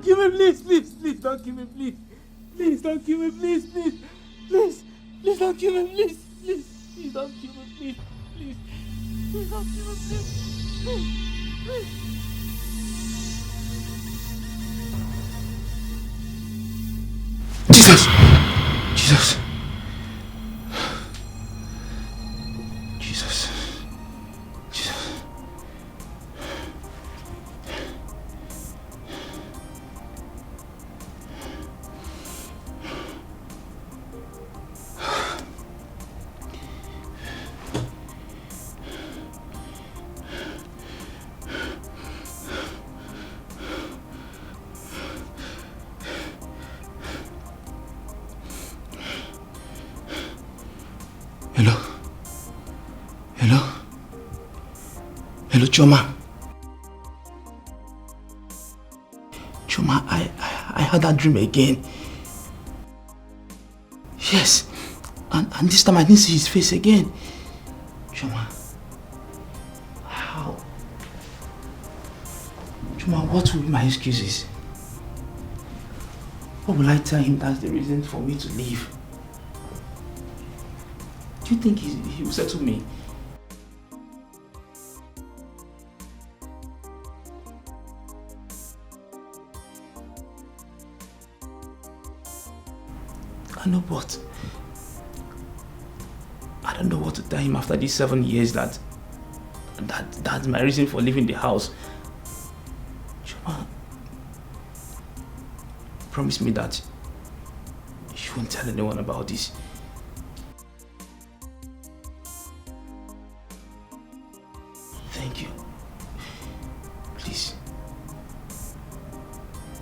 don't kill me, please, please, please, don't kill me, please. Please, don't kill me, please, please. Please, please don't kill me, please, please. Please don't kill me, please, please. Please don't kill me, please. Please, please. Jesus! Jesus! Jesus. Jesus. Hello? Hello? Hello, Choma? Choma, I had that dream again. Yes. And this time I didn't see his face again. Choma. How? Choma, what will be my excuses? What will I tell him that's the reason for me to leave? Do you think he will settle me? I know, but I don't know what to tell him after these 7 years that's my reason for leaving the house. Choma, promise me that you won't tell anyone about this. Thank you. Please.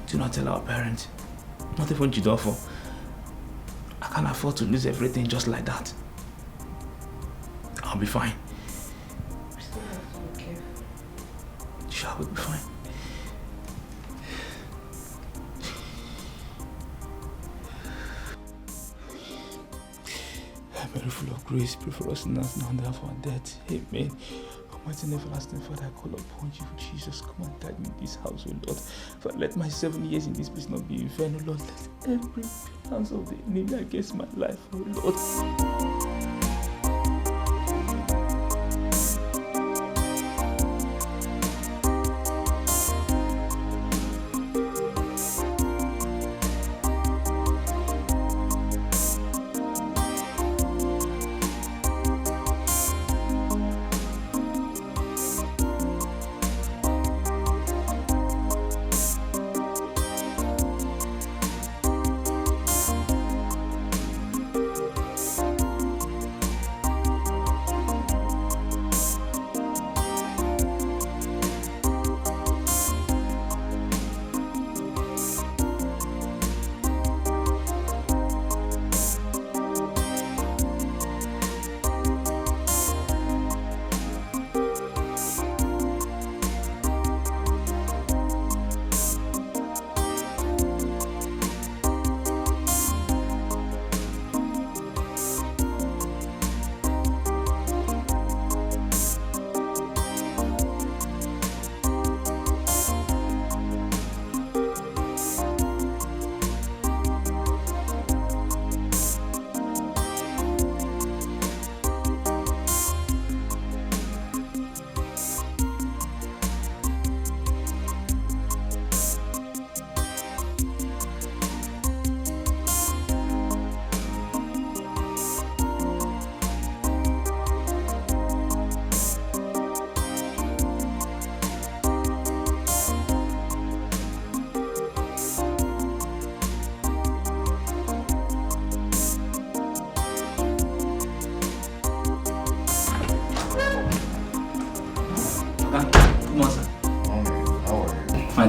Do not tell our parents. Not even Jidofo. I can't afford to lose everything just like that. I'll be fine. We still have to be careful. Sure, we'll be fine. Mary, full of grace, pray for us sinners now and for our death. Amen. Almighty and everlasting Father, I call upon you, Jesus. Come and guide me in this house, O Lord. For let my 7 years in this place not be in vain, O Lord. Let every plans of the enemy against my life, O Lord.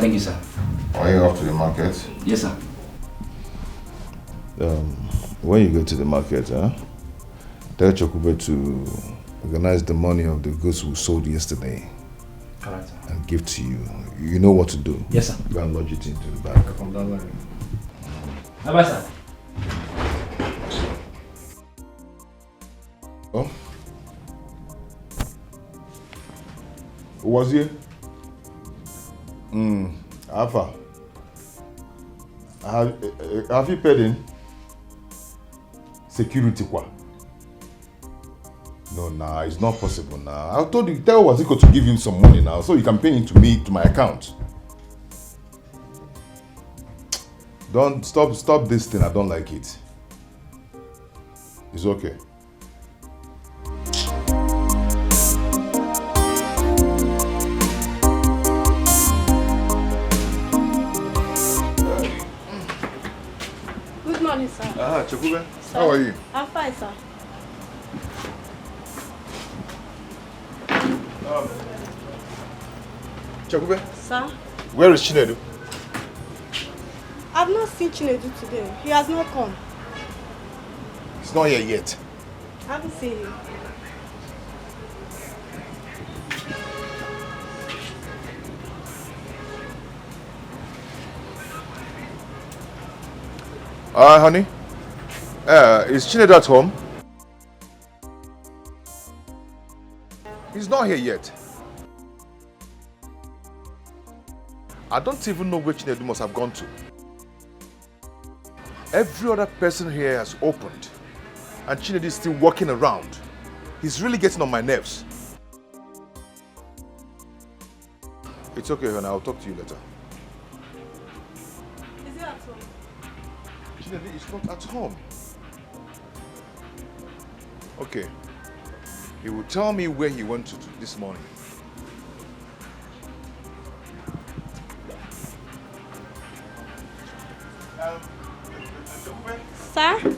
Thank you, sir. Are you off to the market? Yes, sir. When you go to the market, tell Chokube to organize the money of the goods we sold yesterday. All right, sir. And give to you. You know what to do. Yes, sir. Go and lodge it into the bank. From that line. Bye-bye, sir. Oh? Who was here? Alpha. Have you paid in? Security kwa? No, nah, it's not possible now. I told you, tell Waziko to give him some money now so you can pay him to me, to my account. Don't stop this thing. I don't like it. It's okay. Good morning, sir. Chakube, Sir, how are you? I'm fine, sir. Chakube, Sir? where is Chinedu? I've not seen Chinedu today. He has not come. He's not here yet. I haven't seen him. Honey? Is Chinedu at home? He's not here yet. I don't even know where Chinedu must have gone to. Every other person here has opened, and Chinedu is still walking around. He's really getting on my nerves. It's okay, honey. I'll talk to you later. Is he at home? Chinedu is not at home. Okay. He will tell me where he went to this morning. Sir?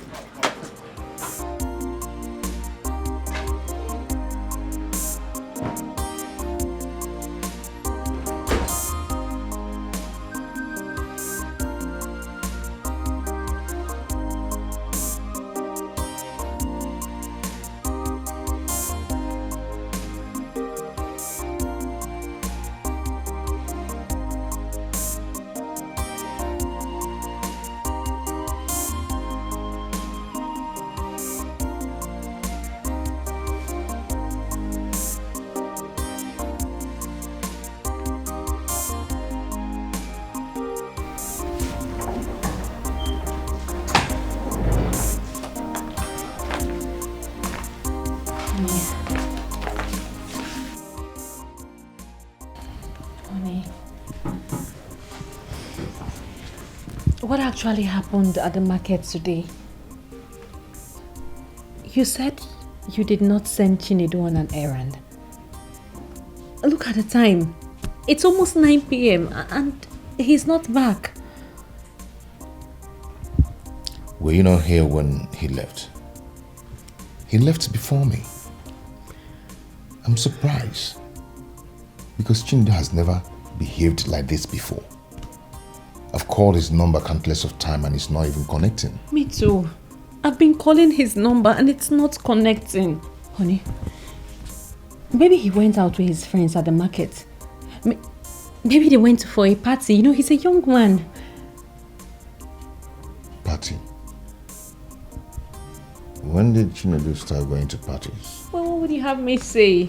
What actually happened at the market today? You said you did not send Chinedu on an errand. Look at the time. It's almost 9 p.m. and he's not back. Were you not here when he left? He left before me. I'm surprised because Chinedu has never behaved like this before. I've called his number countless of times and it's not even connecting. Me too. I've been calling his number and it's not connecting. Honey, maybe he went out with his friends at the market. Maybe they went for a party. You know, he's a young man. Party? When did Chinedu start going to parties? Well, what would you have me say?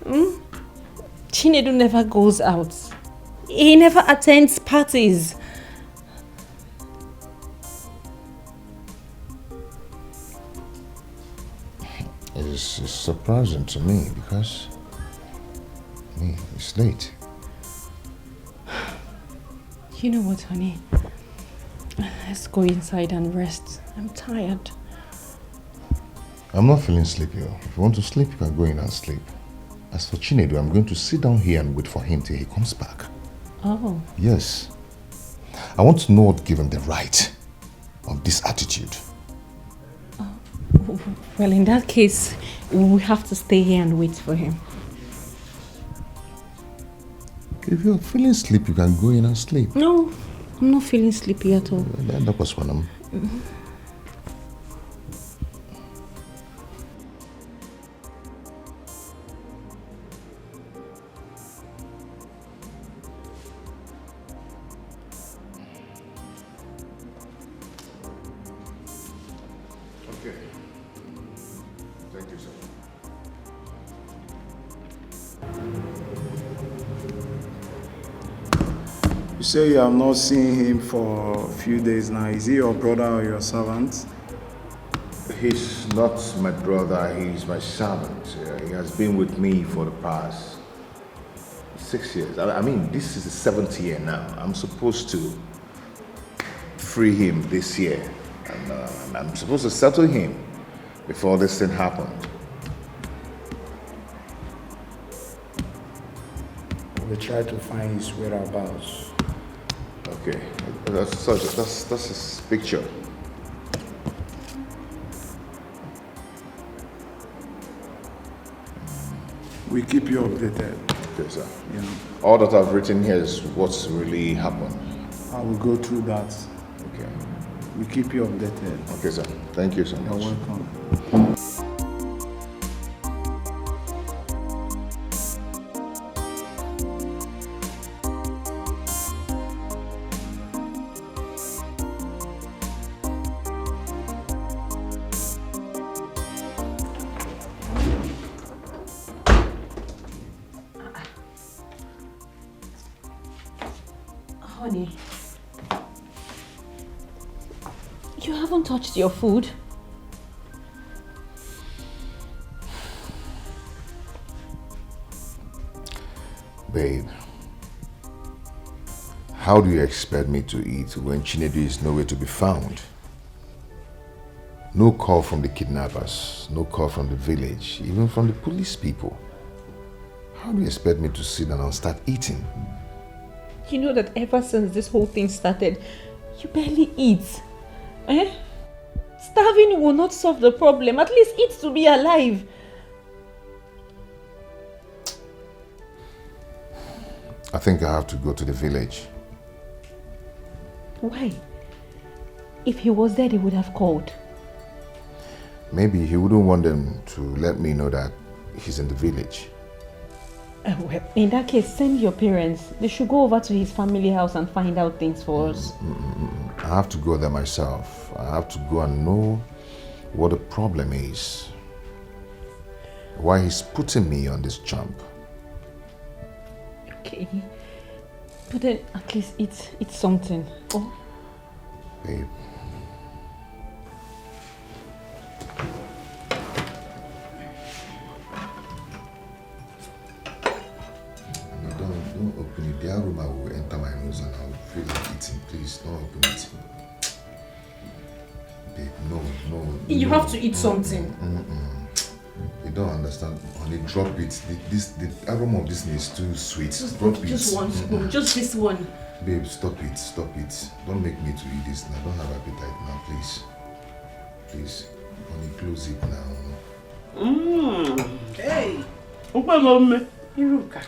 Chinedu never goes out. He never attends parties. It's surprising to me because it's late. You know what, honey? Let's go inside and rest. I'm tired. I'm not feeling sleepy. If you want to sleep, you can go in and sleep. As for Chinedu, I'm going to sit down here and wait for him till he comes back. Oh. Yes. I want to know what gave him the right of this attitude. Well, in that case, we have to stay here and wait for him. If you're feeling sleepy, you can go in and sleep. No, I'm not feeling sleepy at all. That was when I'm... Okay. Thank you, sir. You say you have not seen him for a few days now. Is he your brother or your servant? He's not my brother, he's my servant. He has been with me for the past 6 years. I mean, this is the 7th year now. I'm supposed to free him this year. And I'm supposed to settle him before this thing happened. We try to find his whereabouts. Okay, that's his picture. We keep you updated. Okay, sir. You know, All that I've written here is what's really happened. I will go through that. Okay. We keep you updated. Okay, sir. Thank you so You're much. welcome. Honey, you haven't touched your food. Babe, how do you expect me to eat when Chinedu is nowhere to be found? No call from the kidnappers, no call from the village, even from the police people. How do you expect me to sit down and start eating? You know that ever since this whole thing started, you barely eat. Eh? Starving will not solve the problem. At least eat to be alive. I think I have to go to the village. Why? If he was there, they would have called. Maybe he wouldn't want them to let me know that he's in the village. Well, in that case, send your parents. They should go over to his family house and find out things for us. I have to go there myself. I have to go and know what the problem is. Why he's putting me on this jump. Okay. But then at least eat something. Oh. Babe. Don't open it. The aroma will enter my nose and I will feel like eating. Please, don't open it. Babe, no. You have to eat something. You don't understand. Honey, drop it. The aroma of this thing is too sweet. Drop it. Just one spoon. Just this one. Babe, stop it. Don't make me to eat this now. I don't have appetite now, please. Please. Honey, close it now. Hey. Opa Iruka.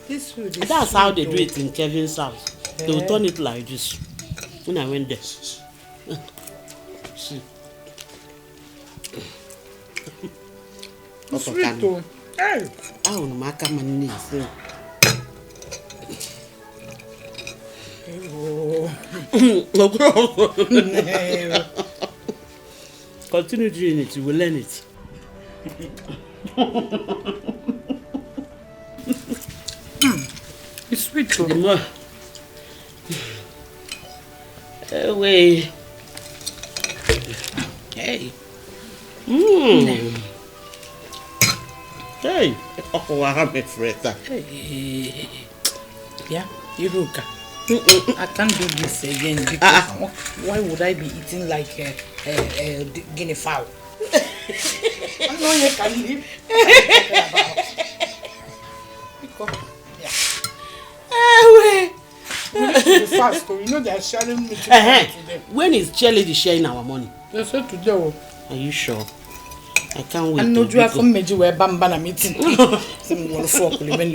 This food is That's how sweet they do it in Kevin's house. They will turn it like this. When I went there. See. It's sweet though. Hey. I want to make my knees. Continue doing it, you will learn it. It's sweet though. The more. Wait. Hey. Hey. Oh, I have a friend. Hey. Yeah, Iruka. I can't do this again because why would I be eating like a guinea fowl? I know you can live. Because, we need to be fast, so you know they are sharing me today. When is Charlie sharing our money? They said today. Are you sure? I can't wait. I know you are from Meji where Bamba I'm eating.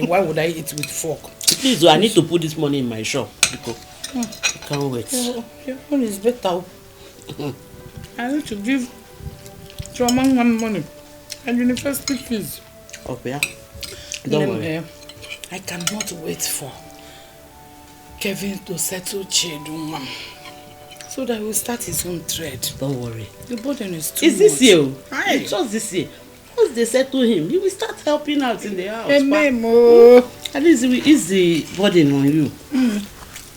Why would I eat with fork? Please, I need to put this money in my shop. I can't wait. Your phone is better. I need to give Choman one money and university fees. Oh, yeah? Don't worry. I cannot wait for Kevin to settle Chidunwa so that he will start his own trade. Don't worry. The burden is too much. Is this year? Aye. It's just this year. Once they settle him, he will start helping out in the house. Memo. At least he will ease the burden on you.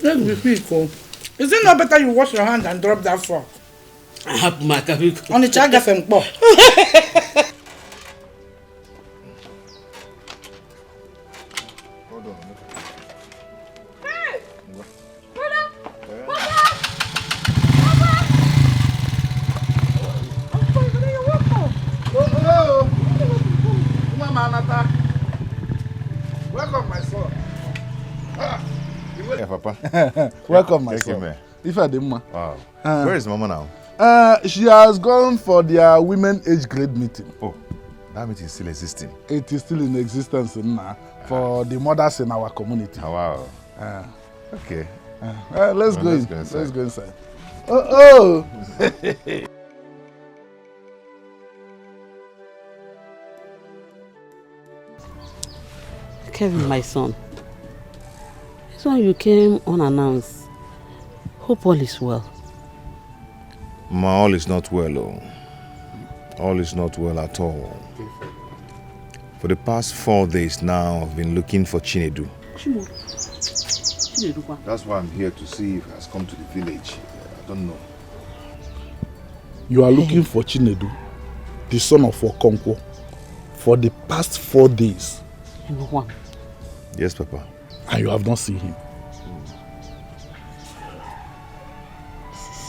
Let's be quick. Is it not better you wash your hand and drop that fork? I have my kabiko. On the chaga fempo. Hold on. Hey! Brother! Papa! Hello. Mama Anata. Welcome, my son. Yeah, Papa. Welcome, my Thank you, son. man. If I didn't, Wow. Where is Mama now? she has gone for their women age grade meeting. Oh, that meeting is still existing. It is still in existence now for the mothers in our community. Oh, wow. Okay. Let's go in. inside. Let's go inside. Oh. Kevin, my son. This one you came unannounced. Hope all is well. Ma, all is not well, oh. All is not well at all. For the past 4 days now, I've been looking for Chinedu. That's why I'm here to see if he has come to the village. I don't know. You are looking for Chinedu, the son of Okonkwo, for the past 4 days. Yes, Papa. And you have not seen him.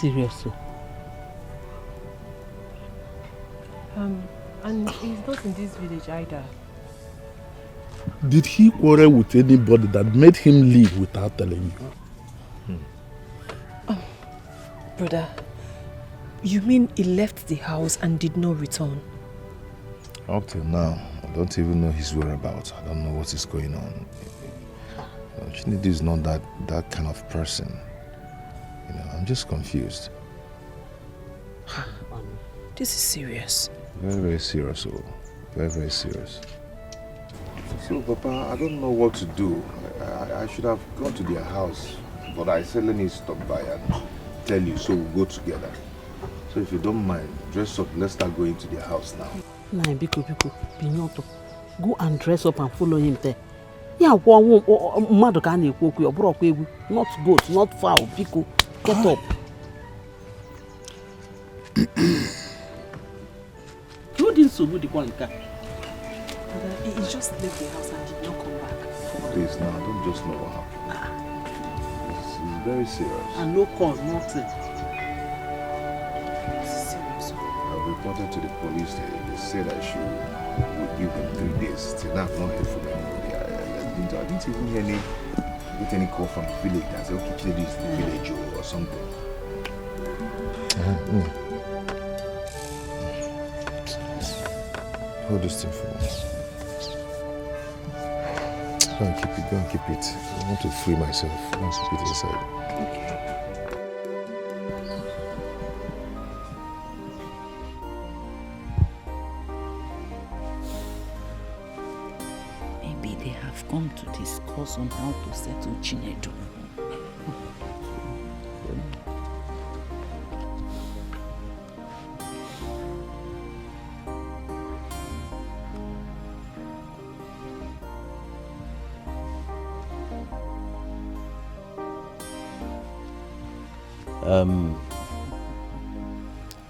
Seriously? And he's not in this village either. Did he quarrel with anybody that made him leave without telling you? Brother, you mean he left the house and did not return? Up till now, I don't even know his whereabouts. I don't know what is going on. Chinedu is not that kind of person. I'm just confused. This is serious. Very, very serious. Oh. Very, very serious. So, Papa, I don't know what to do. I should have gone to their house. But I said, let me stop by and tell you, so we'll go together. So if you don't mind, dress up. Let's start going to their house now. Nah, Biko, Pinyoto. Go and dress up and follow him there. Yeah, not goat, not fowl, Biko. Get up. You didn't so good the quality. He just left the house and did not come back. Please, now, don't just know what happened. This is very serious. And no cause, nothing. This is serious. I've reported to the police. They said I would give them 3 days. Till now, I've not heard from anybody. I didn't even hear any call from the village that said, okay, Chinedu is in the village or something. Hold this thing for me. Go and keep it. I want to free myself. I want to keep it inside. Maybe they have come to discuss on how to settle Chinedu.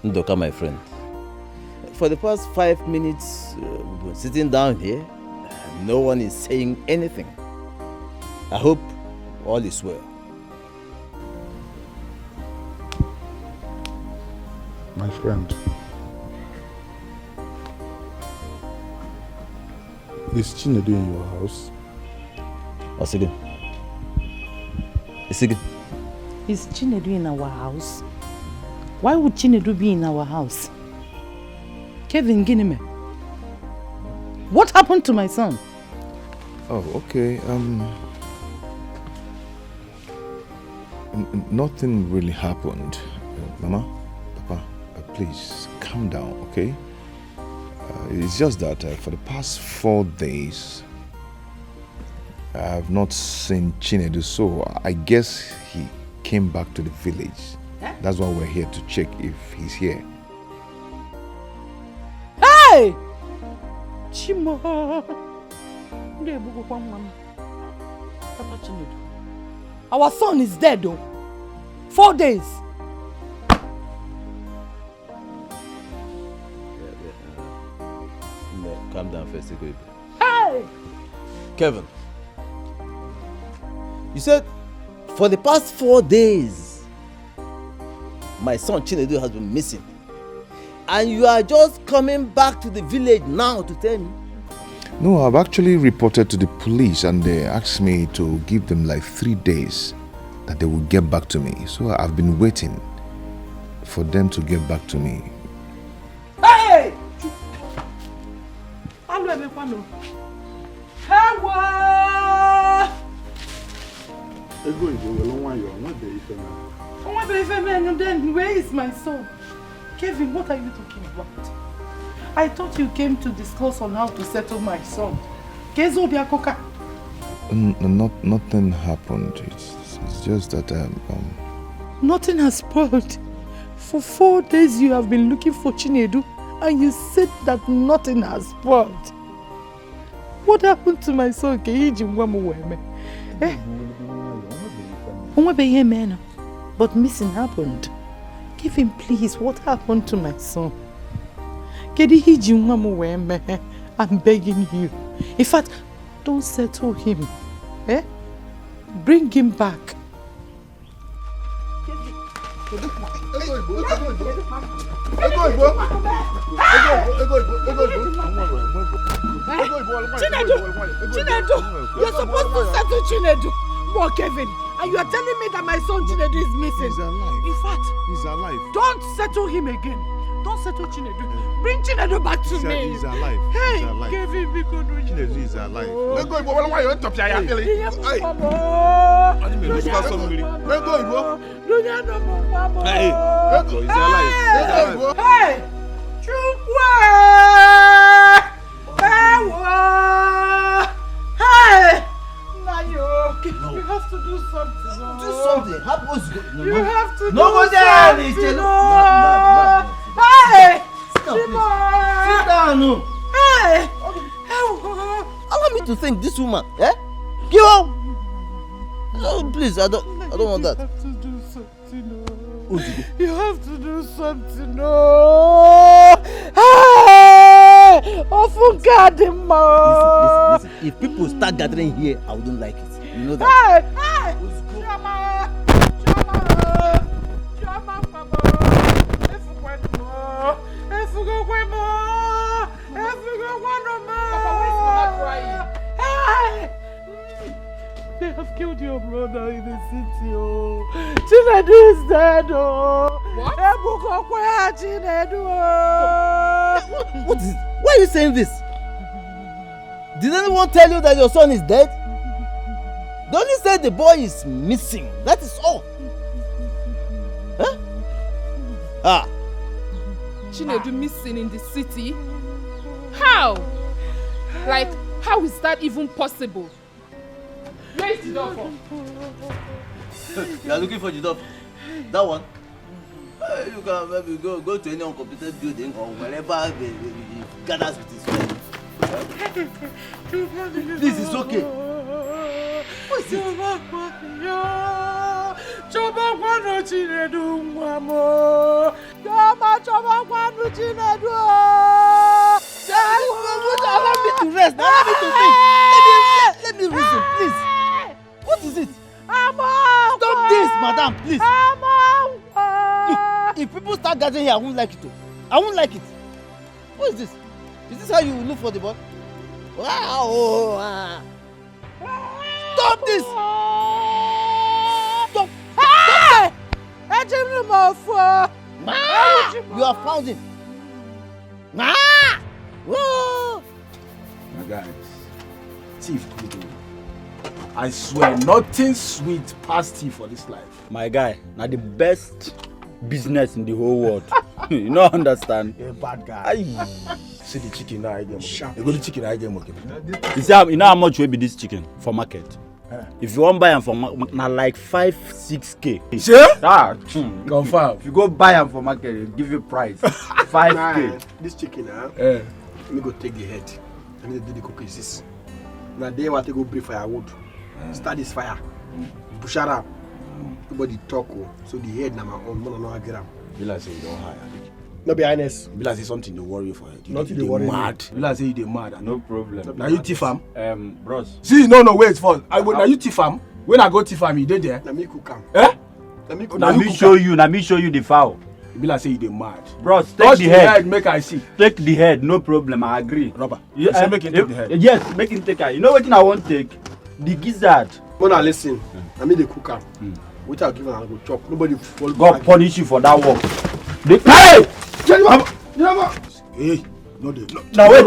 Ndoka, my friend. For the past 5 minutes, we've been sitting down here. No one is saying anything. I hope all is well. My friend, is Chinedu in your house? Osige. Isige. Is Chinedu in our house? Why would Chinedu be in our house? Kevin, Ginime. What happened to my son? Oh, okay. Nothing really happened. Mama, Papa, please calm down, okay? It's just that for the past 4 days, I have not seen Chinedu, so I guess he came back to the village. That's why we're here to check if he's here. Hey! Chimo! Papa Chinedu. Our son is dead though. 4 days. Calm down first, Igwe. Hey! Kevin, you said for the past 4 days, my son Chinedu has been missing. And you are just coming back to the village now to tell me? No, I've actually reported to the police and they asked me to give them like 3 days that they will get back to me. So I've been waiting for them to get back to me. Hey! Where is my son? Kevin, what are you talking about? I thought you came to discuss on how to settle my son. Nothing happened. It's just that Nothing has spoiled. For 4 days you have been looking for Chinedu and you said that nothing has spoiled. What happened to my son? But missing happened. Give him, please. What happened to my son? I'm begging you. In fact, don't settle him. Eh? Bring him back. Chinedu, you're supposed to settle Chinedu. More Kevin, and you are telling me that my son Chinedu is missing. he's alive. In fact, He's alive. don't settle him again. Don't settle Chinedu. Bring Chinedu back to me. He's alive. Hey, He's alive. Kevin, because Chinedu is alive. Hey! Chukwa! Hey! You have to do something. Do something. You have to do Nobody something. No. Hey! Sit down. No. Hey! Allow me to thank this woman. Eh? Give up. No, please, I don't want that. You have to do something. You have to do something. No. Hey! Listen. If people start gathering here, I wouldn't like it. You know that. Hey! They have killed your brother in the city. Oh, Chinedu is dead. Oh, What? Chinedu. What is? Why are you saying this? Did anyone tell you that your son is dead? They only said the boy is missing. That is all. Huh? Ah. Chinedu missing in the city? How? Like, how is that even possible? Where is the door for? You are looking for the door? That one? You can maybe go to any uncompleted building or wherever he gathers with his friends. This is okay. What is it? Allow me to rest. Allow me to think. Let me reason, please. What is it? Stop this, madam, please. Look, if people start gathering here, I won't like it too. I won't like it. What is this? Is this how you look for the boy? Wow. Stop this! Stop! Hey! You have found him. Whoa. My guys, thief good. I swear, nothing sweet past thief for this life. My guy, now the best business in the whole world. You don't understand? You're a bad guy. Aye. See the chicken now again. You go to chicken now again. You see, you know how much will be this chicken for market? If you want buy them for market, now like 5-6K. Sure? Ah, Confirm. if you go buy them for market, they'll give you price 5K. Nah, this chicken, let me go take the head. Let me do the cookies. Now they want to go break firewood. Start this fire. Bushara. Nobody talk, so the head na my own. Man, no get am. You like say you don't hire. No be honest. You like say something they worry for head. Nothing they worry. Mad. You like say you dey mad. No problem. Now you thief am. Bros. See, no, wait first. Now you thief am. When I go thief am, you dey there. Na me cook am. Eh? Na me show you the fowl. You be like say you dey mad. Bros, take touch the head. Make I see. Take the head, no problem. I agree. Robert. You say make him take the head. Yes, make him take it. You know what I want take? The gizzard. Mona, listen. I mean the cook am. Which I'll give am, I go chop. Nobody fall. God punish you for that work. Hey! Hey! No, dey. Now wait,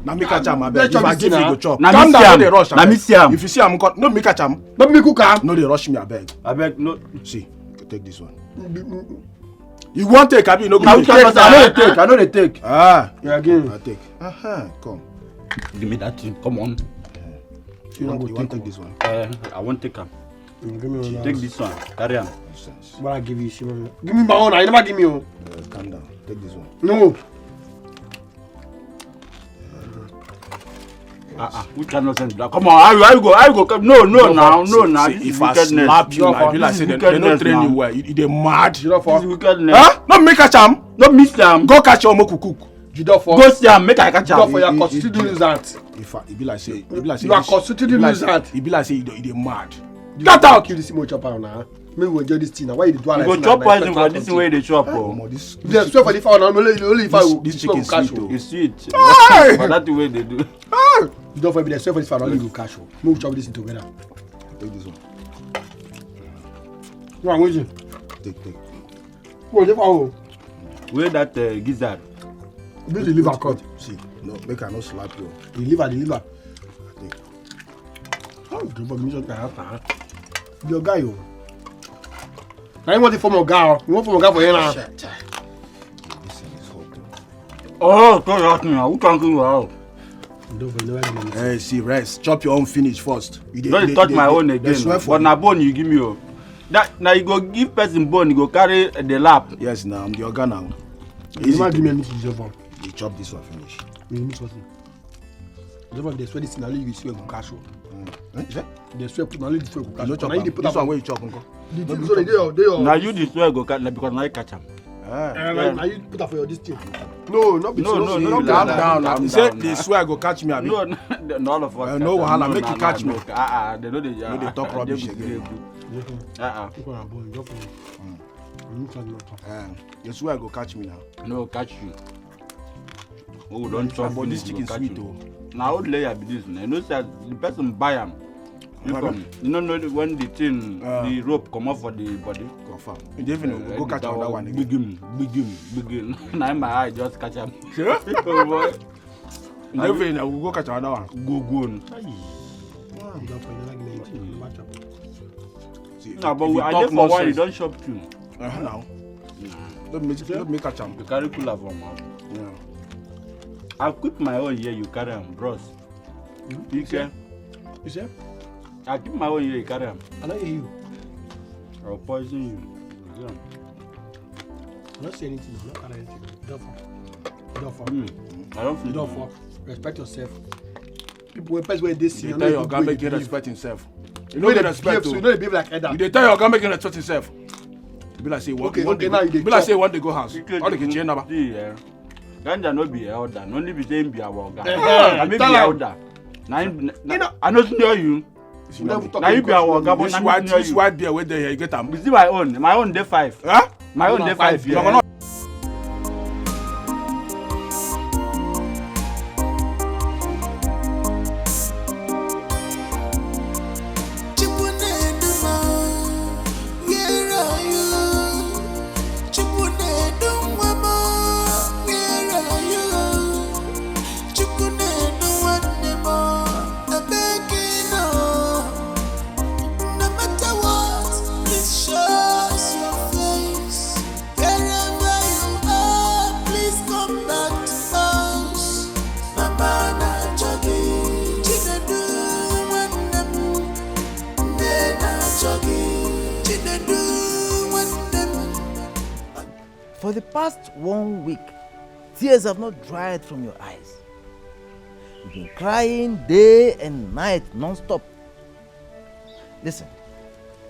now me catch am abeg. If I give you, go chop. Now Calm me down, no dey rush. Now me see am. If you see am, no me catch am. No me cook am. No dey rush me abeg. Abeg no. See, take this one. You want take, abi? No go take. I know they take. Ah, yeah, again. I take. Come. Give me that thing. Come on. You want take this one? I won't take am. Give me one. Take this one. Carry am. What I give you, Simon? Give me my own. I never give me one. Calm down. Take this one. No. Which kind of sense? Come on, how you go? No, now. If I slap you, I be like say they don't train you well. You dey mad. You know for wickedness. Huh? Not me catch am. Not miss am. Go catch your moku cook. Judo for. Go see am. Make I catch am. For your constituted nuisance. If I, be like say, you are constituted nuisance. It be like say you dey mad. Get out. Kill this Simo chopper now. Make we enjoy this thing now. Why you do like this? You go chop poison for this way they chop. They swear for the fowl now. Only if I this chicken sweet. It's sweet. But that's the way they do. You don't for me. They swear for this fowl. Only you cash. Make we chop this thing together. Take this one. No, I'm waiting. Take. What the fowl? Where that gizzard? This the liver cut. See, no, make I no slap you. The liver. Oh, the permission can happen. Your guy, yo. I want the form of guy. You want form of guy for you now? Oh, don't ask me now. Who can you out? Hey, see, rest. Chop your own finish first. You don't touch my own again. But na bone you give me, oh. That now you go give person bone, you go carry the lap. Yes, now I'm the organ now. You never give me anything to jump on. You chop this one finish. You mix what? They swear this thing, now you swear go cash. They swear put now this way go cash. This one where you chop, uncle. Now you this way go catch because now you catch him. Now you put that for your this thing. No. Calm down. You say they swear go catch me, abi? No, all of us. No wahala, make you catch me. They know they talk rubbish again. You swear go catch me now. No, catch you. Oh, don't chop. But this chicken sweet though. Now old layer be this. You know that the person buy them. You know when the thing, the rope come off for the body. Confirm. You definitely go catch another one again. Begin. Now my eye just catch him. Oh boy. You definitely will go catch another one. Go. See, no, but I did for one. You don't shop too. Now. Let me catch him. You carry cooler for mouth. Yeah. I'll keep my own here. You carry him, bros. You say? I'll keep my own here. You carry him. I don't hear you. I'll poison you. I'm not saying anything. I'm not carrying anything. I don't feel. For respect yourself. People when person where they see you tell your guy make him respect himself. You know the respect. You know the behave like Edda. You tell your guy make him respect himself. Be like say one day go house. All the kitchen number. Ganja no be elder. No need be saying be our guy. I may be elder. I don't know you. Now you be our guy, but now this white beer where they get them. You see my own day 5. Huh? My own day 5. Yeah. For the past 1 week, tears have not dried from your eyes. You've been crying day and night non-stop. Listen,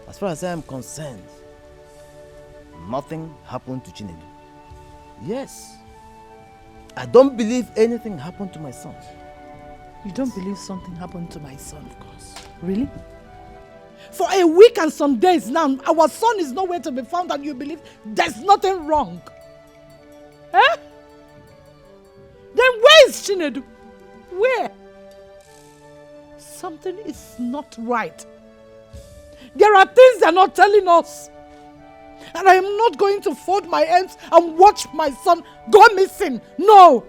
as far as I am concerned, nothing happened to Chinedu. Yes. I don't believe anything happened to my son. You don't believe something happened to my son? Of course. Really? For a week and some days now, our son is nowhere to be found and you believe there's nothing wrong. Eh? Then where is Chinedu? Where? Something is not right. There are things they're not telling us. And I am not going to fold my hands and watch my son go missing. No!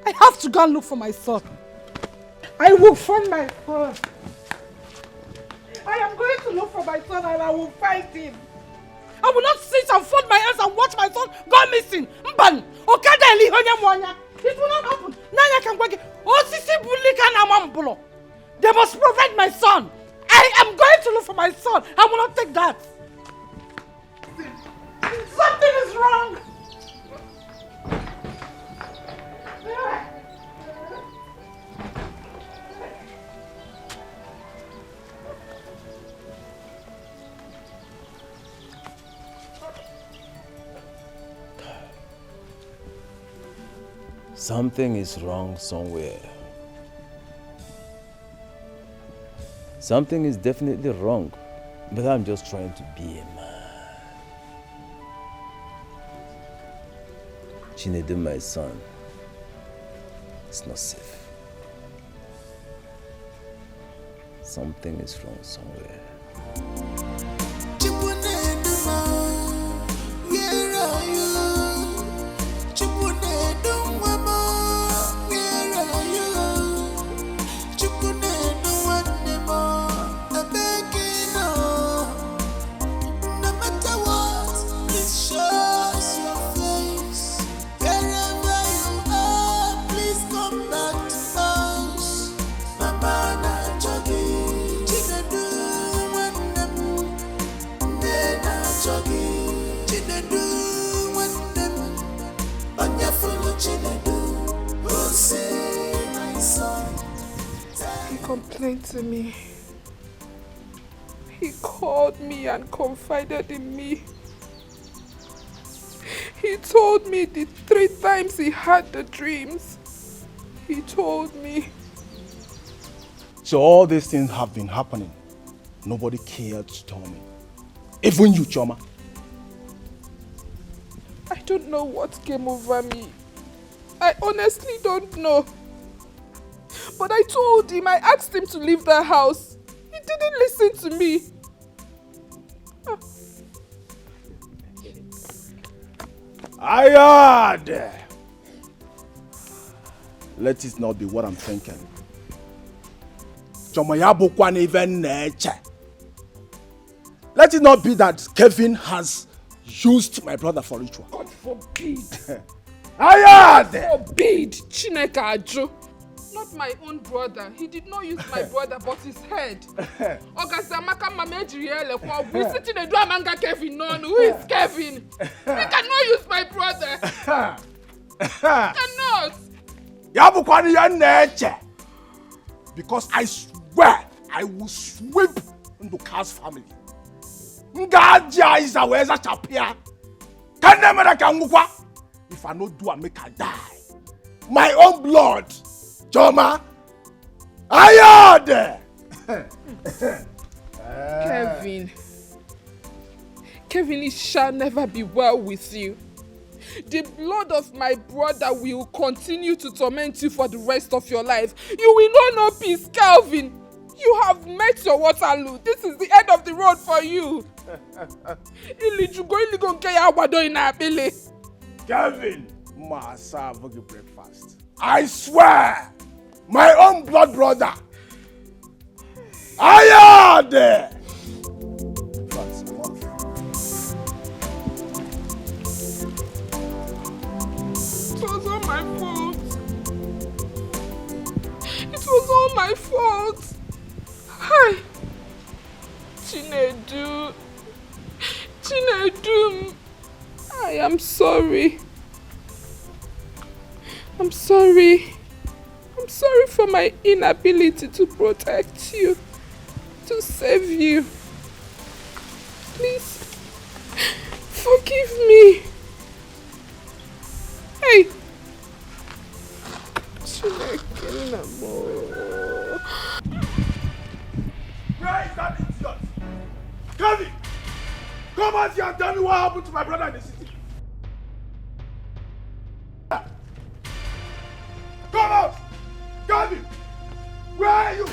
I have to go and look for my son. I will find my son. I am going to look for my son and I will find him. I will not sit and fold my hands and watch my son go missing. Mban, okada eli honya mwanya. It will not happen. Nanya can work. Osisi bulika na mambulo. They must provide my son. I am going to look for my son. I will not take that. Something is wrong. Something is wrong somewhere. Something is definitely wrong, but I'm just trying to be a man. Chinedu, my son, it's not safe. Something is wrong somewhere. Complained to me. He called me and confided in me. He told me the 3 times he had the dreams. He told me. So all these things have been happening. Nobody cared to tell me. Even you, Choma. I don't know what came over me. I honestly don't know. But I told him, I asked him to leave the house. He didn't listen to me. Ayad! Let it not be what I'm thinking. Let it not be that Kevin has used my brother for ritual. God forbid. Ayad! God forbid. Chineke Ajo. Not my own brother. He did not use my brother, but his head. Ogasamaka Mamejiriele, we sitting in Dramanga Kevin. No, who is Kevin? He cannot use my brother. Cannot. Yabukwani ya nature. Because I swear I will sweep into Carl's family. Ngaja is a weza chapia. Kanemera kangukwa. If I no do, I make her die. My own blood. Choma, Ayade! Kevin, it shall never be well with you. The blood of my brother will continue to torment you for the rest of your life. You will know no peace, Calvin. You have met your Waterloo. This is the end of the road for you. Kevin, ma serve you breakfast. I swear, my own blood brother. Ayade! It was all my fault. It was all my fault. Hi. Chinedu. Chinedu. I am sorry. I'm sorry. I'm sorry for my inability to protect you, to save you. Please, forgive me. Hey. Where is that idiot? Kevin! Come out here and tell me what happened to my brother in the city. Come out! Kevin! Where are you?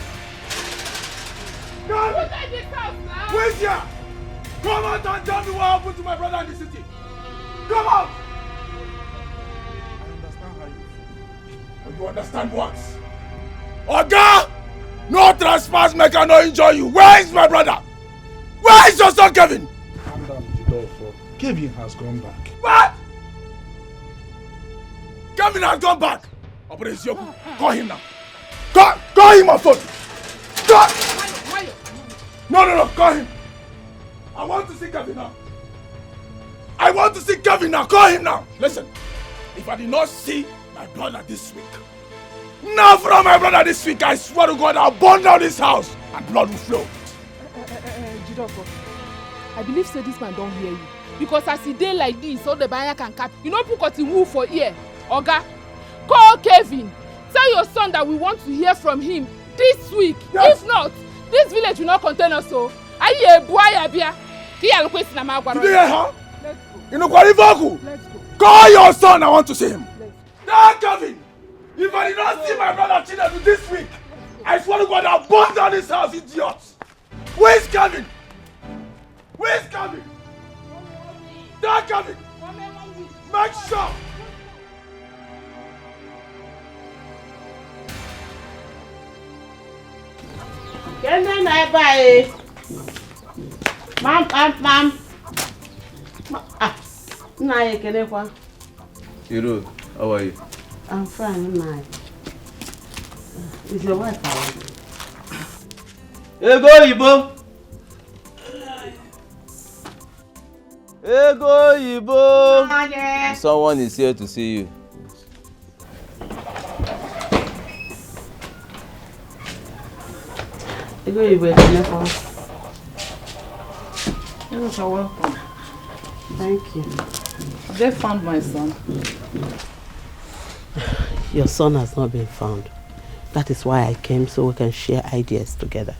Kevin! Who's at this house now? Where's here? Come out and tell me what happened to my brother in the city. Come out! I understand how you feel. You understand what? Oga! No trespass maker, no injure you. Where is my brother? Where is your son Kevin? Calm down, Jidolfo. Kevin has gone back. What? Kevin has gone back. Operation Yoku, call him now. Call him on phone. Call. No, call him. I want to see Kevin now. I want to see Kevin now. Call him now. Listen, if I did not see my brother this week, now from my brother this week, I swear to God, I'll burn down this house and blood will flow. Jidolfo, I believe so this man don't hear you. Because as he dey like this, all the buyer can cap. You know, put got the woo for ear. Oga, call Kevin. Tell your son that we want to hear from him this week. Yes. If not, this village will not contain us. So, did you hear her? Let's go. Call your son. I want to see him. Now, Kevin, if I did not see my brother Chinedu this week, I swear to God, I'll burn down this house, idiots. Where's Kevin? Where's Kevin? Now, Kevin, make sure. Can I buy? Mom. Nai, can I buy? Hero, how are you? I'm fine, Nai. Is your wife out? Ego Yibo! Someone is here to see you. Ego Yibo, You're welcome. thank you. Have they found my son? Your son has not been found. That is why I came, so we can share ideas together.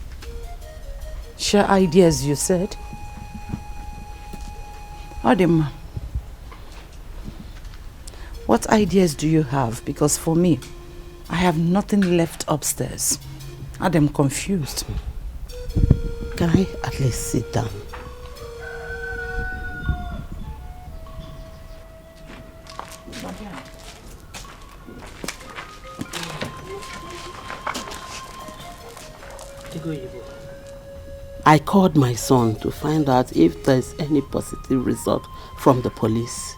Share ideas, you said? Adema, what ideas do you have? Because for me, I have nothing left upstairs. I'm confused. Can I at least sit down? I called my son to find out if there's any positive result from the police.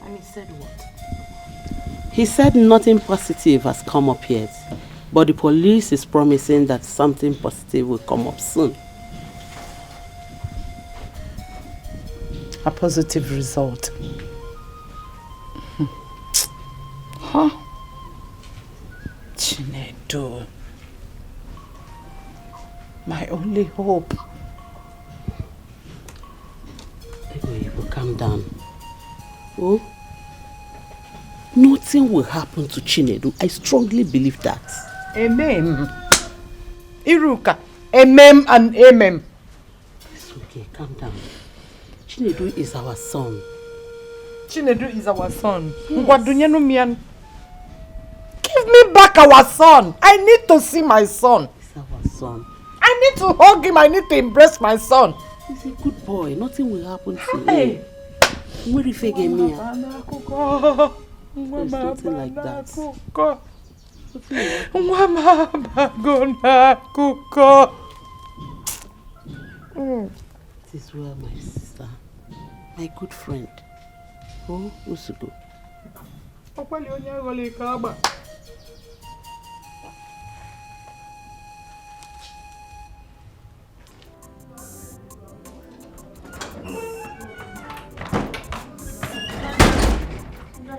And he said what? He said nothing positive has come up yet, but the police is promising that something positive will come up soon. A positive result. Huh? Chinedu. My only hope. You will calm down. Oh? Nothing will happen to Chinedu. I strongly believe that. Amen. Iruka. Amen and amen. It's okay, calm down. Chinedu is our son. Chinedu is our son. Yes. Give me back our son. I need to see my son. It's our son. I need to hug him. I need to embrace my son. He's a good boy. Nothing will happen to him. Where if There's nothing like that. This is where my sister, my good friend. Oh, Usugo.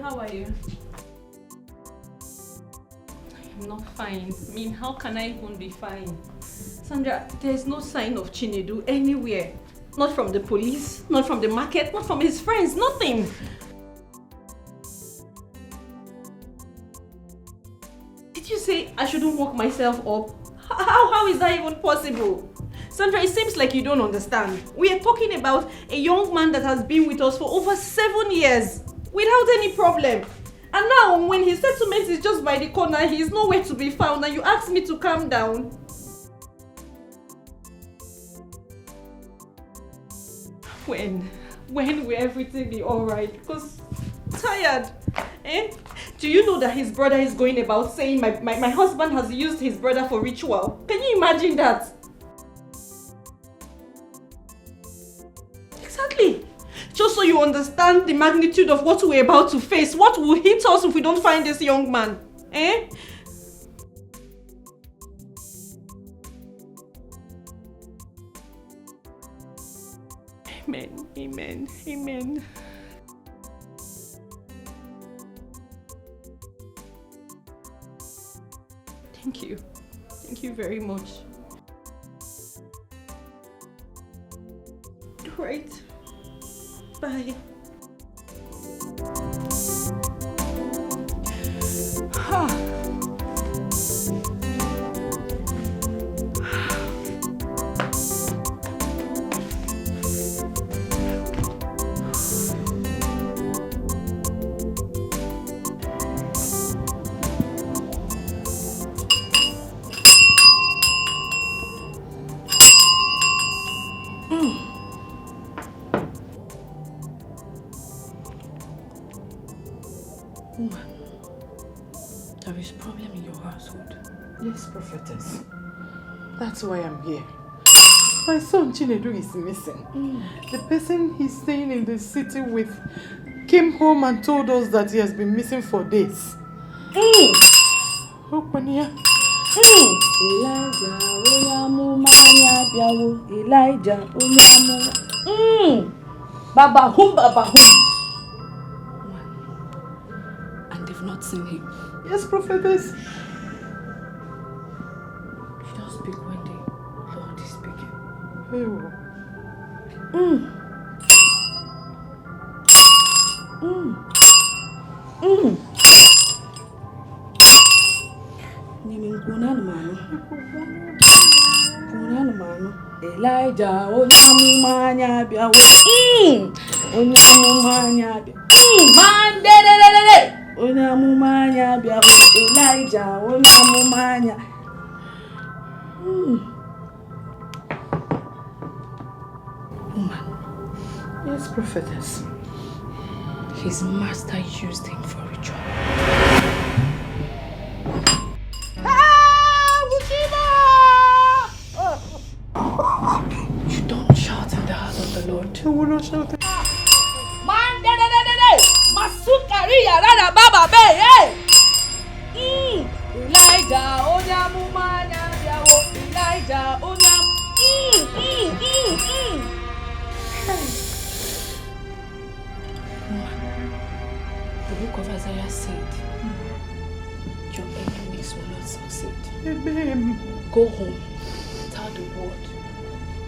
How are you? I'm not fine. I mean, how can I even be fine? Sandra, there's no sign of Chinedu anywhere. Not from the police, not from the market, not from his friends, nothing. Did you say I shouldn't walk myself up? How is that even possible? Sandra, it seems like you don't understand. We are talking about a young man that has been with us for over 7 years without any problem. And now when his settlement is just by the corner, he is nowhere to be found and you ask me to calm down. When will everything be alright? Because I'm tired. Do you know that his brother is going about saying my husband has used his brother for ritual? Can you imagine that? Exactly. Just so you understand the magnitude of what we're about to face. What will hit us if we don't find this young man? Amen, amen, amen. Thank you. Thank you very much. Right. Bye. There is a problem in your household. Yes, prophetess. That's why I'm here. My son Chinedu is missing. The person he's staying in the city with came home and told us that he has been missing for days. Open here. Elijah, Elijah, Baba hum, Baba hum. And they've not seen him. Yes, prophetess. You don't speak when the Lord is speaking. Elijah, Onyamumanya biawo. Onyamumanya biawo. Man de. Onyamumanya biawo. Elijah, Onyamumanya. Woman. Yes, prophetess. His master used him for ritual. You don't shout in the house of the Lord. I will not shout. Man, Masukari Yarada Baba Bay, Elijah, Onyamumanya biawo. Elijah, Onyam. The book of Isaiah said, your enemies will not succeed. Amen. Go home, tell the world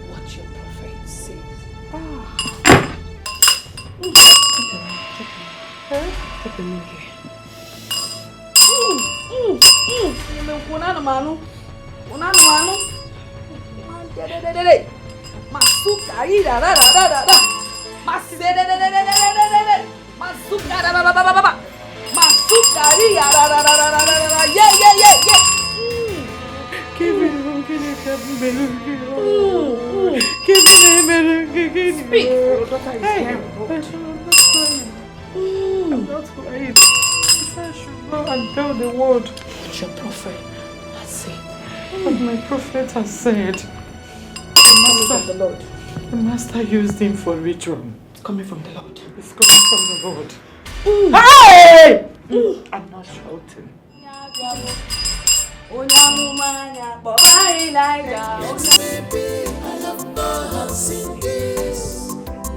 what your prophet says. Take the moon here. Speak. I'm not crying. I should go and tell the world what your prophet has said. What my prophet has said. The master used him for ritual. It's coming from the Lord. It's coming from the Lord. Hey! I'm not shouting.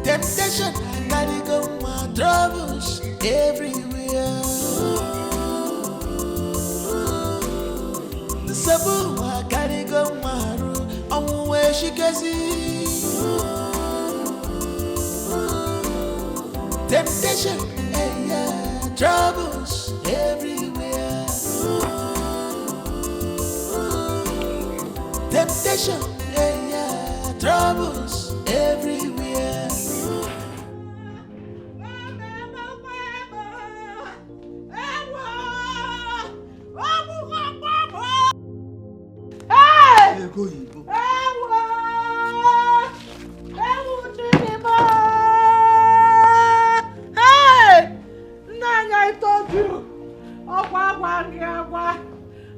Temptation, gotta go my troubles everywhere. The sabu, I gotta go my Temptation, troubles everywhere. Temptation, troubles everywhere.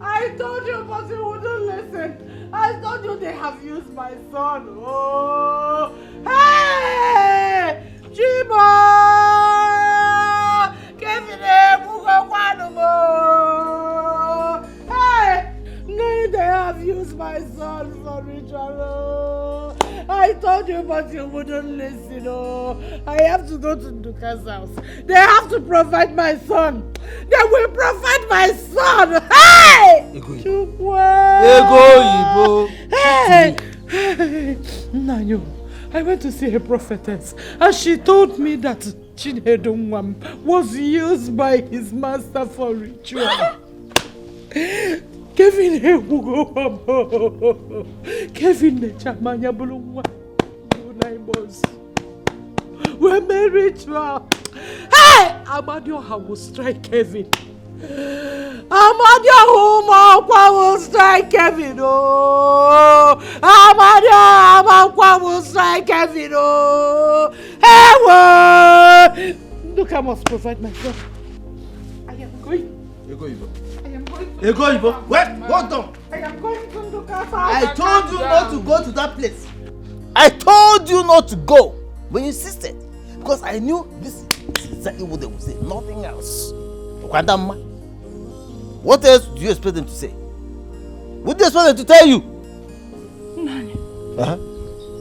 I told you, but you wouldn't listen. I told you they have used my son. Oh, hey, Chibo, Kevin, hey, no, they have used my son for ritual. I told you, but you wouldn't listen. Oh, I have to go to Duka's house. They have to provide my son. They will provide my son. Hey! Hey! Hey! Nanyo, I went to see a prophetess and she told me that Chinedumwam was used by his master for ritual. Kevin Nechamanya Bulungwa. We're made ritual. Hey! Amadioha will strike Kevin. Amadioha will strike Kevin. Oh! Amadioha will strike Kevin. Oh! Hey! Look, I must provide myself. I am going. You're going. I am going. You're going. Wait, hold on. I am going to Duka's house. I told you not to go to that place. I told you not to go. But you insisted. Because I knew this is exactly what they would say. Nothing else. What else do you expect them to say? What do you expect them to tell you? Nani,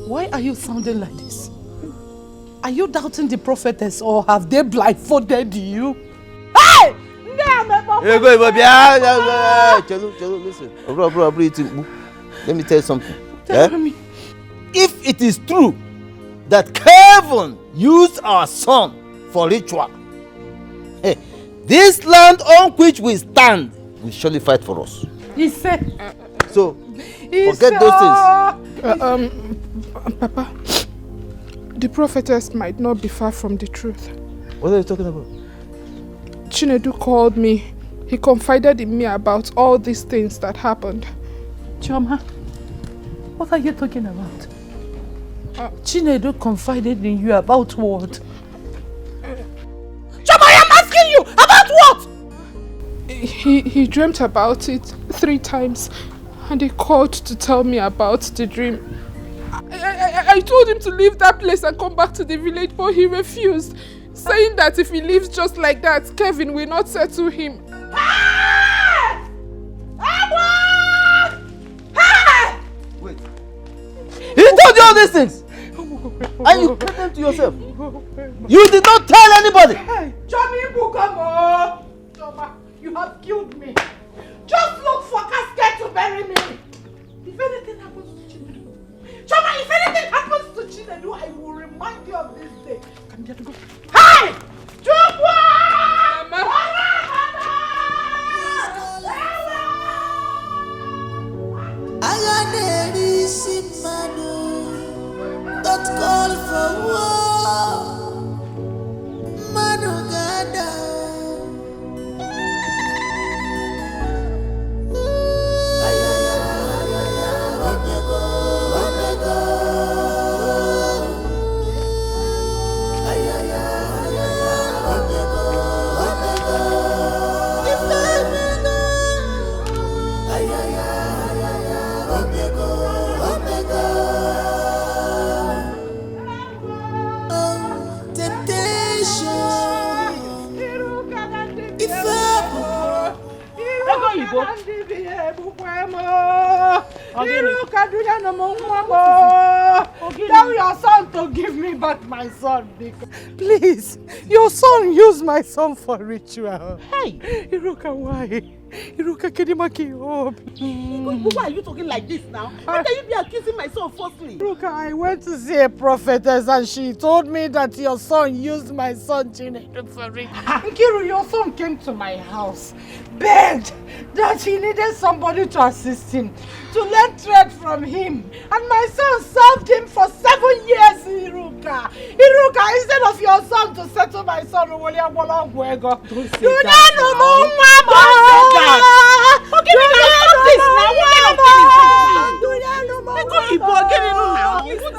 why are you sounding like this? Are you doubting the prophetess or have they blindfolded you? Hey! Listen. Let me tell you something. Tell me. If it is true that Kevin used our son for ritual, hey, this land on which we stand will surely fight for us. He said. So, forget those things. Papa, the prophetess might not be far from the truth. What are you talking about? Chinedu called me. He confided in me about all these things that happened. Choma, what are you talking about? Chinedu confided in you about what? Choma, I am asking you about what? He dreamt about it 3 times and he called to tell me about the dream. I told him to leave that place and come back to the village, but he refused, saying that if he leaves just like that, Kevin will not settle him. Wait. He told you all these things? And you kept them to yourself? You did not tell anybody? Hey, Johnny Bukamo! Choma, you have killed me. Just look for casket to bury me. If anything happens to Chinedu, Choma, if anything happens to Chinedu, I will remind you of this day. Come here to go. Hey! Chukwa! Don't call for war, Manugada. Tell your son to give me back my son. Please, your son used my son for ritual. Hey! Iruka, why? Iruka, Kedimaki, hope. Why are you talking like this now? How can you be accusing my son falsely? Iruka, I went to see a prophetess and she told me that your son used my son Chinedu for ritual. Nkiru, your son came to my house, begged that he needed somebody to assist him, to learn trade from him. And my son served him for 7 years, Iruka. Iruka, instead of your son to settle my son, don't say that. Okay, we can stop this now.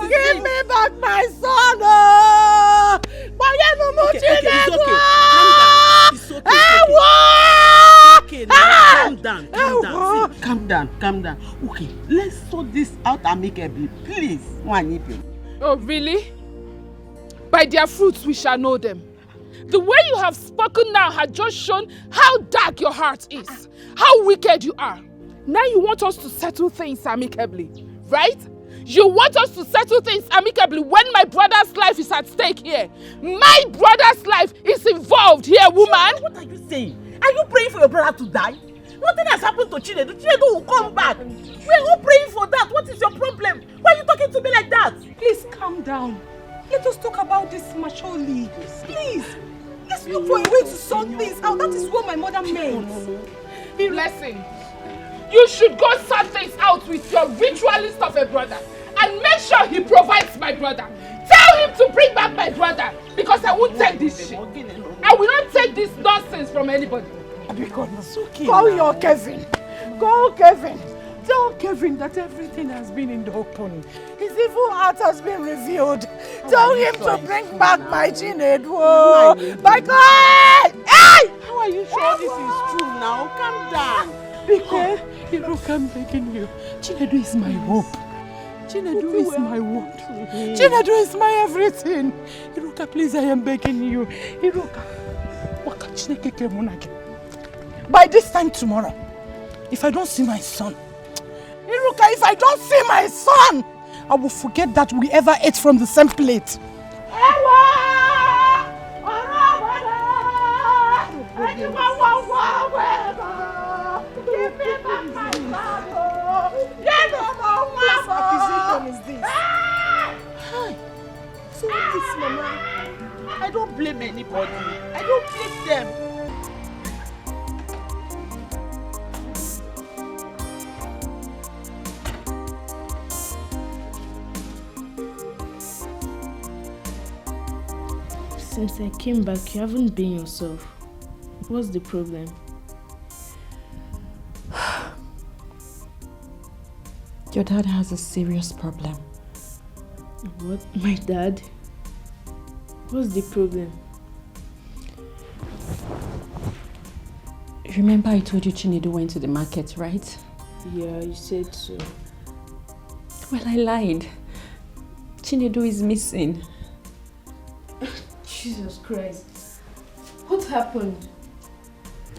Give me back my son. Okay, it's okay. Calm down. Calm down. Okay, let's sort this out amicably, please. Oh, really? By their fruits we shall know them. The way you have spoken now has just shown how dark your heart is, how wicked you are. Now you want us to settle things amicably, right? You want us to settle things amicably when my brother's life is at stake here. My brother's life is involved here, woman. What are you saying? Are you praying for your brother to die? Nothing has happened to Chinedu. Chinedu will come back. We're all praying for that. What is your problem? Why are you talking to me like that? Please calm down. Let us talk about this maturely. Please. Let's look for a way to sort things out. That is what my mother meant. Listen, you should go sort things out with your ritualist of a brother and make sure he provides my brother. Tell him to bring back my brother because I won't take this shit. I will not take this nonsense from anybody. Call your Kevin. Call Kevin. Tell Kevin that everything has been in the open. His evil heart has been revealed. Tell him to bring back my Chinedu. My God! Hey! How are you sure this is true now? Calm down. Because, Iruka, I'm begging you. Chinedu is my hope. Chinedu is my hope. Chinedu is my everything. Iruka, please, I am begging you. Iruka, by this time tomorrow, if I don't see my son, Iruka, if I don't see my son, I will forget that we ever ate from the same plate. Give me back my son. What accusation is this? Hi. So this, Mama, I don't blame anybody. I don't blame them. Since I came back, you haven't been yourself. What's the problem? Your dad has a serious problem. What? My dad? What's the problem? Remember I told you Chinedu went to the market, right? Yeah, you said so. Well, I lied. Chinedu is missing. Jesus Christ. What happened?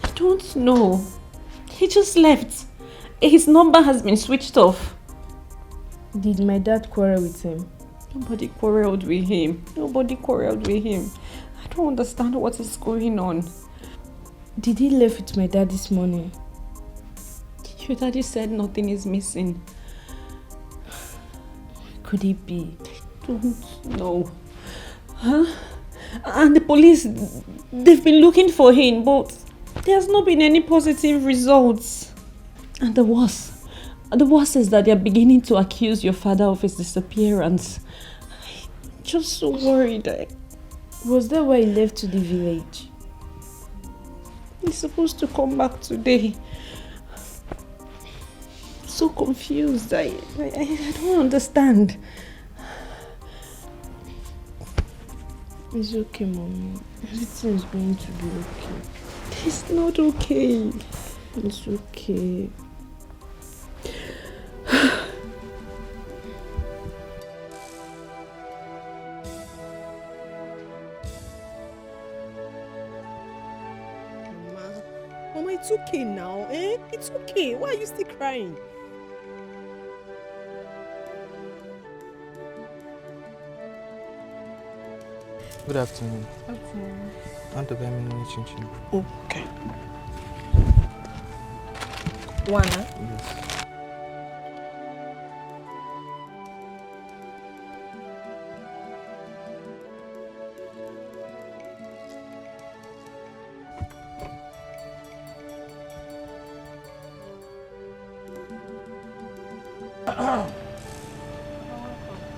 I don't know. He just left. His number has been switched off. Did my dad quarrel with him? Nobody quarreled with him. Nobody quarreled with him. I don't understand what is going on. Did he leave with my dad this morning? Your daddy said nothing is missing. Could it be? I don't know. Huh? And the police, they've been looking for him, but there's not been any positive results. And the worst is that they're beginning to accuse your father of his disappearance. I'm just so worried. Was that why he left to the village? He's supposed to come back today. I'm so confused. I don't understand. It's okay, Mommy. Everything's going to be okay. It's not okay. It's okay. Mama, it's okay now, eh? It's okay. Why are you still crying? Good afternoon. Afternoon. I want to buy me a chin-chin. Okay. One, huh? Yes.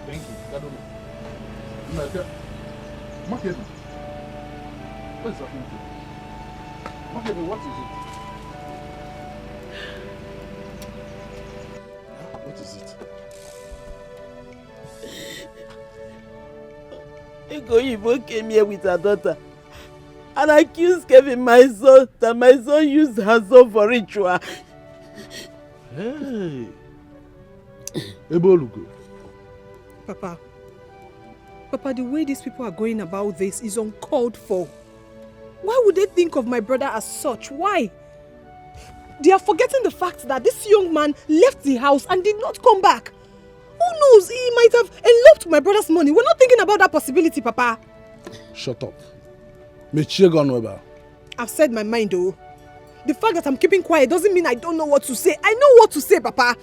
Thank you. Market. What is happening to you? Market, what is it? What is it? Igo came here with her daughter and accused Kevin, my son, that my son used her son for ritual. Hey. Ebolugo. Papa, the way these people are going about this is uncalled for. Why would they think of my brother as such? Why? They are forgetting the fact that this young man left the house and did not come back. Who knows? He might have eloped my brother's money. We're not thinking about that possibility, Papa. Shut up. Weber. I've said my mind, though. The fact that I'm keeping quiet doesn't mean I don't know what to say. I know what to say, Papa.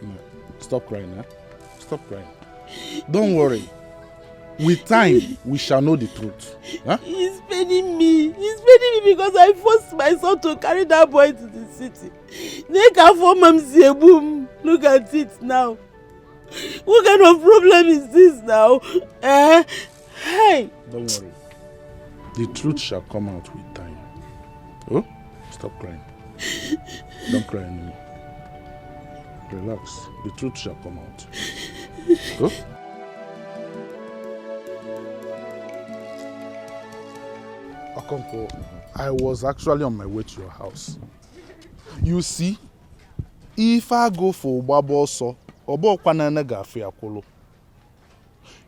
No. Stop crying, eh? Stop crying. Don't worry. With time, we shall know the truth. Huh? He's paining me. He's paining me because I forced my son to carry that boy to the city. Look at it now. What kind of problem is this now? Hey. Don't worry. The truth shall come out with time. Oh? Stop crying. Don't cry anymore. Relax. The truth shall come out. Oh? Okonko, I was actually on my way to your house. You see, if I go for Baboso,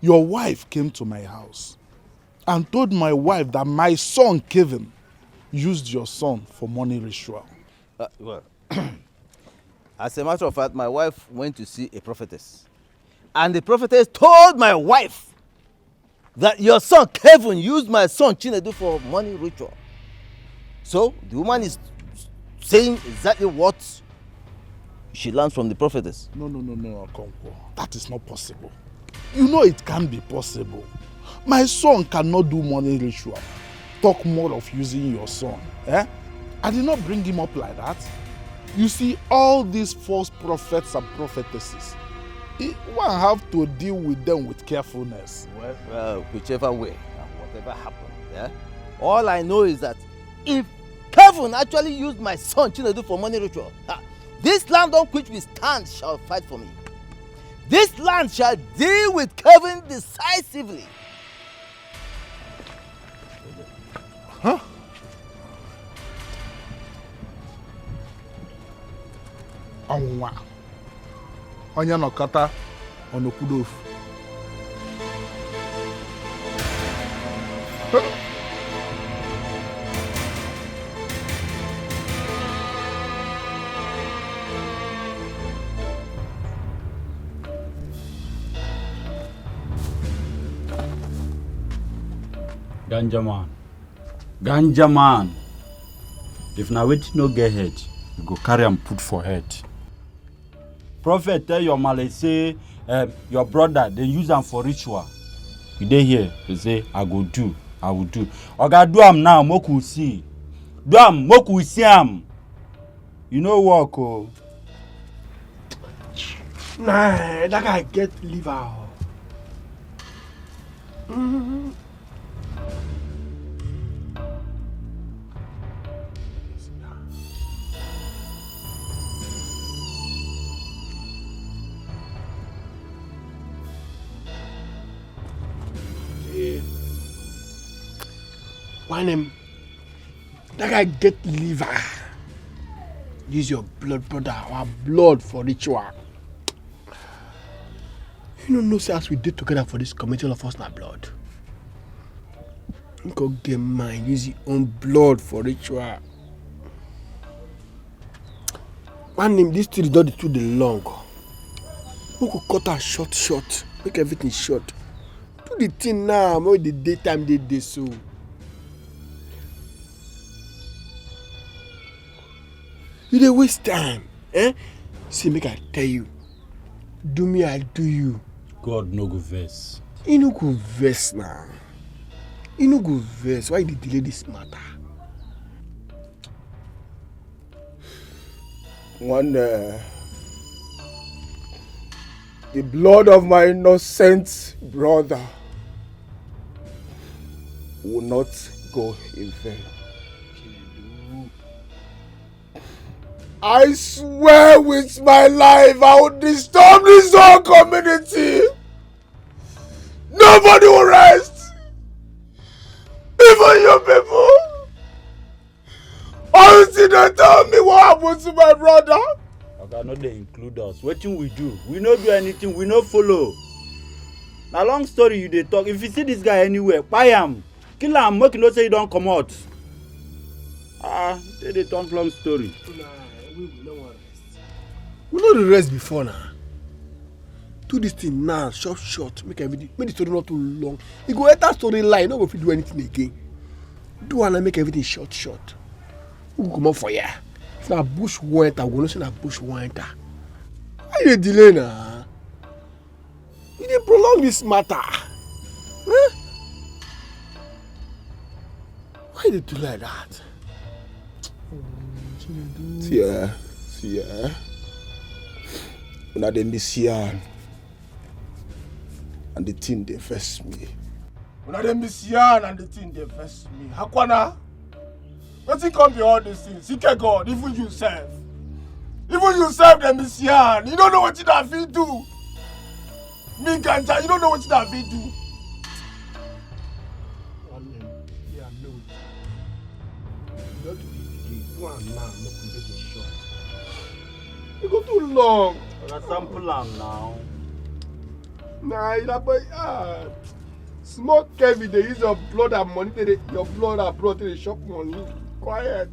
your wife came to my house and told my wife that my son Kevin used your son for money ritual. Well, as a matter of fact, my wife went to see a prophetess. And the prophetess told my wife that your son Kevin used my son Chinedu for money ritual. So the woman is saying exactly what she learned from the prophetess. No, Okonkwo. That is not possible. You know it can be possible. My son cannot do money ritual. Talk more of using your son. Eh? I did not bring him up like that. You see, all these false prophets and prophetesses, one have to deal with them with carefulness. Well, whichever way and whatever happened, yeah? All I know is that if Kevin actually used my son Chinedu for money ritual, this land on which we stand shall fight for me. This land shall deal with Kevin decisively. Huh? Anwa. Onye nọkọta ọnọkwudofu. Ganja man. If na wetin no get head, you go carry am put for head. Prophet tell your male say your brother they use am for ritual. You dey here, you say I will do. Oga do am now, make we see. Do am, make we see am. You know work oh. Nah, that guy get liver. Why name? That guy get liver. Use your blood, brother, our blood for ritual. You don't know, say as we did together for this community, all of us na blood. You go get mine, use your own blood for ritual. One name, this thing is not too long. We could cut her short, make everything short. Do the thing now, more the daytime they do so. You dey waste time, eh? See, make I tell you. Do me, I do you. God no go vex. You no go vex now. You no go vex. Why you delay this matter? The blood of my innocent brother will not go in vain. I swear with my life I will disturb this whole community. Nobody will rest. Even you people. Until they tell me what happened to my brother. Okay, no, they include us. Wetin we do? We no do anything. We no follow. Na long story you dey talk. If you see this guy anywhere, kpai am, kill am, make you know say you don comot. They dey talk long story. We know the rest before now. Do this thing now, short, make everything, make the story not too long. You go enter story line, no go fit do anything again. Do and make everything short. Who go come up for ya? If na bush wan enter, we go know say na bush wan enter. Why you dey delay now? You dey prolong this matter. Huh? Why you dey do like that? See ya. Una dem this year, and the thing dey vex me. Una dem this year and the thing dey vex me. Hakwana, wetin come be all these things? Seek God, even you self dem this year. You don't know wetin I fit do. Me ganja, you don't know wetin I fit do. You go too long. Na sample am now. Nah, you boy. Small Kevin, they use your blood and money. Your blood and blood to the shop money. Quiet.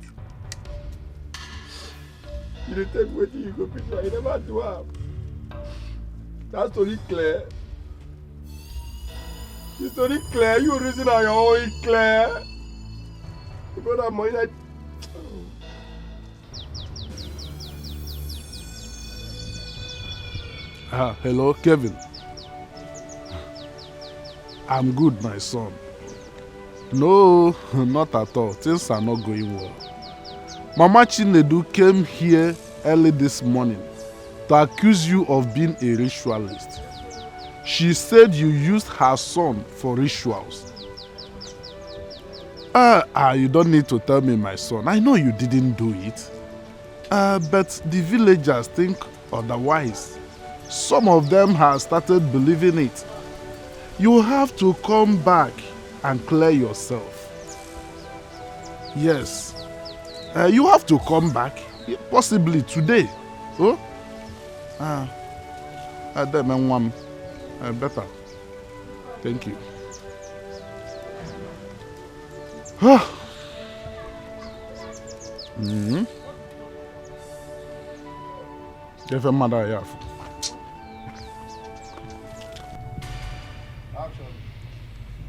You dey take wetin you go picture. You never do am. That story clear. The story clear. You reason on your own clear. You got that money. Hello, Kevin. I'm good, my son. No, not at all. Things are not going well. Mama Chinedu came here early this morning to accuse you of being a ritualist. She said you used her son for rituals. You don't need to tell me, my son. I know you didn't do it. But the villagers think otherwise. Some of them have started believing it. You have to come back and clear yourself. Yes. You have to come back, possibly today. Oh? Better. Thank you.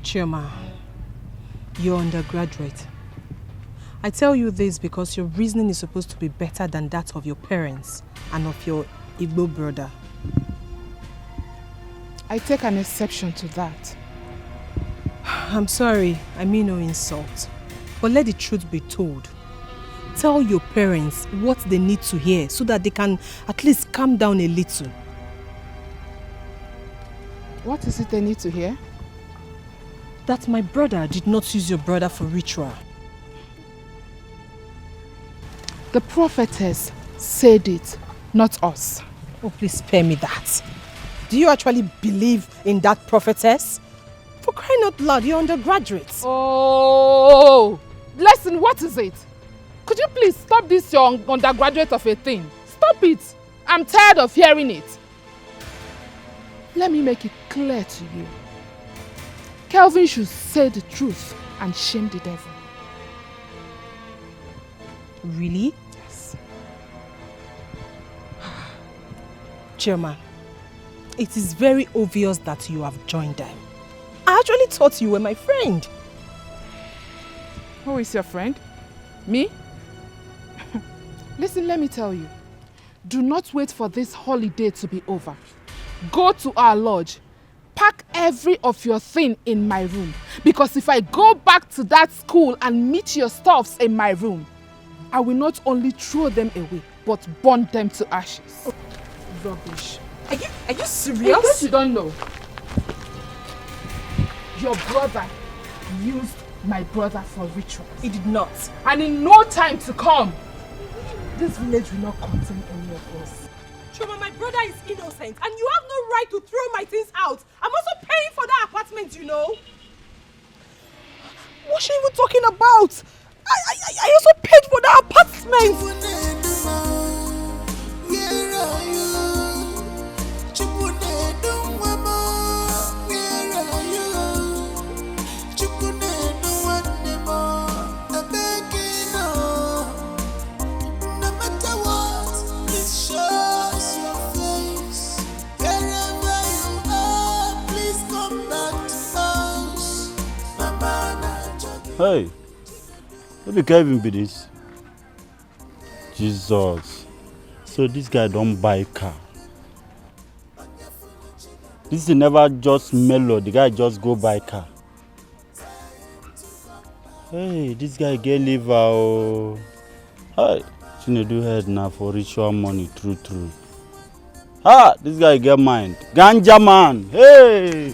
Chioma, you're undergraduate. I tell you this because your reasoning is supposed to be better than that of your parents and of your Igbo brother. I take an exception to that. I'm sorry, I mean no insult. But let the truth be told. Tell your parents what they need to hear so that they can at least calm down a little. What is it they need to hear? That my brother did not use your brother for ritual. The prophetess said it, not us. Oh, please spare me that. Do you actually believe in that prophetess? For crying out loud, you're undergraduate. Oh, listen, what is it? Could you please stop this your undergraduate of a thing? Stop it. I'm tired of hearing it. Let me make it clear to you. Kelvin should say the truth and shame the devil. Really? Yes. Chioma, it is very obvious that you have joined them. I actually thought you were my friend. Who is your friend? Me? Listen, let me tell you. Do not wait for this holiday to be over. Go to our lodge. Pack every of your thing in my room. Because if I go back to that school and meet your stuffs in my room, I will not only throw them away, but burn them to ashes. Oh, rubbish. Are you serious? In case you don't know, your brother used my brother for rituals. He did not. And in no time to come, this village will not contain any of us. Choma, my brother is innocent and you have no right to throw my things out. I'm also paying for that apartment, you know. What's she even talking about? I also paid for that apartment. Hey, maybe Kevin be this. Jesus. So this guy don't buy car. This is never just mellow. The guy just go buy car. Hey, this guy get liver. Oh. Hey, shouldn't do head now for ritual money. True. Ah, this guy get mind. Ganja man. Hey.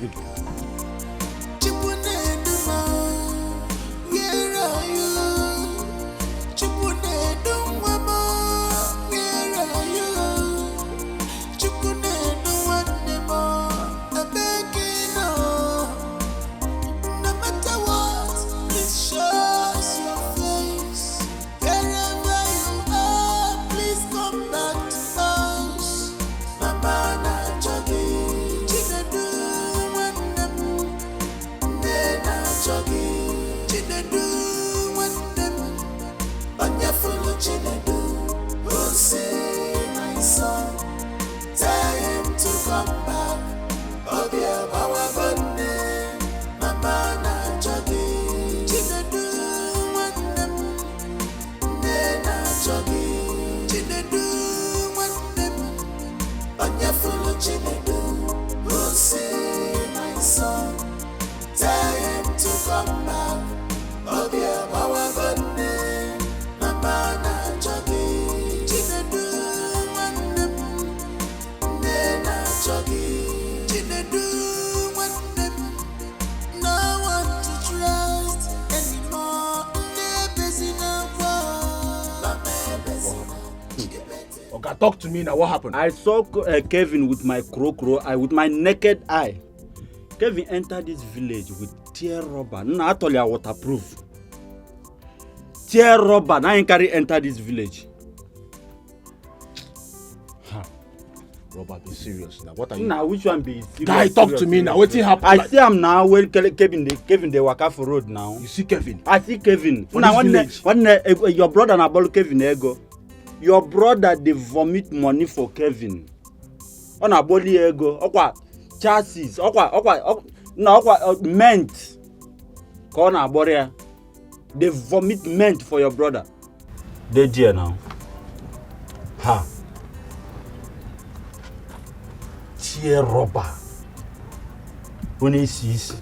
Talk to me now, what happened? I saw Kevin with my with my naked eye. Kevin entered this village with tear rubber. No, actually, I waterproof. Tear rubber. Now I carry enter this village. Rubber, be serious now. What are you? Now, which one be serious? Guy, talk to me now. What happened? I see him now. When Kevin they walk off road now. You see Kevin? I see Kevin. For now, when your brother and Abolo Kevin ego. Your brother they vomit money for Kevin. On a body ego, okwa chassis, okwa mint. Kona boria. They vomit mint for your brother. They dear now. Ha. Tear rubber. When he sees.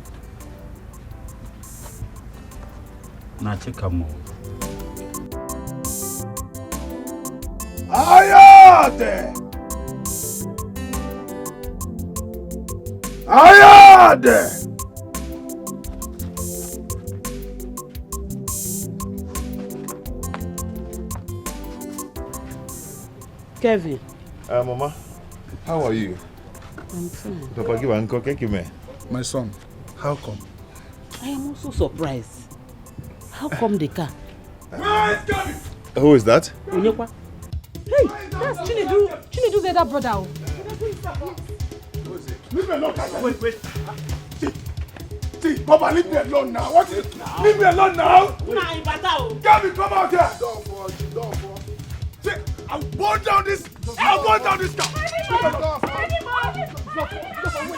Na check am. Ayade! Ayade! Kevin. Mama, how are you? I'm fine. Papa, give Uncle Kekime. My son, how come? I am also surprised. How come the car? Who is that? Onyekwa. Hey, that's Chinedu's elder brother. Leave me alone. Wait. See, Papa, leave me alone now. What is it? Leave me alone now. Kevin, come out here. See, I'll burn down this car.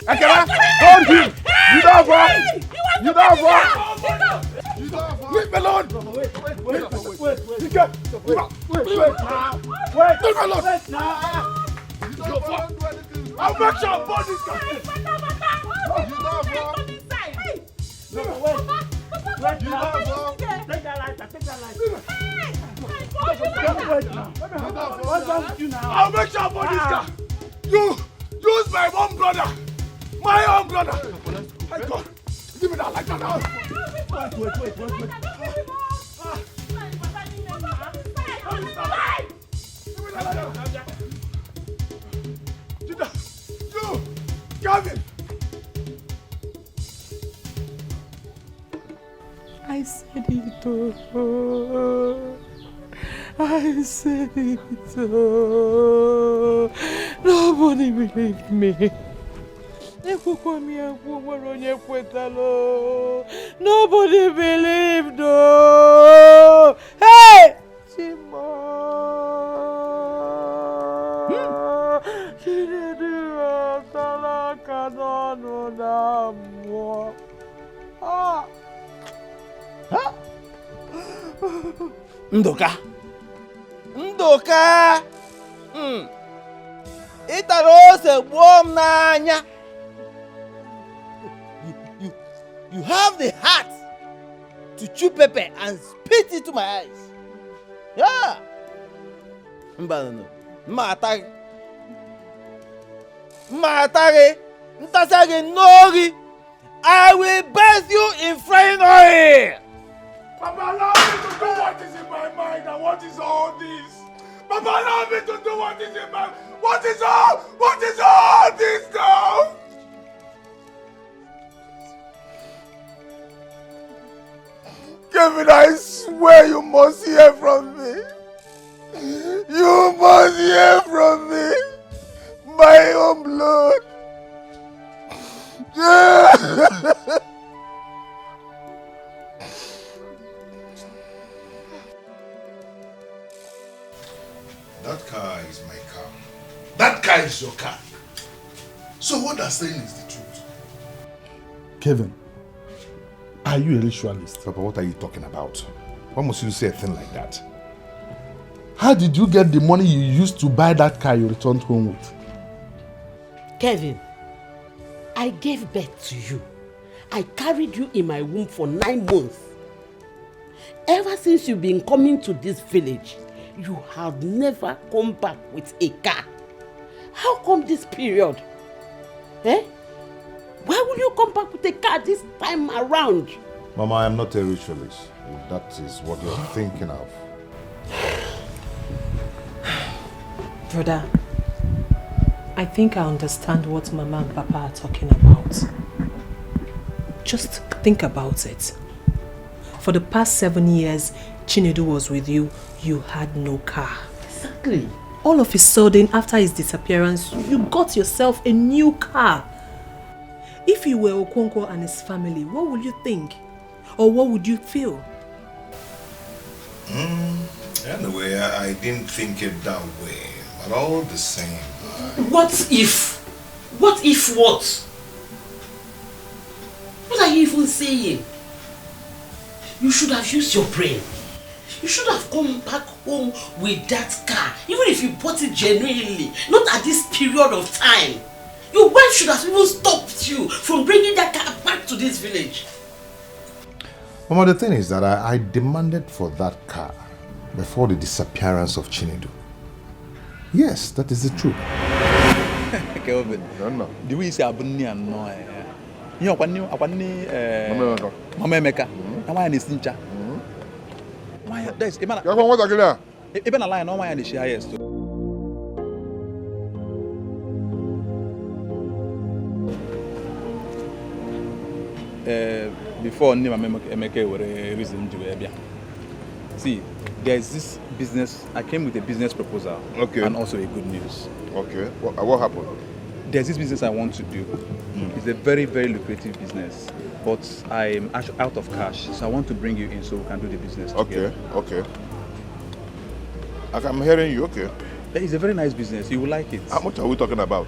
Ekela, hold him. You don't work! You don't work! You don't work! Leave me alone! Wait. Dikeh! Wait! Leave me alone! Wait now! You don't work! I'll make sure I burn this guy! You don't work! Wait now! Take that lighter! I'll make sure I burn this guy! You use my own brother! My own brother! My God! Give me that lighter now! Wait. You! Gavin! I said it all. I said it all. Nobody believed me. Nobody believed. Oh. Hey! Ndoka! Itaro ose gbuo m n'anya. You have the heart to chew pepper and spit into my eyes. Yeah. Mma ataghi. Ntasagi nori. I will bathe you in frying oil. Papa, allow me to do what is in my mind, and what is all this? Papa, allow me to do what is in my mind. What is all this now? Kevin, I swear you must hear from me. You must hear from me. My own blood. That car is my car. That car is your car. So what they're saying is the truth. Kevin, are you a ritualist? Papa, what are you talking about? Why must you say a thing like that? How did you get the money you used to buy that car you returned home with? Kevin, I gave birth to you. I carried you in my womb for 9 months. Ever since you've been coming to this village, you have never come back with a car. How come this period? Eh? Why will you come back with a car this time around? Mama, I am not a ritualist. If that is what you're thinking of. Brother, I think I understand what Mama and Papa are talking about. Just think about it. For the past 7 years, Chinedu was with you, you had no car. Exactly. All of a sudden, after his disappearance, you got yourself a new car. If you were Okonkwo and his family, what would you think? Or what would you feel? Anyway, I didn't think it that way. But all the same... What if? What if what? What are you even saying? You should have used your brain. You should have come back home with that car. Even if you bought it genuinely. Not at this period of time. Your wife should have even stopped you from bringing that car back to this village. Mama, the thing is that I demanded for that car before the disappearance of Chinedu. Yes, that is the truth. Kelvin, no. The way you say Abuni and no, you know, Mama Emeka, and why is Ninja? Why there's even a line on why the highest. Before Mama Emeka were a reason to be. See, there's this business. I came with a business proposal, okay, and also a good news. Okay, what happened? There's this business I want to do. It's a very, very lucrative business, but I'm out of cash, so I want to bring you in so we can do the business together. Okay. I'm hearing you. Okay. It's a very nice business. You will like it. How much are we talking about?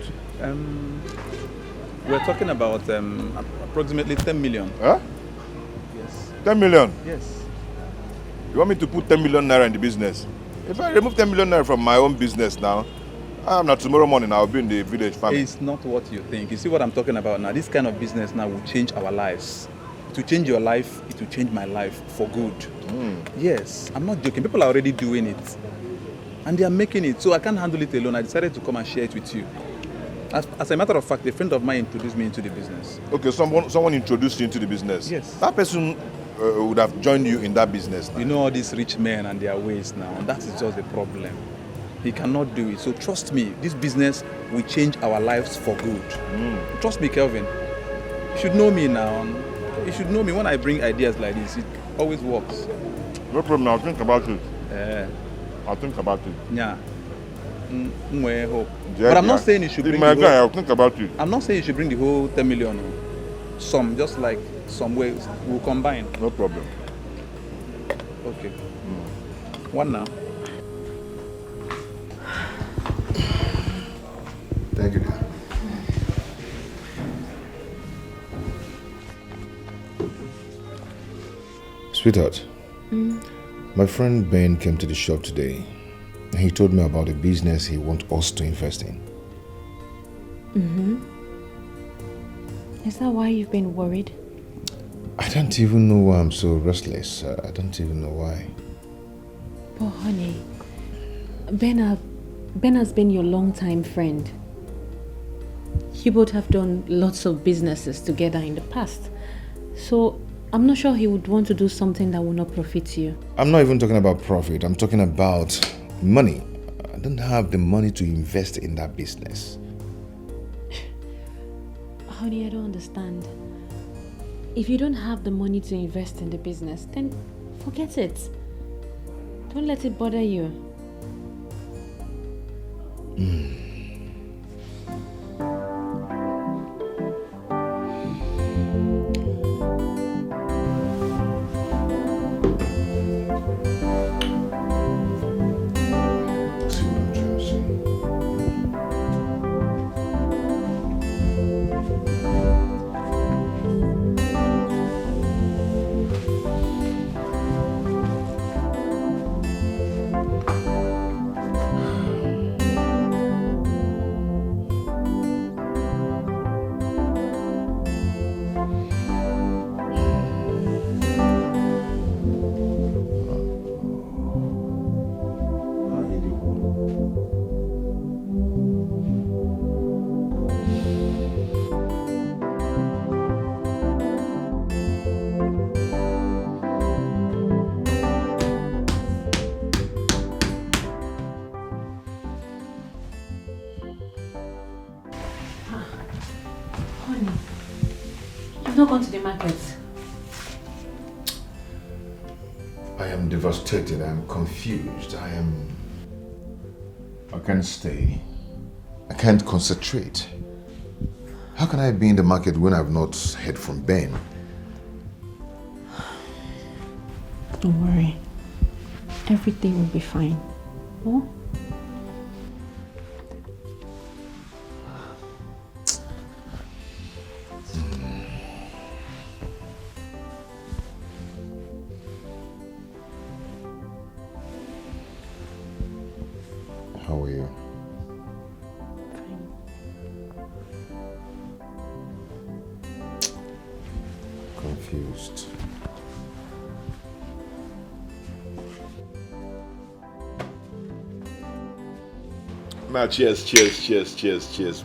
We're talking about approximately 10 million. Huh? Yes. 10 million? Yes. You want me to put 10 million naira in the business? If I remove 10 million naira from my own business now, not tomorrow morning I'll be in the village farming. It's not what you think. You see what I'm talking about now? This kind of business now will change our lives. It will change your life, it will change my life for good. Yes, I'm not joking. People are already doing it. And they are making it. So I can't handle it alone. I decided to come and share it with you. As a matter of fact, a friend of mine introduced me into the business. Okay, someone introduced you into the business? Yes. That person would have joined you in that business now. You know all these rich men and their ways now. And that is just the problem. He cannot do it. So trust me, this business will change our lives for good. Trust me, Kelvin. You should know me now. You should know me when I bring ideas like this. It always works. No problem. I'll think about it. I'll think about it. Yeah. But I'm not saying you should bring I'll think about it. I'm not saying you should bring the whole 10 million. Some, just like some ways we'll combine. No problem. Okay. One now. Thank you, dear. Sweetheart, my friend Ben came to the shop today and he told me about a business he wants us to invest in. Is that why you've been worried? I don't even know why I'm so restless. I don't even know why. But honey, Ben has been your longtime friend. You both have done lots of businesses together in the past. So I'm not sure he would want to do something that will not profit you. I'm not even talking about profit. I'm talking about money. I don't have the money to invest in that business. Honey, I don't understand. If you don't have the money to invest in the business, then forget it. Don't let it bother you. Not gone to the market. I am devastated. I am confused. I can't stay. I can't concentrate. How can I be in the market when I've not heard from Ben? Don't worry. Everything will be fine. Oh? How are you? Confused. Now, cheers,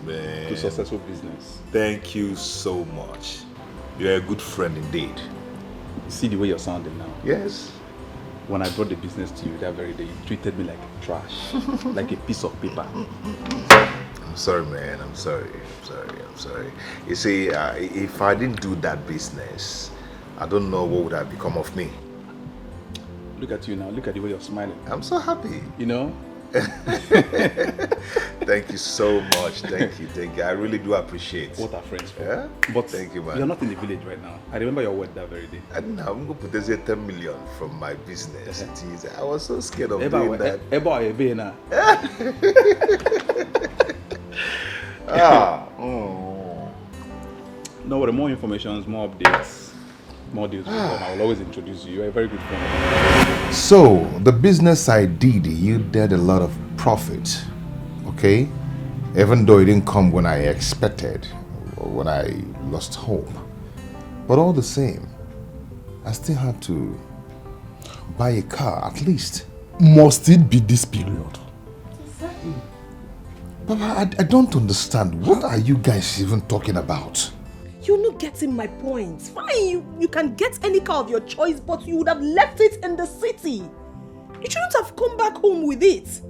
man. To successful business. Thank you so much. You're a good friend indeed. You see the way you're sounding now? Yes. When I brought the business to you that very day, you treated me like trash, like a piece of paper. I'm sorry, man. I'm sorry. You see, if I didn't do that business, I don't know what would have become of me. Look at you now. Look at the way you're smiling. I'm so happy. You know? Thank you so much. Thank you. I really do appreciate it. What are friends for? Yeah? But thank you, man. You're not in the village right now. I remember your word that very day. And now I'm going to put 10 million from my business. Jeez, I was so scared of doing that. Don't worry, more information, more updates, more deals will come. I will always introduce you. You're a very good friend. So, the business I did, you did a lot of profit, okay? Even though it didn't come when I expected, or when I lost hope. But all the same, I still had to buy a car, at least. Must it be this period? Papa, I don't understand. What are you guys even talking about? You're not getting my point. Fine, you can get any car of your choice, but you would have left it in the city. You shouldn't have come back home with it.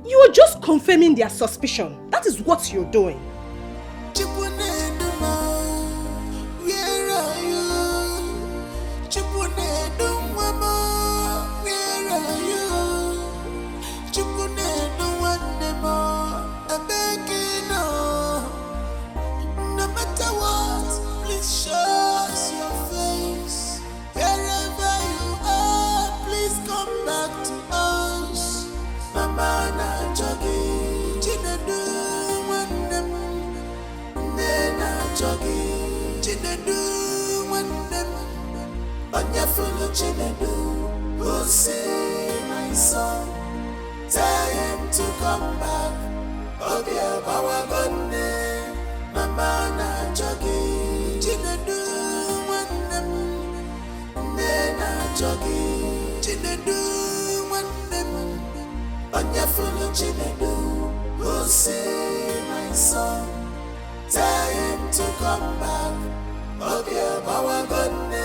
You are just confirming their suspicion. That is what you're doing. Chinedu, who say my son, tell him to come back. Obia Bawagone, Mama na jogi. Chinedu, Nena jogi. Chinedu, Banyafulu Chinedu, who say my son, tell him to come back. Obia Bawagone.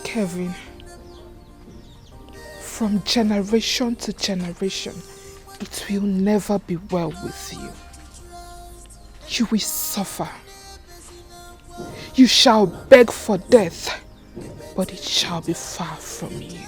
Kevin, from generation to generation, it will never be well with you. You will suffer. You shall beg for death, but it shall be far from you.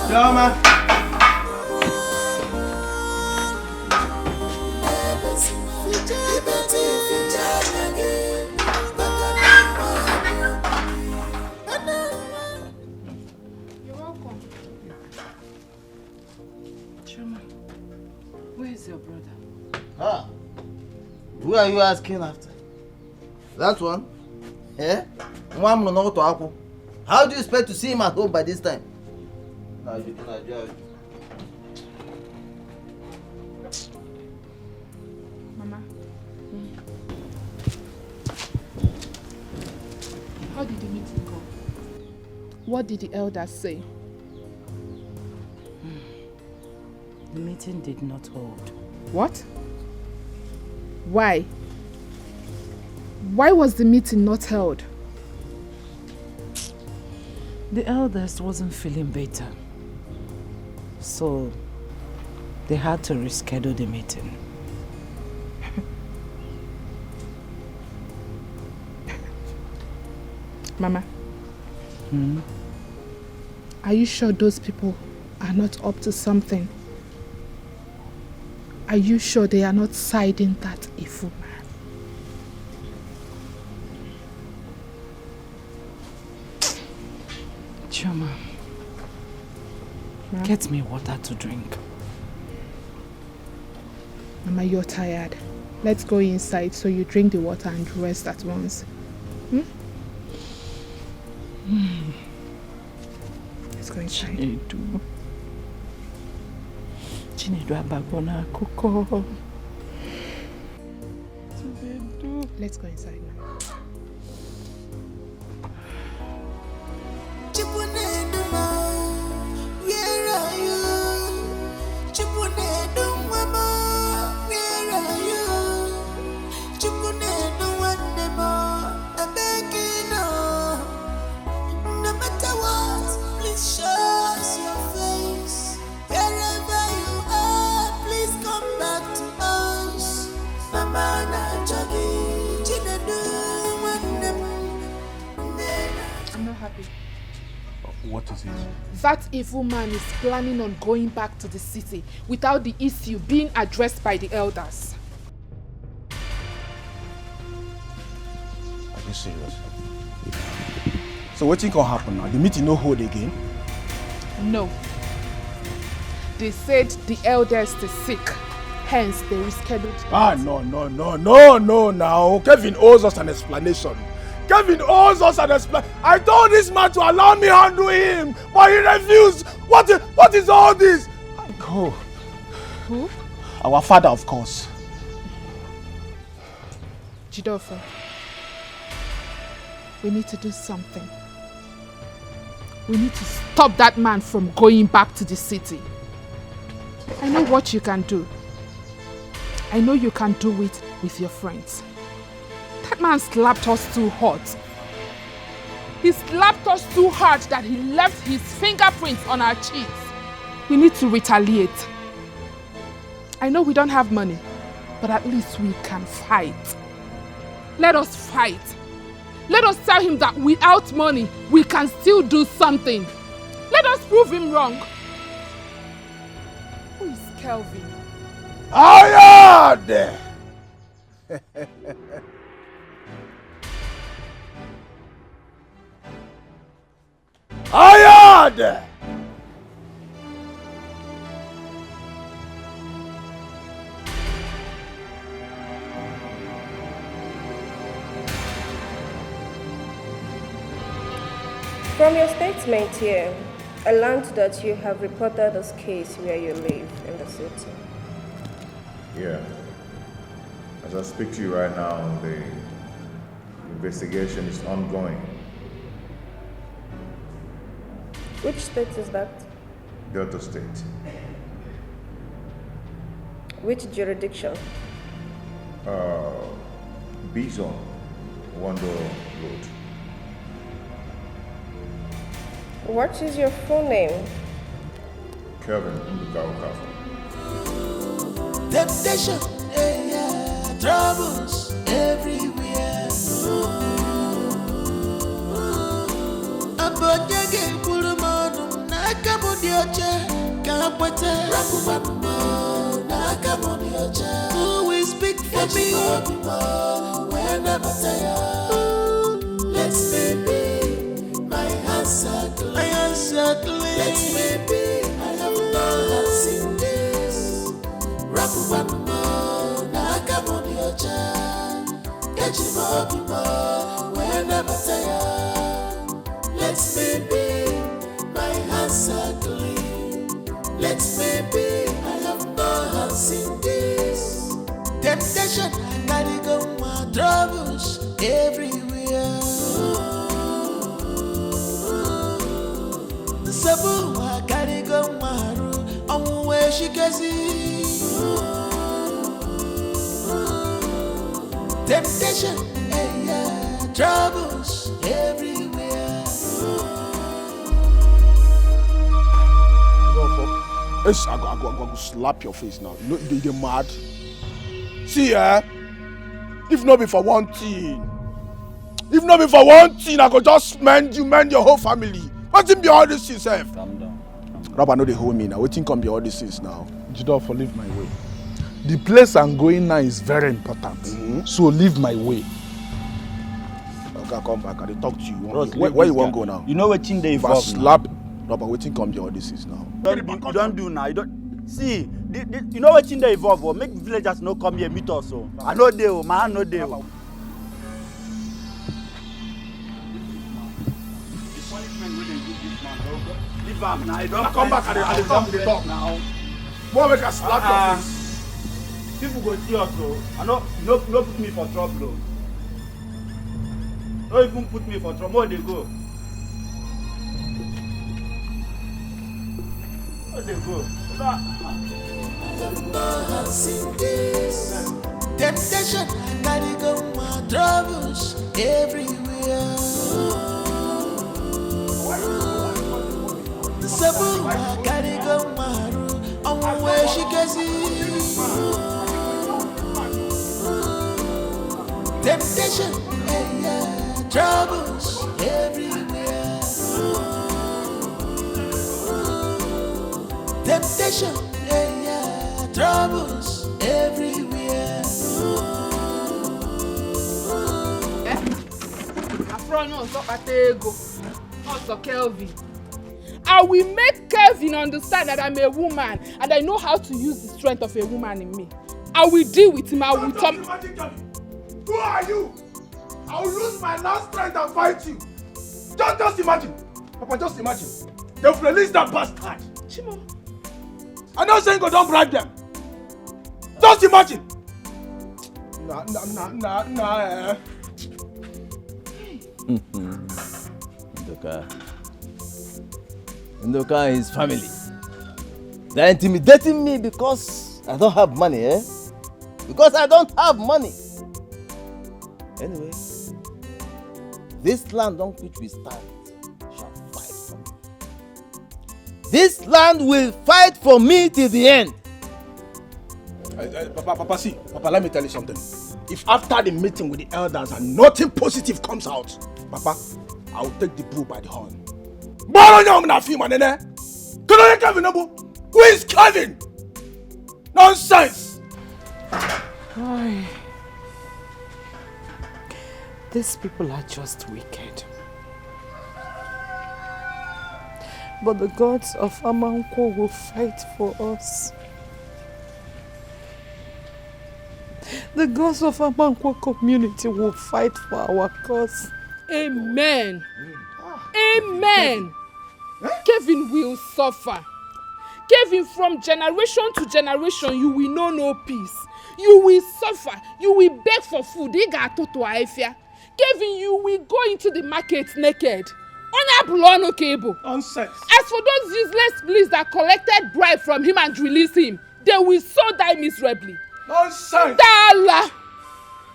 Joma. You're welcome. Chuma, where is your brother? Ah, who are you asking after? That one? Eh? How do you expect to see him at home by this time? Mama. How did the meeting go? What did the elders say? The meeting did not hold. What? Why? Why was the meeting not held? The elders wasn't feeling better. So they had to reschedule the meeting. Mama. Hmm? Are you sure those people are not up to something? Are you sure they are not siding that evil man? Chuma, get me water to drink. Mama, you're tired. Let's go inside so you drink the water and rest at once. Hmm? Let's go inside. Chinedu abagona kuko. Let's go inside now. Where are you? Chipunedu mama, where are you? Chipunedu wandemo, I beg you no. No matter what, please show us your face. Wherever you are, please come back to us. Mama na jogi, chinedu What is it? That evil man is planning on going back to the city without the issue being addressed by the elders. Are you serious? So what think can happen now? The meeting no hold again? No. They said the elders is sick, hence they rescheduled. No, now. Kevin owes us an explanation. Kevin owes us an explanation. I told this man to allow me handle him, but he refused. What is all this? Go. Who? Our father, of course. Jidofo, we need to do something. We need to stop that man from going back to the city. I know what you can do. I know you can do it with your friends. That man slapped us too hard. He slapped us too hard that he left his fingerprints on our cheeks. We need to retaliate. I know we don't have money, but at least we can fight. Let us fight. Let us tell him that without money, we can still do something. Let us prove him wrong. Who is Kelvin? Ayade! Ayade! From your statement here, I learned that you have reported this case where you live in the city. Yeah. As I speak to you right now, the investigation is ongoing. Which state is that? Delta State. Which jurisdiction? B-Zone, Wando Road. What is your full name? Kevin Ndukaukafu. Temptation, yeah, troubles everywhere. Abonyage kulumonu nakamudioche kapwete rakumanumo nakamudioche. Who will speak for me? Whenever tired, let's be my answer to my answer to let's be I have no hands in this. Rakumanumo nakamudioche kachimabimo whenever tired. Let's be my answer to let's be I have no hands in this. Temptation, I gotta go my troubles everywhere. Sabu, I gotta go my room. I'm where she can see. Temptation, yeah, troubles everywhere. I go slap your face now. You know you're mad. See, if not be for one thing, I could just mend your whole family. What's in be all this things, self? Calm down. Rabba know they hold me now. What think can be all these things now? Jidofo, leave my way. The place I'm going now is very important. So leave my way. Okay, come back. I talk to you. Where you want to go now? You know what thing they evolve slap. Rabba, what think can be all this things now? You don't do now. You don't see. You know what thing they evolve? Or make villagers no come here meet us. So I know they, man. I know they. Leave him now. Don't come back and come to the talk now. More make us slap your face. People go see us, so I know no put me for trouble. Don't even put me for trouble. Where they go? Where they go? Temptation, I gotta go my troubles everywhere. Sabu, I gotta go my room. I'm where she can see. Temptation, yeah, troubles everywhere. Temptation, yeah, troubles everywhere. Also Kelvin. I will make Kelvin understand that I'm a woman and I know how to use the strength of a woman in me. I will deal with him. I will talk. Who are you? I will lose my last strength and fight you. Just imagine. Papa, just imagine. They've released that bastard. Chimo. I'm not saying go don't bribe them. Just imagine. Nah. Ndoka and his family. They're intimidating me because I don't have money, eh? Because I don't have money. Anyway, this land on which we stand shall fight for me. This land will fight for me till the end. Papa, see. Papa, let me tell you something. If after the meeting with the elders and nothing positive comes out, Papa, I will take the bull by the horn. Who is Kevin? Nonsense! Why? These people are just wicked. But the gods of Amanko will fight for us. The gods of Amanko community will fight for our cause. Amen. Amen. Kevin will suffer. Kevin, from generation to generation, you will know no peace. You will suffer. You will beg for food. Kevin, you will go into the market naked. Nonsense. As for those useless pleas that collected bribe from him and released him, they will so die miserably. Nonsense. Dala.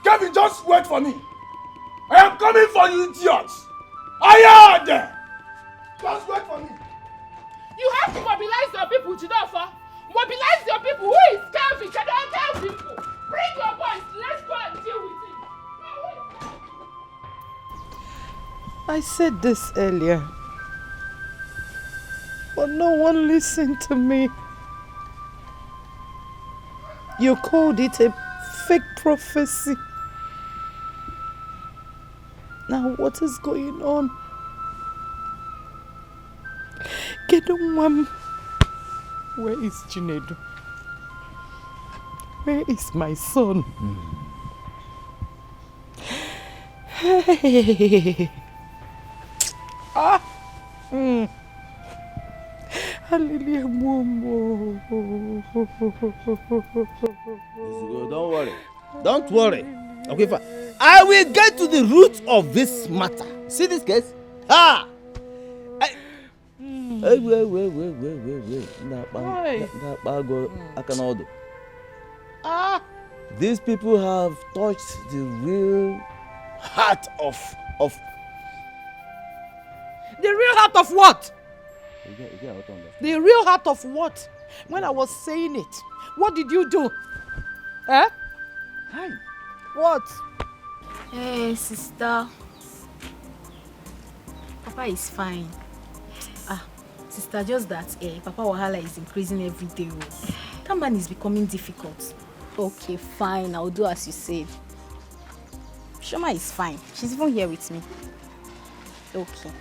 Kevin, just wait for me. I am coming for you, idiots. I am there. Just wait for me. You have to mobilize your people, Chidofa. Mobilize your people. Who is Kelvin? Can I tell people? Bring your boys. Let's go and deal with him. I said this earlier, but no one listened to me. You called it a fake prophecy. Now what is going on? Where is Chinedu? Where is my son? Hey. Hallelujah. Don't worry. Don't worry. Okay, fine. I will get to the root of this matter. See this case? Ha! Wait. These people have touched the real heart of the real heart of what? The real heart of what? When I was saying it, what did you do? Eh? Hi. What? Hey, sister. Papa is fine. Sister, just that Papa Wahala is increasing every day. That man is becoming difficult. Okay, fine. I'll do as you said. Shoma is fine. She's even here with me. Okay.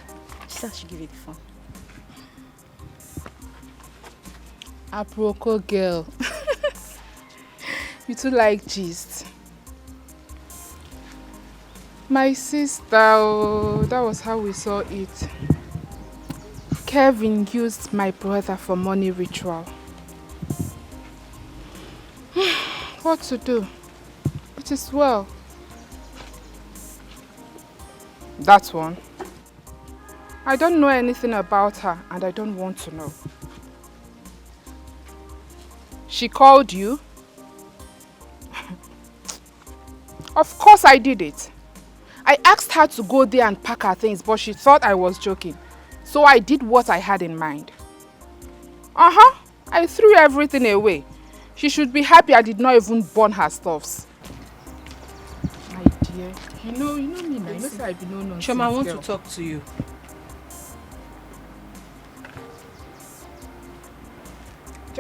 She said I should give you the phone. Aproko girl. You too like gist. My sister, that was how we saw it. Kevin used my brother for money ritual. What to do? It is well. That one. I don't know anything about her and I don't want to know. She called you? Of course I did it. I asked her to go there and pack her things, but she thought I was joking. So I did what I had in mind. I threw everything away. She should be happy I did not even burn her stuffs. My dear, you know me now. You know say I be no nonsense. Choma, I want girl. to talk to you.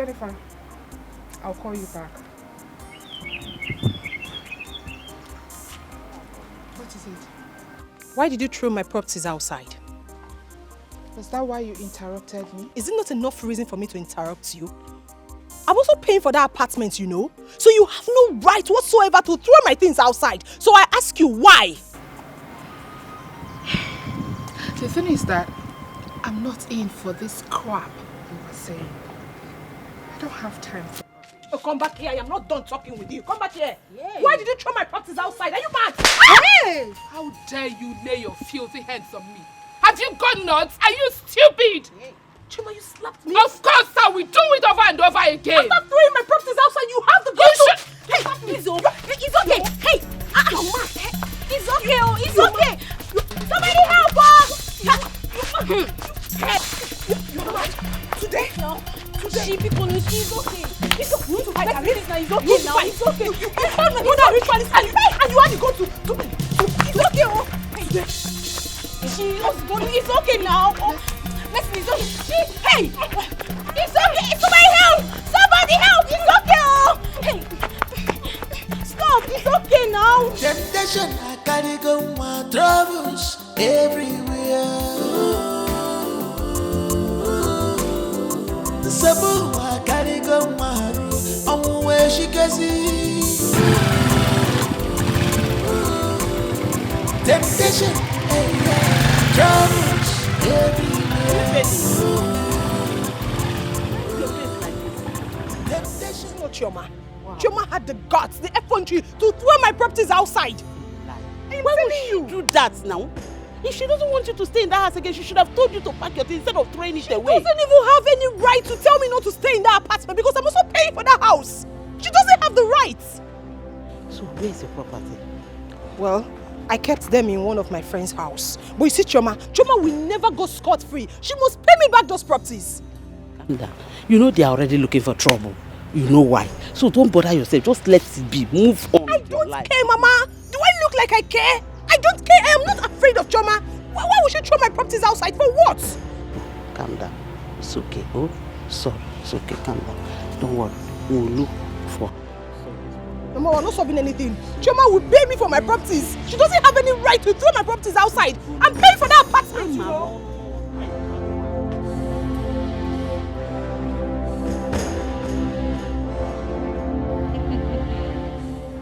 Jennifer, I'll call you back. What is it? Why did you throw my properties outside? Was that why you interrupted me? Is it not enough reason for me to interrupt you? I'm also paying for that apartment, you know. So you have no right whatsoever to throw my things outside. So I ask you why? The thing is that I'm not in for this crap you were saying. I don't have time for it. Oh, come back here. I am not done talking with you. Come back here. Yay. Why did you throw my properties outside? Are you mad? Hey! How dare you lay your filthy hands on me? Have you gone nuts? Are you stupid? Hey. Chuma, you slapped me. Of course, sir. We do it over and over again. After throwing my properties outside, you have the guts to... Hey, It's okay. Hey, it's okay. Oh, it's okay. Somebody help us. Today? No. Today? She people know she's okay. It's okay. It's okay. It's okay now. It's okay. You found my brother ritualist and you had to go to... It's okay. Oh. It's okay now. Listen, it's okay. Hey! It's okay! Somebody help! Somebody help! It's okay! Oh! Hey! Stop! It's okay now! Temptation, I carry go my troubles everywhere. Sabu, I carry go my room. I'm where she can see. Temptation, troubles everywhere. Temptation, not Chioma. Wow. Chioma had the guts, the effrontery to throw my properties outside. Why would she do that now? If she doesn't want you to stay in that house again, she should have told you to pack your things instead of throwing it away. She doesn't even have any right to tell me not to stay in that apartment because I'm also paying for that house. She doesn't have the rights. So where's your property? Well, I kept them in one of my friend's house. But you see, Chioma will never go scot-free. She must pay me back those properties. Calm down. You know they are already looking for trouble. You know why. So don't bother yourself. Just let it be. Move on. I don't care, Mama. Do I look like I care? I don't care. I am not afraid of Chioma. Why would she throw my properties outside? For what? Calm down. It's okay. Oh, sorry. It's okay. Calm down. Don't worry. We'll look for... Mama, we're not solving anything. Chioma will pay me for my properties. She doesn't have any right to throw my properties outside. I'm paying for that apartment, you know.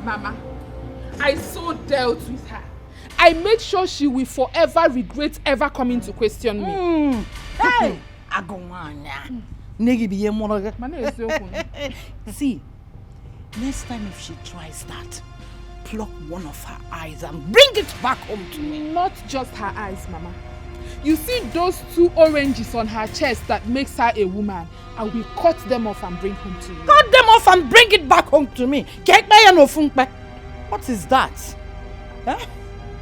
Mama, I so dealt with her. I made sure she will forever regret ever coming to question me. Hey! See, next time if she tries that, pluck one of her eyes and bring it back home to me. Not just her eyes, Mama. You see those 2 oranges on her chest that makes her a woman? I will cut them off and bring home to you. Cut them off and bring it back home to me. What is that? Huh?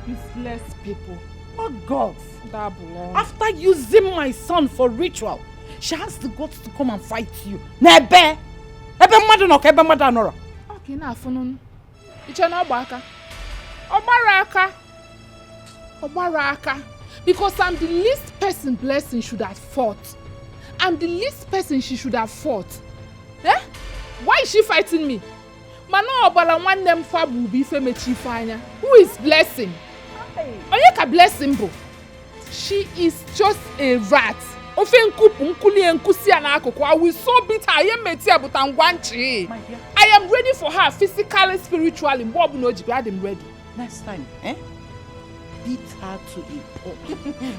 Useless people. Oh God. That belongs. After using my son for ritual, she has the guts to come and fight you. Nebe! Ebe mmadụ nọ ka ebe mmadụ anọrọ. Okay, na afụnụ. Iche na ọgba aka. Ọgbara aka. Because I'm the least person Blessing should have fought. I'm the least person she should have fought. Eh? Why is she fighting me? Mana ọbara nwanne m fa bụ ife mechi ife anya. Who is Blessing? Onye ka Blessing bụ? She is just a rat. Ofe nkupu nkulie nkusi ya n'akụkụ. I will so beat her. I am ready for her physically, spiritually. Mgbe ọbụla o ji bịa, I'm ready. Next time, beat her to a pulp.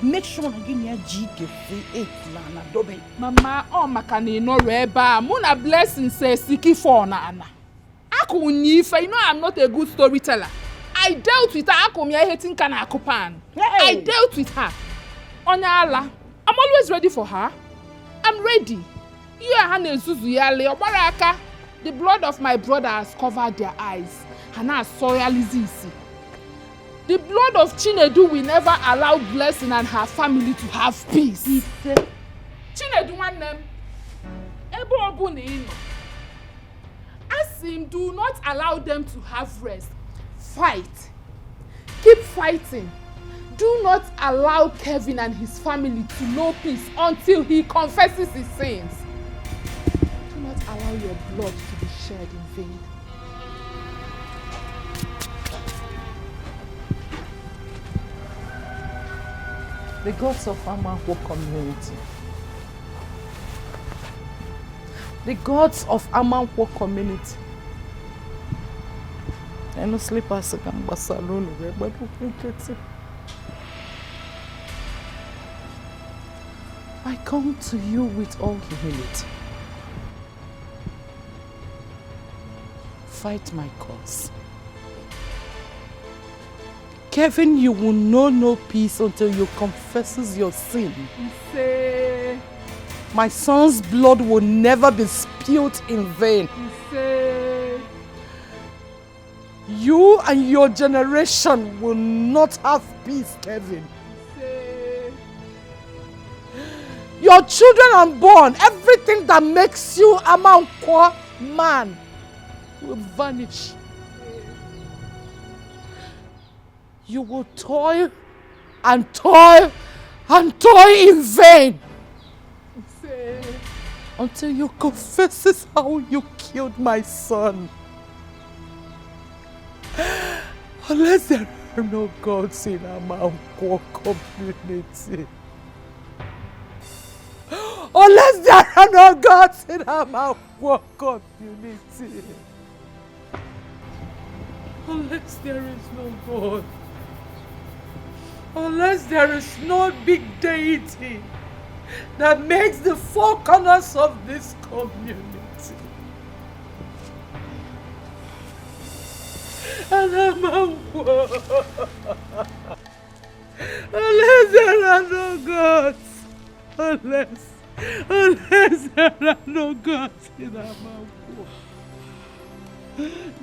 Make sure na give me a G8 na dobe. Mama, maka na ịnọrọ ebe a. Mụ na Blessing say siki for na ana. Aku nyife, you know I'm not a good storyteller. I dealt with her. Aku mi hating kana akupan. I dealt with her. Onya ala. I'm always ready for her. I'm ready. You are Hanezuzu yale obaraka. The blood of my brother has covered their eyes. Hana soyalizisi. The blood of Chinedu will never allow Blessing and her family to have peace. Chinedu one name. Ebo obune ino. Ask him, do not allow them to have rest. Fight. Keep fighting. Do not allow Kevin and his family to know peace until he confesses his sins. Do not allow your blood to be shed in vain. The gods of Amanwo community. The gods of Amanwo community. I no sleep as a salon, but I come to you with all humility. Fight my cause. Kevin, you will know no peace until you confesses your sin. Say. My son's blood will never be spilled in vain. Say. You and your generation will not have peace, Kevin. Say. Your children unborn, everything that makes you a man will vanish. You will toil and toil and toil in vain until you confess how you killed my son. Unless there are no gods in Amanwo community. Unless there are no gods in Amanwo community. Unless there is no God. Unless there is no big deity that makes the four corners of this community. And Amanwo. Unless there are no gods. Unless there are no gods in Amanwo.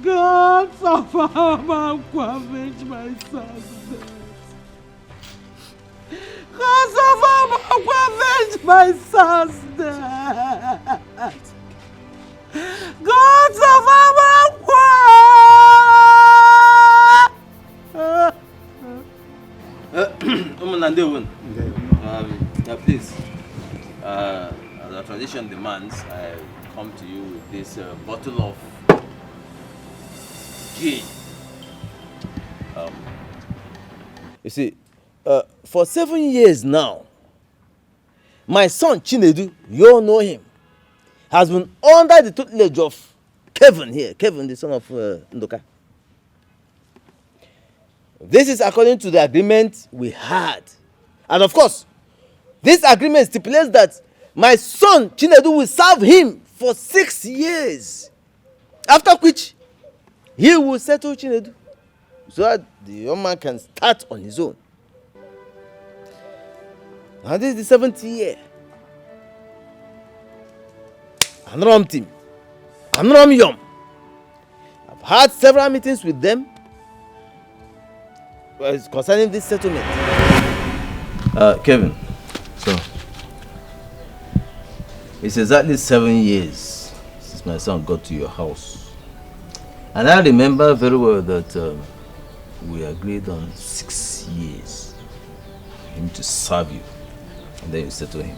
Gods of Amanwo, avenge my son's death. Gods of Amanwo, avenge my son's death. Gods of Amanwo! Please, as our tradition demands, I come to you with this bottle of gin. You see, for 7 years now, my son Chinedu, you all know him, has been under the tutelage of Kevin here, Kevin, the son of Ndoka. This is according to the agreement we had. And of course, this agreement stipulates that my son Chinedu will serve him for 6 years. After which, he will settle Chinedu so that the young man can start on his own. And this is the 7th year. Anram team, Anram Yom. I've had several meetings with them concerning this settlement. Kevin. So? It's exactly 7 years since my son got to your house. And I remember very well that we agreed on 6 years for him to serve you. And then you settle him.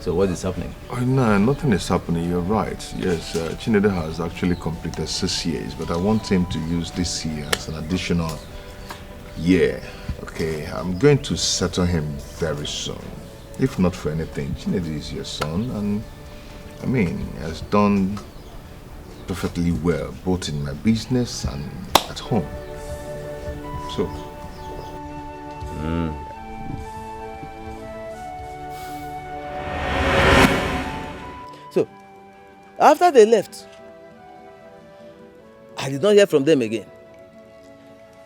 So what is happening? Oh, no, nothing is happening. You're right. Yes, Chinedu has actually completed 6 years, but I want him to use this year as an additional year. Okay, I'm going to settle him very soon. If not for anything, Chinedu is your son, and I mean, he has done perfectly well, both in my business and at home. So. So, after they left, I did not hear from them again.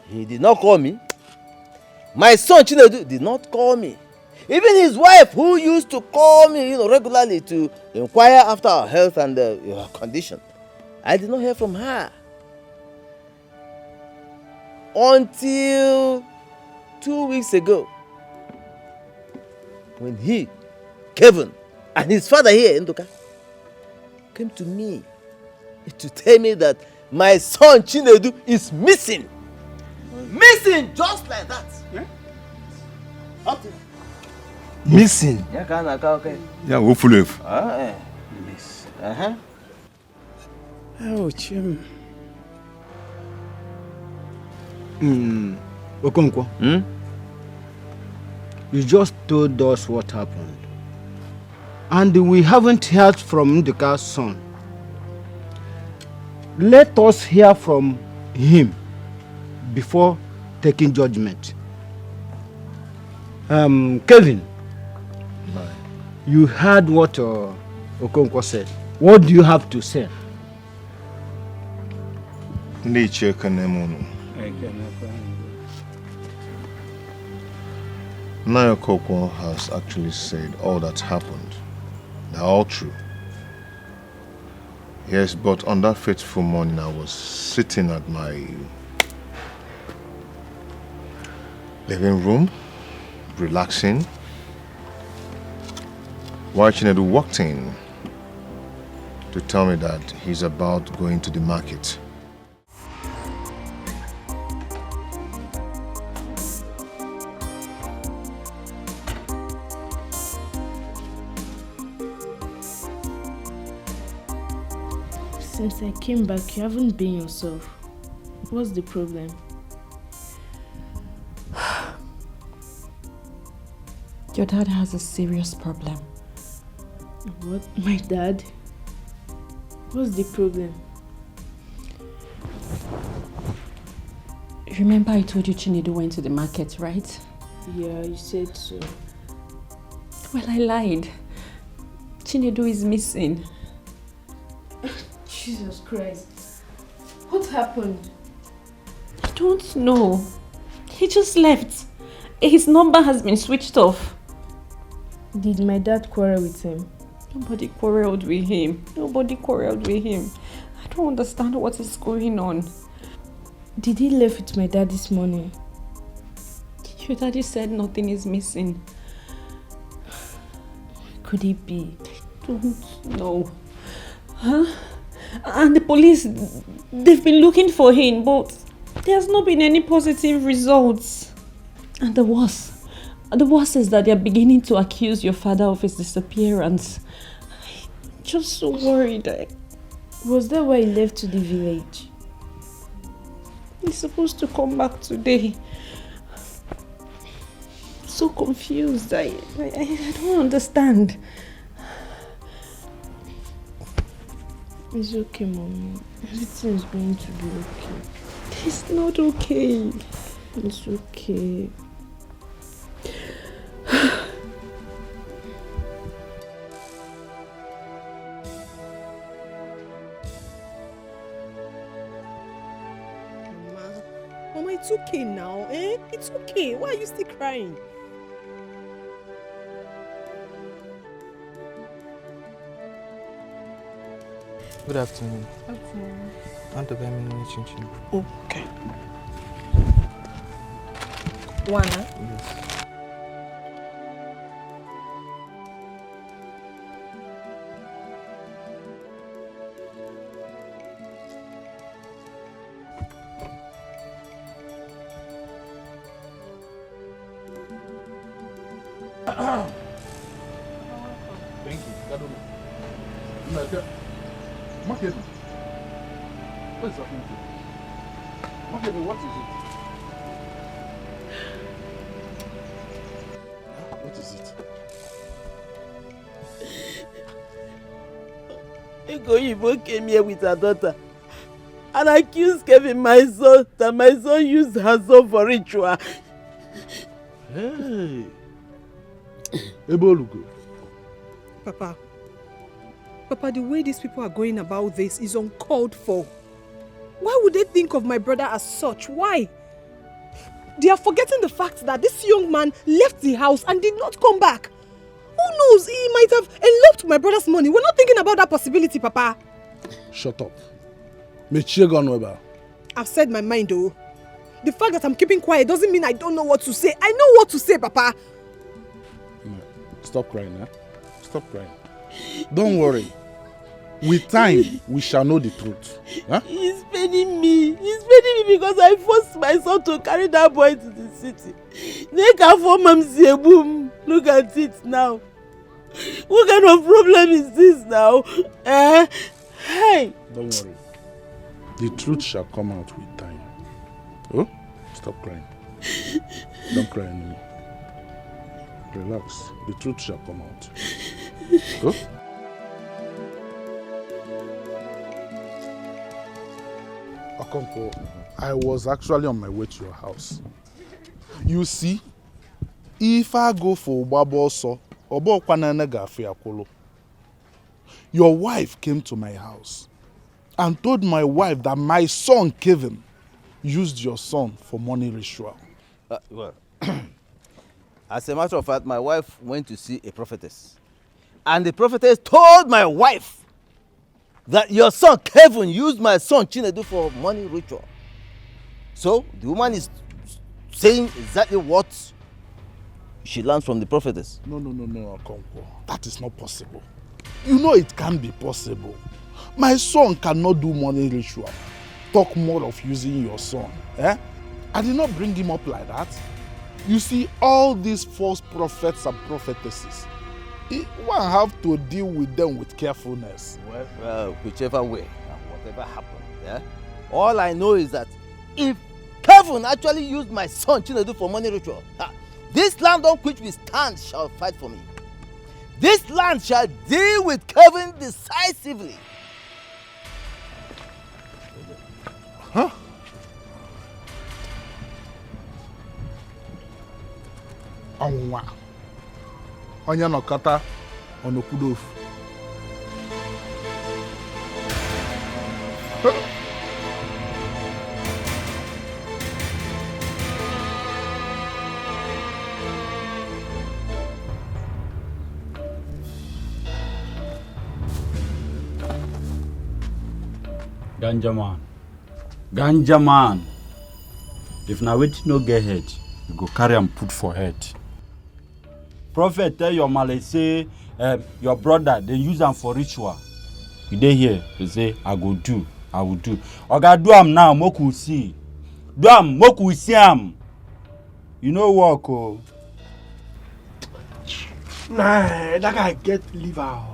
He did not call me. My son Chinedu did not call me. Even his wife, who used to call me, regularly to inquire after our health and our condition, I did not hear from her until 2 weeks ago, when he, Kevin, and his father here, Ndoka, came to me to tell me that my son Chinedu is missing. Missing just like that. Yeah? Missing? Yeah, okay. Yeah, hopefully. Please, Oh, Chim. Okonkwo. You just told us what happened. And we haven't heard from Ndika's son. Let us hear from him before taking judgment. Kevin, you heard what Okonkwo said. What do you have to say? Naiche Kanemunu. Naya Kokwo has actually said all that happened. They're all true. Yes, but on that fateful morning, I was sitting at my living room, relaxing, watching Edo walked in to tell me that he's about going to the market. Since I came back, you haven't been yourself. What's the problem? Your dad has a serious problem. What? My dad? What's the problem? Remember I told you Chinedu went to the market, right? Yeah, you said so. Well, I lied. Chinedu is missing. Jesus Christ. What happened? I don't know. He just left. His number has been switched off. Did my dad quarrel with him? Nobody quarreled with him. Nobody quarreled with him. I don't understand what is going on. Did he leave with my dad this morning? Your daddy said nothing is missing. Could it be? I don't know. Huh? And the police, they've been looking for him, but there's not been any positive results. And the worst is that they're beginning to accuse your father of his disappearance. I'm just so worried. Was that why he left to the village? He's supposed to come back today. I'm so confused. I don't understand. It's okay, Mommy. Everything's going to be okay. It's not okay. It's okay. Mama, it's okay now, eh? It's okay. Why are you still crying? Good afternoon. Tonto chinchin. Okay. One, huh? Yes. Thank you. Market. What is happening to you? Market, what is it? What is it? Ego came here with her daughter and accused Kevin, my son, that my son used her son for ritual. Hey. Ebolugo. Papa, the way these people are going about this is uncalled for. Why would they think of my brother as such? Why? They are forgetting the fact that this young man left the house and did not come back. Who knows? He might have eloped my brother's money. We're not thinking about that possibility, Papa. Shut up. I've said my mind, though. The fact that I'm keeping quiet doesn't mean I don't know what to say. I know what to say, Papa. Stop crying, huh? Stop crying. Don't worry. With time, we shall know the truth. Huh? He's paining me. He's paining me because I forced my son to carry that boy to the city. Look at it now. What kind of problem is this now? Hey! Don't worry. The truth shall come out with time. Oh, stop crying. Don't cry anymore. Relax. The truth shall come out. Go. Okonko, I was actually on my way to your house. You see, if I go for Ubaboso, your wife came to my house and told my wife that my son Kevin used your son for money ritual. Well, as a matter of fact, my wife went to see a prophetess. And the prophetess told my wife that your son Kevin used my son Chinedu for money ritual. So the woman is saying exactly what she learned from the prophetess. No, Okonkwo. That is not possible. You know it can't be possible. My son cannot do money ritual. Talk more of using your son. I did not bring him up like that. You see, all these false prophets and prophetesses, one have to deal with them with carefulness. Well, whichever way and whatever happened, all I know is that if Kevin actually used my son Chinedu for money ritual, this land on which we stand shall fight for me. This land shall deal with Kevin decisively. Huh? Ọnwụnwa onye nọkọta ọnọkwudo ofu. Ganja man. If na wetin no get head, you go carry am put for head. Prophet tell your male say your brother they use am for ritual. You dey here, they say I will do. Oga do am now, make we see. Do am, make we see am. You know work oh. Nah, that guy get liver.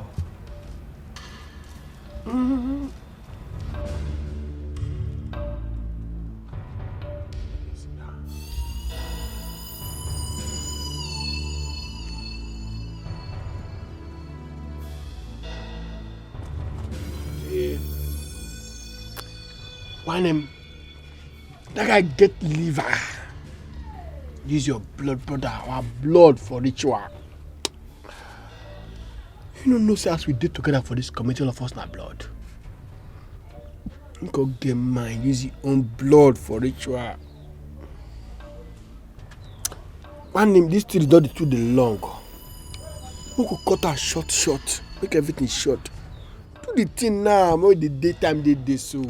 One name, that guy get liver. Use your blood, brother, our blood for ritual. You don't know, say as we did together for this committee, all of us na blood. You go get mine, use your own blood for ritual. One name, this thing is not too long. We could cut her short, make everything short. Do the thing now, make the daytime they so.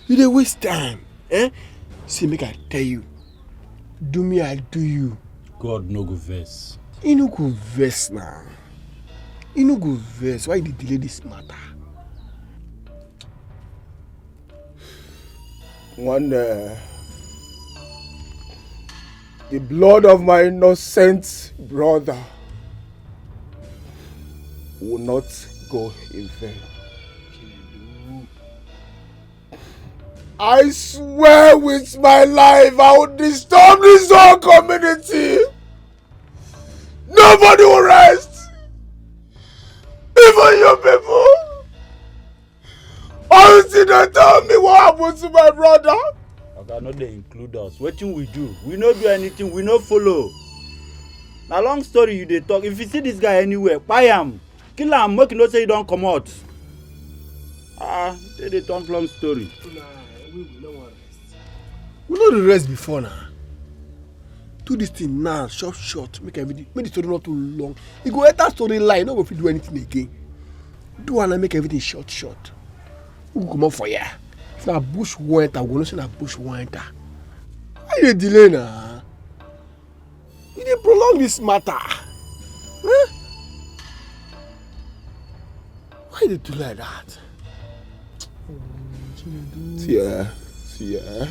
You dey waste time, See, make I tell you. Do me, I do you. God no go vex. He no go vex now. He no go vex. Why you dey delay this matter? The blood of my innocent brother will not go in vain. I swear with my life I will disturb this whole community. Nobody will rest. Even you people. Until they tell me what happened to my brother. Okay, no they include us. Wetin we do? We no do anything, we no follow. Na long story you dey talk. If you see this guy anywhere, kpai am. Kill am, make you know say you don comot. They dey talk long story. We know the rest before now. Do this thing now, short, make the story not too long. You go enter story line, no go fit do anything again. Do and make everything short. We go come up for ya. If na bush wan enter, we go know say na bush wan enter. Why you dey delay now? You dey prolong this matter. Huh? Why you dey do like that? See ya.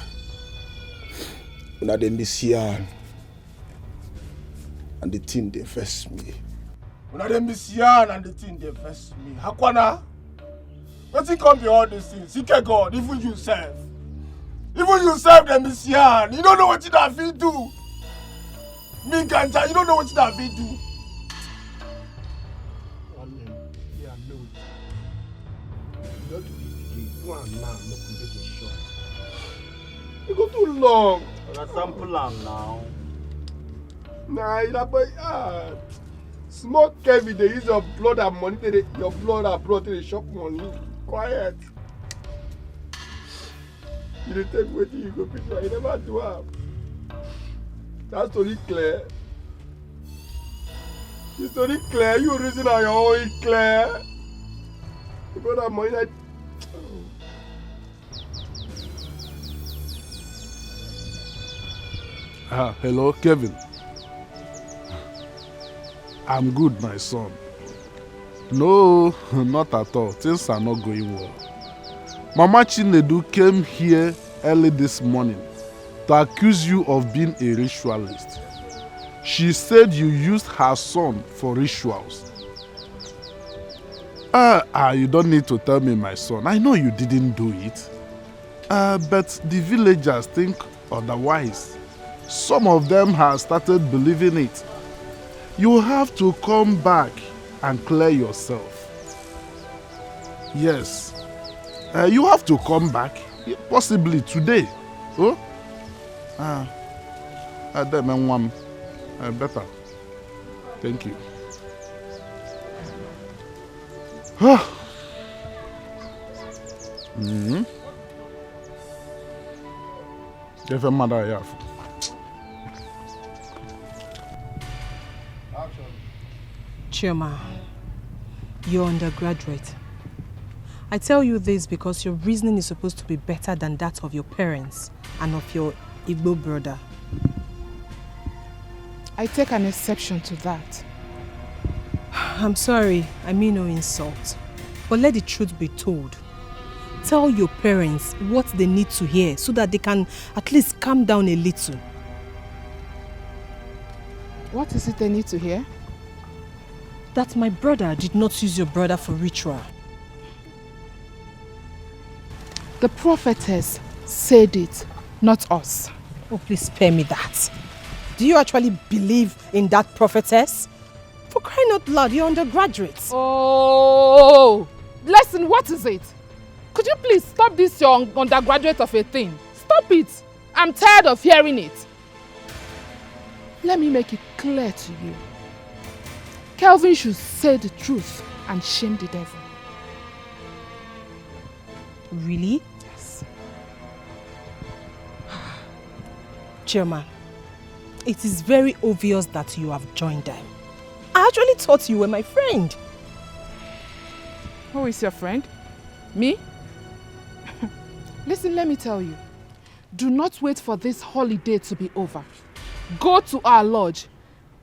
Una dey miss yarn. and the thing they vex me. When I miss yarn and the thing they vex me. Hakwana, wetin come be all these things? Seek God, even you serve. Even you serve them miss yarn. You don't know what you have to do. Me ganja, you don't know what you have to do. You go too long. That's sample am now. Nah, you like small Kevin, they use your blood and money. Your blood and blood they shop money. Quiet. You dey take wetin you go picture. You never do am. That story clear. The story clear. You reason on your own clear. You got that money like. Hello, Kevin. I'm good, my son. No, not at all. Things are not going well. Mama Chinedu came here early this morning to accuse you of being a ritualist. She said you used her son for rituals. You don't need to tell me, my son. I know you didn't do it. But the villagers think otherwise. Some of them have started believing it. You have to come back and clear yourself. Yes. You have to come back, possibly today. Oh? Better. Thank you. If a mother, I have. Chioma, you're undergraduate. I tell you this because your reasoning is supposed to be better than that of your parents and of your Igbo brother. I take an exception to that. I'm sorry, I mean no insult. But let the truth be told. Tell your parents what they need to hear so that they can at least calm down a little. What is it they need to hear? That my brother did not use your brother for ritual. The prophetess said it, not us. Oh, please spare me that. Do you actually believe in that prophetess? For crying out loud, you're undergraduates. Oh, listen, what is it? Could you please stop this your undergraduate of a thing? Stop it. I'm tired of hearing it. Let me make it clear to you. Kelvin should say the truth and shame the devil. Really? Yes. Chairman, it is very obvious that you have joined them. I actually thought you were my friend. Who is your friend? Me? Listen, let me tell you. Do not wait for this holiday to be over. Go to our lodge.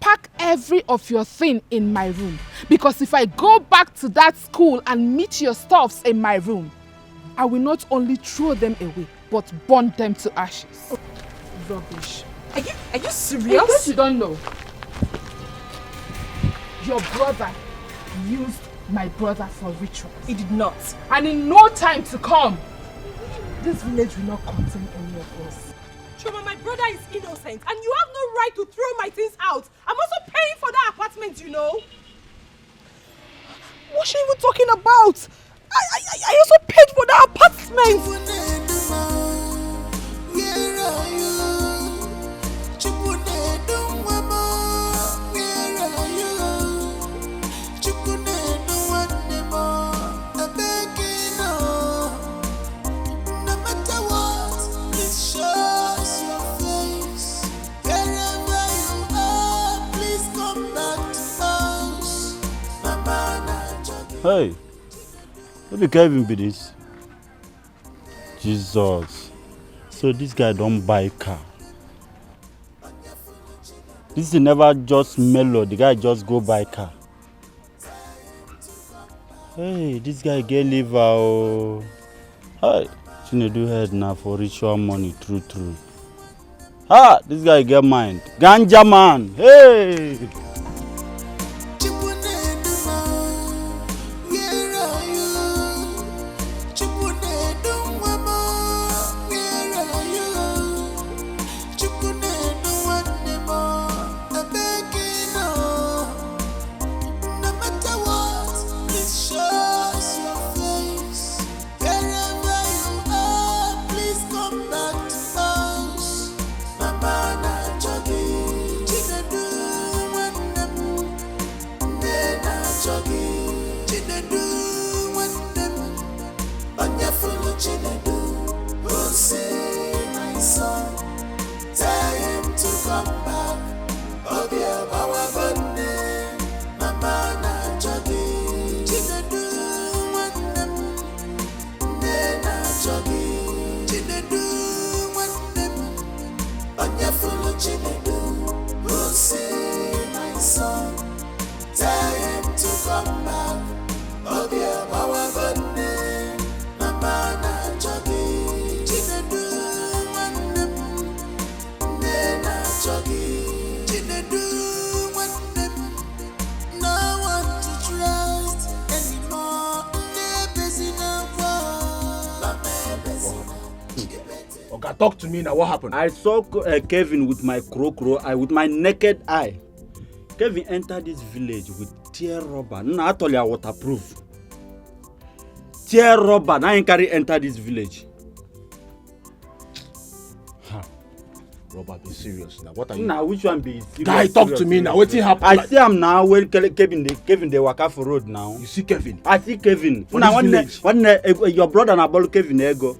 Pack every of your thing in my room. Because if I go back to that school and meet your stuffs in my room, I will not only throw them away, but burn them to ashes. Oh, rubbish. Are you serious? In case you don't know, your brother used my brother for rituals. He did not. And in no time to come, this village will not contain any of us. Choma, my brother is innocent and you have no right to throw my things out. I'm also paying for that apartment, you know. What's she even talking about? I also paid for that apartment. Hey, who be Kevin be this? Jesus. So this guy don't buy car. This is never just mellow, the guy just go buy car. Hey, this guy get liver oh. Hey, Chinedu head now for ritual money, true. Ah, this guy get mind. Ganja man. Hey. Talk to me now. What happened? I saw Kevin with my with my naked eye. Kevin entered this village with tear rubber. No, actually, I waterproof. Tear rubber. Now I carry enter this village. Robert, be serious now. What are you? Now, which one be serious? Guy, talk to me now. What happened? I see him now when Kevin they walk off for road now. You see Kevin? I see Kevin. For now, when your brother na ball Kevin ego.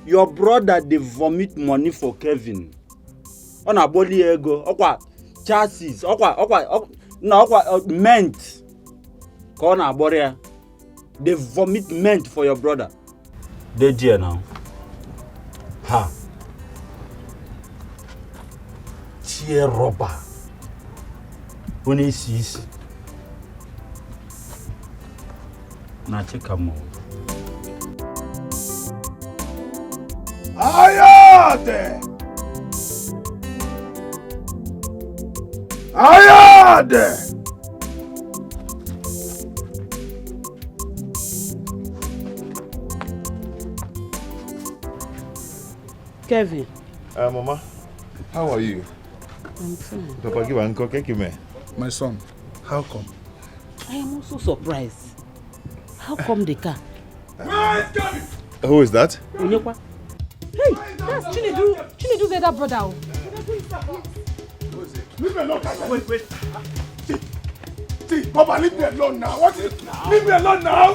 Your brother they vomit money for Kevin. On a body ego, okwa chassis, okwa mint. Kona boria. They vomit mint for your brother. They dear now. Ha. Tear rubber. When he sees. Na check am out. Ayade! Ayade! Kevin. Mama, how are you? I'm fine. Papa, give uncle cake, man. My son, how come? I am also surprised. How come the car? Where is Kevin? Who is that? Onyekwa. Hey, that's Chinedu's elder brother. Leave me alone. Wait. See, Papa, leave me alone now. What is it? Leave me alone now.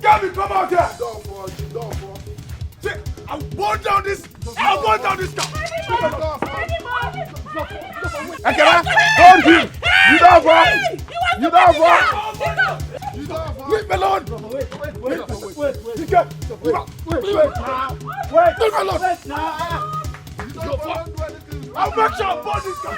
Kevin, come out here. See, I'll burn down this car. Ekela, hold him. You don't want. Leave me alone. Wait. I'll make sure I burn this car.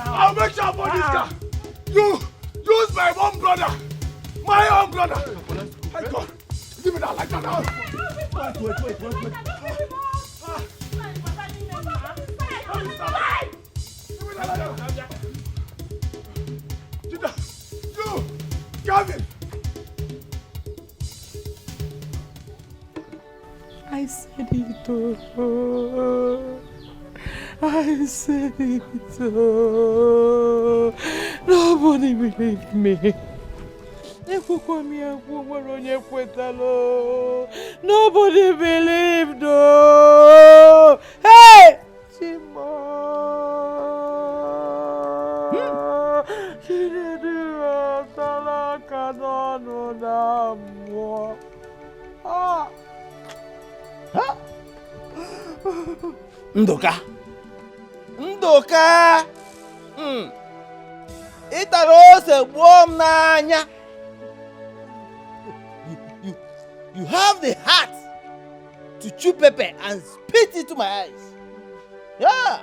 I'll make sure I burn this car. You use my own brother. My own brother. My God. Give me that like that now. Wait. You, Kevin. I said it all. Nobody believed me. Nobody believed. Oh. Hey! Ndoka. Itara ose gbuo m n'anya. You have the heart to chew pepper and spit into my eyes. Yeah.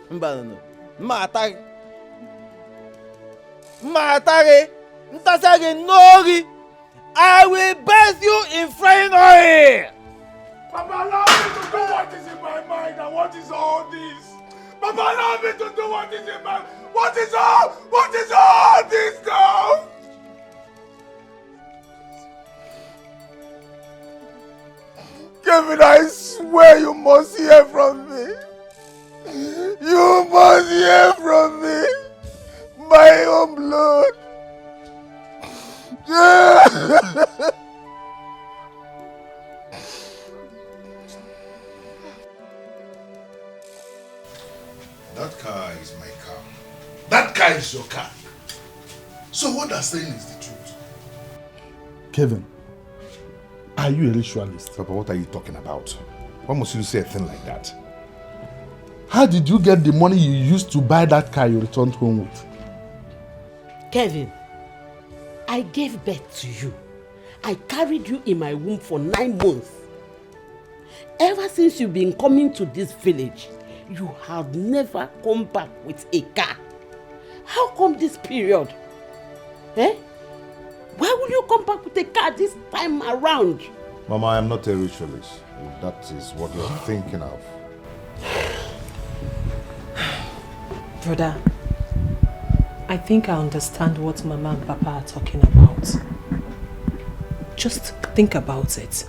Mba no. Mma attack. Matare, Ntasage Nori, I will bathe you in frying oil. Papa, allow me to do what is in my mind, and what is all this? Papa, allow me to do what is in my mind. What is all this now? Kevin, I swear you must hear from me. You must hear from me. My own blood. That car is my car. That car is your car. So what they're saying is the truth. Kevin, are you a ritualist? Papa, what are you talking about? Why must you say a thing like that? How did you get the money you used to buy that car you returned home with? Kevin, I gave birth to you. I carried you in my womb for 9 months. Ever since you've been coming to this village, you have never come back with a car. How come this period? Eh? Why will you come back with a car this time around? Mama, I am not a ritualist. If that is what you're thinking of. Brother, I think I understand what Mama and Papa are talking about. Just think about it.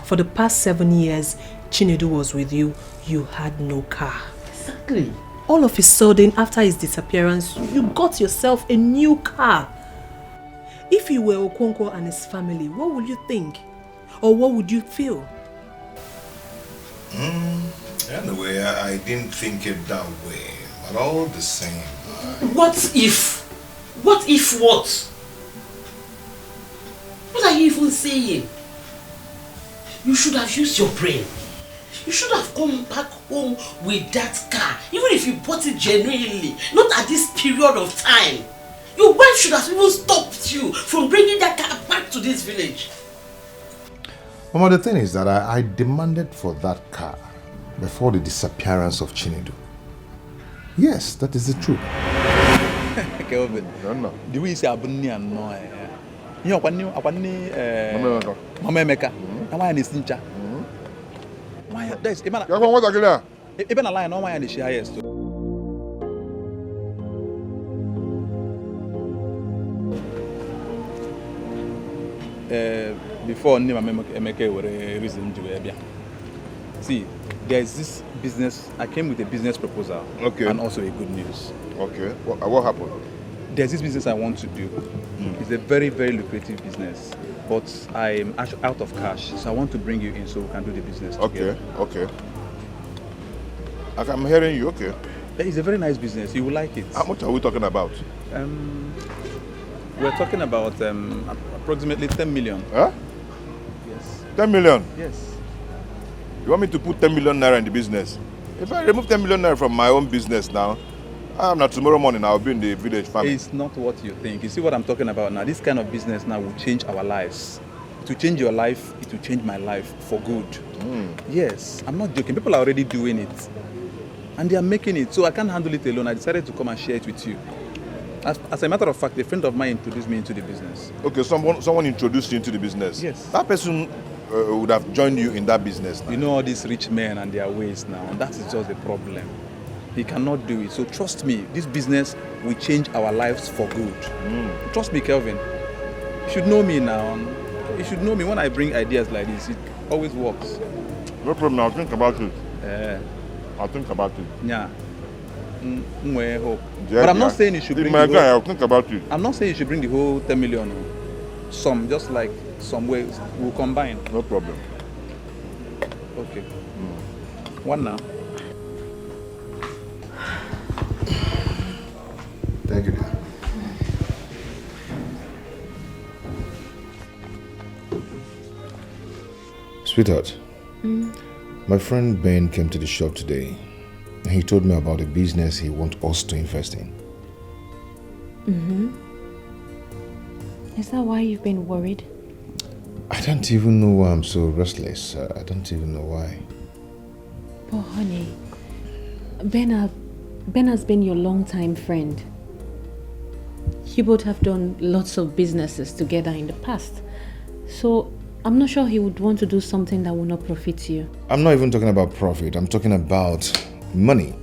For the past 7 years, Chinedu was with you, you had no car. Exactly. All of a sudden, after his disappearance, you got yourself a new car. If you were Okonkwo and his family, what would you think? Or what would you feel? Anyway, I didn't think it that way. But all the same. What if? What if what? What are you even saying? You should have used your brain. You should have come back home with that car, even if you bought it genuinely, not at this period of time. Your wife should have even stopped you from bringing that car back to this village. Mama, the thing is that I demanded for that car before the disappearance of Chinedu. Yes, that is the truth. Kelvin, no. The way you say Abuni and no, you know, Mama Emeka, and why is Ninja? Why there's even a line on why and the highest. Before Mama Emeka were a reason to be. See, there is this business. I came with a business proposal, and also a good news. Okay, what happened? There's this business I want to do. It's a very, very lucrative business, but I'm out of cash, so I want to bring you in so we can do the business together. Okay. I'm hearing you. Okay. It's a very nice business. You will like it. How much are we talking about? We're talking about approximately 10 million. Huh? Yes. 10 million? Yes. You want me to put 10 million naira in the business? If I remove 10 million naira from my own business now, tomorrow morning I'll be in the village farming. It's not what you think. You see what I'm talking about now? This kind of business now will change our lives. It will change your life, it will change my life for good. Yes, I'm not joking. People are already doing it. And they are making it. So I can't handle it alone. I decided to come and share it with you. As a matter of fact, a friend of mine introduced me into the business. Okay, someone introduced you into the business? Yes. That person would have joined you in that business now. You know all these rich men and their ways now, and that is just the problem. He cannot do it. So trust me, this business will change our lives for good. Trust me, Kelvin. You should know me now. You should know me when I bring ideas like this. It always works. No problem, I'll think about it. I'll think about it. Yeah. Hope. But I'm not saying you should bring the whole... I'll think about it. I'm not saying you should bring the whole 10 million. Some, just like some ways we'll combine. No problem. Okay. One now. Thank you, dear. Sweetheart, my friend Ben came to the shop today. He told me about a business he wants us to invest in. Is that why you've been worried? I don't even know why I'm so restless. I don't even know why. But honey, Ben has been your long-time friend. you both have done lots of businesses together in the past. So I'm not sure he would want to do something that will not profit you. I'm not even talking about profit. I'm talking about money.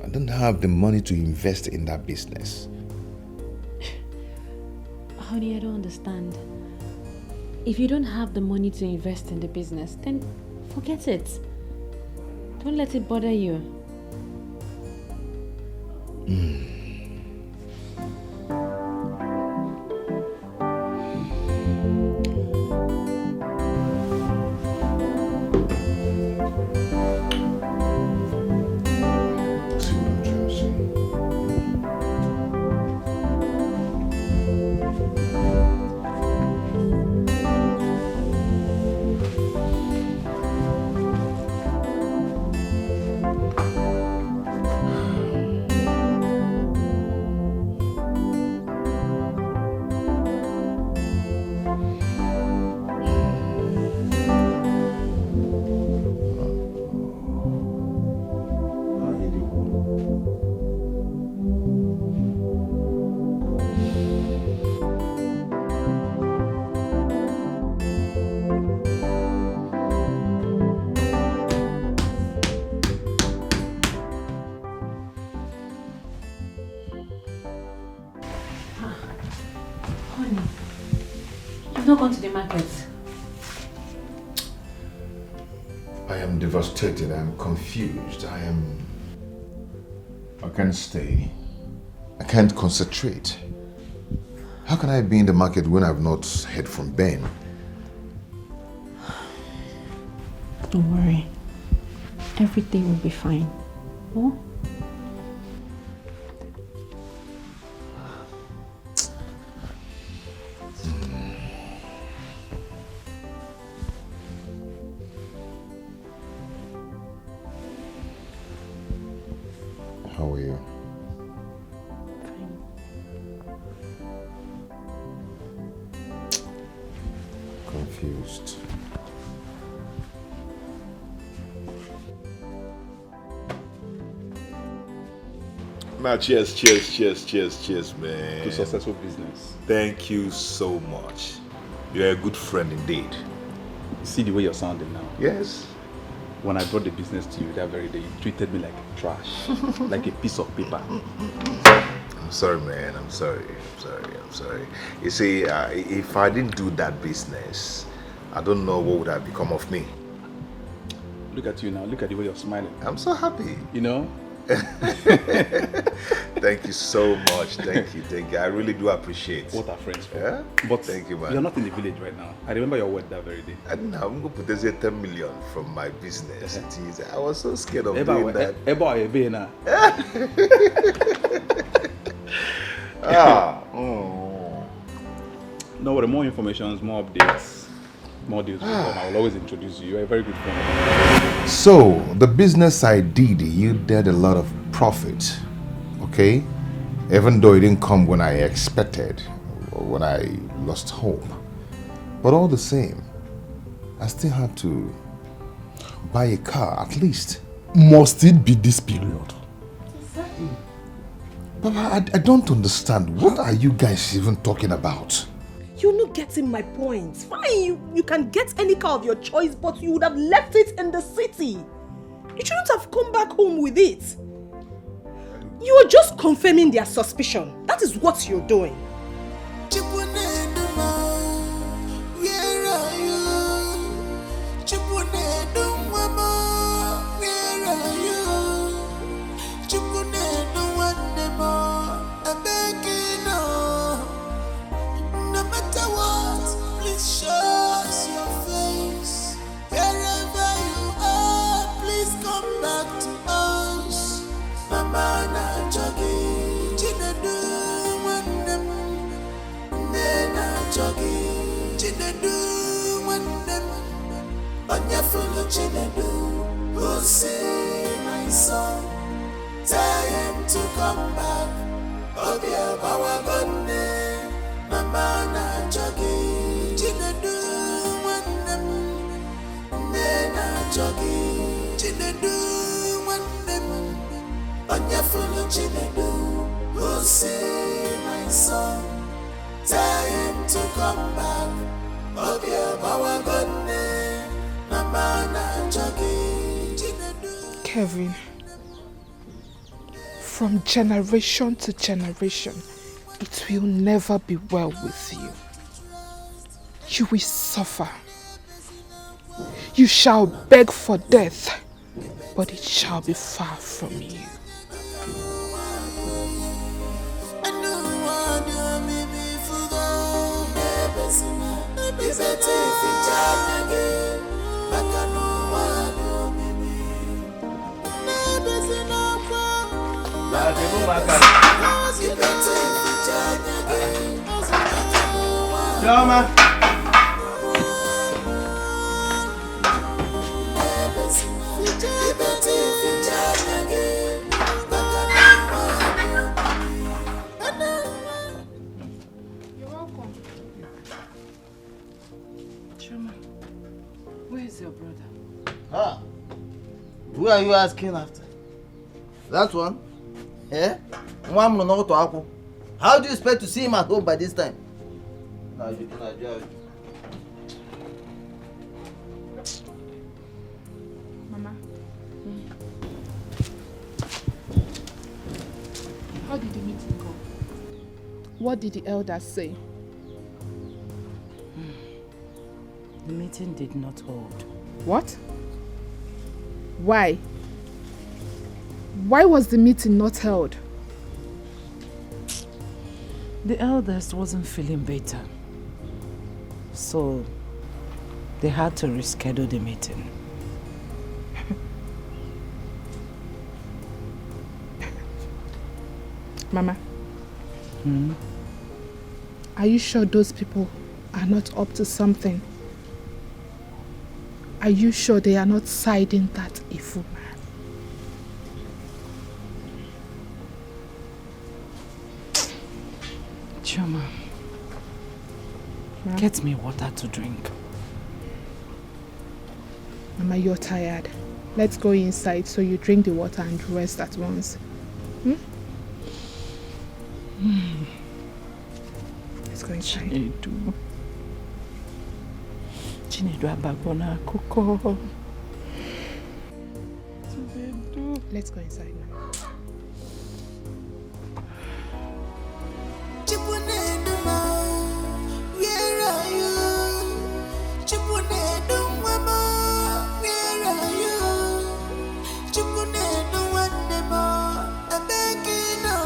I don't have the money to invest in that business. Honey, I don't understand. If you don't have the money to invest in the business, then forget it. Don't let it bother you. Not gone to the market. I am devastated. I am confused. I can't stay. I can't concentrate. How can I be in the market when I've not heard from Ben? Don't worry. Everything will be fine. Oh? How are you? Confused. Now, cheers, man. To successful business. Thank you so much. You're a good friend indeed. You see the way you're sounding now? Yes. When I brought the business to you that very day, you treated me like trash, like a piece of paper. I'm sorry, man. I'm sorry. You see, if I didn't do that business, I don't know what would have become of me. Look at you now. Look at the way you're smiling. I'm so happy. You know? Thank you so much. Thank you. I really do appreciate. What are friends for? Yeah? But thank you, man. You're not in the village right now. I remember your word that very day. I'm going to put 10 million from my business. I was so scared of doing that. No, the more information, more updates, more deals will come. I will always introduce you. You're a very good friend. So, the business I did, you did a lot of profit, okay? Even though it didn't come when I expected, or when I lost hope. But all the same, I still had to buy a car, at least. Must it be this period? Exactly. Papa, I don't understand. What are you guys even talking about? You're not getting my point. Fine, you can get any car of your choice, but you would have left it in the city. You shouldn't have come back home with it. You are just confirming their suspicion. That is what you're doing. Chinedu, who say my son, tell him to come back. Obia Bawabone, Mama na jogi. Chinedu, wanem, nena jogi. Chinedu, wanem, Onyafulu Chinedu, who say my son, Tell him to come back. Obia Bawagone, Namana Jogi. Kevin, from generation to generation, it will never be well with you. You will suffer. You shall beg for death, but it shall be far from you. Drama. You're welcome. Chuma, where is your brother? Ah, who are you asking after? That one? Eh? How do you expect to see him at home by this time? Mama. How did the meeting go? What did the elders say? The meeting did not hold. What? Why? Why was the meeting not held? The elders wasn't feeling better, so they had to reschedule the meeting. Mama, Hmm? are you sure those people are not up to something? Are you sure they are not siding that evil man? Chuma, get me water to drink. Mama, you're tired. Let's go inside so you drink the water and rest at once. Let's go inside. Chinedu abagona kuko. Let's go inside now. Where are you? Chipunedu mama, where are you? Chipunedu wandemo, abekino.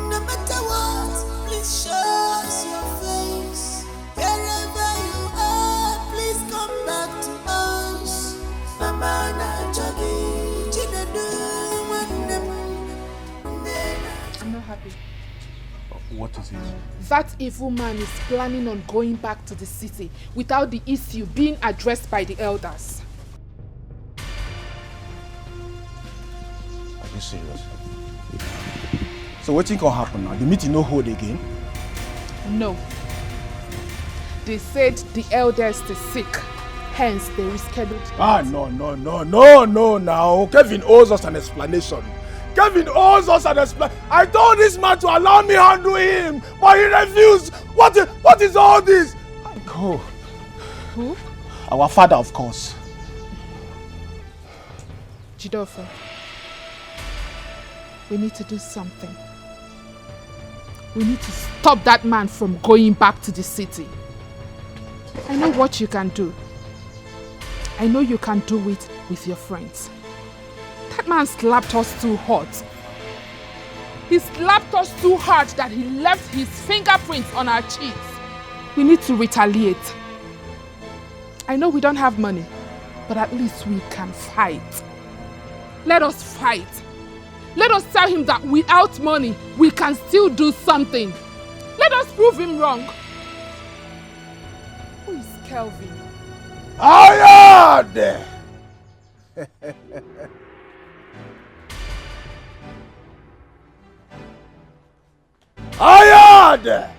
No matter what, please show us your face. Wherever you are, please come back to us. Mama na jogi, chinedu wandemo. I'm not happy. What is it? That evil man is planning on going back to the city without the issue being addressed by the elders. Are you serious? So what can happen now? The meeting no hold again? No. They said the elders are sick, hence they rescheduled. No, now. Kevin owes us an explanation. Kevin owes us an explanation. I told this man to allow me handle him, but he refused. What is all this? Go. Who? Our father, of course. Jidofo, we need to do something. We need to stop that man from going back to the city. I know what you can do. I know you can do it with your friends. That man slapped us too hard. He slapped us too hard that he left his fingerprints on our cheeks. We need to retaliate. I know we don't have money, but at least we can fight. Let us fight. Let us tell him that without money, we can still do something. Let us prove him wrong. Who is Kelvin? Ayade! Ayade!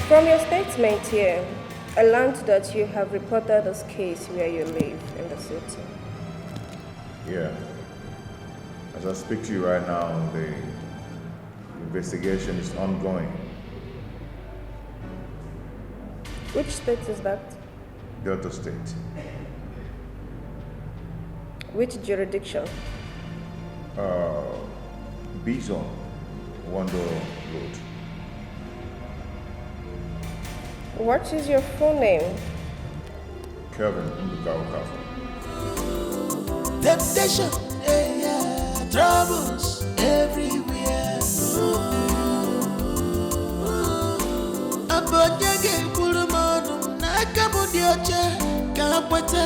From your statement here, I learned that you have reported this case where you live in the city. Yeah. As I speak to you right now, the investigation is ongoing. Which state is that? Delta State. Which jurisdiction? B-Zone, Wando Road. What is your full name? Kelvin Ndukaukafu. Temptation, troubles everywhere. Abonyage kulumonu nakamudioche kapwete.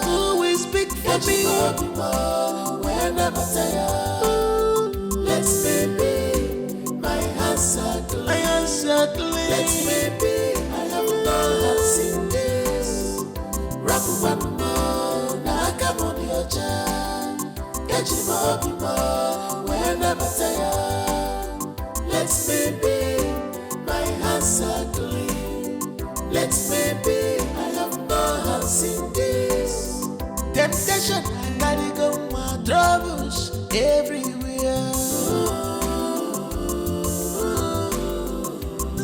Who will speak for me? Whenever let me be. My hands are clean. My hands are clean. Let me be. I have not seen this. Rapumapuma, nakamoni ocha. Ejimapuma, whenever let me be. My hands are clean. Let me be. I have not seen this. Temptation, gotta go my troubles everywhere.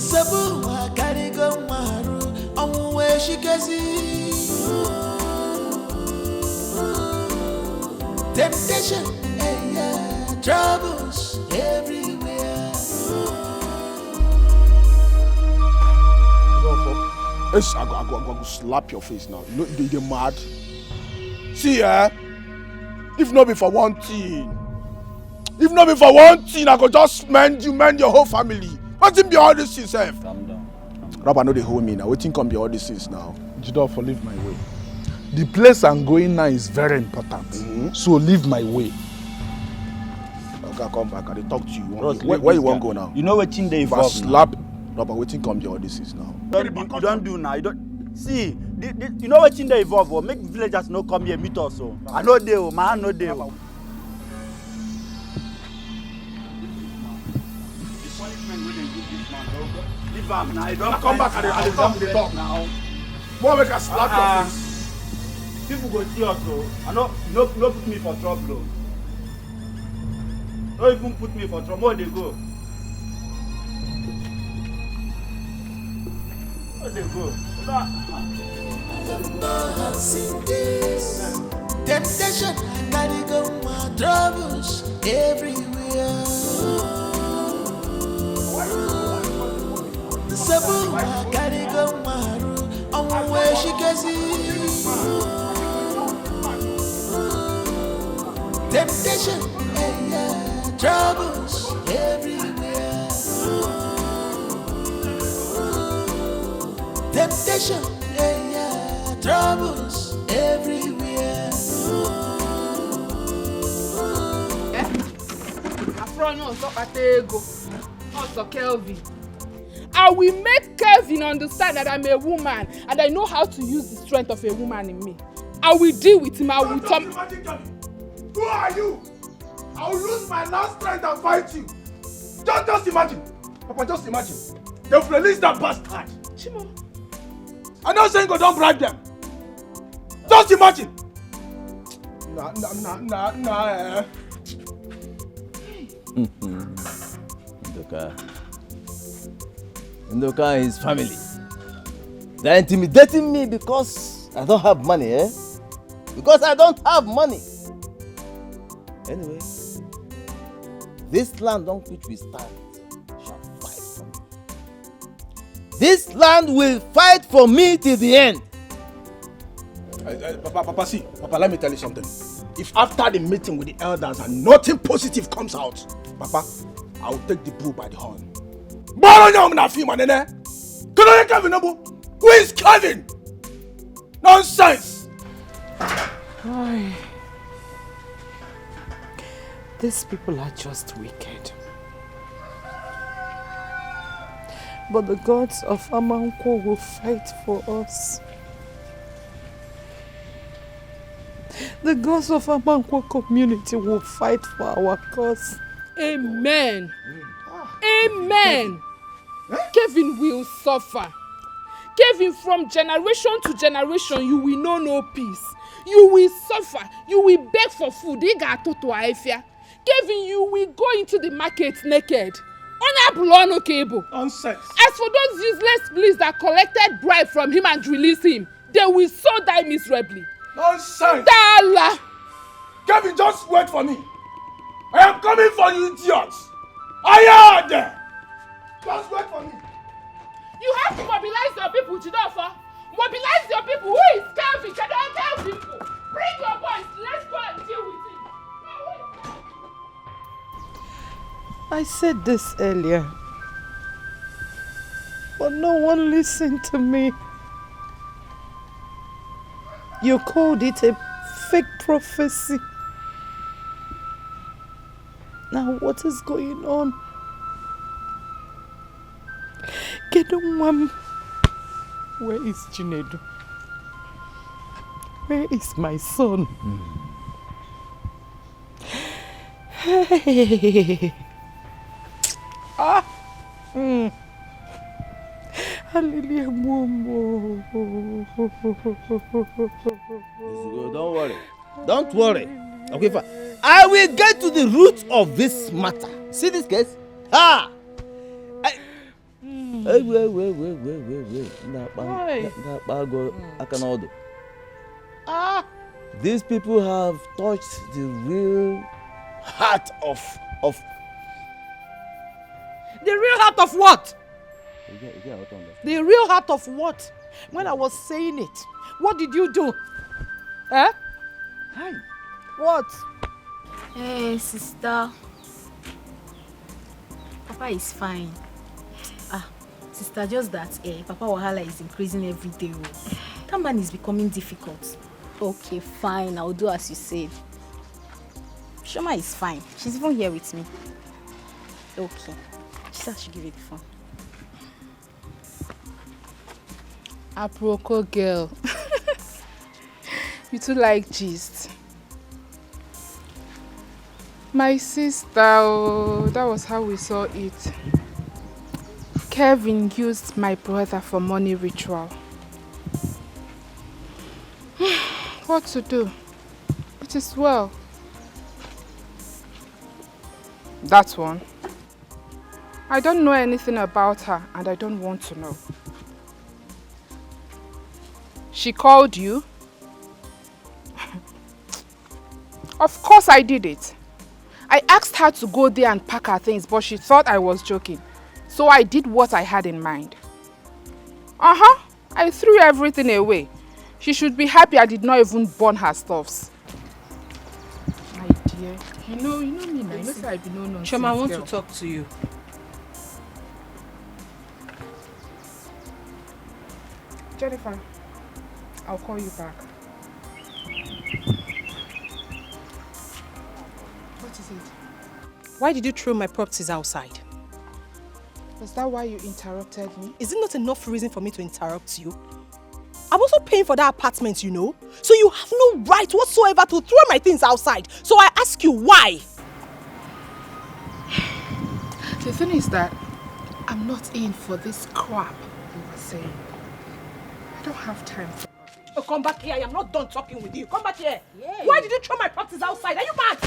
Sabu, I gotta go maru. I'm where she can see. Temptation, troubles everywhere. I go slap your face now. You know you're mad. See, if not be for one thing, I could just mend your whole family. What's in be all this things, self? Calm down. Rabba, know they hold me now. Waiting come be all these things now. Jidolfo, leave my way. The place I'm going now is very important. So leave my way. Okay, come back. I talk to you. Where you want to go now? You know what thing they evolve slap. Rabba, waiting come be all these things now. You don't do now. You don't. See, you know what thing they evolve? Make villagers no come here meet us. So I know they, my hand no they. Leave am now. Don't come back and talk the talk now. More make us slap your face. People go see us, so I no put me for trouble. Don't even put me for trouble. Where they go? Where they go? Temptation, gotta go my troubles everywhere. Sabu, I gotta go maru. I'm where she can see. Temptation, troubles everywhere. Temptation, troubles everywhere. Also Kelvin. I will make Kelvin understand that I'm a woman and I know how to use the strength of a woman in me. I will deal with him. I will talk. Who are you? I will lose my last strength and fight you. Just imagine. Papa, just imagine. They'll release that bastard. Chimo. I'm not saying go don't bribe them. Just imagine. Nah. Ndoka and his family. They're intimidating me because I don't have money, eh? Because I don't have money. Anyway, this land on which we stand shall fight for me. This land will fight for me till the end. Papa, see. Papa, let me tell you something. If after the meeting with the elders and nothing positive comes out, Papa, I will take the bull by the horn. Who is Kevin? Nonsense! Why? These people are just wicked. But the gods of Amanko will fight for us. The gods of Amanko community will fight for our cause. Amen. Amen. Kevin will suffer. Kevin, from generation to generation, you will know no peace. You will suffer. You will beg for food. Kevin, you will go into the market naked. Nonsense. As for those useless pleas that collected bribe from him and released him, they will so die miserably. Nonsense. Dala. Kevin, just wait for me. I am coming for you, idiots. I am there. Just wait for me. You have to mobilize your people, Jidofa. Mobilize your people. Who is Kevin? Can I tell people? Bring your boys. Let's go and deal with him. I said this earlier, but no one listened to me. You called it a fake prophecy. Now what is going on? Kedumam, where is Chinedu? Where is my son? Hey. Hallelujah, Momo. Don't worry. Don't worry. Okay, fine. I will get to the root of this matter. See this case? Ah! Wait. These people have touched the real heart of the real heart of what? The real heart of what? When I was saying it, what did you do? Eh? Hi. What? Hey, sister. Papa is fine. Sister, just that Papa Wahala is increasing every day. That man is becoming difficult. Okay, fine. I'll do as you said. Shoma is fine. She's even here with me. Okay. She said I should give it the phone. Aproko girl. You too like gist. My sister, that was how we saw it. Kevin used my brother for money ritual. What to do? It is well. That one. I don't know anything about her and I don't want to know. She called you? Of course I did it. I asked her to go there and pack her things, but she thought I was joking. So I did what I had in mind. I threw everything away. She should be happy I did not even burn her stuffs. My dear, you know me now. You know I be no nonsense. Choma, I want to talk to you. Jennifer, I'll call you back. What is it? Why did you throw my properties outside? Was that why you interrupted me? Is it not enough reason for me to interrupt you? I'm also paying for that apartment, you know. So you have no right whatsoever to throw my things outside. So I ask you, why? The thing is that I'm not in for this crap you were saying. I don't have time for it. Oh, come back here. I am not done talking with you. Come back here. Yay. Why did you throw my properties outside? Are you mad?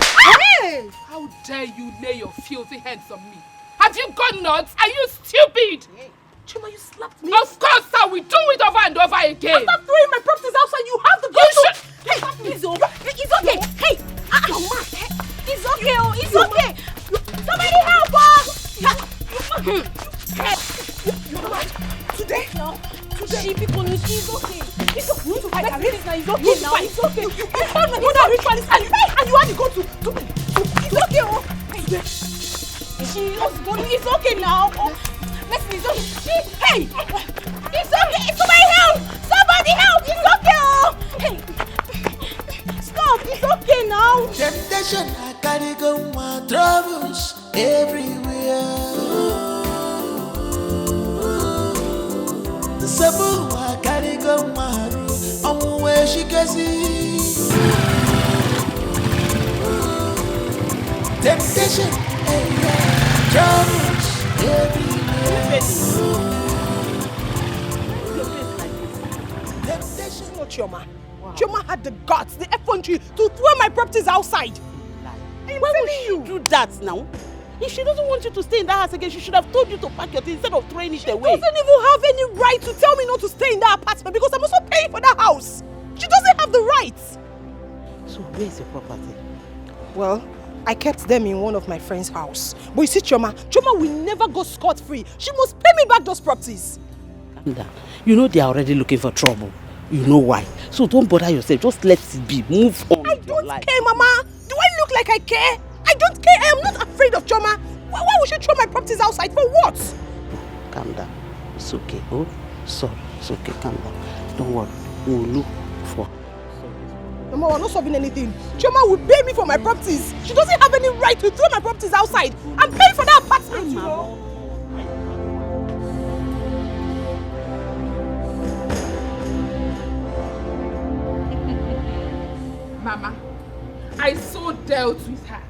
Hey! How dare you lay your filthy hands on me? Have you gone nuts? Are you stupid? Hey. Chuma, you slapped me. Of course, I will do it over and over again. After throwing my properties outside, you have the guts to... Hey, it's over. It's okay. Hey, you're mad. It's okay. It's okay. Somebody help us. You're mad. Today? No. Today? She's okay. It's okay. You I can read it now. It's okay you now. It's okay. You found my mother ritualist and you had to go to it's okay. Oh. It's okay now. Let's be okay. Hey! It's okay! Somebody help! Somebody help! It's okay! Oh! Hey! Stop! It's okay now! Temptation, I gotta go my troubles everywhere. The Sabu, I gotta go my room. I'm where she can see. Temptation, troubles everywhere. It's not Chioma. Wow. Chioma had the guts, the effrontery to throw my properties outside. Why would she do that now? If she doesn't want you to stay in that house again, she should have told you to pack your things instead of throwing it away. She doesn't even have any right to tell me not to stay in that apartment because I'm also paying for that house. She doesn't have the rights. So where's your property? Well, I kept them in one of my friend's house. But you see, Chioma will never go scot-free. She must pay me back those properties. Calm down. You know they are already looking for trouble. You know why. So don't bother yourself. Just let it be. Move on. I don't care, Mama. Do I look like I care? I don't care. I am not afraid of Chioma. Why would she throw my properties outside? For what? Calm down. It's okay. Oh, sorry. It's okay. Calm down. Don't worry. We'll look for. Mama, we're not solving anything. Chioma will pay me for my properties. She doesn't have any right to throw my properties outside. I'm paying for that apartment, you know. Mama, I so dealt with her.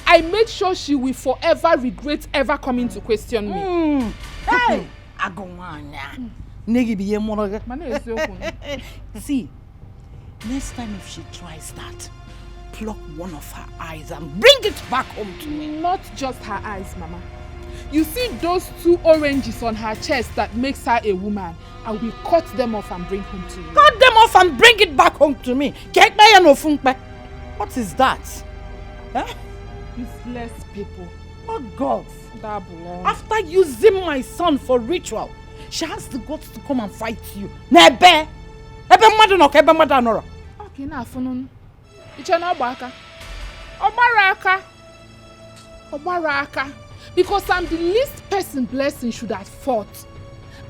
I made sure she will forever regret ever coming to question me. Hey, see, next time if she tries that, pluck one of her eyes and bring it back home to me. Not just her eyes, Mama. You see those 2 oranges on her chest that makes her a woman? I will cut them off and bring home to you. Cut them off and bring it back home to me. What is that? Huh? Useless people. Oh God. After using my son for ritual, she has the guts to come and fight you. Nebe! Okay, na afunun. Iche na ogbaka. Obaraka. Because I'm the least person Blessing should have fought.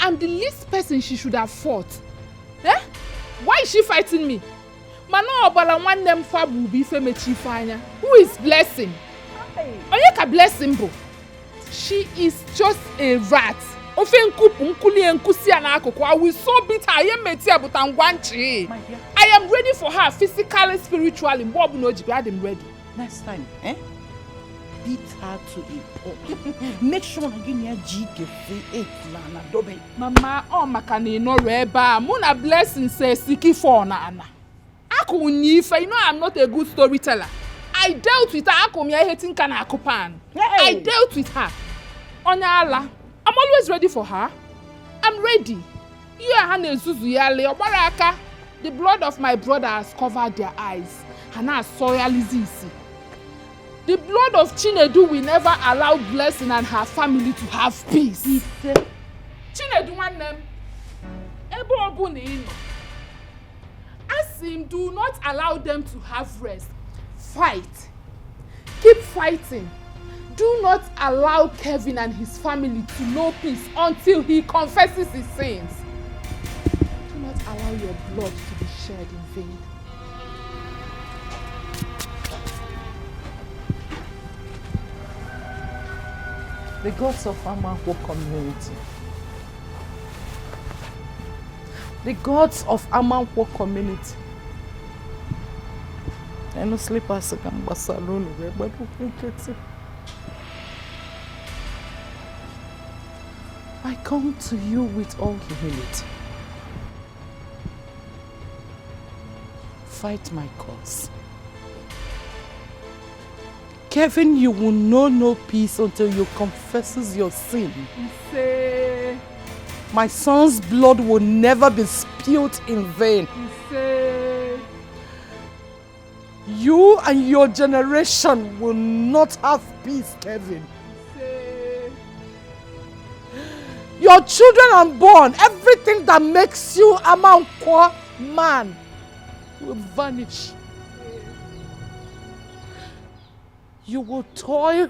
I'm the least person she should have fought. Eh? Why is she fighting me? Who is Blessing? Oyeka Blessing bo. She is just a rat. I will so beat her. I am ready for her physically, spiritually. I'm ready. Next time, eh? Beat her to a pulp. Make sure you give me a GK8 na dobe. Mama, oh makani no reba. Muna Blessing says siki for na ana. Aku nifa, you know I'm not a good storyteller. I dealt with her. Aku mi hating kana akupan. I dealt with her. Onyala, I'm always ready for her. I'm ready. You are Hane Zuzuyale Obaraka. The blood of my brother has covered their eyes. Hana soyalizisi. The blood of Chinedu will never allow Blessing and her family to have peace. Chinedu one name. Ebo Obuni. Ask him, do not allow them to have rest. Fight. Keep fighting. Do not allow Kevin and his family to know peace until he confesses his sins. Do not allow your blood to be shed in vain. The gods of Amanko community. The gods of Amanko community. I no sleep as a gamba saloon, but I come to you with all humility. Fight my cause. Kevin, you will know no peace until you confesses your sin. Say. My son's blood will never be spilled in vain. Say. You and your generation will not have peace, Kevin. Say. Your children unborn, everything that makes you a man will vanish. You will toil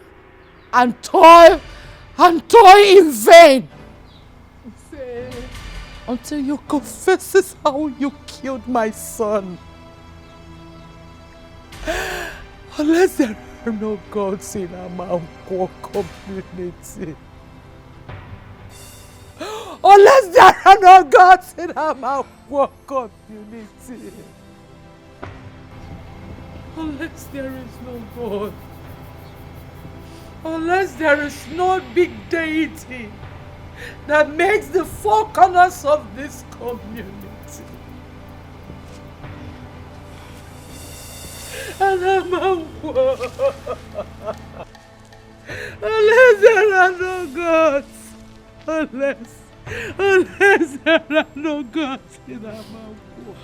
and toil and toil in vain until you confess how you killed my son. Unless there are no gods in Amanko community. Unless there are no gods in Amanko community. Unless there is no God. Unless there is no big deity that makes the four corners of this community. Unless there are no gods, unless there are no gods in Amankwa.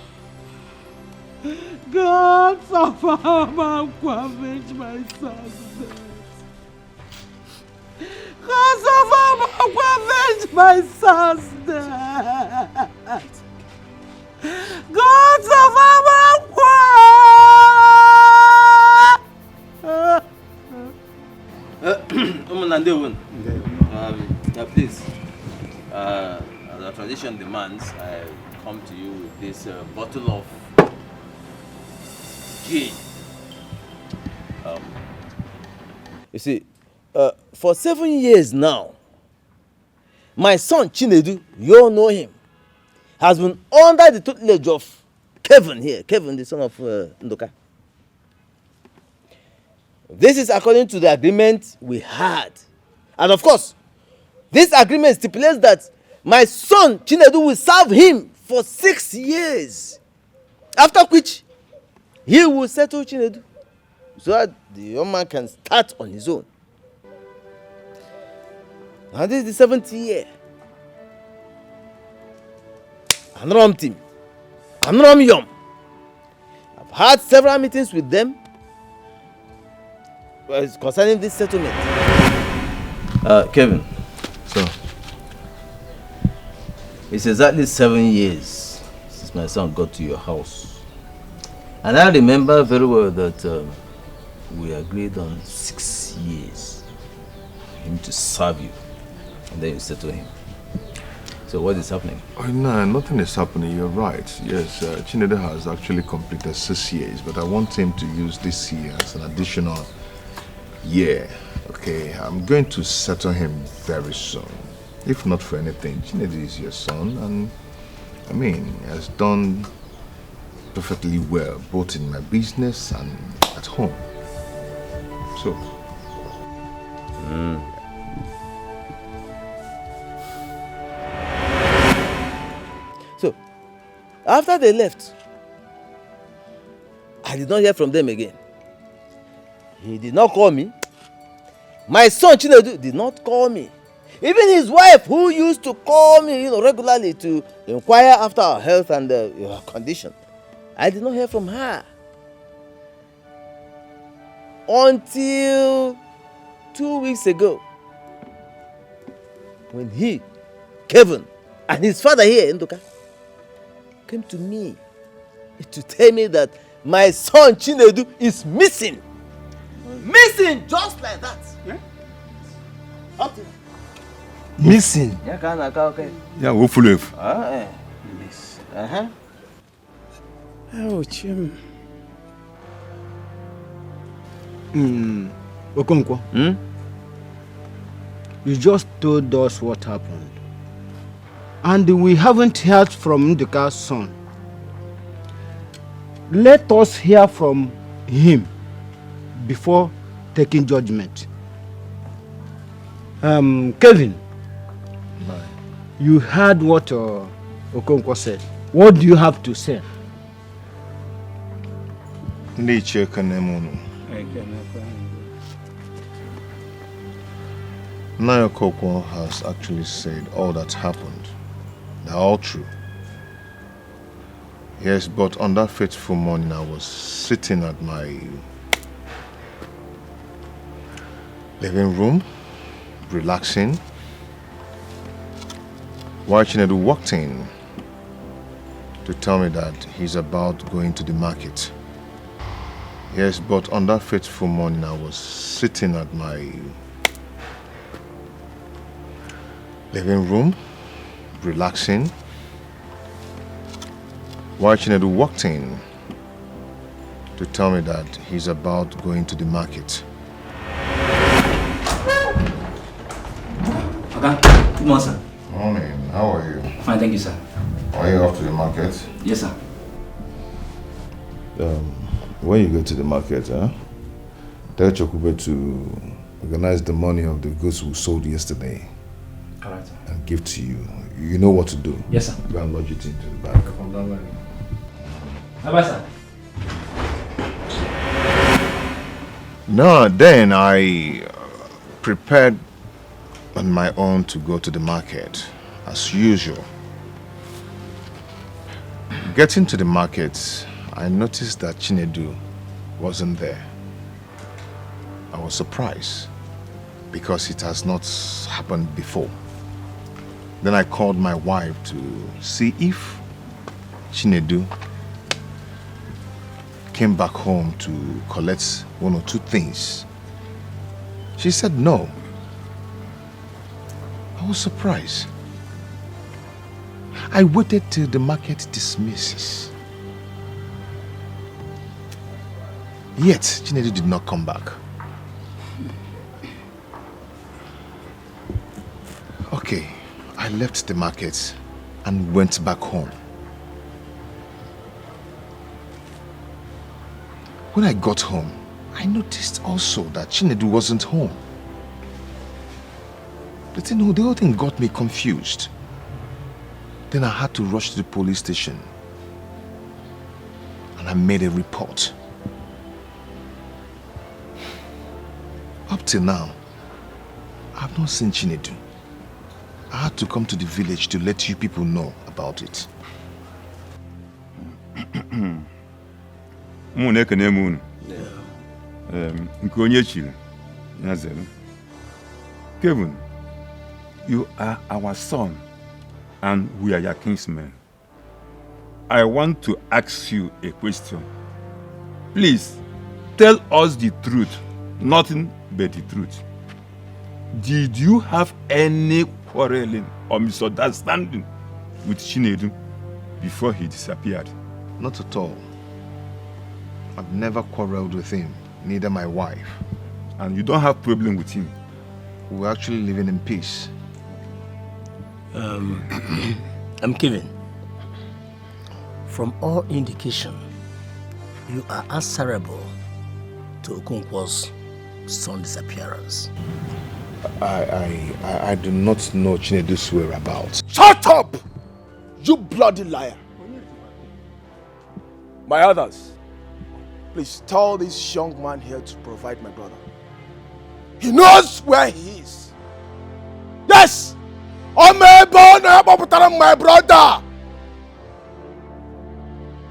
Gods of Amankwa, avenge my son's death. Gods of Amankwa, avenge my son's death. Gods of Amankwa! Please, as our tradition demands, I come to you with this bottle of gin. You see, for 7 years now, my son Chinedu, you all know him, has been under the tutelage of Kevin here. Kevin, the son of Ndoka. This is according to the agreement we had. And of course, this agreement stipulates that my son Chinedu will serve him for 6 years. After which, he will settle Chinedu so that the young man can start on his own. And this is the 7th year. Anram team, Anram Yom. I've had several meetings with them concerning this settlement. Kevin. So, it's exactly 7 years since my son got to your house. And I remember very well that we agreed on 6 years for him to serve you. And then you settle him. So what is happening? Oh, no, nothing is happening. You're right. Yes, Chinedu has actually completed 6 years, but I want him to use this year as an additional year. Okay, I'm going to settle him very soon. If not for anything, Chinedu is your son, and I mean, he has done perfectly well, both in my business and at home. So. So, after they left, I did not hear from them again. He did not call me. My son Chinedu did not call me. Even his wife, who used to call me, regularly to inquire after our health and her condition, I did not hear from her until 2 weeks ago, when he, Kevin, and his father here, Ndoka, came to me to tell me that my son Chinedu is missing. Missing just like that. Yeah? Missing? Yeah, hopefully. Miss. Oh, Chim. Okonkwo. You just told us what happened. And we haven't heard from Nduka's son. Let us hear from him before taking judgment. Kevin, you heard what Okonkwo said. What do you have to say? Nature Kanemunu. Naya Kokwo has actually said all that happened. They're all true. Yes, but on that fateful morning, I was sitting at my living room, relaxing, while Chinedu walked in to tell me that he's about going to the market. Yes, but on that fateful morning, I was sitting at my living room, relaxing, while Chinedu walked in to tell me that he's about going to the market. Okay, good morning, sir. Morning, how are you? Fine, thank you, sir. Are you off to the market? Yes, sir. When you go to the market, tell Chokube to organize the money of the goods we sold yesterday. All right, sir. And give to you. You know what to do. Yes, sir. Go and lodge it into the bag. Bye-bye, sir. No, then I prepared on my own to go to the market, as usual. Getting to the market, I noticed that Chinedu wasn't there. I was surprised because it has not happened before. Then I called my wife to see if Chinedu came back home to collect one or two things. She said no. I was surprised. I waited till the market dismisses. Yet, Chinedu did not come back. Okay, I left the market and went back home. When I got home, I noticed also that Chinedu wasn't home. The whole thing got me confused. Then I had to rush to the police station and I made a report. Up till now, I have not seen Chinedu. I had to come to the village to let you people know about it. Kevin, you are our son and we are your kinsmen. I want to ask you a question. Please, tell us the truth, nothing but the truth. Did you have any quarreling or misunderstanding with Chinedu before he disappeared? Not at all. I've never quarreled with him, neither my wife. And you don't have problem with him? We're actually living in peace. I'm Kevin. From all indication, you are answerable to Okonkwo's son disappearance. I do not know Chinedu's whereabouts. Shut up! You bloody liar! My others, please tell this young man here to provide my brother. He knows where he is. Yes! My brother!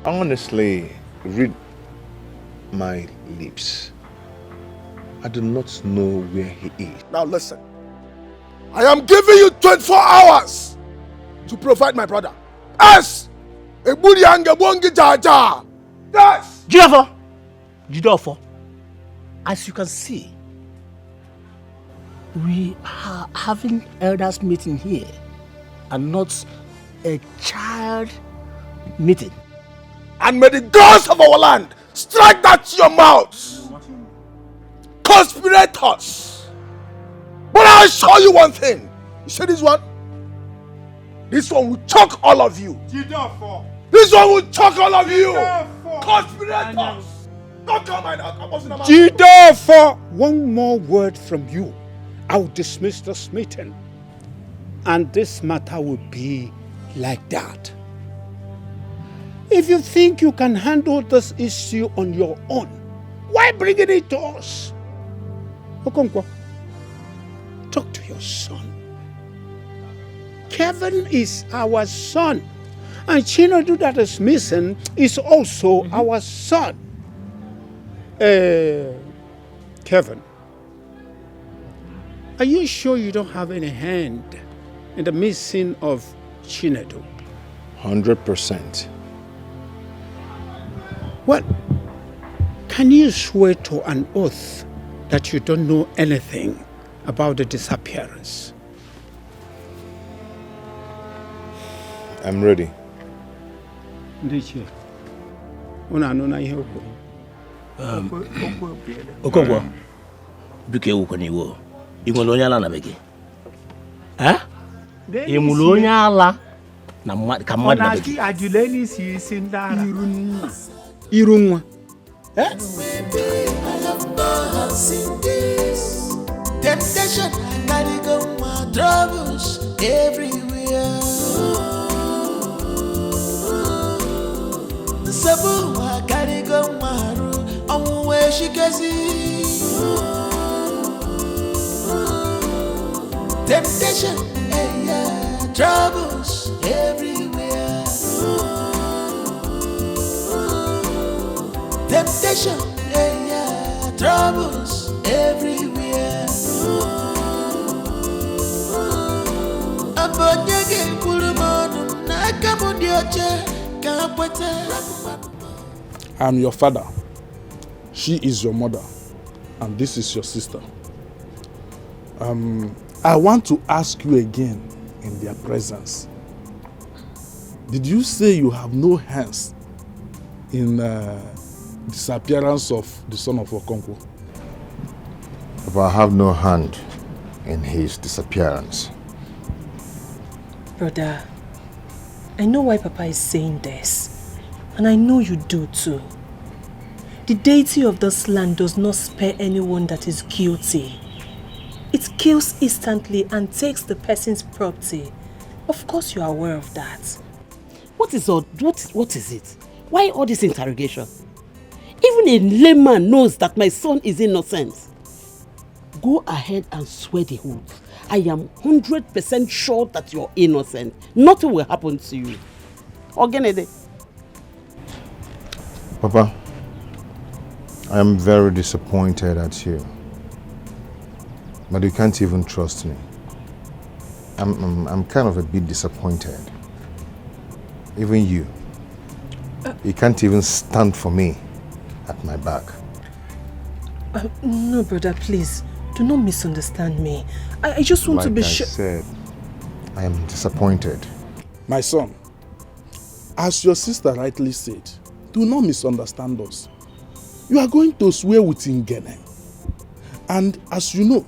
Honestly, read my lips. I do not know where he is. Now listen. I am giving you 24 hours to provide my brother. Yes! Yes! Jidofo, as you can see, we are having elders meeting here and not a child meeting. And may the gods of our land strike that to your mouths. Conspirators. But I'll show you one thing. You see this one? This one will choke all of you. This one will choke all of you. Conspirators. Don't come my house. Jidofo, one more word from you. I will dismiss this meeting. And this matter will be like that. If you think you can handle this issue on your own, why bring it to us? Okonkwo, talk to your son. Kevin is our son. And Chinedu that is missing is also our son. Kevin, are you sure you don't have any hand in the missing of Chinedu? 100%. Well, can you swear to an oath that you don't know anything about the disappearance? I'm ready. Ndiche, una ihe okwu. Okonkwo, biko ewu kwana iwo. Inwere onye ala na be gị? Inwere onye ala na ka mmadụ na be gị? Ajụleni isi ndara. Iru nwa. Temptation, I gotta go my troubles. everywhere. Sabu wa karigo maru, onwe shikezi. Temptation, yeah, troubles everywhere. Temptation, yeah, troubles everywhere. Abonyage kulumonu nakamudioche kapwete. I am your father. She is your mother. And this is your sister. I want to ask you again in their presence. Did you say you have no hands in disappearance of the son of Okonkwo? But I have no hand in his disappearance. Brother, I know why Papa is saying this. And I know you do too. The deity of this land does not spare anyone that is guilty. It kills instantly and takes the person's property. Of course you are aware of that. What is it? Why all this interrogation? Even a layman knows that my son is innocent. Go ahead and swear the oath. I am 100% sure that you're innocent. Nothing will happen to you. Ogenede. Papa, I am very disappointed at you. But you can't even trust me. I'm kind of a bit disappointed. Even you. You can't even stand for me at my back. No, brother, please. Do not misunderstand me. I just want to be sure. Like I said, I am disappointed. My son, as your sister rightly said, do not misunderstand us. You are going to swear with Ngene. And as you know,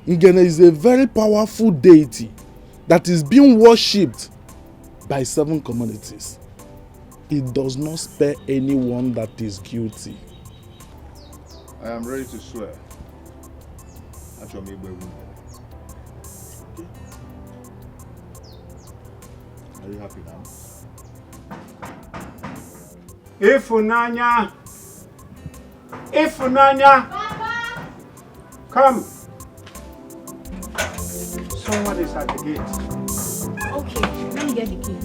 Ngene is a very powerful deity that is being worshipped by 7 communities. It does not spare anyone that is guilty. I am ready to swear. Are you happy now? Ifunanya! Papa! Come! Someone is at the gate. Okay, let me get the key.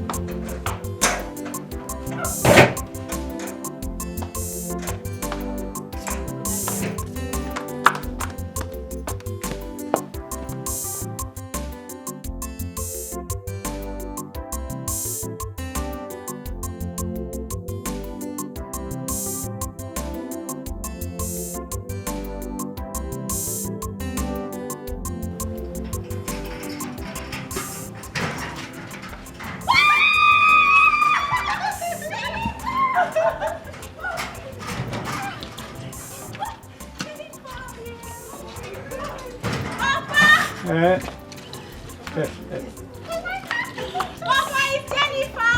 Papa, it's Jennifer!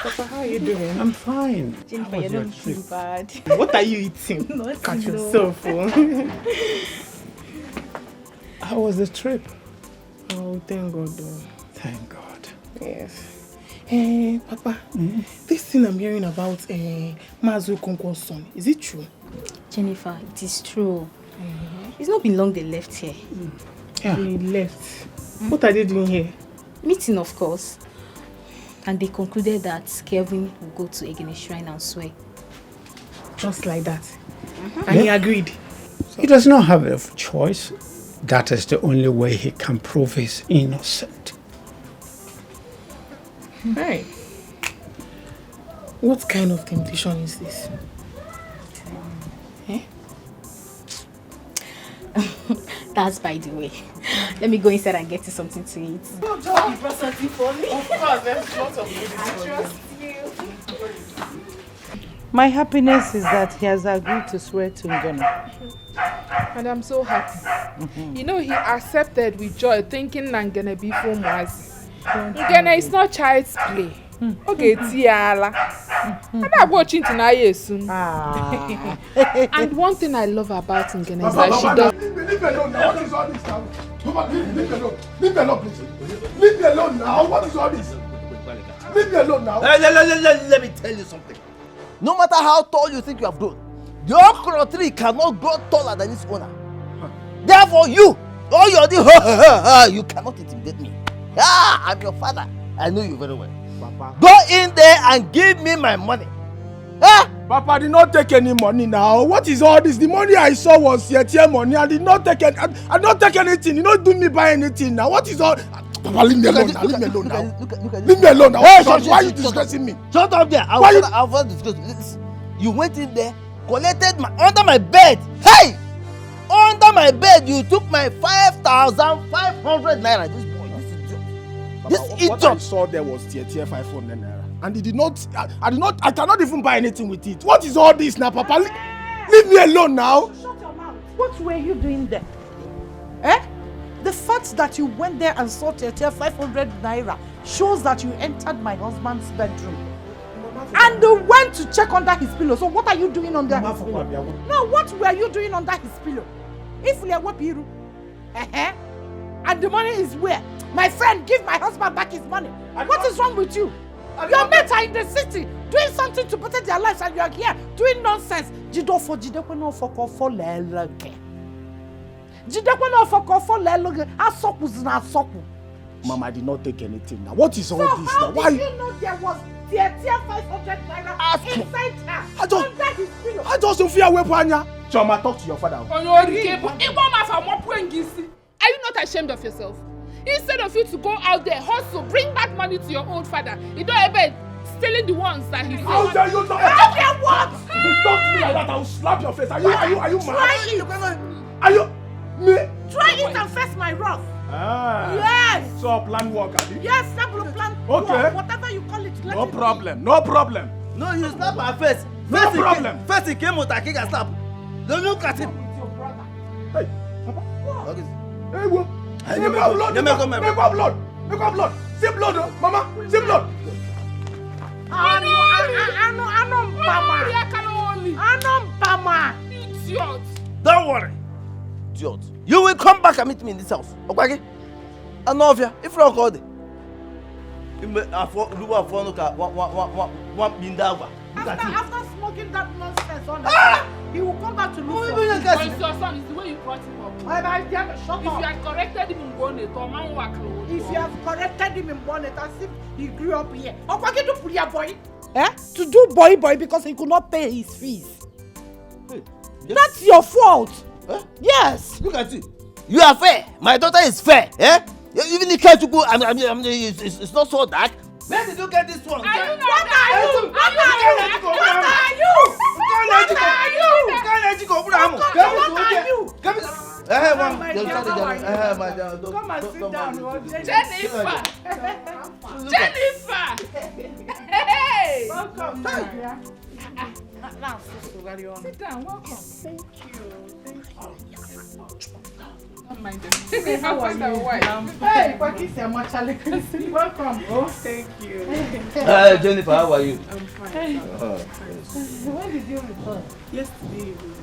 Papa, how are you doing? I'm fine. Jennifer, you don't feel bad. What are you eating? Catch yourself. How was the trip? Oh, thank God. Thank God. Yes. Papa, this thing I'm hearing about Mazu Okonkwo's son, is it true? Jennifer, it is true. It's not been long they left here. Yeah. They left. What are they doing here? Meeting, of course. And they concluded that Kelvin will go to Egene Shrine and swear. Just like that. And he agreed. He does not have a choice. That is the only way he can prove he's innocent. Right. What kind of temptation is this? That's by the way. Let me go inside and get you something to eat. Oh, you brought something for me? Of course, there's lots of food. I trust you. My happiness is that he has agreed to swear to Ngene. And I'm so happy. You know, he accepted with joy, thinking Ngene be for Mwazi. Ngene is not child's play. Okay, Tiala. And I'm watching tonight soon. And one thing I love about Ngene is that she does. Leave me alone now. What is all this now? Mama, leave me alone. Leave me alone, please. Leave me alone now. What is all this? Leave me alone now. Let me tell you something. No matter how tall you think you have grown, the okra tree cannot grow taller than its owner. Therefore, you cannot intimidate me. I'm your father. I know you very well. Papa. Go in there and give me my money. Papa, I did not take any money now. What is all this? The money I saw was your money. I did not take I did not take anything. You don't do me buy anything now. What is all? Papa, leave me alone now. Leave me alone now. Leave me alone now. Hey, why are you disgracing me? Shut up there. I'll first disgrace. You went in there, collected under my bed. Hey! Under my bed, you took my 5,500 naira. This boy, this idiot. What I saw there was tier 500 naira. And he did not, I cannot even buy anything with it. What is all this now, Papa? Leave me alone now. Shut your mouth. What were you doing there? The fact that you went there and saw tier 500 naira shows that you entered my husband's bedroom. And went to check under his pillow. So what are you doing under his pillow? No, what were you doing under his pillow? If we are wapiru, and the money is where? My friend, give my husband back his money. What is wrong with you? Your mates are in the city doing something to protect their lives, and you are here doing nonsense. Mama, I did not take anything now. What is all this now? Why did you know there was tier 500 naira inside her? I just don't fear weapon. Choma, talk to your father. Are you not ashamed of yourself? Instead of you to go out there, hustle, bring back money to your old father, you don't ever stealing the ones that he said. How dare you talk? How dare what? If you talk to me like that, I will slap your face. Are you mad? Try it. Are you me? Try it and face my wrath. Yes. So plan work, Abi? Yes, simple plan. Okay. Work, whatever you call it. No problem. No problem. No, you slap my face. No problem. First he came with a kick and slap. Don't look at him. Hey, Papa. Okay. Hey, what? Make up blood. Make up blood. Make up blood. See blood, Mama. See blood. Idiot. Don't worry. Idiot. You will come back and meet me in this house. Okay? Anovia, if you're called it. After smoking that nonsense on he will come back to look for you. It's your son, it's the way you brought him up. Shut If up. you had corrected him in bonnet, or man work. If you have corrected him in bonnet as if he grew up here. Boy. To do boy because he could not pay his fees. Hey, that's your fault. Yes. Look at you. You are fair. My daughter is fair. Even the cat to go, it's not so dark. Where did you get this one? What are you? Come and sit down. Jennifer! Hey! Welcome. Sit down, welcome. Thank you. Don't mind them. How are you? Hey, welcome. Oh, thank you. Jennifer, how are you? I'm fine. When did you return? Yesterday evening.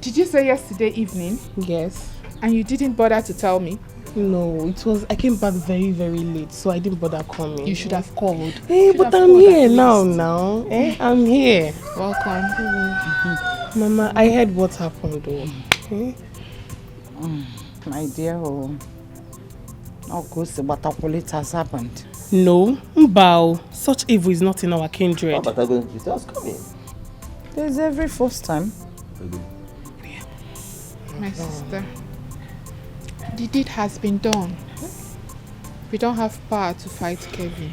Did you say yesterday evening? Yes. And you didn't bother to tell me? No, I came back very, very late, so I didn't bother coming. You should have called. Hey, but I'm here now. I'm here. Welcome. Mama, I heard what happened though. Okay? My dear, what has happened? No, Mbao, such evil is not in our kindred. But I'm going to just come in. There's every first time. My sister, the deed has been done. We don't have power to fight Kevin,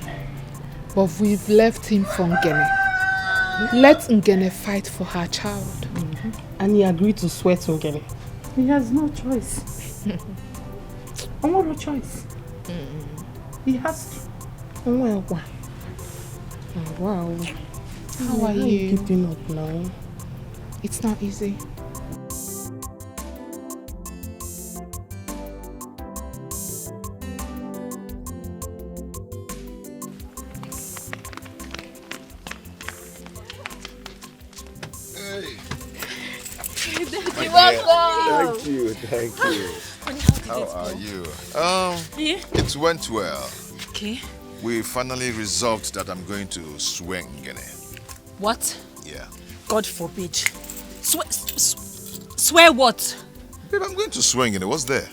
but we've left him for Ngene. Let Ngene fight for her child. And he agreed to swear to Ngene. He has no choice. No choice. He has to. Wow. How are you? Keeping up now? It's not easy. Thank you. How are you? Yeah? It went well. Okay. We finally resolved that I'm going to swing in it. What? Yeah. God forbid. Swear what? Babe, I'm going to swing in it. What's there?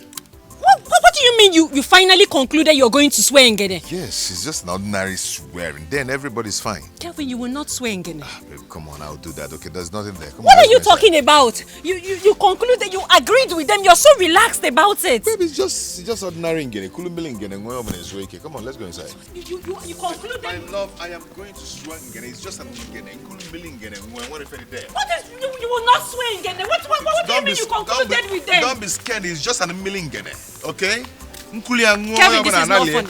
What do you mean you finally concluded you're going to swear Ngene? Yes, it's just an ordinary swearing. Then everybody's fine. Kelvin, you will not swear Ngene. Babe, come on, I'll do that. Okay, there's nothing there. Come What on, are you talking about? You concluded, you agreed with them. You're so relaxed about it. Babe, it's just ordinary Ngene. Kulumbili Ngene. Come on, let's go inside. You concluded. My love, I am going to swear Ngene. It's just an Ngene. Kulumbili Ngene. What if it there? What is you will not swear Ngene? What do you mean you concluded with them? Don't be scared. It's just an Ngene. Okay? Kevin, this is not funny.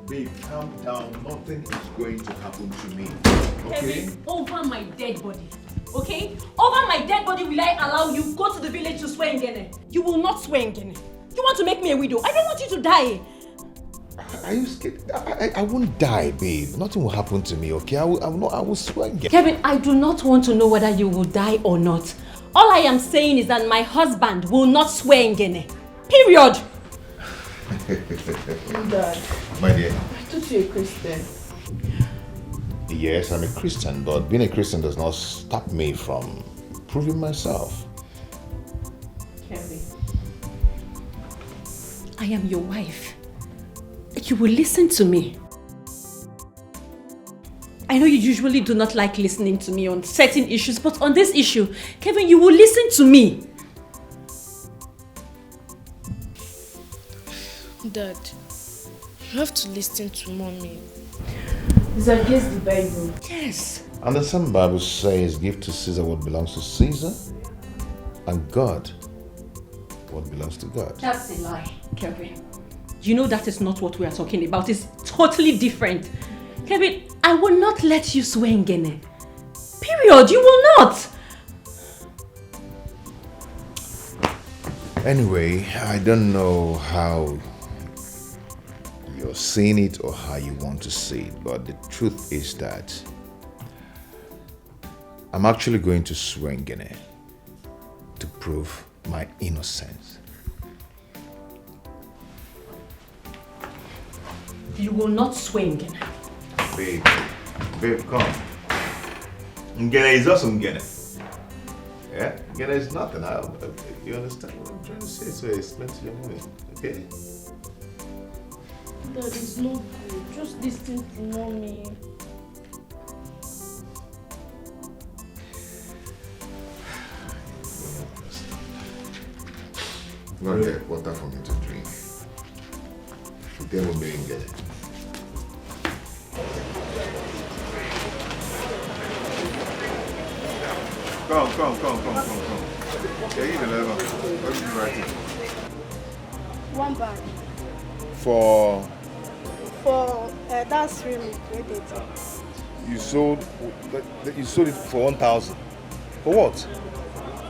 Babe, calm down. Nothing is going to happen to me. Okay? Kevin, over my dead body. Okay? Over my dead body will I allow you go to the village to swear Ngene? You will not swear Ngene. You want to make me a widow. I don't want you to die. Are you scared? I won't die, babe. Nothing will happen to me, okay? I will swear again. Kevin, I do not want to know whether you will die or not. All I am saying is that my husband will not swear Ngene. Period. Dad. My dear. I thought you were a Christian. Yes, I'm a Christian, but being a Christian does not stop me from proving myself. Kevin, I am your wife. You will listen to me. I know you usually do not like listening to me on certain issues, but on this issue, Kevin, you will listen to me. Dad, you have to listen to Mommy. It's against the Bible. Yes. And the same Bible says, give to Caesar what belongs to Caesar, and God what belongs to God. That's a lie, Kevin. You know that is not what we are talking about. It's totally different. Kevin, I will not let you swear Ngene. Period. You will not. Anyway, I don't know how you're seeing it or how you want to see it, but the truth is that I'm actually going to swear Ngene to prove my innocence. You will not swear Ngene. Babe, come. Ngene is also Ngene. Yeah? Ngene is nothing. You understand what I'm trying to say? So I explain to you anyway. Okay? Dad, it's not good. Just listen to Mommy. Go and get water for me to drink. Then we'll be get it. Come. Yeah, eat the level. What did you write it? 1 bag. For That's really great. you sold it for 1,000. For what?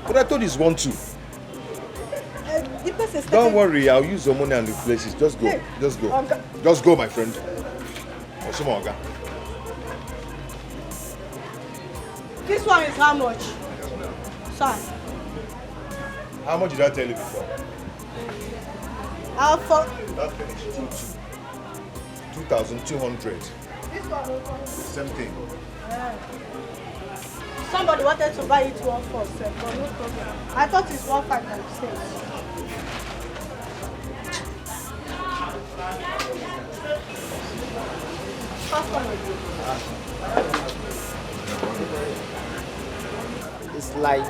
But I thought it's 1,200. The person Don't worry, I'll use your money and replace it. Just go. Hey, Just go. Oga. Just go, my friend. Oga. This one is how much? Sorry. How much did I tell you before? That finished 2,200. This one. Same thing. Somebody wanted to buy it 147, but no problem. I thought it's 1,596. It's like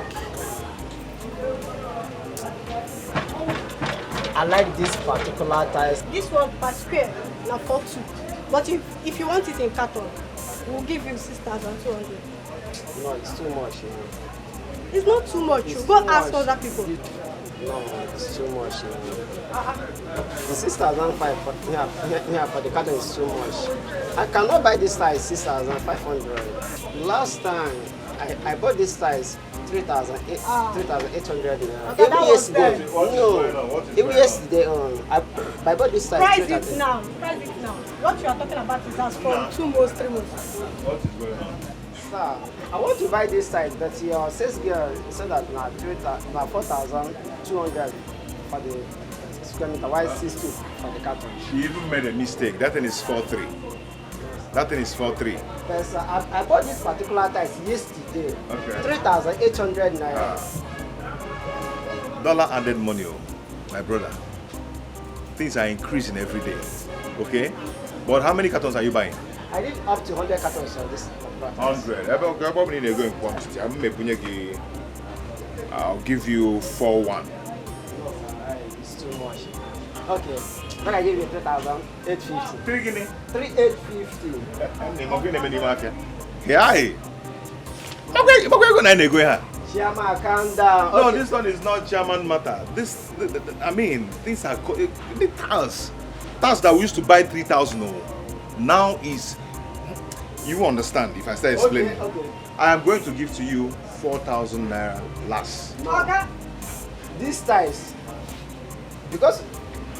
I like this particular size. This one per square, now 42. But if you want it in carton, we'll give you 6,200. No, it's too much. It's not too much. It's Go too ask much. other people. No, it's too much. The 6,500 for the carton is too much. I cannot buy this size 6,500. Last time I bought this size 3,800. Even yesterday, even yesterday I bought this size. Price it now. Price it now. What you are talking about is as from 2 months, 3 months. What is going on? Sir, I want to buy this size, but your sales girl said that now 4,200 for the square meter. Why 60 for the carton? She even made a mistake. That thing is 4.3. That thing is 4.3. But sir, I bought this particular size yesterday. Okay. 3,800 naira. Dollar added money, my brother. Things are increasing every day. Okay? But how many cartons are you buying? I did up to 100 cartons on this. 100. I'll give you 4-1. It's too much. Okay. When I give you 3,850. 3,850. Hey! Chairman, calm down. No, Okay. this one is not German matter. I mean, things are the tax that we used to buy 3,000. Now is, you will understand if I start explaining. Okay. I am going to give to you 4,000 naira last. Okay. This size, because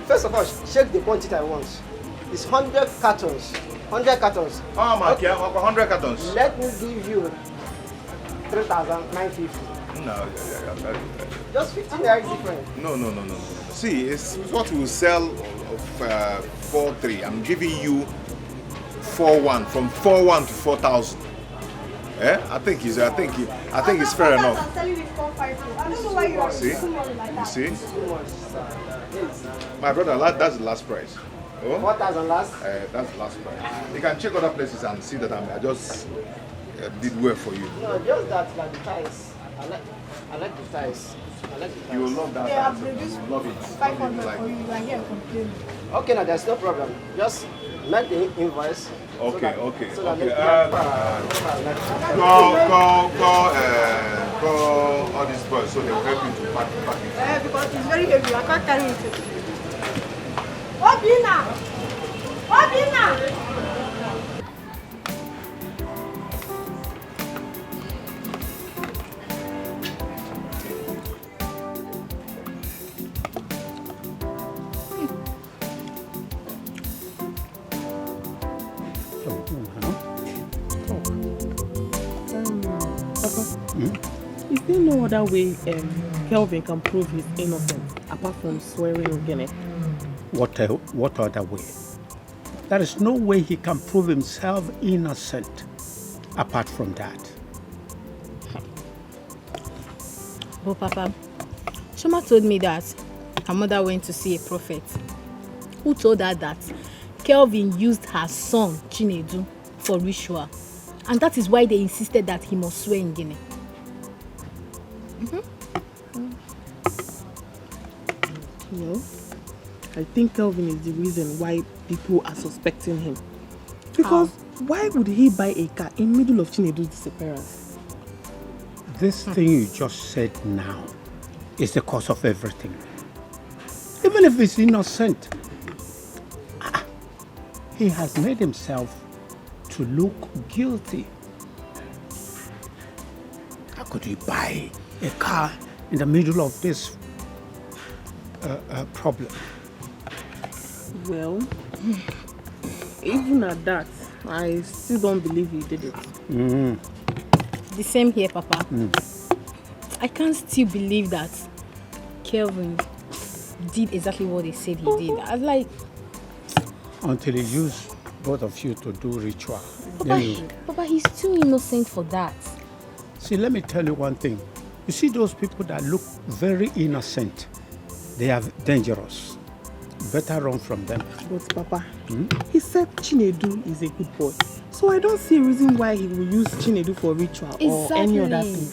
first of all, check the quantity I want. It's 100 cartons. 100 cartons. Oh my God, 100 cartons. Let me give you 3,950. No, Just 15 naira different. No. See, it's what we will sell of 4.3. I'm giving you 4.1, from 4.1 to 4,000. I think it's fair enough. I'm selling it 450. I don't know why you are using money like that. You see? My brother, that's the last price. Oh? 4,000 last? That's the last price. You can check other places and see that I just did well for you. No, just that, like the ties. I like the ties. You will love that. Yeah, I've reduced love it. 500 for you. You are here complaining. Okay, now there's no problem. Just make the invoice. Okay. Go all these boys so they will help you to pack it. Because it's very heavy. I can't carry it. Obina! Papa, is there no other way Kelvin can prove his innocence apart from swearing again? What other way? There is no way he can prove himself innocent apart from that. But Papa, Shoma told me that her mother went to see a prophet who told her that Kelvin used her son, Chinedu, for ritual. And that is why they insisted that he must swear in Guinea. No, I think Kelvin is the reason why people are suspecting him. Because why would he buy a car in middle of Chinedu's disappearance? This thing you just said now is the cause of everything. Even if he's innocent, he has made himself to look guilty. How could he buy a car in the middle of this problem? Well, even at that, I still don't believe he did it. The same here, Papa. I can't still believe that Kelvin did exactly what he said he did. I was like... Until he used both of you to do ritual. Papa, he's too innocent for that. See, let me tell you one thing. You see those people that look very innocent, they are dangerous. Better run from them. But Papa, he said Chinedu is a good boy. So I don't see a reason why he will use Chinedu for ritual or any other thing.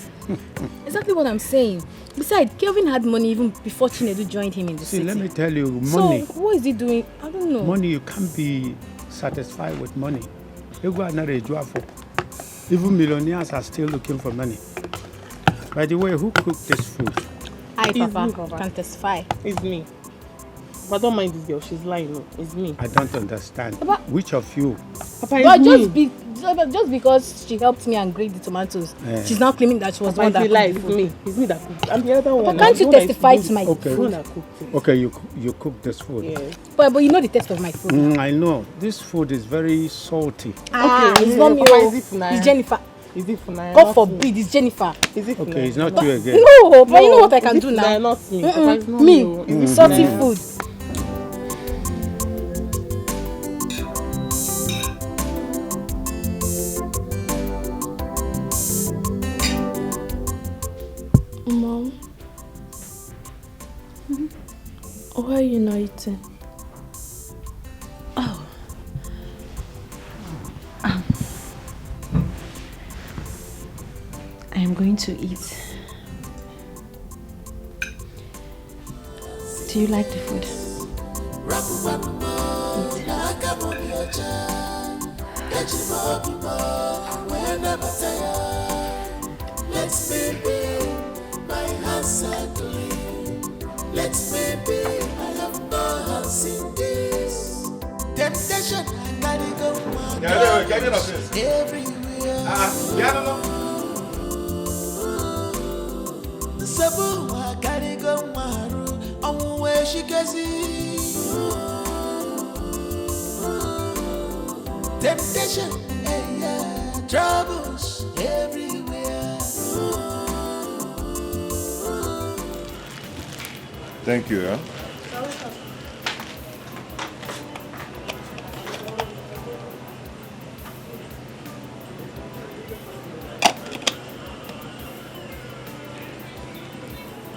Exactly what I'm saying. Besides, Kelvin had money even before Chinedu joined him in the city. See, let me tell you, money. So what is he doing? I don't know. Money, you can't be satisfied with money. Even millionaires are still looking for money. By the way, who cooked this food? I Hi, It's Papa. me, Papa. Can testify. It's me. But don't mind this girl. She's lying. No, it's me. I don't understand. Papa. Which of you? Papa, But it's me. just because she helped me and grate the tomatoes, Eh. she's now claiming that she was the one Papa, that it's cooked the me. food. It's me that cooked. I'm the other one. But can't you The one that is testify doing to my Okay. the one food? that cooked it. Okay, you cook this food. Yes. But you know the taste of my food. I know. This food is very salty. It's not me. Papa, Oh. is it Funaya? It's Jennifer. Is it Funaya? God Not forbid, it's Jennifer. Is it Okay, it's Funaya? not you again. No, but you know what I can is do it now? Funaya? Not me. Papa, it's not Me, me. Is it salty Funaya? food. Mom, why are you not eating? Oh. I am going to eat. Do you like the food? Let me be, my hands are clean. Let me be, I have no hands in this. Temptation, I gotta go my everywhere. Sabu, I gotta go my room. I'm where she can see. Temptation, yeah, troubles everywhere. Thank you. Yeah?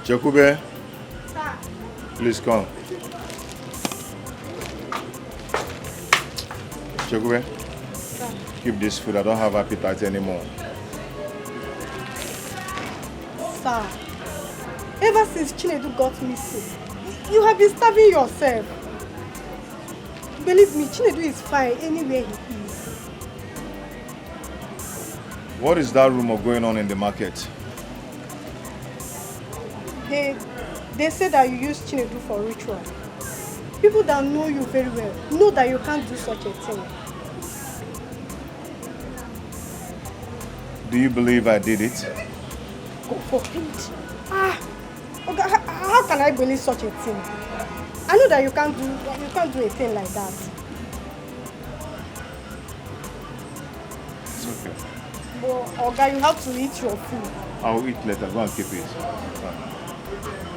Chakube, please come. Chakube, keep this food. I don't have appetite anymore. Sir, ever since Chinedu got missing, you have been starving yourself. Believe me, Chinedu is fine anywhere he is. What is that rumor going on in the market? They say that you use Chinedu for ritual. People that know you very well know that you can't do such a thing. Do you believe I did it? God forbid. Okay, how can I believe such a thing? I know that you can't do a thing like that. It's okay. But Oga, you have to eat your food. I'll eat later. Go and keep it.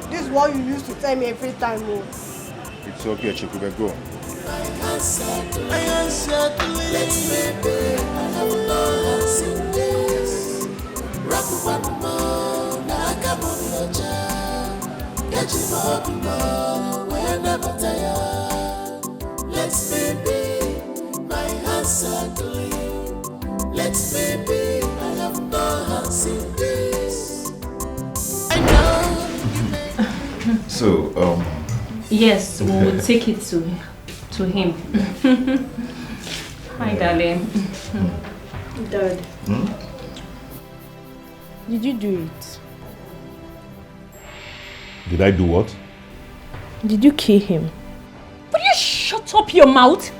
This is what you used to tell me every time. Oh. It's okay, Chikube. Go. So, Yes, we'll take it to him. Hi, darling. Dad, Hmm? did you do it? Did I do what? Did you kill him? Will you shut up your mouth?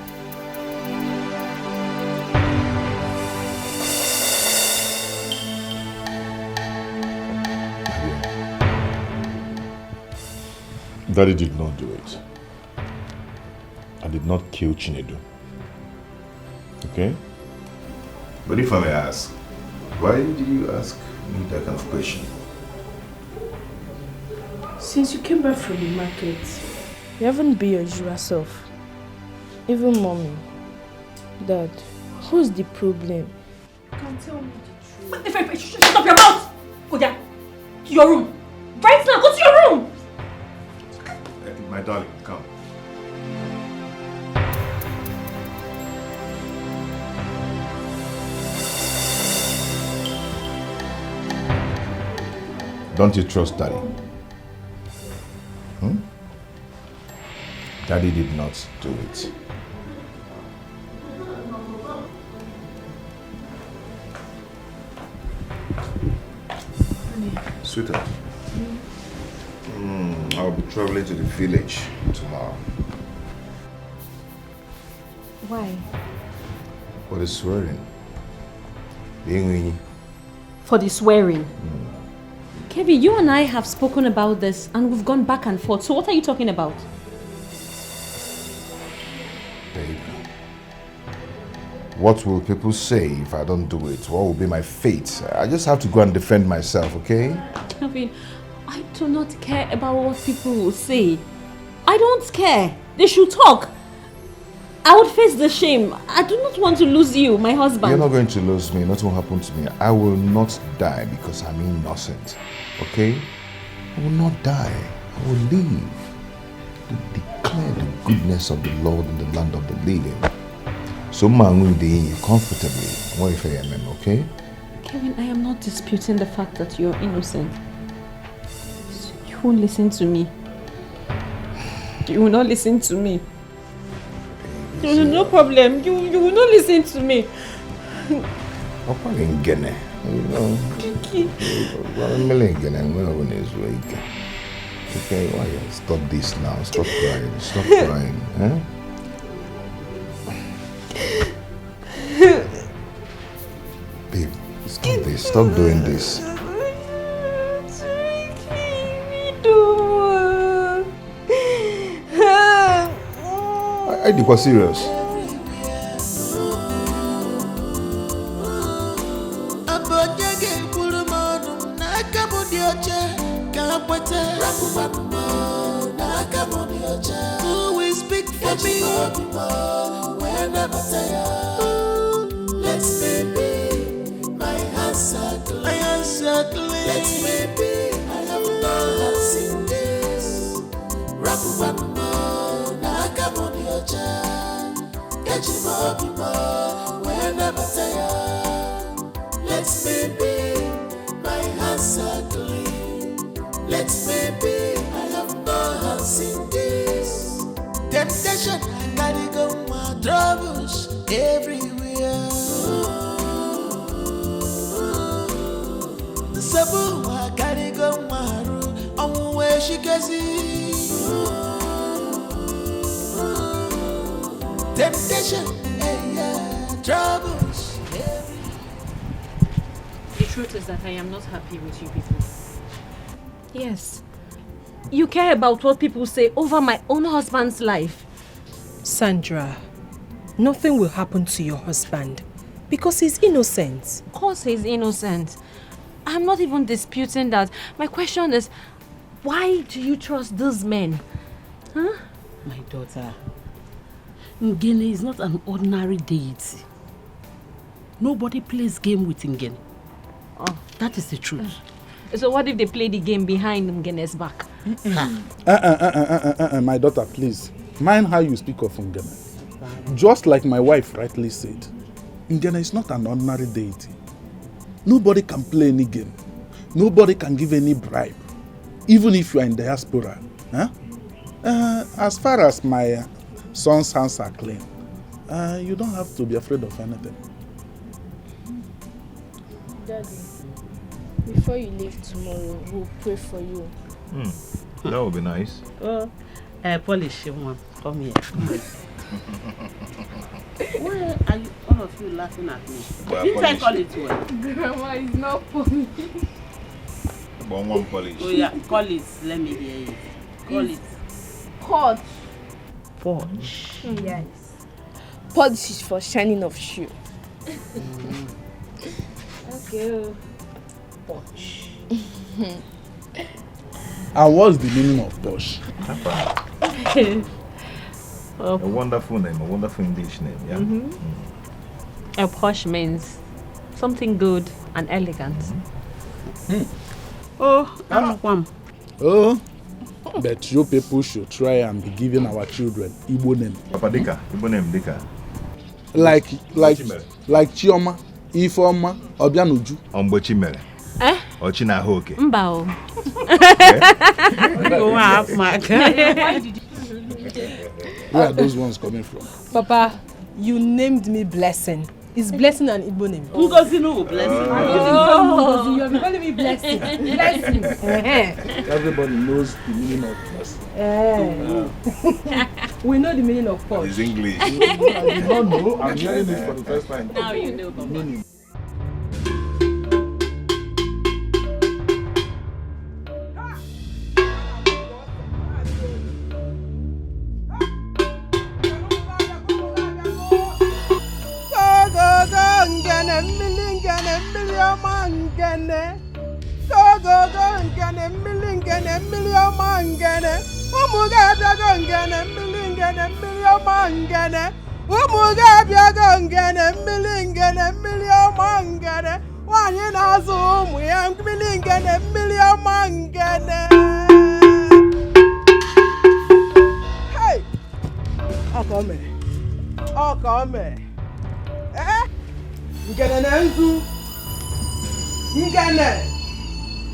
Daddy did not do it. I did not kill Chinedu. Okay? But if I may ask, why did you ask me that kind of question? Since you came back from the market, you haven't been your usual self. Even mommy. Dad, what's the problem? You can tell me the truth. Shut up your mouth! Go there. To your room. Right now, go to your room! My darling, come. Don't you trust Daddy? Hmm? Daddy did not do it. Sweetheart. I'll be traveling to the village tomorrow. Why? For the swearing. For the swearing. Kevin, you and I have spoken about this and we've gone back and forth. So what are you talking about? Babe, what will people say if I don't do it? What will be my fate? I just have to go and defend myself, okay? Kevin, I do not care about what people will say. I don't care. They should talk. I would face the shame. I do not want to lose you, my husband. You're not going to lose me. Nothing will happen to me. I will not die because I'm innocent. Okay? I will not die. I will live to declare the goodness of the Lord in the land of the living. So, comfortably, okay? Kevin, I am not disputing the fact that you're innocent. You won't listen to me. You will not listen to me. No problem. You will not listen to me. Okay, why? Stop this now. Stop crying. Stop crying. Huh? Babe, stop this. Stop doing this. I think we're serious. Who will speak for me? Let me be my answer to let me be. I have not seen this. Let me be my answer to let me be. I have not seen this. Temptation, I gotta go my troubles everywhere. Sabu, I gotta go my room. I'm where she can see. Temptation, troubles. The truth is that I am not happy with you people. Yes. You care about what people say over my own husband's life. Sandra, nothing will happen to your husband because he's innocent. Of course he's innocent. I'm not even disputing that. My question is, why do you trust these men? Huh? My daughter, Ngene is not an ordinary deity. Nobody plays game with Ngene. Oh, that is the truth. So what if they play the game behind Ngene's back? My daughter, please. Mind how you speak of Ngene. Just like my wife rightly said, Ngene is not an ordinary deity. Nobody can play any game. Nobody can give any bribe. Even if you are in diaspora. Huh? As far as my son's hands are clean, you don't have to be afraid of anything. Daddy, before you leave tomorrow, we'll pray for you. That would be nice. Oh, polish one. Come here. Why are you, all of you laughing at me? Didn't I call it well? Grandma, it's not funny. One polish. Oh yeah, call it. Let me hear it. Call it. Porch. Porch. Yes. Polish is for shining of shoe. Okay. Porch. And what's the meaning of Bosch? A wonderful name, a wonderful English name, yeah? A posh means something good and elegant. Oh, I'm one. Oh, but you people should try and be giving our children Igbo name. Papa Dikeh, Igbo name Dikeh. Like Chioma, Ifeoma, Obianuju. Ombochimere. Eh? Ochinahoke. Mbao. Where are those ones coming from? Papa, you named me Blessing. It's Blessing and Igbo name. Ngozi no Blessing. Oh, you have been calling me Blessing. Blessing. Everybody knows the meaning of blessing. We know the meaning of purge. It's English. I did not know. I'm hearing it for the first time. Now you know, Baba. Meaning.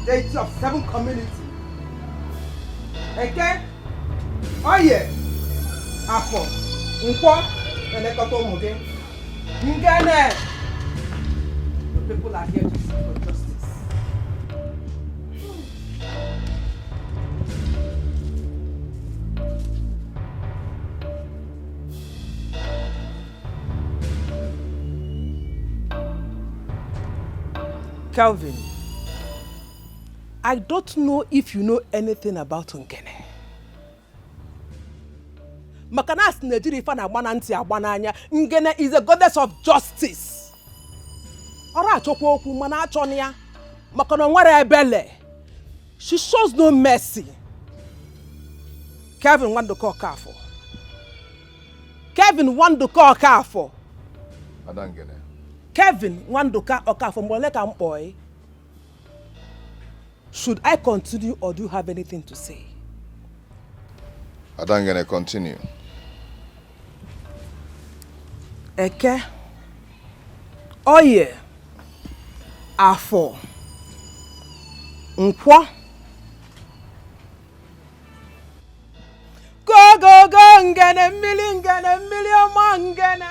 Date of 7 community. Okay? Oh yeah. Afọ. Nkwo. Elekọta ụmụ gị. Ngene. The people are here to seek for justice. Calvin, I don't know if you know anything about Ngene. Makanas Nigeria fan agbananti agbananya. Ngene is a goddess of justice. Ora achokwa okwu mana achoni ya. Makana nwere ebele. She shows no mercy. Kevin want to call Kafo. Kevin want to call Kafo. Adangene. Kevin want to call Kafo. Moleka mpoy. Should I continue or do you have anything to say? Adangene, continue. Eke. Oye. Afo. Nkwo. Go ngene mmili ọma ngene.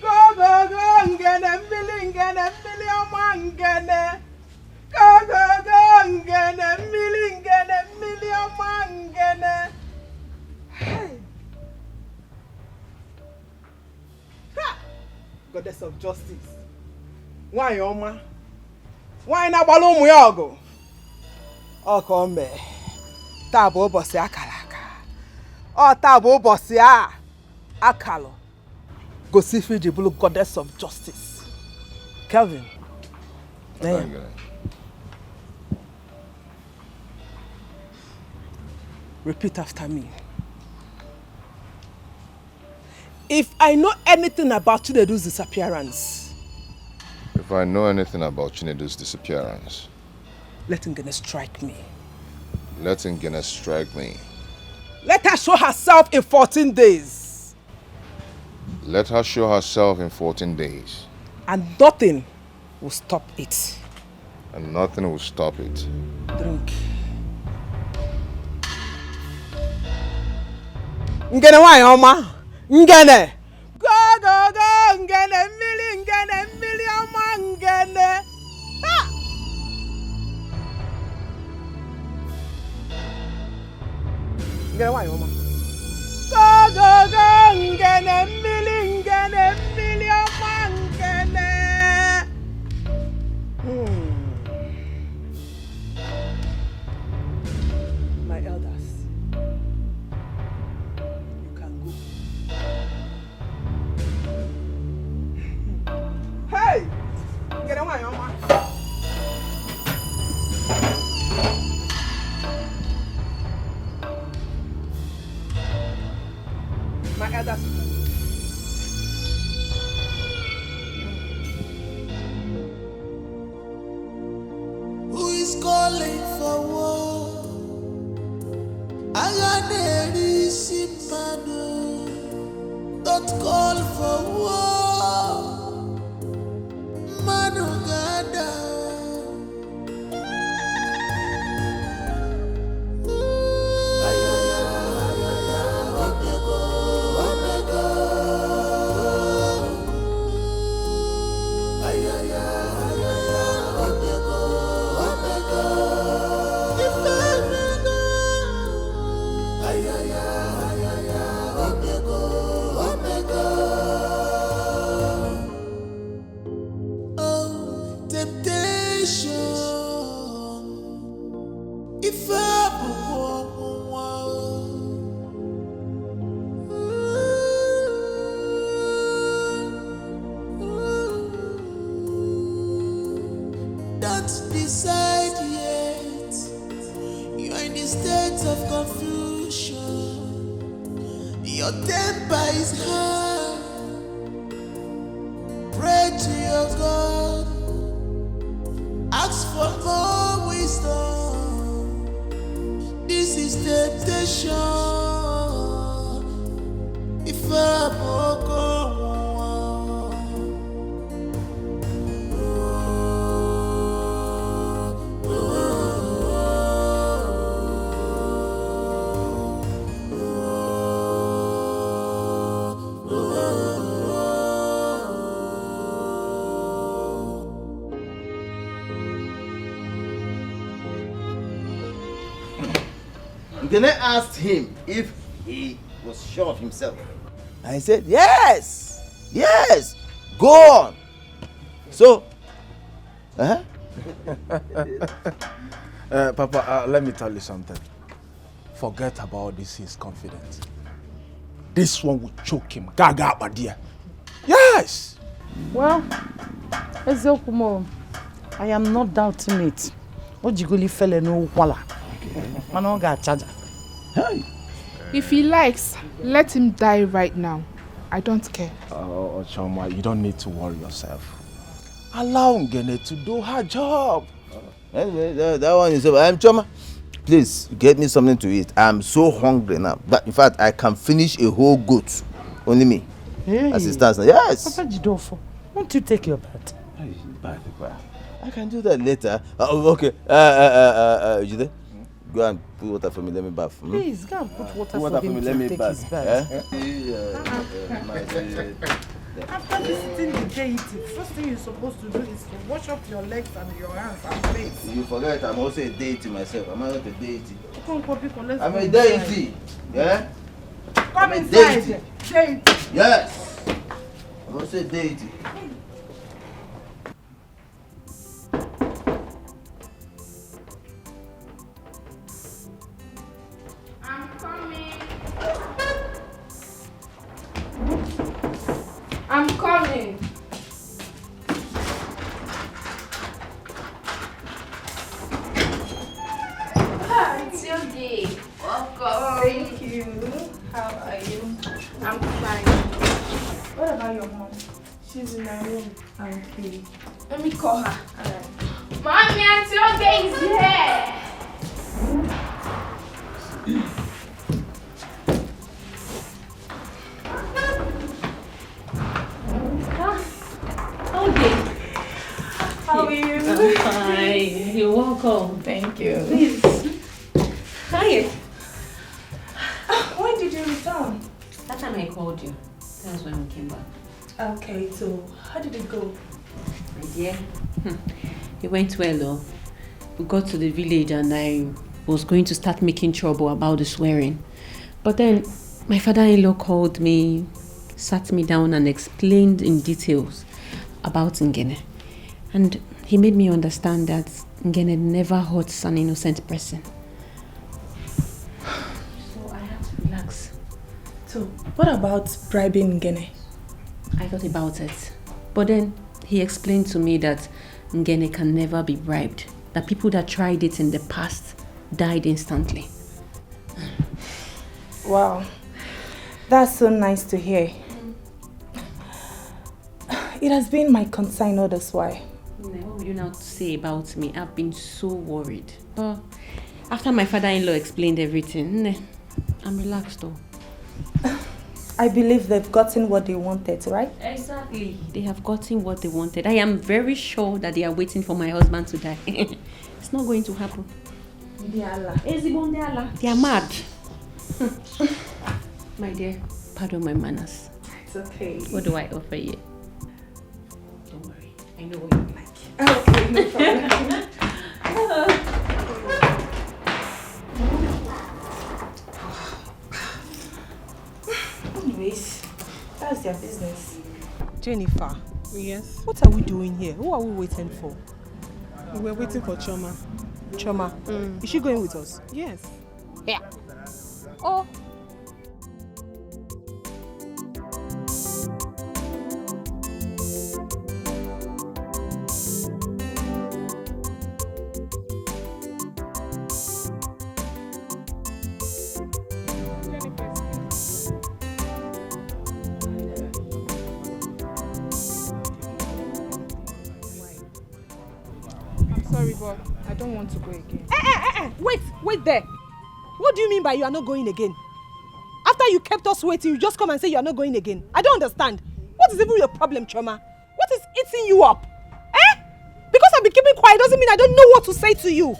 Go ngene mmili ọma ngene. Go ngene mmili ọma ngene. Goddess of justice. Nwanyị ọma. Nwanyị na-agbalụ ụmụ ya ọgụ. Ọ ka o mee. Taa bụ ụbọchị akara aka. Taa bụ ụbọchị a akalụ. Gosi ife iji bụrụ goddess of justice. Kelvin. Repeat after me. If I know anything about Chinedu's disappearance. If I know anything about Chinedu's disappearance. Let Ngene strike me. Let Ngene strike me. Let her show herself in 14 days. Let her show herself in 14 days. And nothing will stop it. And nothing will stop it. Drink. Ngene nwanyị ọma. Ngene. Go Ngene mmili ọma Ngene. Ha! Ngene nwanyị ọma. Go Ngene mmili ọma Ngene. My elders, you can go. Hey! Get away, Oma. My elders, you can go. Who is calling for war? Aganeri Simano, don't call for war. Manugada. If don't decide yet. You're in the state of confusion. Your temper is high. Pray to your God. Ask for more wisdom. This is temptation. If Then I asked him if he was sure of himself. And he said, yes, yes, go on. So, Papa, let me tell you something. Forget about this, he's confident. This one will choke him. Gaga, my dear. Yes! Well, Ezeokumo, I am not doubting it. Ojiguli fell no wala. Man, got charger. If he likes, let him die right now. I don't care. Oh, Choma, you don't need to worry yourself. Allow Ngene to do her job. Anyway, that one is over. I'm Choma. Please, get me something to eat. I'm so hungry now. But in fact, I can finish a whole goat. Only me. Hey. As it stands now. Yes. Papa Jidofo, won't you take your bath? I can do that later. Okay. Jide, go and put water for me. Let me bath. Please, go and put water for him let me take bath. his bath. After visiting the deity, first thing you're supposed to do is to wash up your legs and your hands and face. You forget I'm also a deity myself. I'm not a deity. Come, let's I'm go a deity. Yeah? Come I'm a inside. deity. Deity. Yes. I'm also a deity. I'm coming. It's your day. Welcome. Thank you. How are you? I'm fine. What about your mom? She's in her room. Okay. Let me call her. Alright. Mommy, Auntie Oge is here. How are you? I'm fine. You're welcome. Thank you. Please. Hi. When did you return? That time I called you. That was when we came back. Okay, so how did it go? My dear, it went well though. We got to the village and I was going to start making trouble about the swearing. But then my father-in-law called me, sat me down and explained in details about Ngene. And he made me understand that Ngene never hurts an innocent person. So I had to relax. So, what about bribing Ngene? I thought about it. But then he explained to me that Ngene can never be bribed. That people that tried it in the past died instantly. Wow. That's so nice to hear. It has been my concern all this while. What would you now say about me? I've been so worried. But after my father-in-law explained everything, I'm relaxed though. I believe they've gotten what they wanted, right? Exactly. They have gotten what they wanted. I am very sure that they are waiting for my husband to die. It's not going to happen. They are mad. My dear, pardon my manners. It's okay. What do I offer you? Don't worry. I know what you like. Okay, no problem. Anyways, that's their business. Jennifer. Yes? What are we doing here? Who are we waiting for? We're waiting for Choma. Choma, is she going with us? Yes. Yeah. Oh. Sorry, but I don't want to go again. Wait there. What do you mean by you are not going again? After you kept us waiting, you just come and say you are not going again. I don't understand. What is even your problem, Choma? What is eating you up? Because I've been keeping quiet doesn't mean I don't know what to say to you.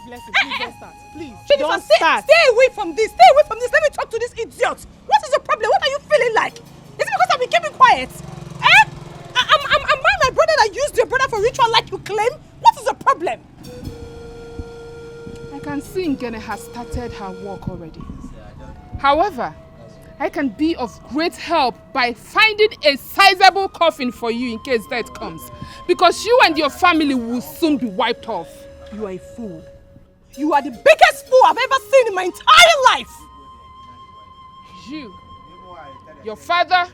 Blessing, please don't start. Please, Jennifer, don't start. Stay away from this. Stay away from this. Let me talk to this idiot. What is your problem? What are you feeling like? Is it because I've been keeping quiet? Am I my brother that used your brother for ritual like you claim? What is the problem? I can see Ngene has started her work already. However, I can be of great help by finding a sizable coffin for you in case death comes. Because you and your family will soon be wiped off. You are a fool. You are the biggest fool I've ever seen in my entire life. You, your father,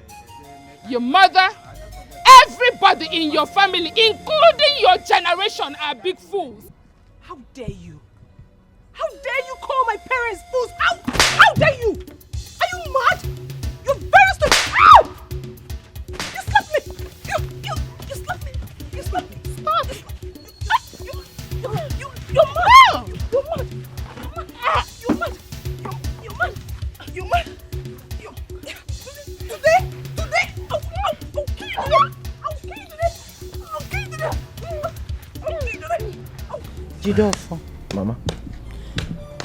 your mother, everybody in your family, including your generation, are big fools. How dare you? How dare you call my parents fools? How dare you? Are you mad? You're very stupid. Ow! You slapped me. You slapped me. You slapped me. Stop. You're mad. You're mad. You're mad. You're mad. You're mad. Today. I'll kill you today. Jidofo. Mama?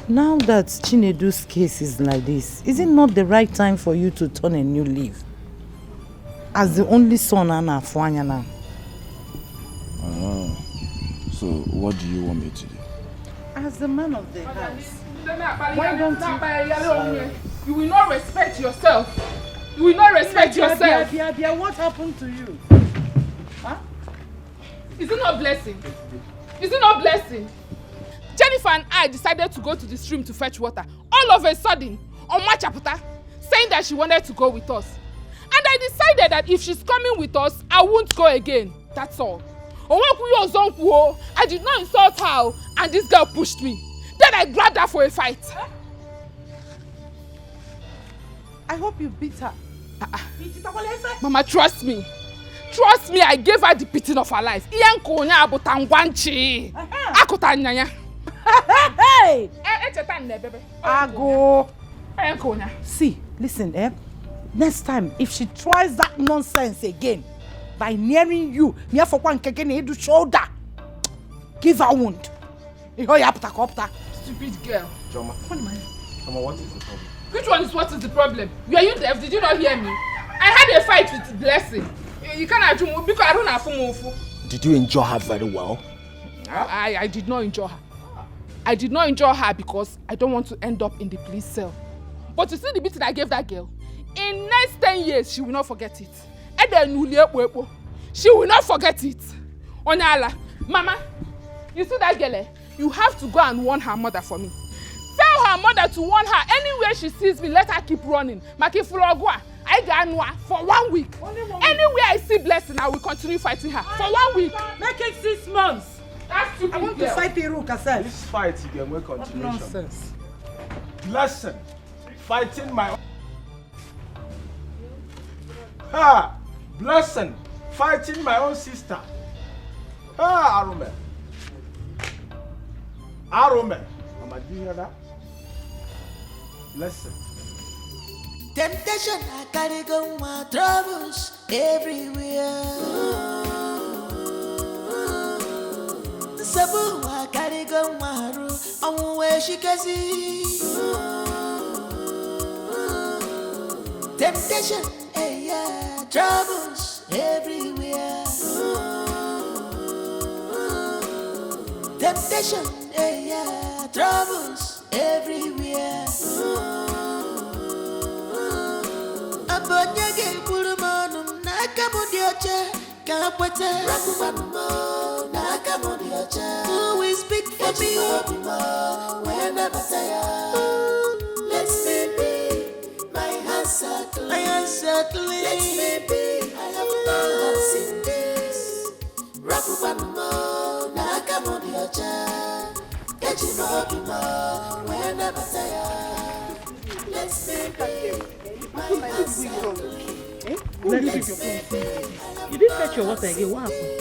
Now that Chinedu's case is like this, is it not the right time for you to turn a new leaf? As the only son Anna Fuanya now. So what do you want me to do? As the man of the house. Why don't you? You will not respect yourself. You will not respect yourself. Bia, what happened to you? Huh? Is it not blessing? Is it not blessing? Jennifer and I decided to go to the stream to fetch water. All of a sudden, on Machaputa, saying that she wanted to go with us. And I decided that if she's coming with us, I won't go again. That's all. I did not insult her, and this girl pushed me. Then I grabbed her for a fight. I hope you beat her. Mama, trust me. Trust me, I gave her the beating of her life. Hey! Ago! See, listen, next time, if she tries that nonsense again, by nearing you, shoulder, give her a wound. Stupid girl. Choma, what is the problem? Which one is what is the problem? Are you deaf? Did you not hear me? I had a fight with Blessing. You can't assume because I don't have full. Did you enjoy her very well? I did not enjoy her. I did not enjoy her because I don't want to end up in the police cell. But you see the beating I gave that girl? In next 10 years, she will not forget it. She will not forget it. Onyala, Mama, you see that girl? You have to go and warn her mother for me. Tell her mother to warn her anywhere she sees me, let her keep running. Maki Fulogwa, I got for 1 week. Anywhere I see Blessing, I will continue fighting her. For 1 week. Make it 6 months. That's stupid. I want to fight Iruka, sir. This fight again will continue. Nonsense. Blessing, fighting my Blessing, fighting my own sister. Arome. Mama, do you hear that? Blessing. Temptation, I carry go my troubles everywhere. Sabu, I carry go my room. I'm where she can see. Temptation, yeah, troubles everywhere. Temptation, yeah, troubles everywhere. Abonyage pulumonum nakamu dioche kapwete. Rakumanumo nakamu dioche. Let me be more whenever tired. Let me be my hands are clean. My hands are clean. Let me be. I have no hands in this. Rapupano, Nakamodi Ocha. Let me be more whenever tired. Let me be my hands are clean. You didn't fetch your water again. What happened?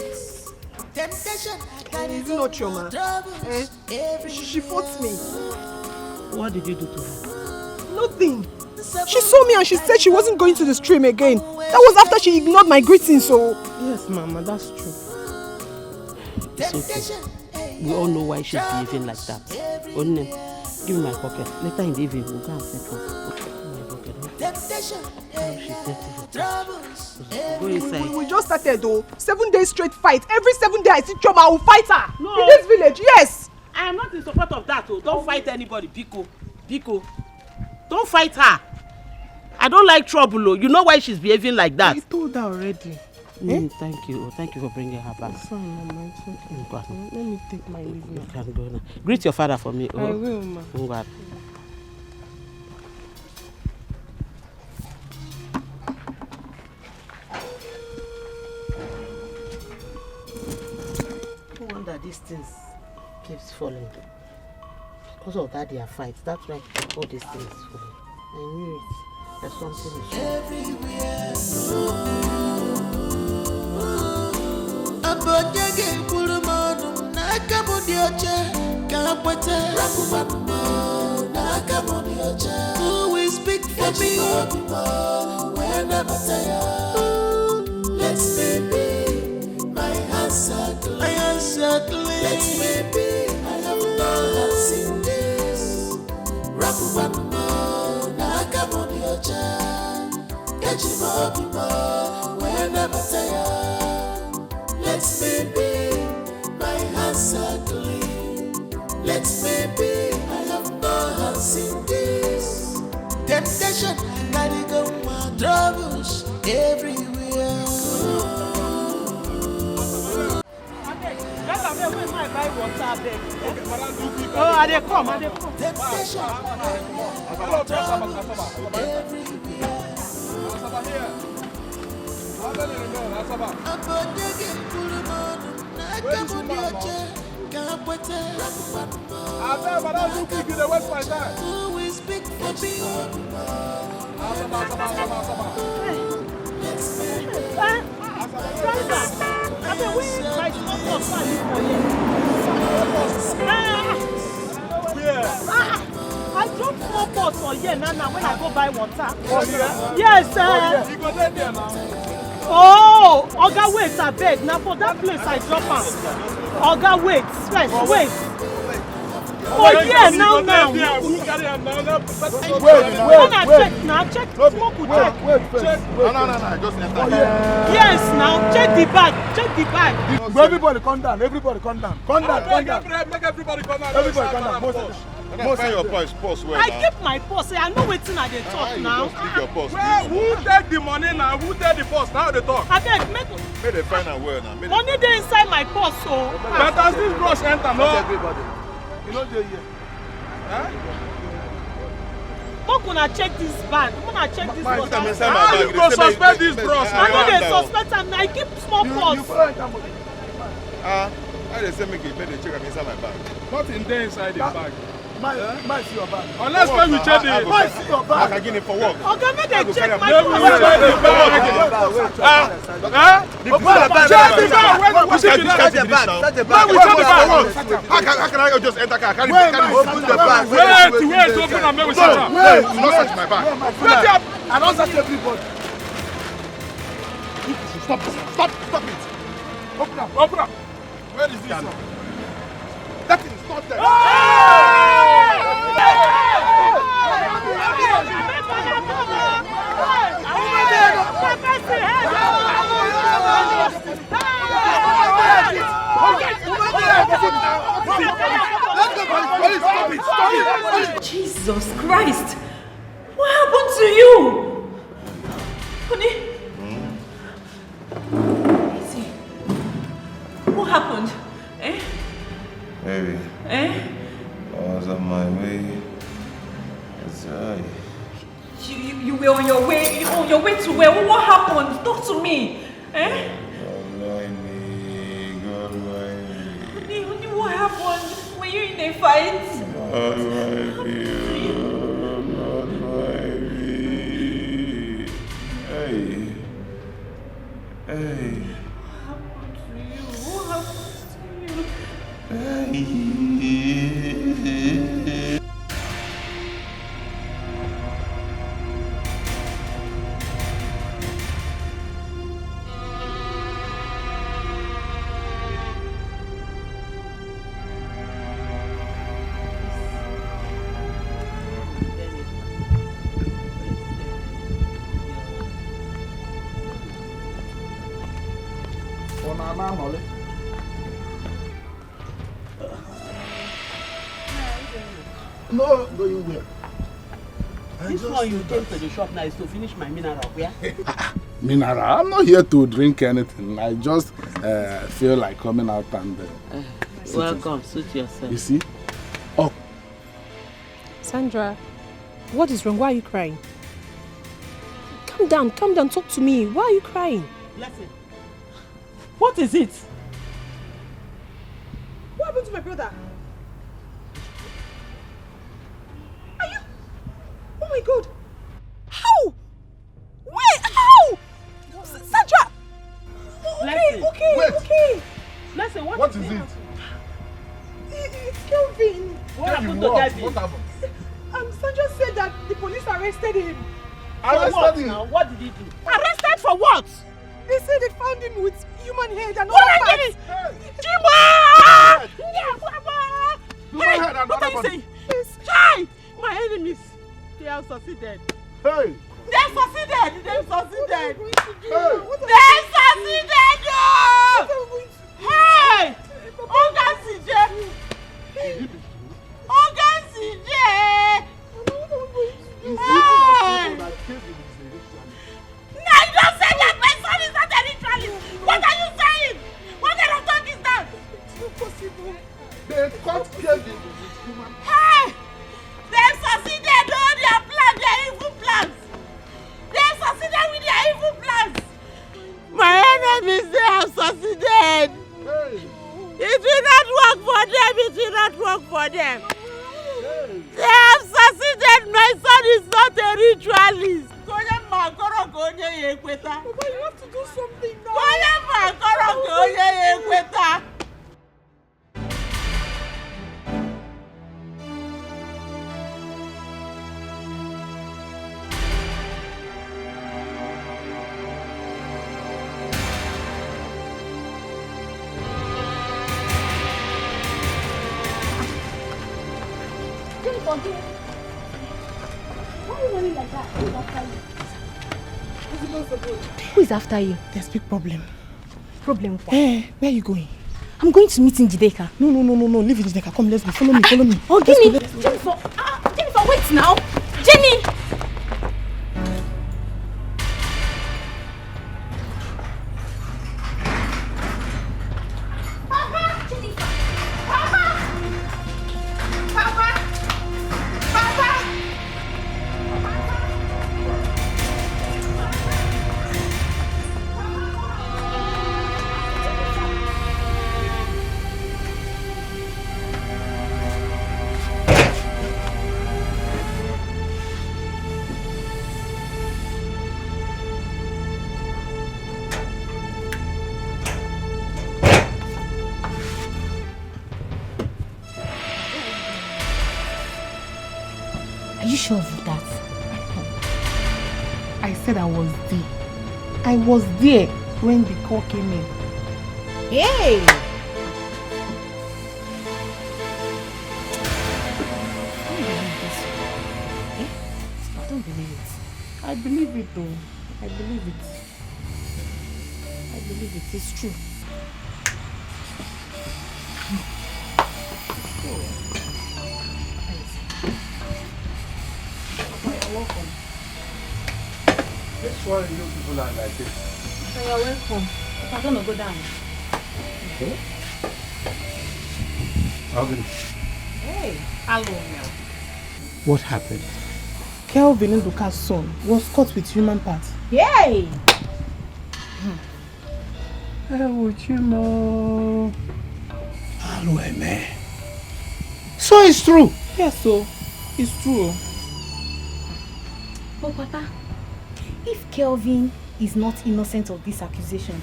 Temptation. It's not your man. She fought me. What did you do to her? Nothing. She saw me and she said she wasn't going to the stream again. That was after she ignored my greeting, so... Yes, Mama, that's true. It's okay. We all know why she's behaving like that. Only, give me my pocket. Later in the evening, we'll go and settle. Okay, my pocket. Go inside. We just started though. 7 days straight fight. Every 7 days I see Choma, I will fight her. No. In this village, yes. I am not in support of that. Oh. Don't fight anybody, Biko. Biko. Don't fight her. I don't like trouble. Oh. You know why she's behaving like that. I told her already. Thank you. Oh, thank you for bringing her back. It's fine, Mama. It's okay. Let me take my leave now. You can go now. Greet your father for me. Oh. I will, Ma. No wonder these things keeps falling. Because of that their fight. That's why all these things falling. I knew it. There's something everywhere. Abonyage kulumonu nakamudi oche kapwete. Rapumanu nakamudi oche. Who will speak for me? Whenever tired. Let me be. My hands are clean. My hands are clean. Let me be. I have no hands in this. Rapumanu nakamudi oche. Whenever tired. Let me be. My hands are clean. Let me be. I have no hands in this. Temptation, gotta go my troubles everywhere. Oh, are they come? Temptation, everywhere. Who will speak for me? I dropped 4 pots for here now when I go buy water. Yes, sir. Oh, Oga, wait, I beg. Now for that place I drop am. Oga, wait, wait. Oh yeah, now. When I check now, check. Smoke will check. Wait. No, just enter. Yes, now check the bag. Everybody calm down. Make everybody calm down. Everybody calm down. Most your purse well. I keep my purse. I know wetin I dey talk now. Who take the money now? Who take the purse? Now they talk. Abeg, make the final well now. Money dey inside my purse, so. But as this brush enter, no. Everybody. You know they here. Make una check this bag. Una check this bag. How you go suspect this brush? I no dey suspect am. I keep small purse. You follow enter money. I dey say make they check am inside my bag. Nothing there inside the bag. My see your bag. Unless when we check the see your bag. I can get it for work. Okay, make they check my purse. How can I just enter car? Open the bag. Wait, open and make we search am. Wait, do not search my bag. I don't search everybody. Stop it. Open up. Where is this? That thing is not there. Jesus Christ! What happened to you? Honey? See, what happened? Baby. Eh? I was on my way. It's alright. You were on your way to where? What happened? Talk to me. Eh? God, Honey, what happened? Were you in a fight? Hey. What happened to you? What happened to you? No, going where? This one you came to the shop now is to finish my mineral, yeah? Mineral? I'm not here to drink anything. I just feel like coming out and... Welcome, suit yourself. You see? Oh. Sandra, what is wrong? Why are you crying? Calm down, talk to me. Why are you crying? Listen. What is it? What happened to my brother? Are you... Oh my God! How? Wait, how? Sandra! Listen. Okay. Listen, What is it? It's Kelvin. What happened to Kelvin? What happened? Sandra said that the police arrested him. Arrested him? What did he do? Arrested for what? They said they found him with human head and What other are parts. Chima! Hey, What are you saying? Hi! My enemies, they have succeeded. Hey! They succeeded! They succeeded! Hey! They succeeded! Hey! Oga CJ! Oga CJ! Hey! I don't say that my son is not a ritualist! What are you saying? What kind of talk is that? It's not possible. They caught Kelvin with human... Hey! They've succeeded all their plans, their evil plans! They've succeeded with their evil plans! My enemies, they have succeeded! Hey! It will not work for them, it will not work for them! They have succeeded, my son is not a ritualist! Papa, you have to do something now. Why are you running like that? Who is after you? There's a big problem. Problem what? Hey, where are you going? I'm going to meet in Dikeh. No. Leave Dikeh. Come, let's go. Follow me. Oh, Jenny! Jennifer, wait now! Jenny! Are you sure of that? I said I was there. I was there when the call came in. Hey! I don't believe it. I believe it though. I believe it. It's true. You're welcome. That's why you people are like this. You're welcome. I'm gonna go down. Okay. Hey, hello, Mel. What happened? Kelvin Nduka's son was caught with human parts. Yay! Hello, man. So it's true. Yes, so it's true. But Papa, if Kelvin is not innocent of this accusation,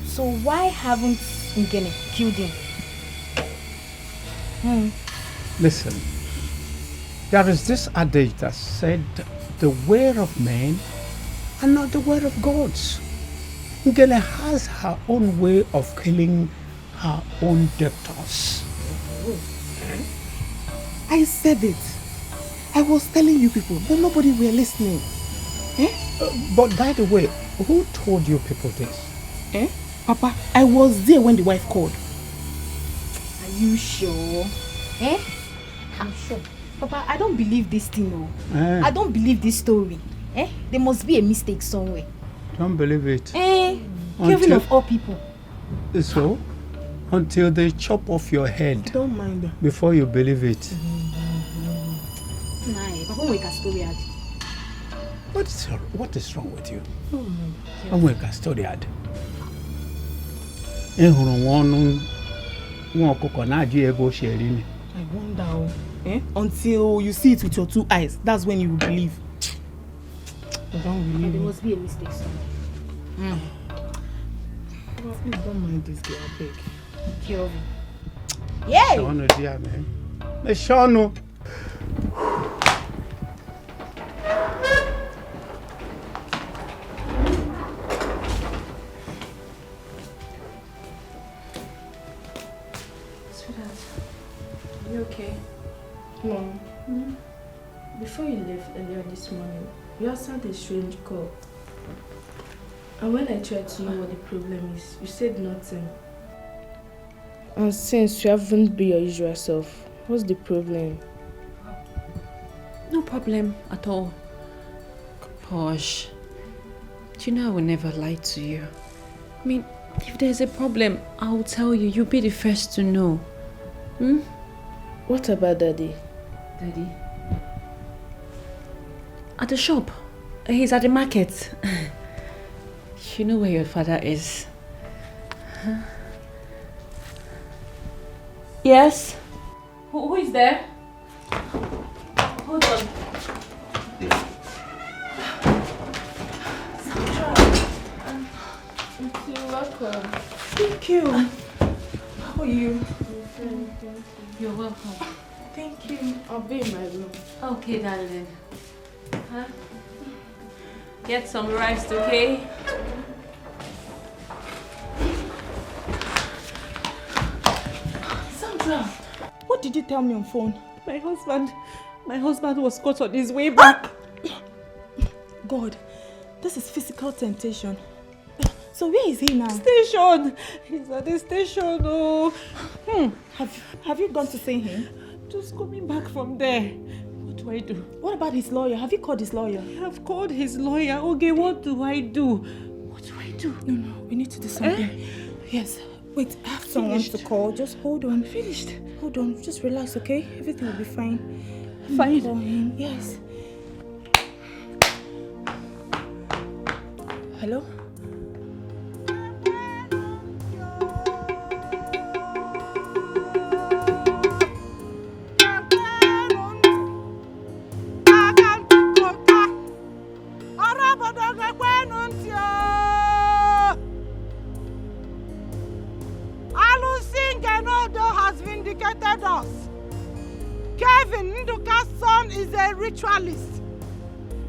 so why haven't Ngene killed him? Listen, there is this adage that said the way of men are not the way of gods. Ngene has her own way of killing her own debtors. I said it. I was telling you people, but nobody were listening. But by the way, who told you people this? Papa, I was there when the wife called. Are you sure? I'm sure. Papa, I don't believe this thing, no. I don't believe this story. There must be a mistake somewhere. Don't believe it. Kelvin of all people. So, until they chop off your head. Don't mind them. Before you believe it. Papa, we can story ad. What is wrong with you? Oh my We can story ad. I wonder. Until you see it with your two eyes, that's when you will believe. I don't believe. There must be a mistake somewhere. Please don't mind this girl, I beg. Kelvin. Yay! Shono, dear man. Shono. Sweetheart, you okay? Mom. Before you left earlier this morning, you answered a strange call. And when I tried to know what the problem is, you said nothing. And since you haven't been your usual self, what's the problem? No problem at all. Posh, do you know I will never lie to you? I mean, if there's a problem, I will tell you. You'll be the first to know. What about Daddy? Daddy? At the shop. He's at the market. You know where your father is. Huh? Yes? Who is there? Hold on. You're welcome. Thank you. How are you? You're welcome. Thank you. I'll be in my room. Okay, darling. Huh? Get some rest, okay? Sandra, what did you tell me on phone? My husband was caught on his way back. God, this is physical temptation. So where is he now? Station. He's at the station. Oh. Have you gone to see him? Just coming back from there. What do I do? What about his lawyer? Have you called his lawyer? I have called his lawyer. Okay, what do I do? What do I do? No, we need to do something. Yes. Wait, I have someone to call. Just hold on. Finished. Hold on. Just relax, okay? Everything will be fine. Fine? Call him. Yes. Hello? Vindicated us. Kevin Nduka's son is a ritualist.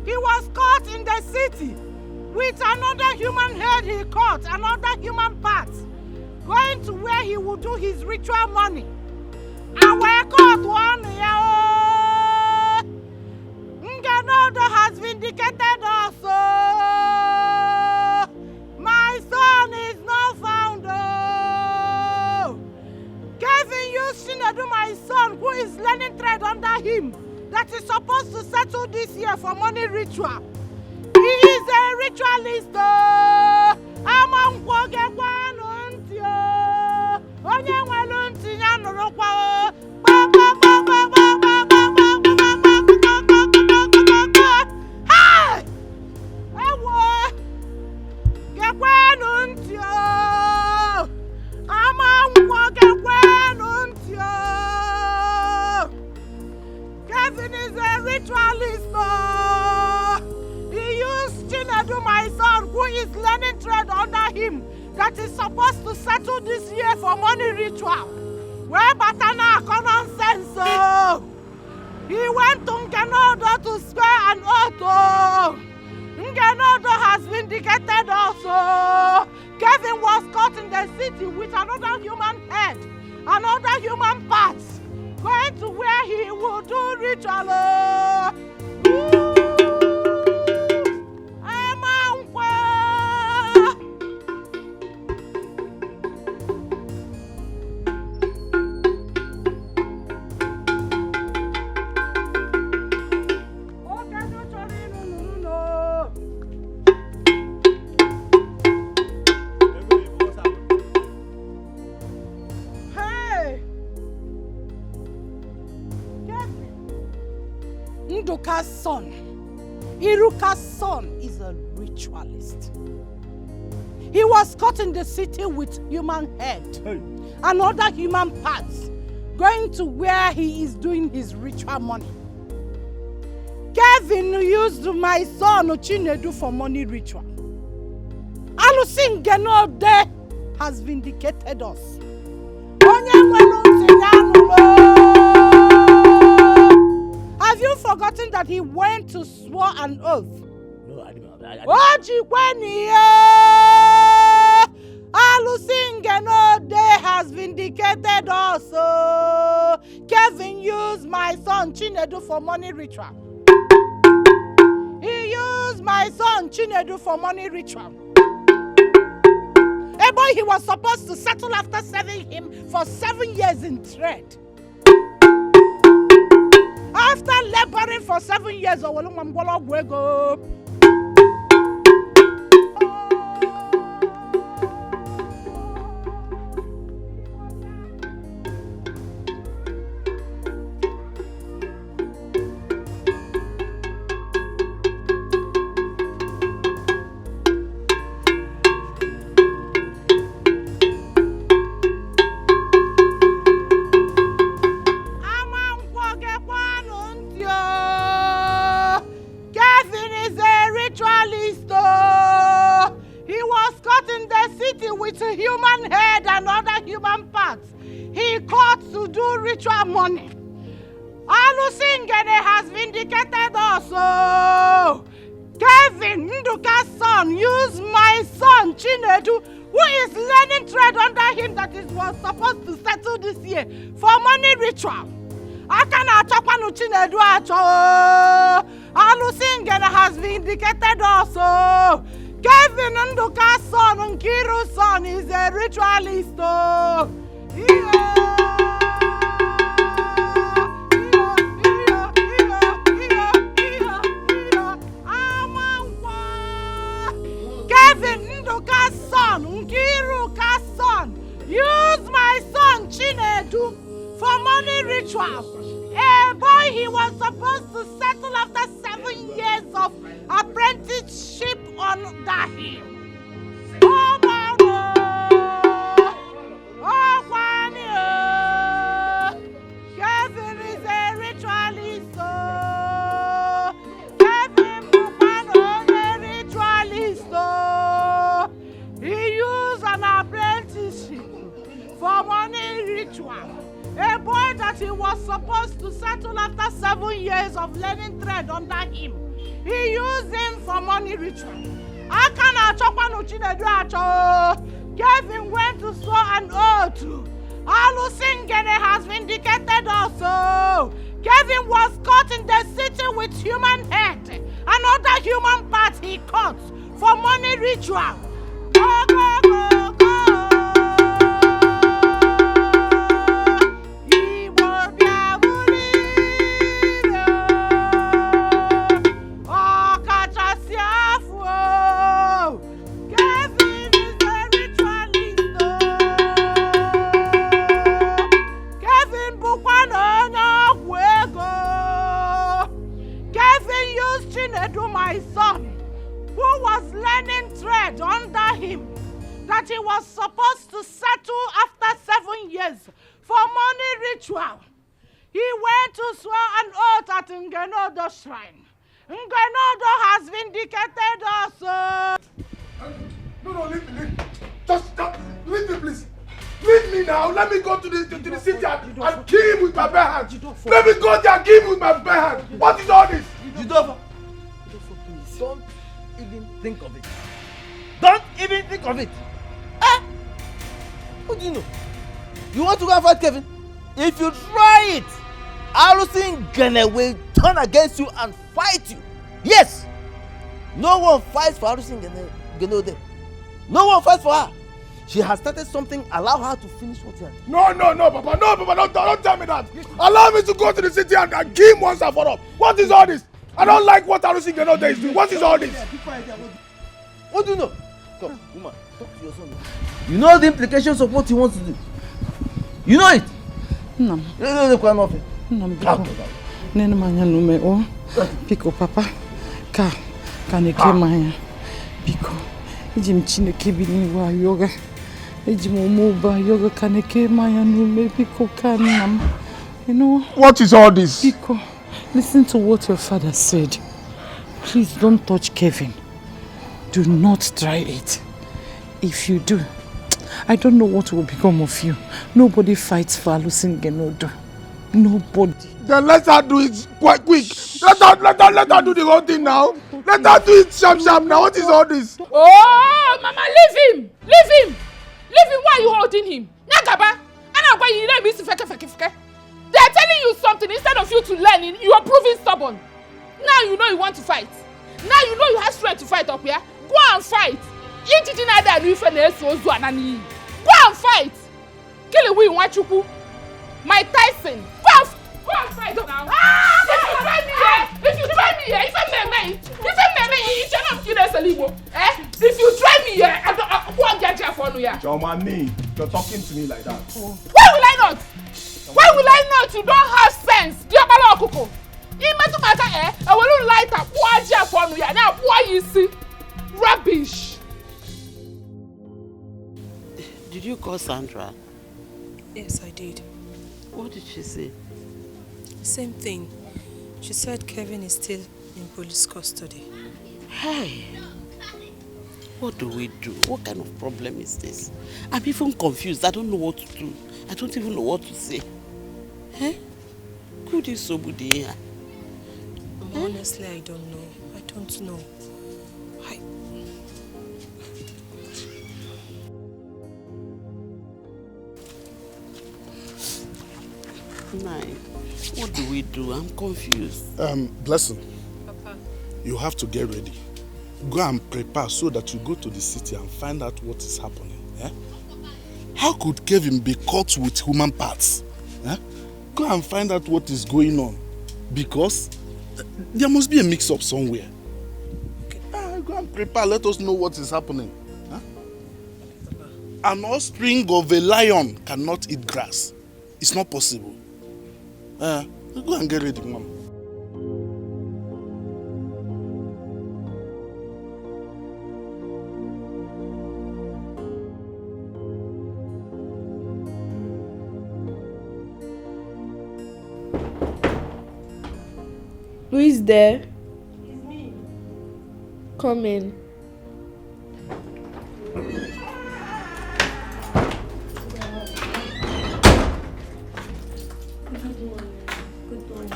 He was caught in the city with another human head he caught, another human part, going to where he would do his ritual money. And we're caught 1 year. Ngenodo has vindicated us. My son is not found. Kevin used Shinedu, my son, who is learning trade under him, that is supposed to settle this year for money ritual. He is a ritualist. Where Batana nonsense, oh! He went to Ngenodo to swear an oath. Ngenodo has vindicated also. Kevin was caught in the city with another human head, another human parts, going to where he will do ritual. Nduka's son, Iruka's son, is a ritualist. He was caught in the city with human head and other human parts, going to where he is doing his ritual money. Kevin used my son Chinedu for money ritual. Alusin Genode has vindicated us. Have you forgotten that he went to swear an oath? No, I didn't. Alusingenode has vindicated us. Kevin used my son Chinedu for money ritual. He used my son Chinedu for money ritual. A boy he was supposed to settle after serving him for 7 years in trade. After laboring for 7 years, with a human head and other human parts. He caught to do ritual money. Alusingene has vindicated us. Kevin, Nduka's son, used my son Chinedu, who is learning trade under him that was supposed to settle this year, for money ritual. Akana Chapanu Chinedu acho. Alusingene has vindicated us. Kevin Nduka's son, Nkiru's son, is a ritualist. Kevin Nduka's son, Nkiru's son, used my son Chinedu for money ritual. A boy he was supposed to settle after 7 years of apprenticeship on the hill. Oh, Kevin is a ritualist. Kevin Bukano is a ritualist. He used an apprenticeship for money ritual. A boy that he was supposed to settle after 7 years of learning trade under him. He used him for money ritual. Kevin went to swear an oath. Alusingene has vindicated us. Kevin was caught in the city with human head and other human parts he caught for money ritual. Go, go, go, go. My son, who was learning trade under him, that he was supposed to settle after 7 years for money ritual. He went to swear an oath at Ngenodo shrine. Ngenodo has vindicated us. No, leave me. Just stop. Leave me, please. Leave me now. Let me go to the city and kill him with my bare hands. Let me go there and kill him with my bare hands. What is all this? Jidofo, please. Don't even think of it. Don't even think of it. Eh? What do you know? You want to go and fight Kevin? If you try it, Arusin Gene will turn against you and fight you. Yes. No one fights for Arusin Gene. No one fights for her. She has started something. Allow her to finish what she has. No, Papa. No, Papa. Don't tell me that. Allow me to go to the city and kill him once and for all. What is all this? I don't like what Arusin Gene is doing. What is all this? What do you know? Come, woman, talk to your son. You know the implications of what he wants to do. You know it. No. Nene manya nume o. Piko papa. Ka neke manya. Piko. Ijim chineke bini wa yoga. Ijim omoba yoga kaneke manya nume piko kanam. You know. What is all this? Piko, listen to what your father said. Please don't touch Kevin. Do not try it. If you do, I don't know what will become of you. Nobody fights for Alusin Genodo. Nobody. Then let her do it quite quick. Let her do the whole thing now. Let her do it sharp now. What is all this? Oh, Mama, leave him. Leave him. Leave him. Why are you holding him? Nagaba. They are telling you something instead of you to learn. You are proving stubborn. Now you know you want to fight. Now you know you have strength to fight up here. Go and fight. Go and fight. Kill away Wachuku. My Tyson. Go and fight now. If you try me here, if you try me here, I won't get you for you. Jomani, you're talking to me like that. Why will I not? Why will I not? You don't have sense. Diabalo Okoko. I will light up. Why for you? Now, why you see? Rubbish. Did you call Sandra? Yes, I did. What did she say? Same thing. She said Kevin is still in police custody. Hey, what do we do? What kind of problem is this? I'm even confused. I don't know what to do. I don't even know what to say. Hey? Could you so good here? Honestly, I don't know. I don't know. Nine. What do we do? I'm confused. Blessing. Papa. You have to get ready. Go and prepare so that you go to the city and find out what is happening. Eh? How could Kevin be caught with human parts? Eh? Go and find out what is going on. Because there must be a mix-up somewhere. Okay. Go and prepare. Let us know what is happening. Huh? An offspring of a lion cannot eat grass. It's not possible. Go and get ready, Mom. Who is there? It's me. Come in.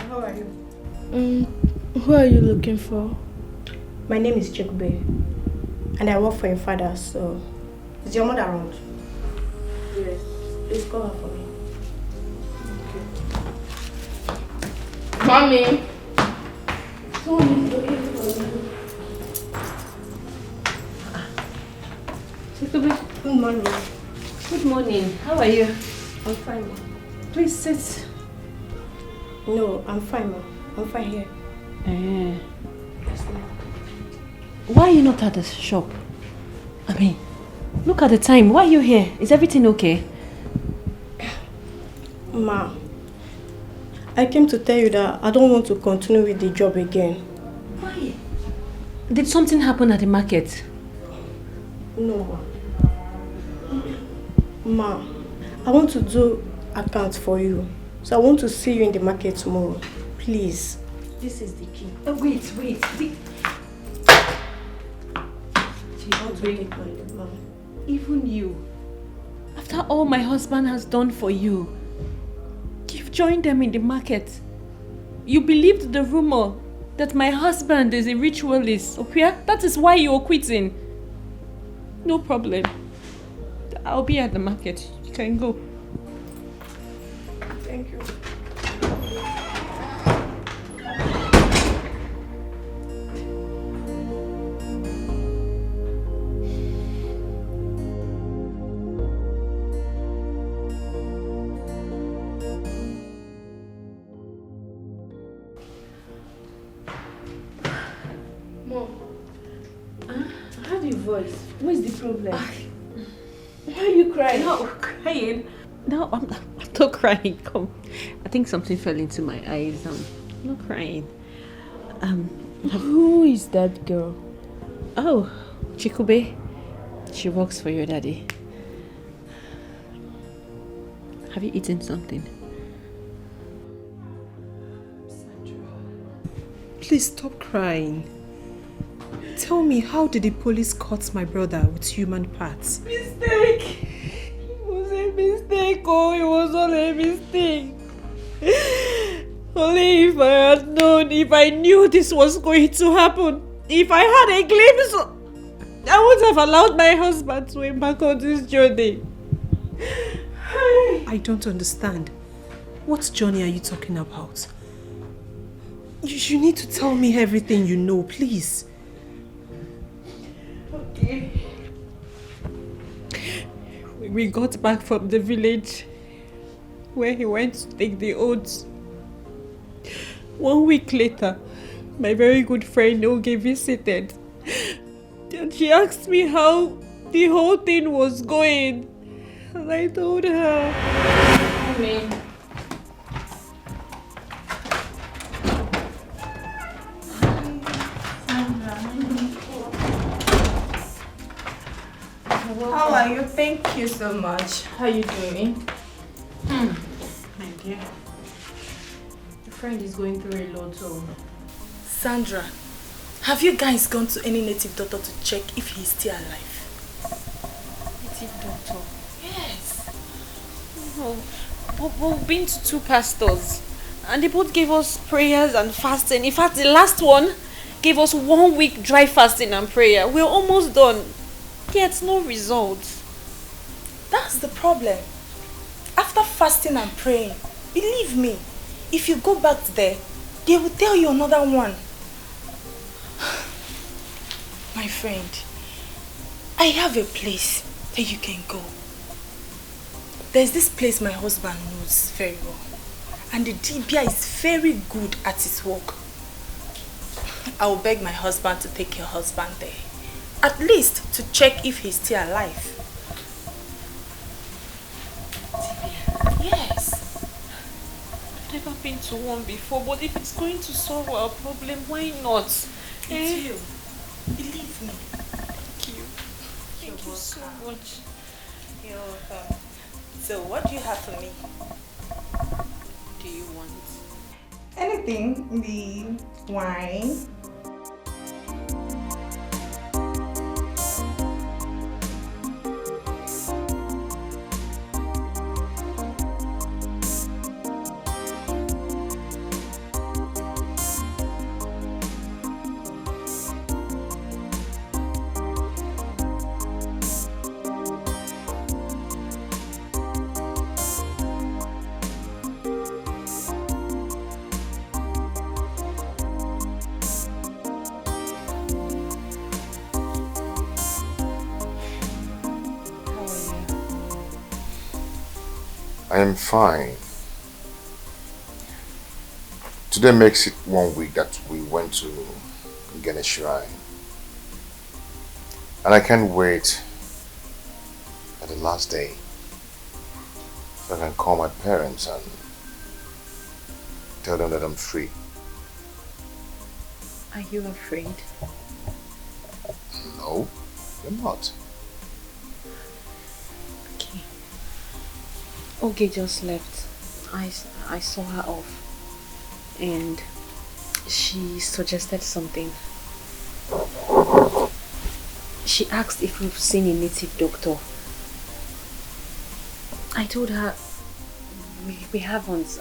How are you? Who are you looking for? My name is Chikbe, and I work for your father, so... Is your mother around? Yes. Please call her for me. Okay. Mommy. Someone is looking for you. Chikbe. Good morning. Good morning. How are you? I'm fine, Mom. Please sit. No, I'm fine, Mom. I'm fine here. Yes, ma'am. Why are you not at the shop? I mean, look at the time. Why are you here? Is everything okay? Ma, I came to tell you that I don't want to continue with the job again. Why? Did something happen at the market? No, Ma. Ma, I want to do accounts for you. So I want to see you in the market tomorrow. Please. This is the key. Wait. Even you. After all my husband has done for you, you've joined them in the market. You believed the rumor that my husband is a ritualist, okay? That is why you're quitting. No problem. I'll be at the market. You can go. Thank you. Voice. What is the problem? Why are you crying? No, crying. No, I'm not crying. Come. I think something fell into my eyes. I'm not crying. Who is that girl? Oh, Chikube. She works for your daddy. Have you eaten something? Please stop crying. Tell me, how did the police cut my brother with human parts? Mistake! It was a mistake, oh, it was all a mistake. Only if I had known, if I knew this was going to happen, if I had a glimpse, I would have allowed my husband to embark on this journey. I don't understand. What journey are you talking about? You need to tell me everything you know, please. Okay. We got back from the village where he went to take the oaths. 1 week later, my very good friend Oge visited. And she asked me how the whole thing was going. And I told her. How are you? Thank you so much. How are you doing? My dear. Your friend is going through a lot, so... Sandra, have you guys gone to any native doctor to check if he's still alive? Native doctor? Yes. No. We've been to 2 pastors. And they both gave us prayers and fasting. In fact, the last one gave us 1 week dry fasting and prayer. We're almost done. Yet no results. That's the problem. After fasting and praying, believe me, if you go back there, they will tell you another one. My friend, I have a place that you can go. There's this place my husband knows very well. And the DBI is very good at his work. I will beg my husband to take your husband there. At least to check if he's still alive. Yes. I've never been to one before, but if it's going to solve our problem, why not? It's you. Believe me. Thank you. Thank you so much. You're welcome. So what do you have for me? What do you want? Anything. The wine. I am fine. Today makes it 1 week that we went to Gene Shrine. And I can't wait at the last day so I can call my parents and tell them that I'm free. Are you afraid? No, I'm not. Okay. Oge just left. I saw her off. And she suggested something. She asked if we've seen a native doctor. I told her we haven't.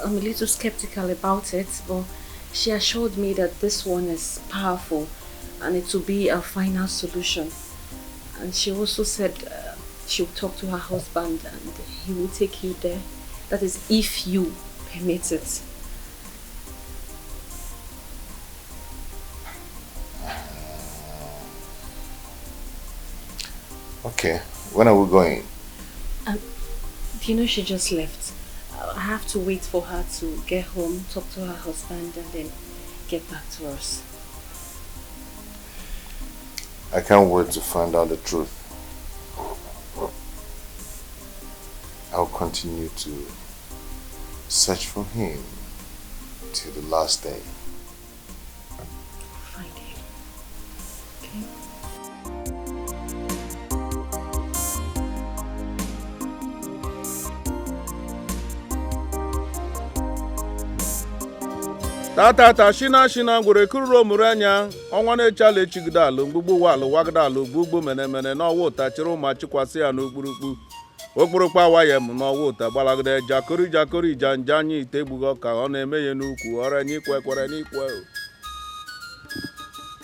I'm a little skeptical about it, but she assured me that this one is powerful and it will be a final solution. And she also said she'll talk to her husband and he will take you there. That is, if you permit it. Okay, when are we going? You know, she just left. I have to wait for her to get home, talk to her husband, and then get back to us. I can't wait to find out the truth. I'll continue to search for him till the last day. Find him. Okay? Tata shina ngwere kururo muranya ọnwa na-echala echigide ala mgbugbu walụ wagide ala ogbugbu menemene n'ọwa ụta chịrị ụma chikwasị ya n'okpurukpu okpurukpu awaye m n'ọwa ụta gbalagide jakori janja anya ite egbughị ọka ọ na-eme ya n'ukwu ọrịa n'ikwe kwere n'ikwe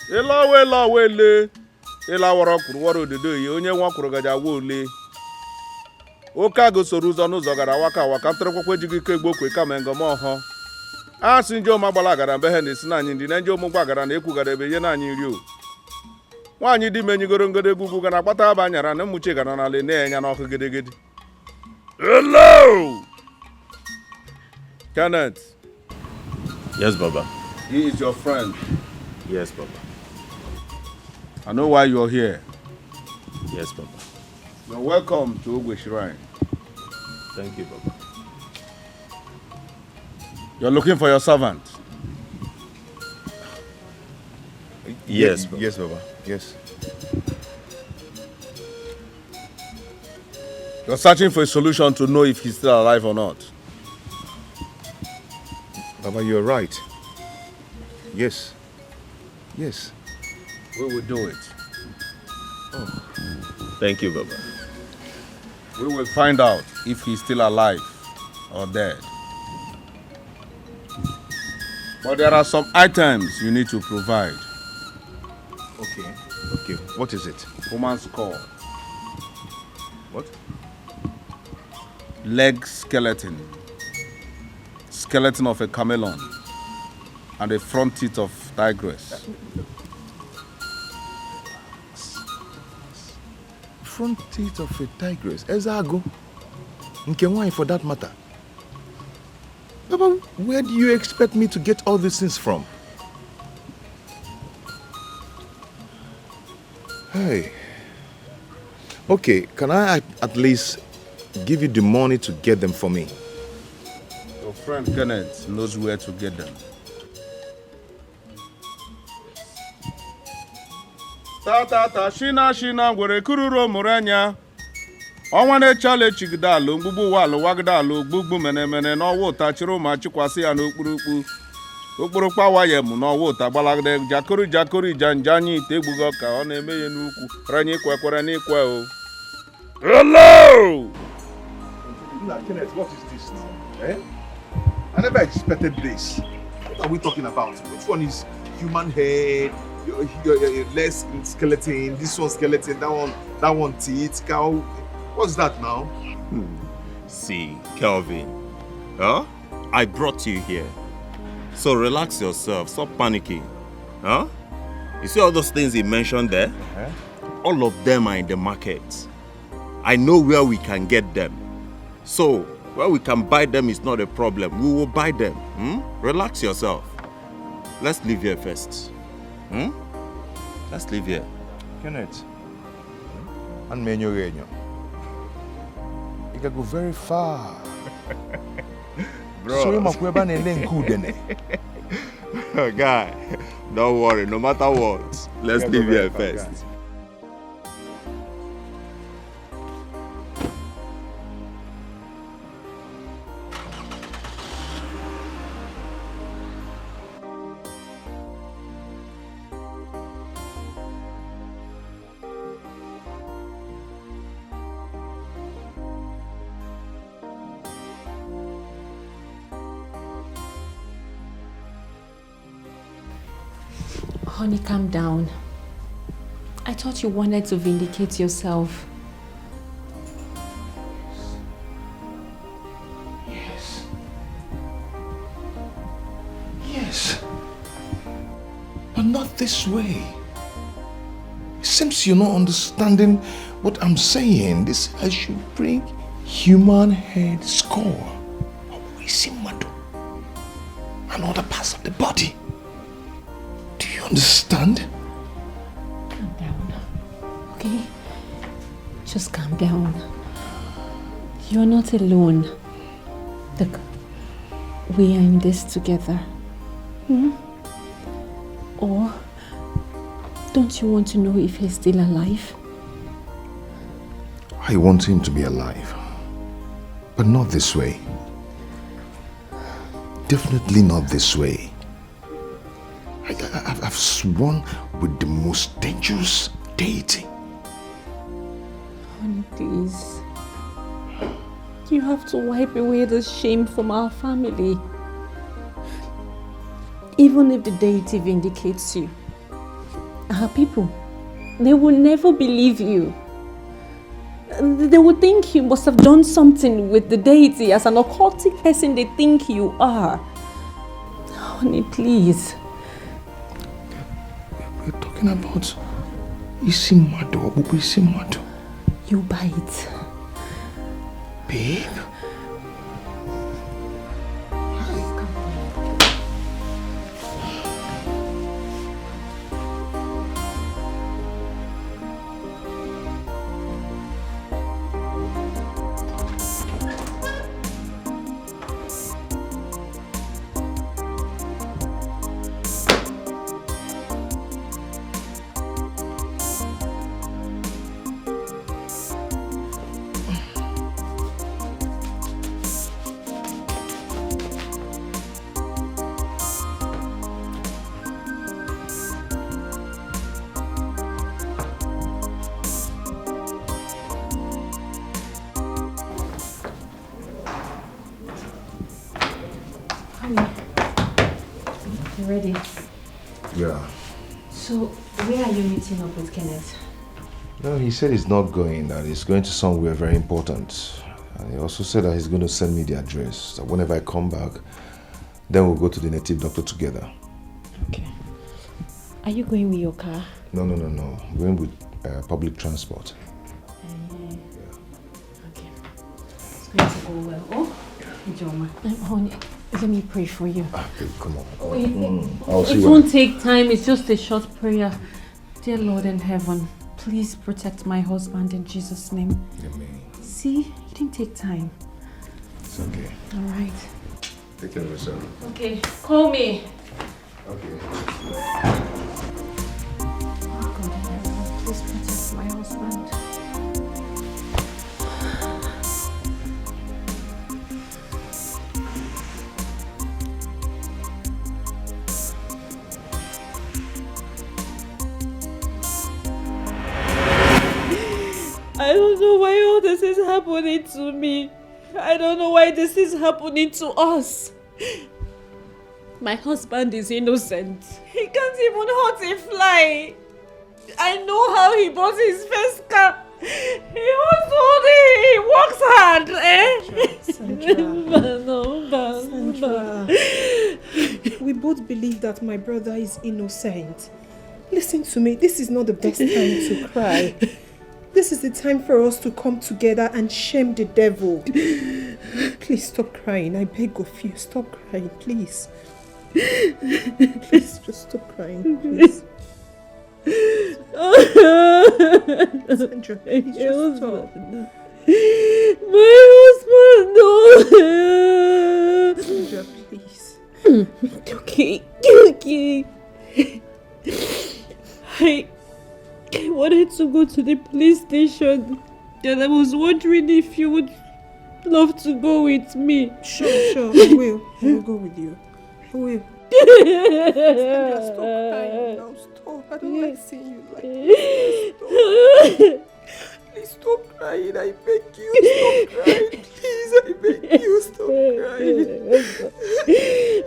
ịlawa ele ịlawara kwuru wara ododo yi onye nwa kwuru gaja awa ole oke agụ soro ụzọ n'ụzọ gara waka ntụrụkwakwa ejighị ike gbokwe kama ngoma ọhọ a sị nje ụmụ agbala gara mbe ha na-esi na anyị ndị na nje ụmụ gbagara na-ekwugara ebe ihe na anyị nri o nwaanyị dị menyigoro ngodo egwugwu gara akpata aba anyara na mmuchi gara n'ala na-enya n'ọkụ gedegede. Hello! Kenneth. Yes, Baba. He is your friend. Yes, Baba. I know why you're here. Yes, Baba. You're welcome to Ogwe Shrine. Thank you, Baba. You're looking for your servant? Yes, Baba. Yes, Baba. Yes. You're searching for a solution to know if he's still alive or not. Baba, you're right. Yes. Yes. We will do it. Oh. Thank you, Baba. We will find out if he's still alive or dead. But there are some items you need to provide. Okay. What is it? Woman's skull. What? Leg skeleton. Skeleton of a chameleon. And the front teeth of tigress. Front teeth of a tigress. Ezago. Nke for that matter. Baba, where do you expect me to get all these things from? Hey. Okay, can I at least give you the money to get them for me? Your friend Kenneth knows where to get them. Tata shina ngwere kururo muranya. Ọnwa na-echala echigide ala mgbugbu walụ wagide ala ogbugbu menemene n'ọwa ụta chịrị ụma chikwasị ya n'okpurukpu okpurukpu awaye m n'ọwa ụta gbalagide jakori janja anya ite egbughị ọka ọ na-eme ya n'ukwu renye ikwekwere n'ikwe o. Hello! Kenneth, what is this now? Eh? I never expected this. What are we talking about? Which one is human head, your leg skeleton, this one skeleton, that one teeth, cow? What's that now? See, Kelvin, I brought you here. So relax yourself, stop panicking. You see all those things he mentioned there? All of them are in the market. I know where we can get them. So, where we can buy them is not a problem. We will buy them. Relax yourself. Let's leave here first. Let's leave here. Kenneth. And Menyo. You can go very far. Bro. So guy, don't worry, no matter what. Let's leave here first. Honey, calm down. I thought you wanted to vindicate yourself. Yes. But not this way. It seems you're not understanding what I'm saying. This I should bring human head skull, and other parts of the body. Do you understand? Calm down, okay? Just calm down. You're not alone. Look, we are in this together. Or don't you want to know if he's still alive? I want him to be alive, but not this way. Definitely not this way. I've sworn with the most dangerous deity. Honey, please. You have to wipe away the shame from our family. Even if the deity vindicates you, our people, they will never believe you. They will think you must have done something with the deity. As an occultic person, they think you are. Honey, please. We're talking about Isimado. You bite. Babe? You ready? Yeah. So, where are you meeting up with Kenneth? No, he said he's not going, that he's going to somewhere very important. And he also said that he's going to send me the address. That whenever I come back, then we'll go to the native doctor together. Okay. Are you going with your car? No. I'm going with public transport. Okay. It's going to go well. Oh, Joma. Honey, let me pray for you. Babe, come on. It won't take time. It's just a short prayer. Dear Lord in heaven, please protect my husband in Jesus' name. Amen. See, it didn't take time. It's okay. All right. Take care of yourself. Okay, call me. Okay. Oh God in heaven, please protect my husband. I don't know why all this is happening to me. I don't know why this is happening to us. My husband is innocent. He can't even hurt a fly. I know how he bought his first car. He hustles, he works hard, Sandra, we both believe that my brother is innocent. Listen to me, this is not the best time to cry. This is the time for us to come together and shame the devil. Please stop crying. I beg of you, stop crying, please. Please just stop crying, please. Sandra, please just stop. My husband, no. Sandra, please. Okay. I wanted to go to the police station, and I was wondering if you would love to go with me. Sure, I will. I will go with you. I will. Sandra, stop crying now. Stop. I don't like seeing you like this. Please stop crying. I beg you. Stop crying. Please, I beg you. Stop crying.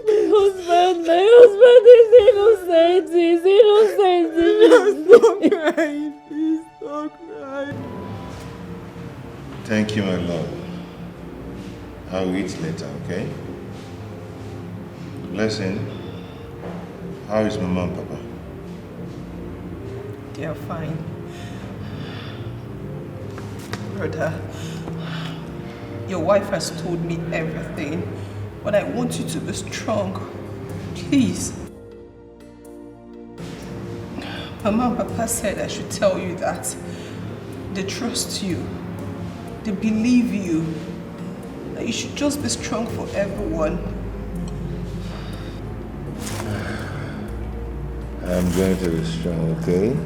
My husband is innocent. He's innocent. later, okay? Listen, how is my mom, Papa? They are fine. Brother, your wife has told me everything, but I want you to be strong. Please. Mama and Papa said I should tell you that they trust you, they believe you, that you should just be strong for everyone. I'm going to be strong, okay?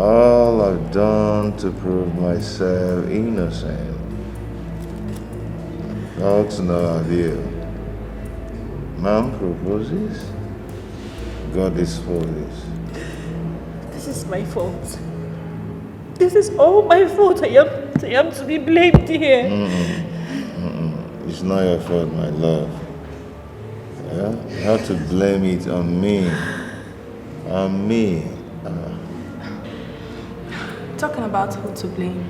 All I've done to prove myself innocent. All to no avail. Mom proposes, God is for this. This is my fault. This is all my fault. I am to be blamed here. It's not your fault, my love. Yeah? You have to blame it on me. On me. Talking about who to blame,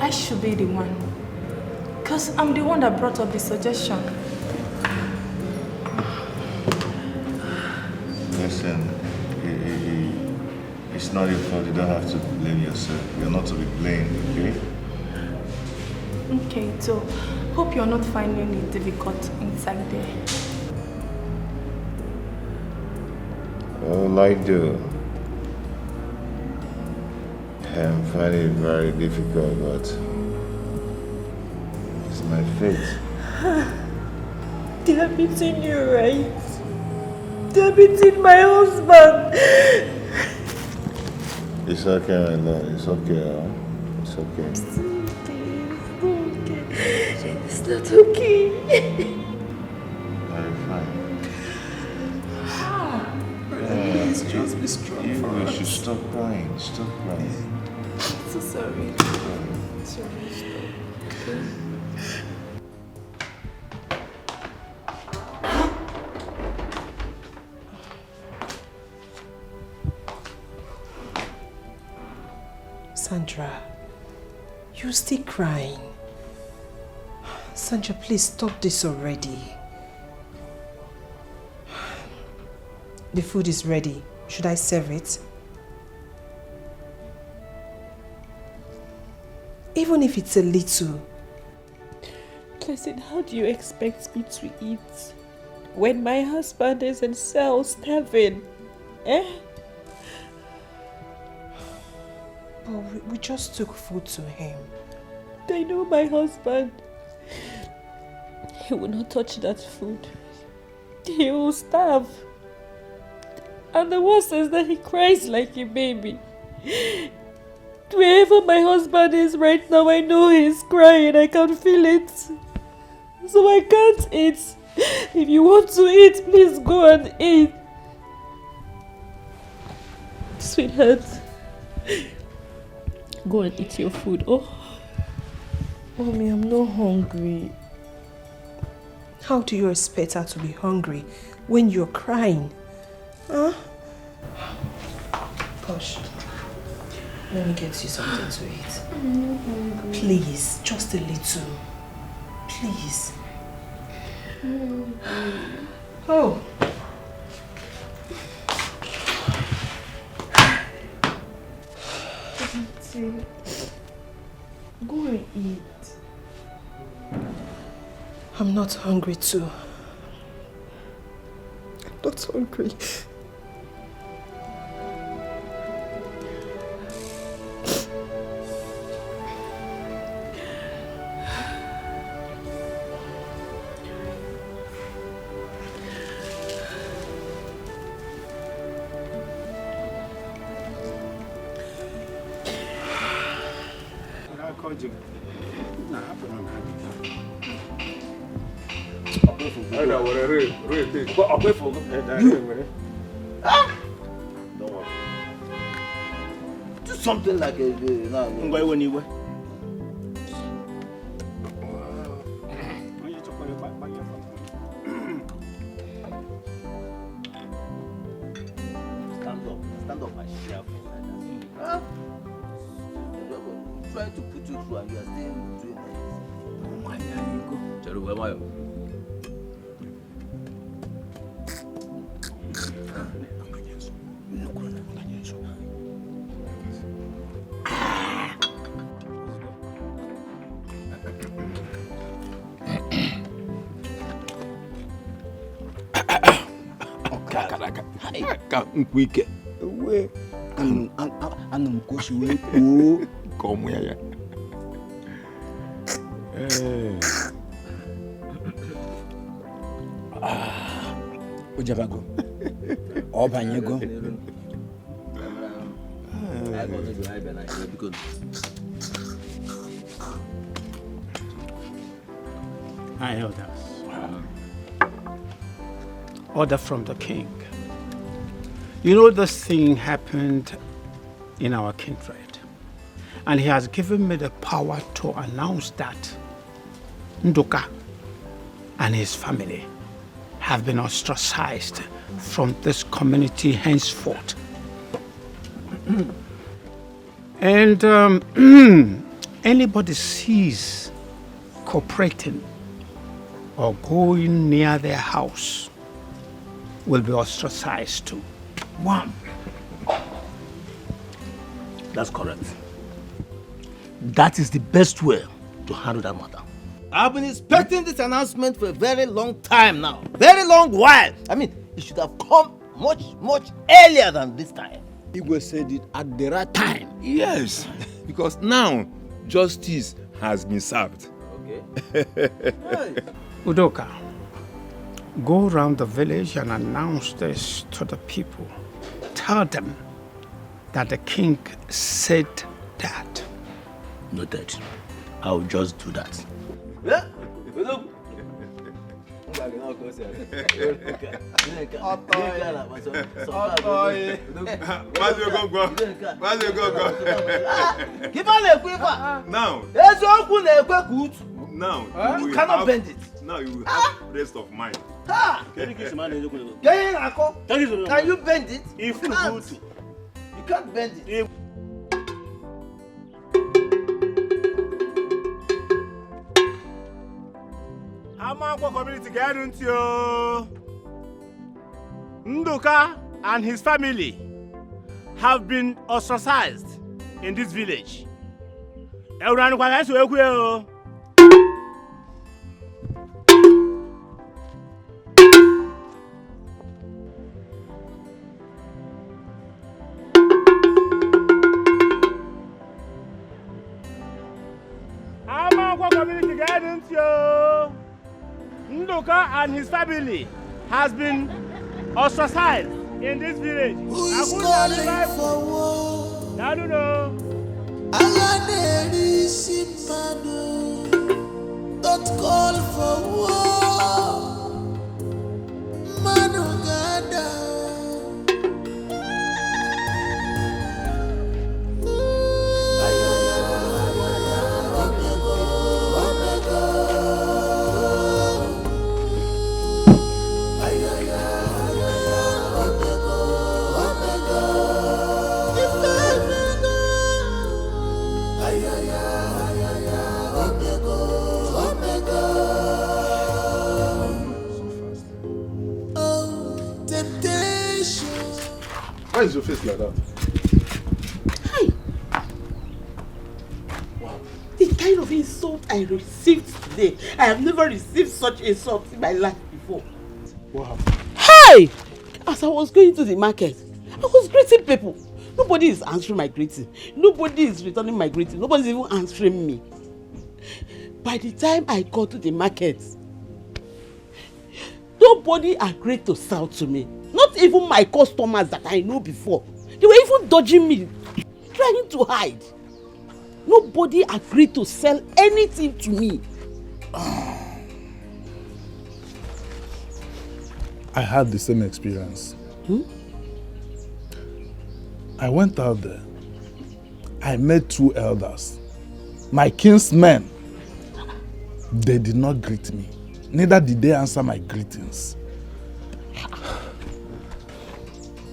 I should be the one. Because I'm the one that brought up the suggestion. Listen, it's not your fault. You don't have to blame yourself. You're not to be blamed, okay? Okay, so hope you're not finding it difficult inside there. All I do, I'm finding it very difficult, but it's my fate. They are beating you, right? They are beating my husband. It's okay, my love. It's okay, huh? It's okay. It's not okay. Very fine. Please just be strong for You us. should stop crying. Stop crying. So sorry. Sorry. Sandra, you're still crying. Sandra, please stop this already. The food is ready. Should I serve it? Even if it's a little. Listen, how do you expect me to eat when my husband is in cell starving? Eh? But we just took food to him. I know my husband. He will not touch that food. He will starve. And the worst is that he cries like a baby. Wherever my husband is right now, I know he's crying. I can feel it. So I can't eat. If you want to eat, please go and eat. Sweetheart, go and eat your food. Oh, Mommy, I'm not hungry. How do you expect her to be hungry when you're crying? Huh? Gosh. Let me get you something to eat. Please, just a little. Please. Oh. go and eat. I'm not hungry too. I'm not hungry. Don't worry. Do something like a Stand up and share for like that. I'm trying to put you through and you are still doing this. Wike. Where? I'm going to come here. Ujabago. Obanyego. Hi, elders. Order from the king. You know, this thing happened in our kindred, and he has given me the power to announce that Nduka and his family have been ostracized from this community henceforth. And anybody sees cooperating or going near their house will be ostracized too. One. That's correct. That is the best way to handle that matter. I've been expecting this announcement for a very long time now. Very long while. I mean, it should have come much earlier than this time. Igwe said it at the right time. Yes, because now justice has been served. Okay. Udoka, go around the village and announce this to the people. Tell them that the king said that. Noted. I'll just do that. Now, you cannot bend it. Now you will have rest of mind. Can you bend it? If you can't. You can't bend it. Amanko community guidance you. Nduka and his family have been ostracized in this village. Everyone can go. Community guidance yo. Nduka and his family has been ostracized in this village. Who's calling for war? I don't know. Don't call for war. Manugada. Why is your face like that? Hi. Wow. The kind of insult I received today, I have never received such insult in my life before. Wow. Hi! As I was going to the market, I was greeting people. Nobody is answering my greeting. Nobody is returning my greeting. Nobody is even answering me. By the time I got to the market, nobody agreed to sell to me. Not even my customers that I know before. They were even dodging me, trying to hide. Nobody agreed to sell anything to me. I had the same experience. I went out there. I met two elders. My kinsmen. They did not greet me. Neither did they answer my greetings.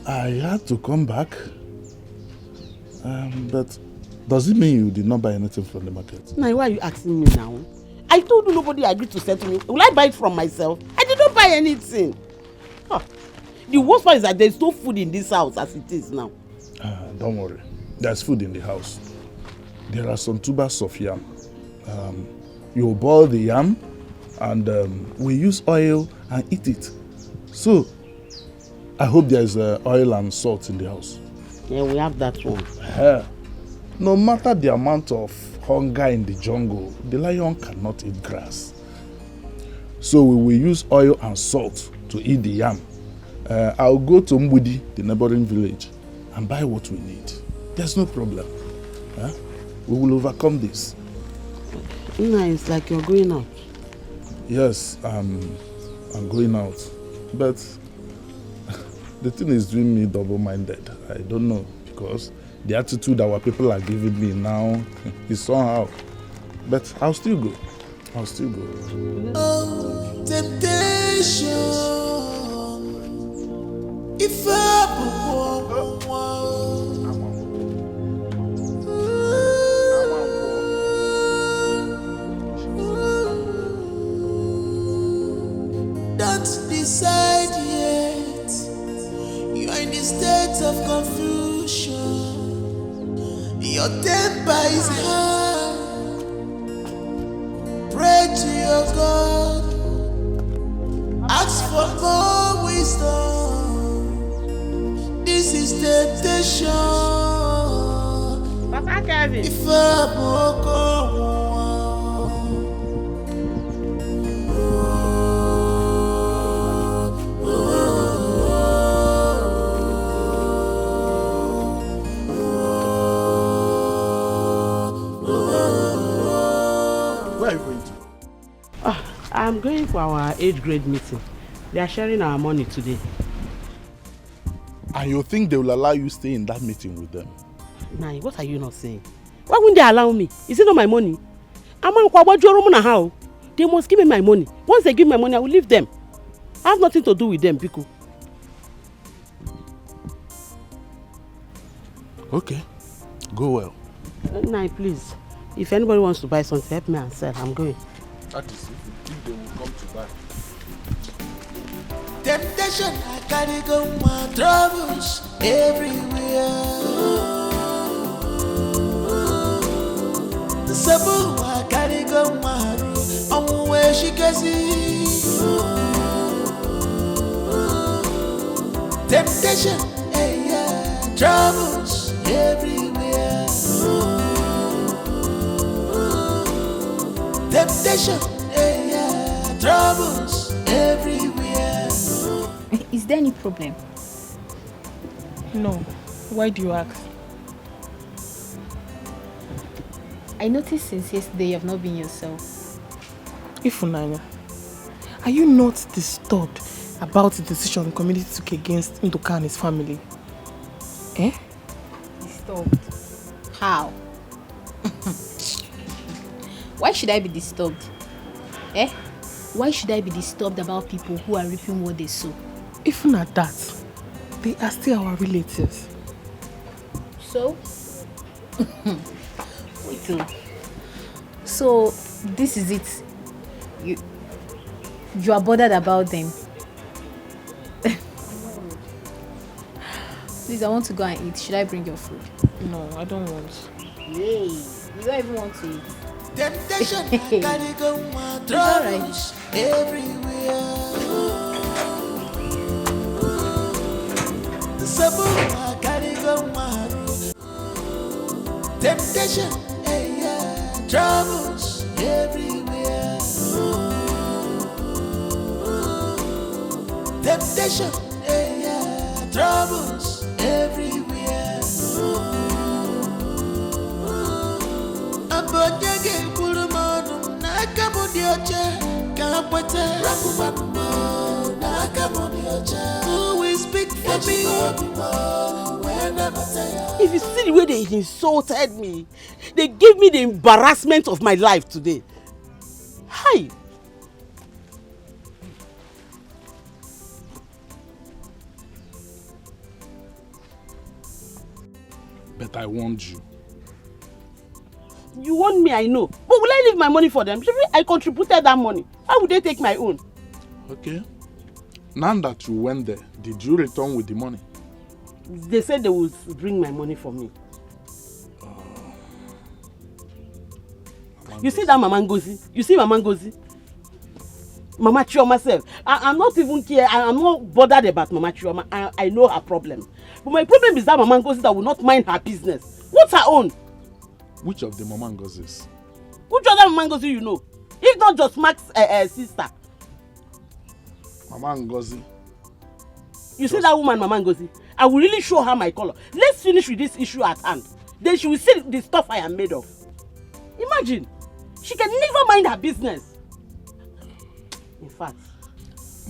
I had to come back. But does it mean you did not buy anything from the market? Now, why are you asking me now? I told you nobody agreed to settle me. Will I buy it from myself? I did not buy anything. Huh. The worst part is that there's no food in this house as it is now. Don't worry. There's food in the house. There are some tubers of yam. You boil the yam and we use oil and eat it. So, I hope there's oil and salt in the house. Yeah, we have that one. No matter the amount of hunger in the jungle, the lion cannot eat grass. So we will use oil and salt to eat the yam. I'll go to Mbudi, the neighboring village, and buy what we need. There's no problem. We will overcome this. It's like you're going out. Yes, I'm going out. But the thing is doing me double-minded. I don't know, because the attitude our people are giving me now is somehow. But I'll still go. I'll still go. Oh, temptation. If don't decide yet. You are in the state of confusion. Your temper is high. Pray to your God. Ask for more wisdom. This is temptation. Papa Kevin. If I'm Where are you going to? I'm going for our age grade meeting. They are sharing our money today. And you think they will allow you stay in that meeting with them? Nai, what are you not saying? Why wouldn't they allow me? Is it not my money? They must give me my money. Once they give me my money, I will leave them. I have nothing to do with them, Biko. Okay, go well. Nai, please. If anybody wants to buy something, help me and sell. I'm going. That is if they will come to buy. temptation, I carry go my troubles everywhere. Sabu, I carry go my room. I'm where she can see. Temptation, hey, yeah, troubles everywhere. Temptation, hey, yeah, troubles everywhere. Is there any problem? No. Why do you ask? I noticed since yesterday you have not been yourself. Ifunanya, are you not disturbed about the decision the community took against Ndoka and his family? Eh? Disturbed? How? Why should I be disturbed? Eh? Why should I be disturbed about people who are reaping what they sow? Even at that, they are still our relatives. So? Wait till. So, this is it. You are bothered about them. Please, I want to go and eat. Should I bring your food? No, I don't want. Yay! You don't even want to eat. Temptation, I carry go my It's troubles everywhere. Sabu, I carry go my room. Temptation, hey, yeah, troubles everywhere. Temptation, hey, yeah, troubles everywhere. Abonyage kulumanu nakamudioche kapwete rakumanumo nakamudioche. Who will speak for me? If you see the way they insulted me, they gave me the embarrassment of my life today. Hi. But I warned you. You want me, I know. But will I leave my money for them? I contributed that money. How would they take my own? Okay. Now that you went there, did you return with the money? They said they would bring my money for me. You see that Mama Ngozi? You see Mama Ngozi? Mama Chioma self. I'm not even care. I'm not bothered about Mama Chioma. I know her problem. But my problem is that Mama Ngozi that will not mind her business. What's her own? Which of the Mama Ngozis? Which other Mama Ngozi you know? If not just Mark's sister. Mama Ngozi. You see that woman, Mama Ngozi? I will really show her my color. Let's finish with this issue at hand. Then she will see the stuff I am made of. Imagine. She can never mind her business. In fact.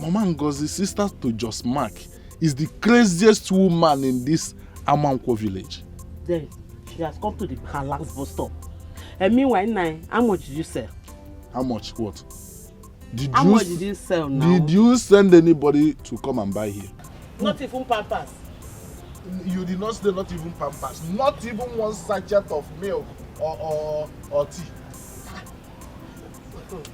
Mama Ngozi's sister to just Mark is the craziest woman in this Amankwo village. Then she has come to her last bus stop. And meanwhile, now, how much did you sell? How much what? How much did you sell now? Did you send anybody to come and buy here? Not even Pampers. You did not say not even Pampers. Not even one sachet of milk or tea.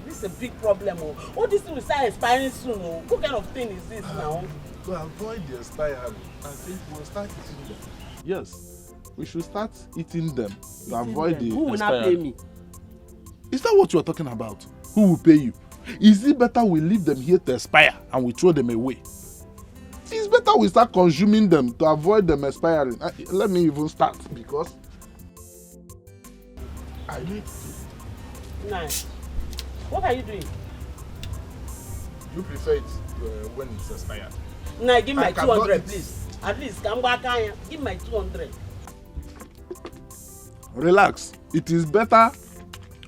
This is a big problem. All this thing will start expiring soon. What kind of thing is this now? To avoid the expiry, I think we'll start eating them. Yes, we should start eating them to avoid the expiry. Who will not pay me? Is that what you are talking about? Who will pay you? Is it better we leave them here to expire and we throw them away? It's better we start consuming them to avoid them expiring. Let me even start because I need to. Nice. What are you doing? You prefer it when it's expired? Nah, give my 200, please. At least, come back here. Give my 200. Relax. It is better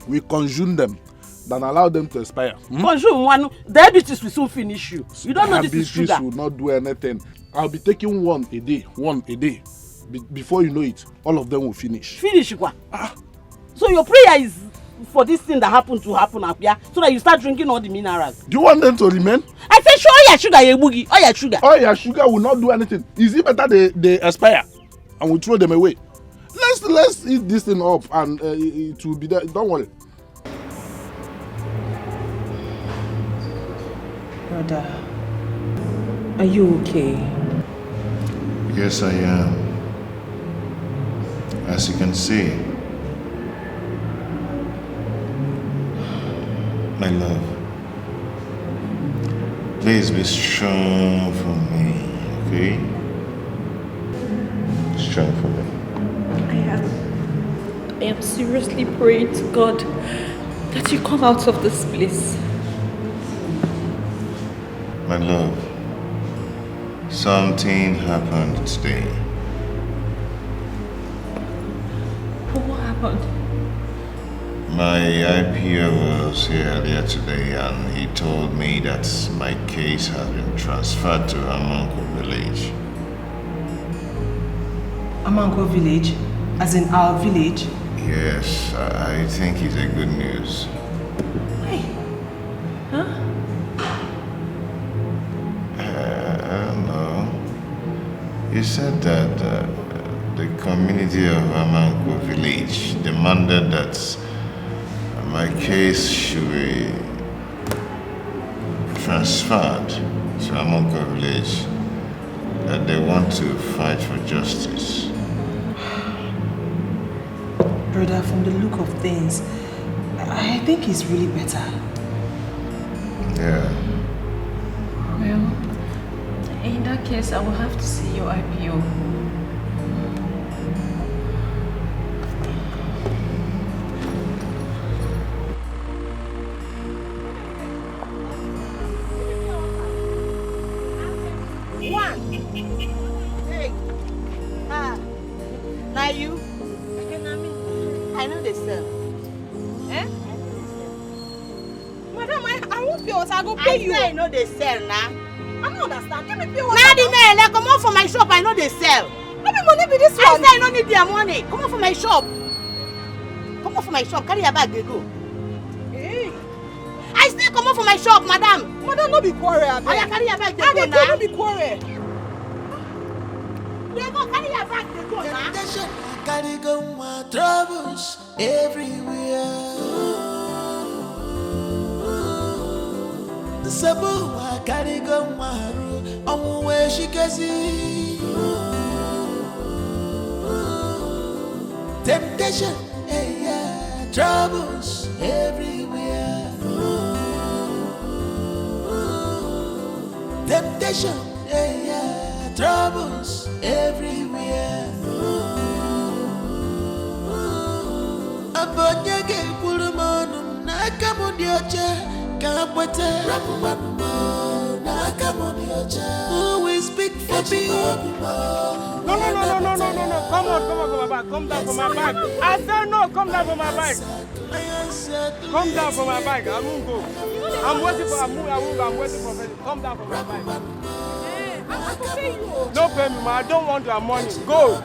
we consume them than allow them to expire. Consume one. Diabetes will soon finish you. You don't know this is sugar. Diabetes will not do anything. I'll be taking one a day. Before you know it, all of them will finish. Finish what? So your prayer is for this thing that happened to happen up here, so that you start drinking all the minerals. Do you want them to remain? I said, sure, all your sugar, you boogie. All your sugar. All your sugar will not do anything. Is it better they expire and we throw them away? Let's eat this thing up and it will be there. Don't worry. Brother, are you okay? Yes, I am. As you can see. My love, please be strong for me, okay? Strong for me. I am seriously praying to God that you come out of this place. My love, something happened today. What happened? My IPO was here earlier today and he told me that my case has been transferred to Amankwo village. Amankwo village? As in our village? Yes, I think it's a good news. Hey. Huh? I don't know. You said that the community of Amankwo village demanded that my case should be transferred to Amankwo village, that they want to fight for justice. Brother, from the look of things, I think it's really better. Yeah. Well, in that case, I will have to see your IPO. Now you? I know they sell. Eh? Madam, I won't pay water. I go pay you. I know they sell now. I don't understand. Give me pay water. Now the man, come on for my shop. I know they sell. How much money be this one? I say I don't need their money. Come on for my shop. Come on for my shop. Carry your bag, they go. Hey. I still come on for my shop, madam. Madam, no be quarrel. Oh, yeah, carry your bag, they go go now. No be quarrel. They go carry your bag, they go now. carry go my troubles everywhere. The sabu I carry go my room, I'm where she can see. Temptation, yeah, troubles everywhere. Temptation, yeah, troubles everywhere. Abonyage pulumonum nakamudioche kapwete nakamudioche. Who will speak for me? No, come on, back. Come down from my bike. I said no, come down from my bike. Come down from my bike. I won't go. I'm waiting for I'm waiting for Philmond. Come down from my bike. I will pay you. No pay me, man. I don't want your money. Go.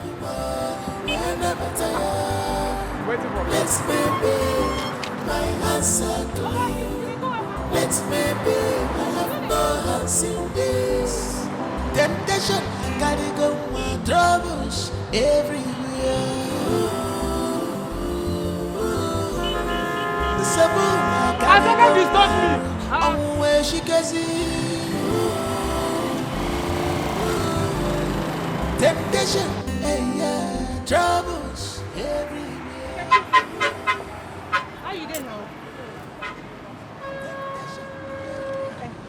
Waiting for me. Let's baby, my hands are clean. Let's baby, I have no hands in this. Temptation, I gotta go my troubles everywhere. The sabu, I gotta go. I'm where she can see. Temptation, yeah, troubles everywhere. How you doing now?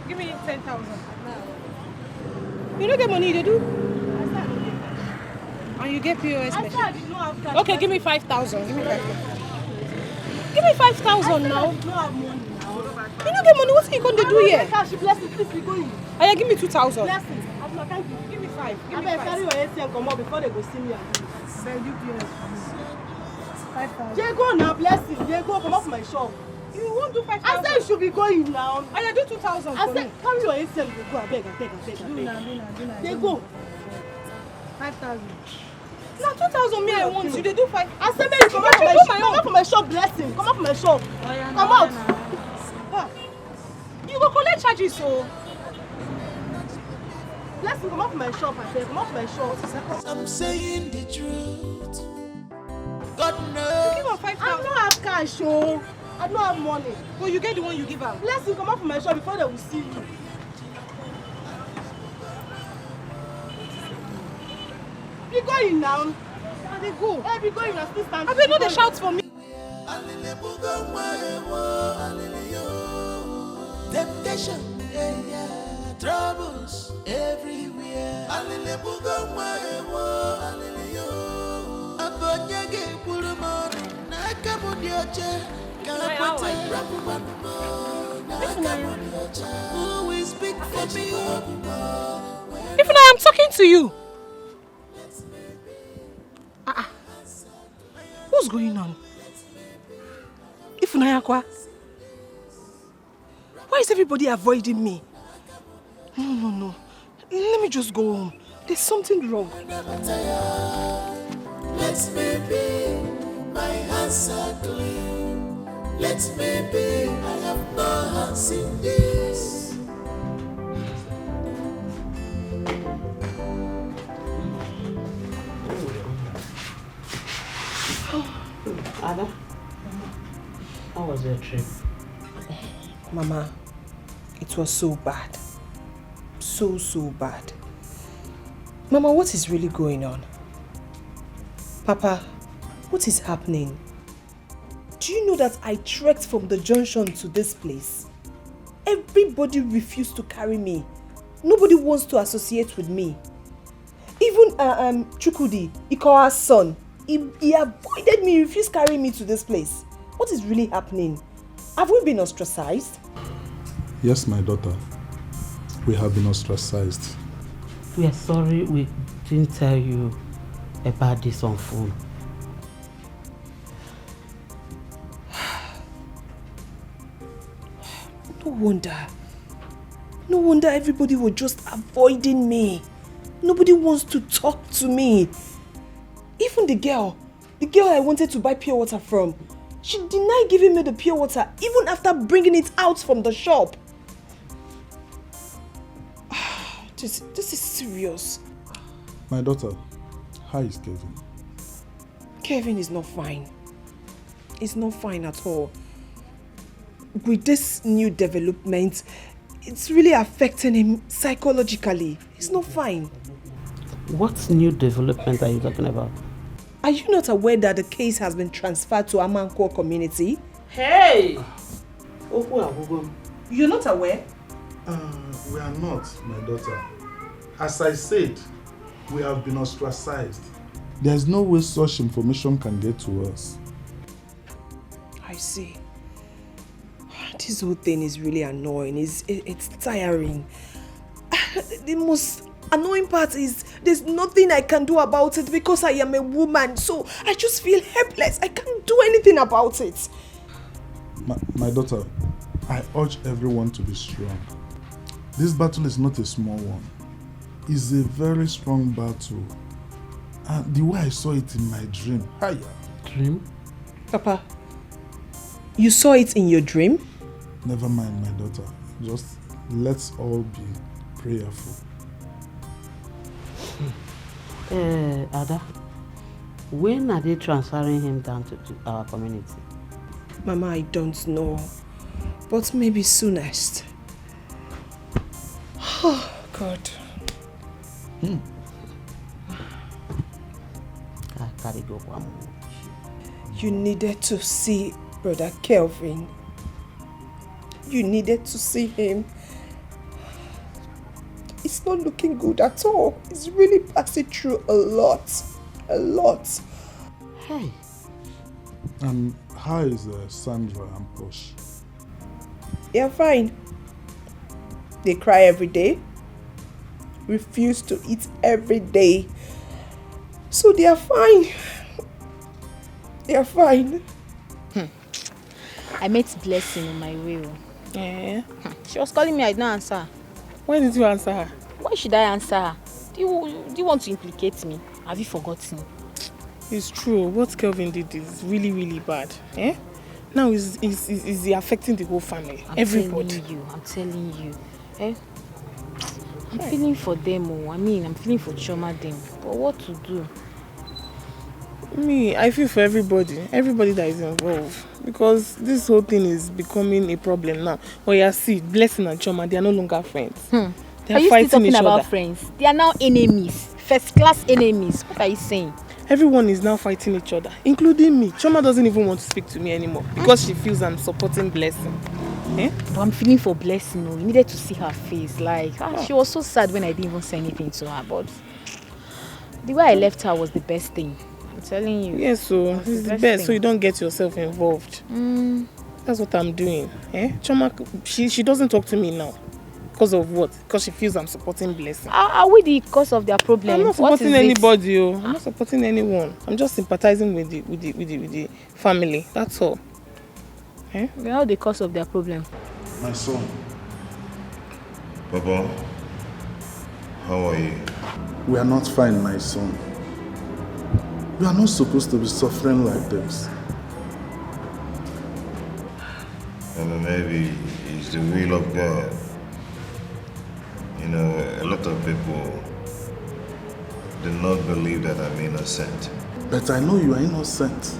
Give me 10,000. You don't get money, you do? And you get POS machine? Okay, give me 5,000. Give me 5,000. Give me 5,000 now. You don't get money. What are you going to do here? Aya, give me 2,000. Give me 5. Give me 5. Carry your ATM come out before they go see me. Then you POS for me. 5,000. Diego now, bless you. Diego, come off my shop. You won't do 5,000. I said you should be going now. Aya, do 2,000 for me. I said carry your ATM. Go, I beg. Do now. Diego. 5,000. Now 2,000 me I want you. They do 5. I said maybe come out from my shop, blessing. Come out from my shop. Come out. You go collect charges, so. Blessing, come out from my shop. I said, come out from my shop. I'm saying the truth. God knows. You give her 5,000. I don't have cash, so. I don't have money. Well, you get the one you give her. Blessing, come out from my shop before they will see you. Be going now. They go. Hey, be going now. Still stand. I mean, no, they shout for me. Temptation, yeah, troubles everywhere. Abonyage pulumonum nakamudioche kapwete nakamudioche. Who will speak for me? Even I am talking to you. What's going on? Ifunayakwa, why is everybody avoiding me? No. Let me just go home. There's something wrong. Let's baby, my hands are clean. Let's baby, I have no hands in this. Ada, how was your trip? Mama, it was so bad. So bad. Mama, what is really going on? Papa, what is happening? Do you know that I trekked from the junction to this place? Everybody refused to carry me. Nobody wants to associate with me. Even Chukudi, Ikoa's son, he avoided me, refused carrying me to this place. What is really happening? Have we been ostracized? Yes, my daughter. We have been ostracized. We are sorry we didn't tell you about this on phone. No wonder everybody was just avoiding me. Nobody wants to talk to me. Even the girl I wanted to buy pure water from, she denied giving me the pure water even after bringing it out from the shop. This is serious. My daughter, how is Kevin? Kevin is not fine. He's not fine at all. With this new development, it's really affecting him psychologically. He's not fine. What new development are you talking about? Are you not aware that the case has been transferred to Amanko community? Hey! You're not aware? We are not, my daughter. As I said, we have been ostracized. There's no way such information can get to us. I see. This whole thing is really annoying. It's tiring. The most annoying part is there's nothing I can do about it because I am a woman. So I just feel helpless. I can't do anything about it. My daughter, I urge everyone to be strong. This battle is not a small one. It's a very strong battle. And the way I saw it in my dream. Hiya. Dream? Papa, you saw it in your dream? Never mind, my daughter. Just let's all be prayerful. Ada, when are they transferring him down to our community? Mama, I don't know. But maybe soonest. Oh, God. You needed to see Brother Kelvin. You needed to see him. It's not looking good at all. He's really passing through a lot. A lot. Hey. And how is Sandra and Posh? They're fine. They cry every day. Refuse to eat every day. So they are fine. They are fine. I met Blessing on my way. Yeah. She was calling me, I didn't answer. Why did you answer her? Why should I answer her? Do you want to implicate me? Have you forgotten? It's true. What Kelvin did is really, really bad. Eh? Now is affecting the whole family. Everybody. I'm telling you. Eh? I'm feeling for them. I'm feeling for Choma them. But what to do? Me, I feel for everybody. Everybody that is involved. Because this whole thing is becoming a problem now. Oh yeah, see, Blessing and Choma, they are no longer friends. They are you fighting still talking each about other. friends? They are now enemies. First class enemies. What are you saying? Everyone is now fighting each other, including me. Choma doesn't even want to speak to me anymore because she feels I'm supporting Blessing. Eh? But I'm feeling for Blessing. You needed to see her face. Like, she was so sad when I didn't even say anything to her. But the way I left her was the best thing. I'm telling you. Yes, so it's the best. So you don't get yourself involved. That's what I'm doing. Eh? Choma, she doesn't talk to me now. Because of what? Because she feels I'm supporting Blessing. Are we the cause of their problem? I'm not supporting anybody. I'm not supporting anyone. I'm just sympathizing with the family. That's all. Eh? We are the cause of their problem. My son. Papa, how are you? We are not fine, my son. You are not supposed to be suffering like this. And maybe it's the will of God. You know, a lot of people do not believe that I'm innocent. But I know you are innocent.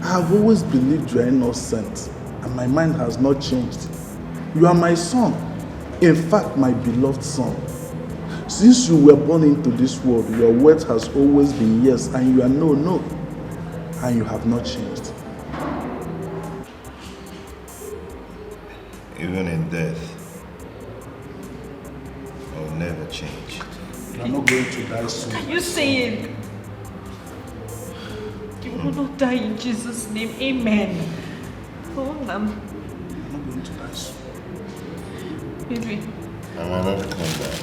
I have always believed you are innocent, and my mind has not changed. You are my son. In fact, my beloved son. Since you were born into this world, your word has always been yes, and you are no, no. And you have not changed. Even in death, I will never change. You are not going to die soon. Are you saying you will not die in Jesus' name? Amen. Oh, You are not going to die soon. baby. I will not come back.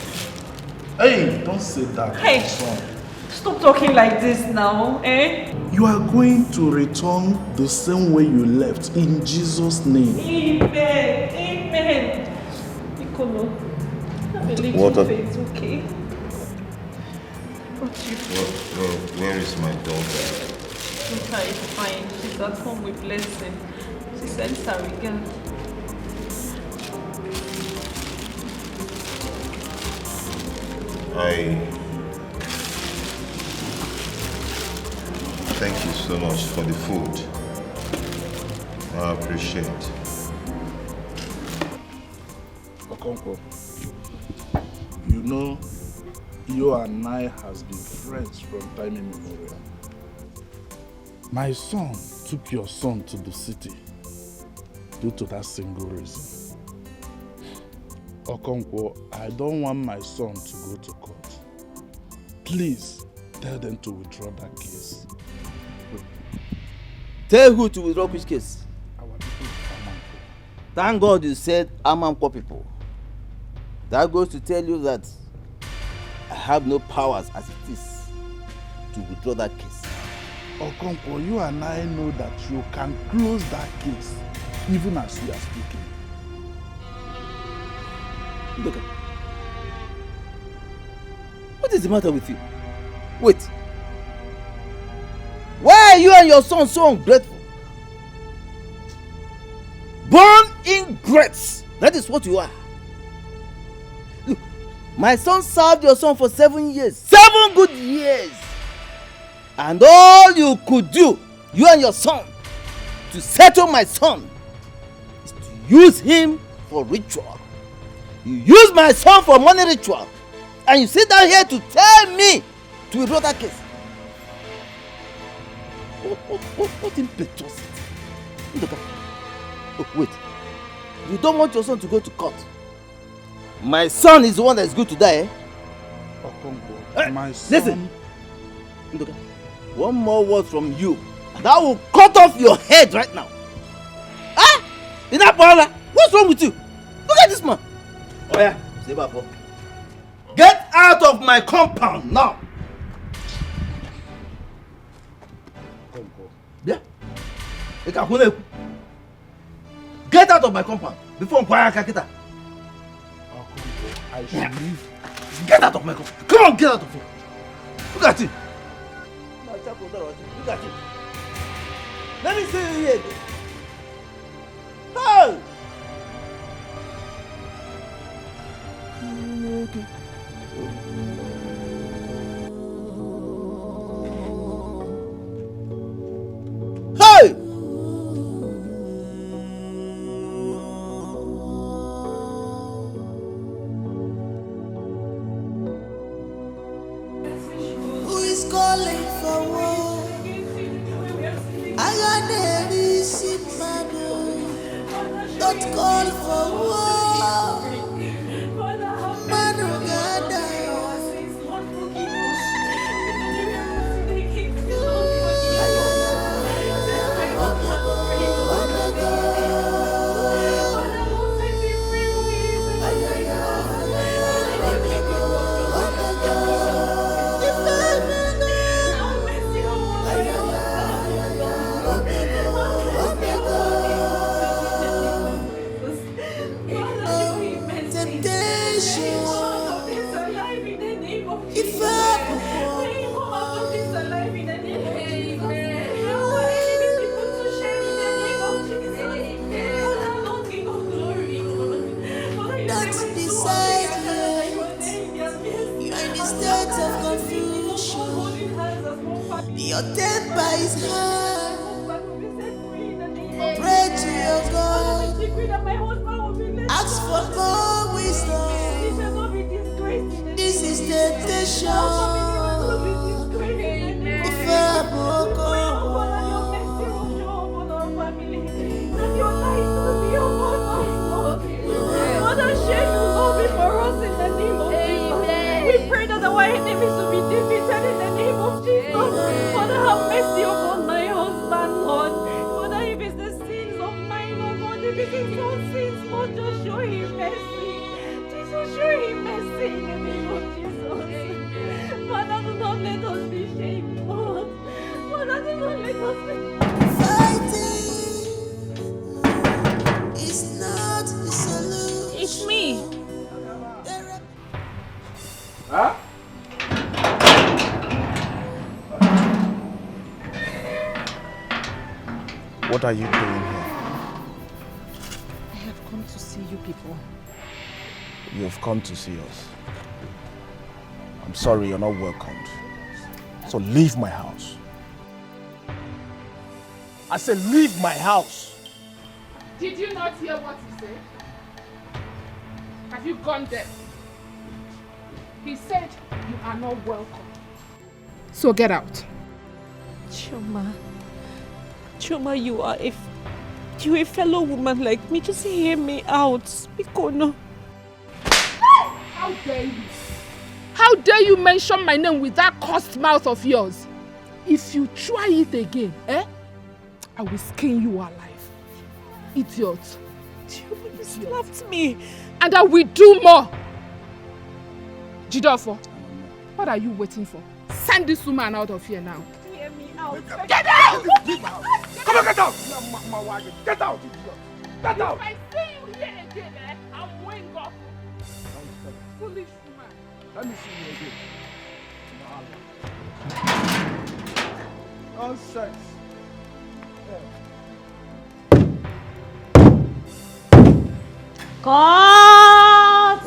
Hey, don't say that, Hey. my son. Stop talking like this now, eh? You are going to return the same way you left, in Jesus' name. Amen. Amen. Nicolo, have a little What a- faith, okay? Got you. Where is my daughter? Daughter is fine. She's at home with Blessing. She sends her regard. Thank you so much for the food. I appreciate it. Okonkwo, you know, you and I has been friends from time immemorial. My son took your son to the city due to that single reason. Okonkwo, I don't want my son to go to court. Please tell them to withdraw that case. Tell who to withdraw which case? Thank God you said Amanko people. That goes to tell you that I have no powers as it is to withdraw that case. Okonkwo, you and I know that you can close that case even as we are speaking. Look, what is the matter with you? Wait. Why are you and your son so ungrateful? Born ingrates. That is what you are. Look, my son served your son for 7 years. 7 good years. And all you could do, you and your son, to settle my son is to use him for ritual. You use my son for money ritual. And you sit down here to tell me to withdraw that case. What impetuosity? Oh, wait. You don't want your son to go to court. My son is the one that is good to die, eh? Okonkwo, my son... Listen. Ndoka, one more word from you, and I will cut off your head right now. Ah! Inapola, what's wrong with you? Look at this man. Oh yeah, Sebapo. Get out of my compound now. Yeah. Get out of my compound before I'm Kakita. I should leave. Get out of my compound. Come on, get out of here. Look at him. Look at him. Let me see you here again. Hey! Hey! Who is calling for war? I got the receipt, man. Don't call for war. Man, oh God, your temper is high. Pray to your God. Ask for more wisdom. This is temptation. If I broke Father, share your love for us in the name of Jesus. We pray that our enemies will be defeated in the name of Jesus. Father, have mercy upon my husband, Lord. Father, if it's the sins of mine, oh God, if it is your sins, Lord, just show him mercy. Jesus, show him mercy in the name of Jesus. Father, do not let us be shamed, Lord. Father, do not let us be fighting is not the solution. It's me. Huh? What are you doing here? I have come to see you people. You have come to see us. I'm sorry, you're not welcomed. So leave my house. I said, leave my house. Did you not hear what he said? Have you gone there? He said you are not welcome. So get out. Chioma, you are a fellow woman like me. Just hear me out. Speak or no. How dare you? How dare you mention my name with that cursed mouth of yours? If you try it again, I will skin you alive. Idiot. Chioma, you slapped me. And I will do more. Jidofo, what are you waiting for? Send this woman out of here now. Hear me out. Get out! Come on, get out! Get out, idiot! Get out! If I see you here again, I'm going off. Foolish woman. Let me see you again. Nonsense. Cut!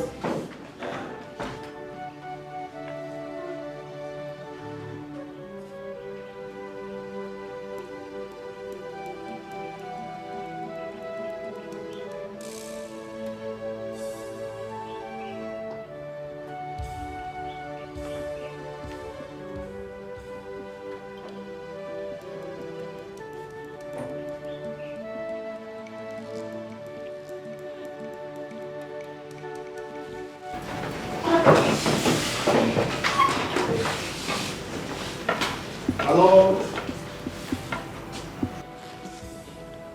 Hello.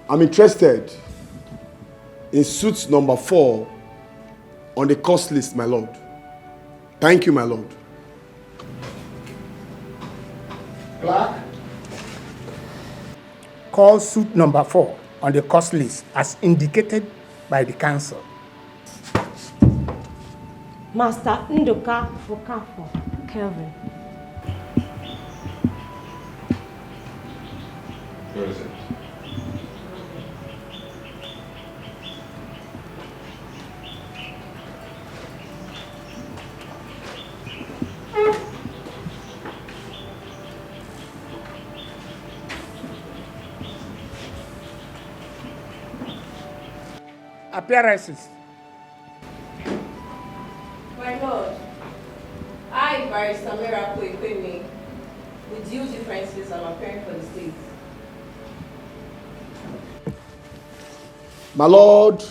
I'm interested in suit number 4 on the cost list, my lord. Thank you, my lord. Clerk, call suit number 4 on the cost list as indicated by the council. Master Ndoka Fokafo, Kelvin. Where is it? Appearances. My lord, I, Barrister Miracle Ekweme, with due differences, I'm appearing for the state. My lord,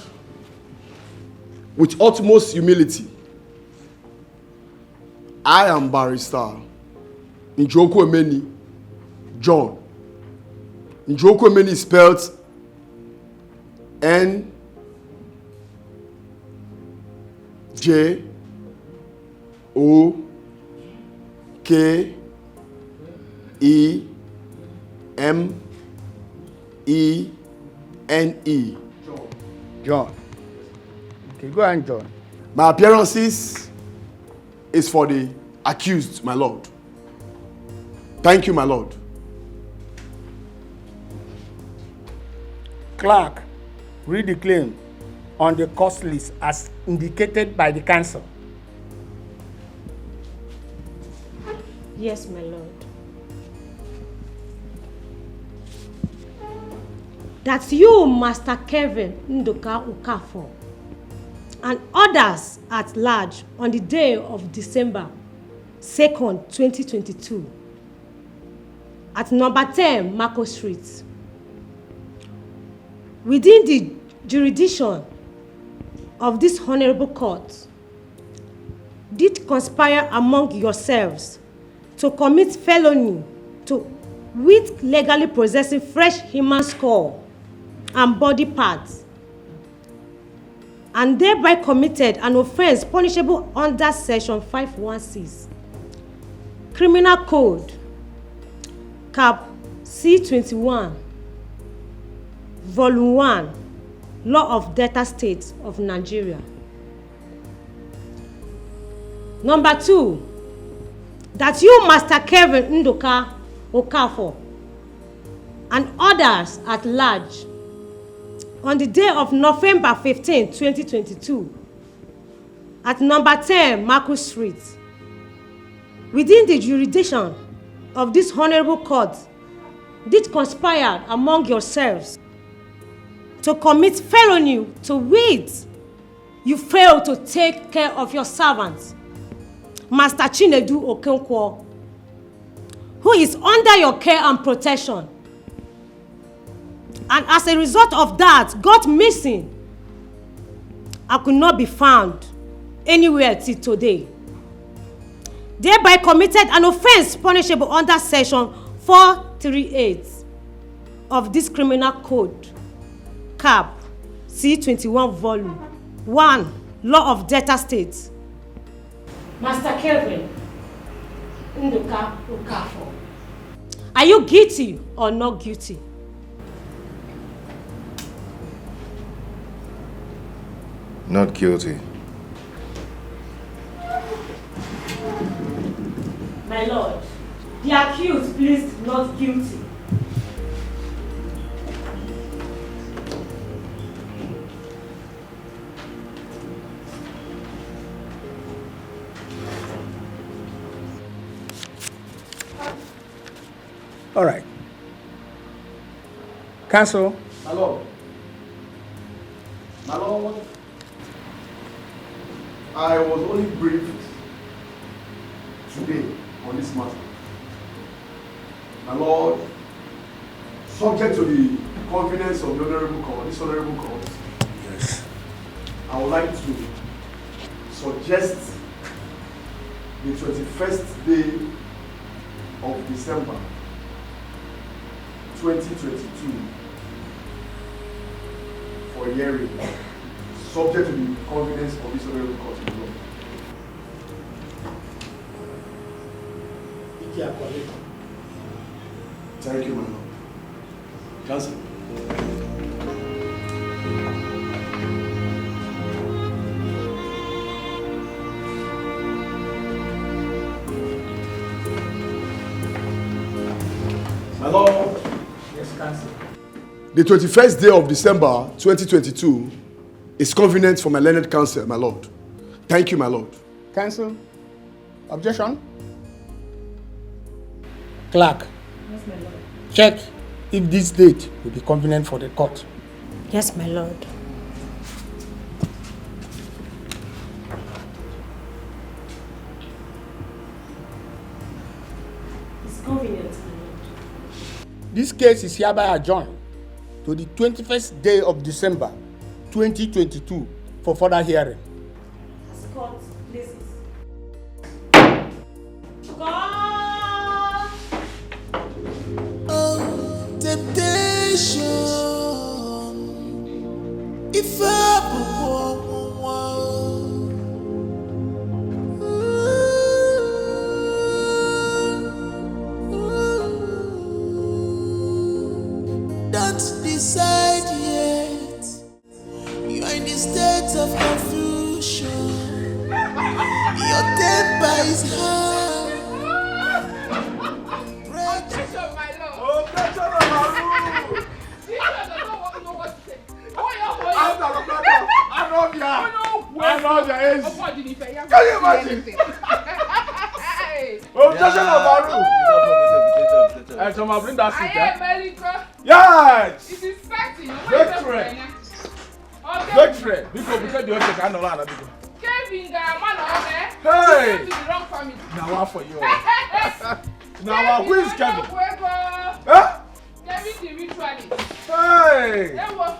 with utmost humility, I am Barrister Njoku Emeni John. Njoku Emeni is spelled Njokemene. John. Okay, go on, John. My appearances is for the accused, my lord. Thank you, my lord. Clerk, read the claim on the cost list as indicated by the council. Yes, my lord. That you, Master Kevin Ndoka Ukafo, and others at large on the day of December 2nd, 2022, at number 10 Marco Street, within the jurisdiction of this honorable court, did conspire among yourselves to commit felony with legally possessing fresh human skull and body parts, and thereby committed an offense punishable under section 516 Criminal Code cap C21 volume 1 Law of Delta State of Nigeria. Number 2, that you, Master Kevin Ndoka Okafo, and others at large on the day of November 15, 2022, at number 10 Marcus Street, within the jurisdiction of this honorable court, did conspire among yourselves to commit felony, to wit, you failed to take care of your servants, Master Chinedu Okonkwo, who is under your care and protection. And as a result of that, got missing. I could not be found anywhere till today. Thereby committed an offense punishable under section 438 of this criminal code, cap C21 volume 1, law of debtor states. Master Kelvin Nduka Ukafo, are you guilty or not guilty? Not guilty. My lord, the accused pleads not guilty. All right. Counsel. My lord. My lord. I was only briefed today on this matter. My lord, subject to the convenience of the honorable court, this honorable court, yes, I would like to suggest the 21st day of December 2022 for hearing, subject to the convenience of this honorable court in law. Thank you, my lord. Counsel. My lord. Yes, counsel. The 21st day of December 2022 is convenient for my learned counsel, my lord. Thank you, my lord. Counsel. Objection. Clerk. Yes, my lord. Check if this date will be convenient for the court. Yes, my lord. It's convenient, my lord. This case is hereby adjourned to the 21st day of December 2022 for further hearing. As court pleases. God! Oh, temptation. If don't decide yet. You are in the state of confusion. Your temper is high. Objection, my lord. Objection, my lord. This one does not know what to say. Can you imagine? Objection of Baru. Hey, Choma, bring that seat. I am America. Yes. It is facting. Victory. Victory. Because the other can not Kevin, man, hey. you came to the wrong family. Now what for you? Now who is Kevin? Huh? Kevin the ritualist. Hey. There was.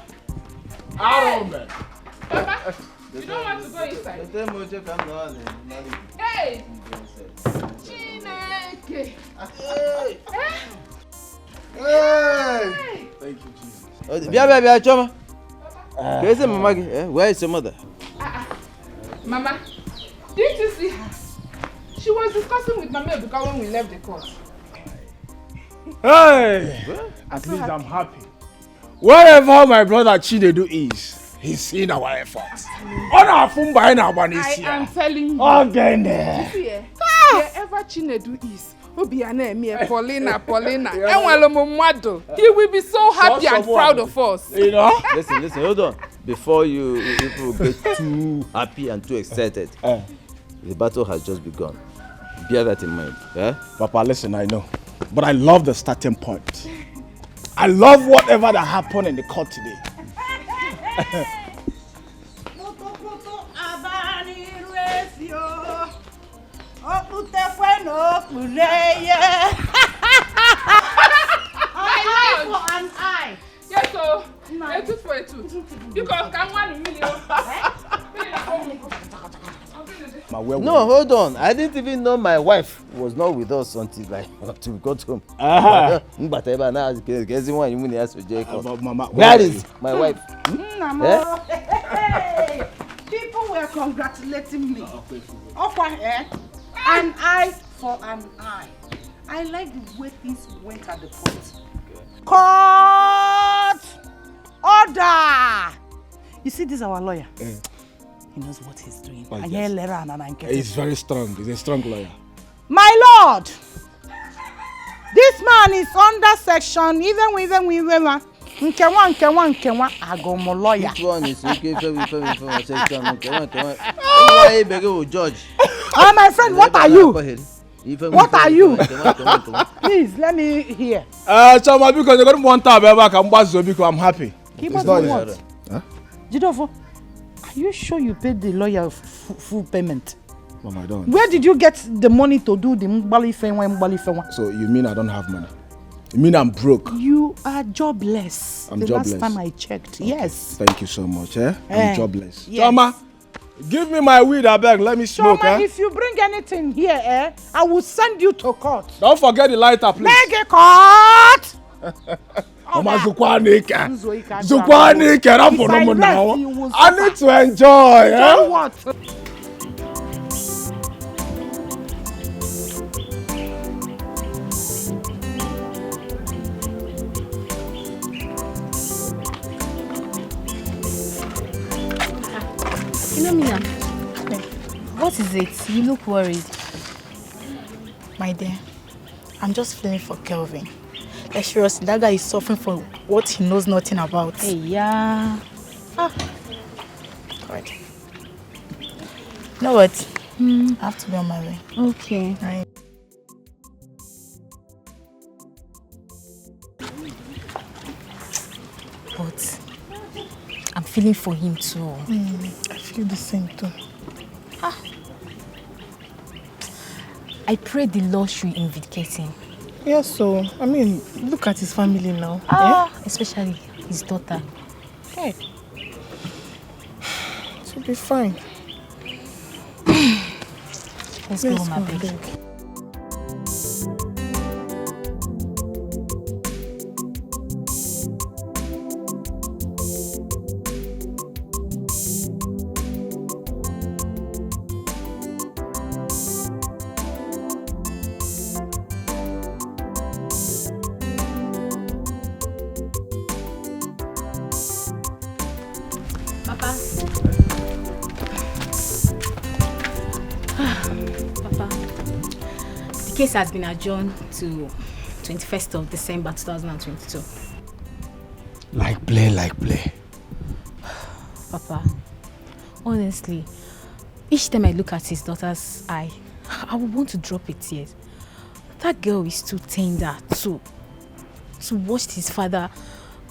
Aaron. Papa, you don't want to go inside. Hey. Chineke. Hey. Thank you, Jesus. Bia, Choma. Where's Mama? Where is your mother? Mama, didn't you see her? She was discussing with Mama Ebuka when we left the court. Hey! At least I'm happy. Wherever my brother Chinedu is, he's seen our efforts. I am telling you. Again. You see, wherever Chinedu is, Paulina, he will be so happy and proud of us. You know? Listen, hold on. Before you people get too happy and too excited, the battle has just begun. Bear that in mind. Yeah? Papa, listen, I know. But I love the starting point. I love whatever that happened in the court today. Yes, so a tooth for a tooth. You can come 1 million. No, hold on. I didn't even know my wife was not with us until we got home. Where is my wife? People were congratulating me. An eye for an eye. I like the way things went at the court. Court! Order! You see, this is our lawyer. He knows what he's doing. Oh, yes. He's very strong. He's a strong lawyer. My lord! This man is under section even Nkewa Agomo lawyer. Which one is Judge. Oh, my friend, what are you? What are you? Please, let me hear. Chama, because you got one tab back, I'm happy. Keep on what? Jidofo, are you sure you paid the lawyer full payment? Mama, I don't. Where did you get the money to do the Mbali Fenwa? So you mean I don't have money? You mean I'm broke? You are jobless. I'm jobless. Last time I checked, okay. Yes. Thank you so much, I'm jobless. Yes. Chama, give me my weed, I beg. Let me smoke, Chama, if you bring anything here, I will send you to court. Don't forget the lighter, please. Make a court! Mama, Zukwanike, I need to enjoy, what? Philomena, what is it? You look worried. My dear, I'm just feeling for Kelvin. Like seriously, that guy is suffering from what he knows nothing about. Hey, yeah. God. You know what? I have to be on my way. Okay. Right. But I'm feeling for him too. I feel the same too. I pray the Lord should vindicate him. Yeah, so, I mean, look at his family now. Especially his daughter. Okay. It will be fine. Let's go, my baby. The case has been adjourned to 21st of December 2022. Like play. Papa, honestly, each time I look at his daughter's eye, I would want to drop a tear. That girl is too tender to watch his father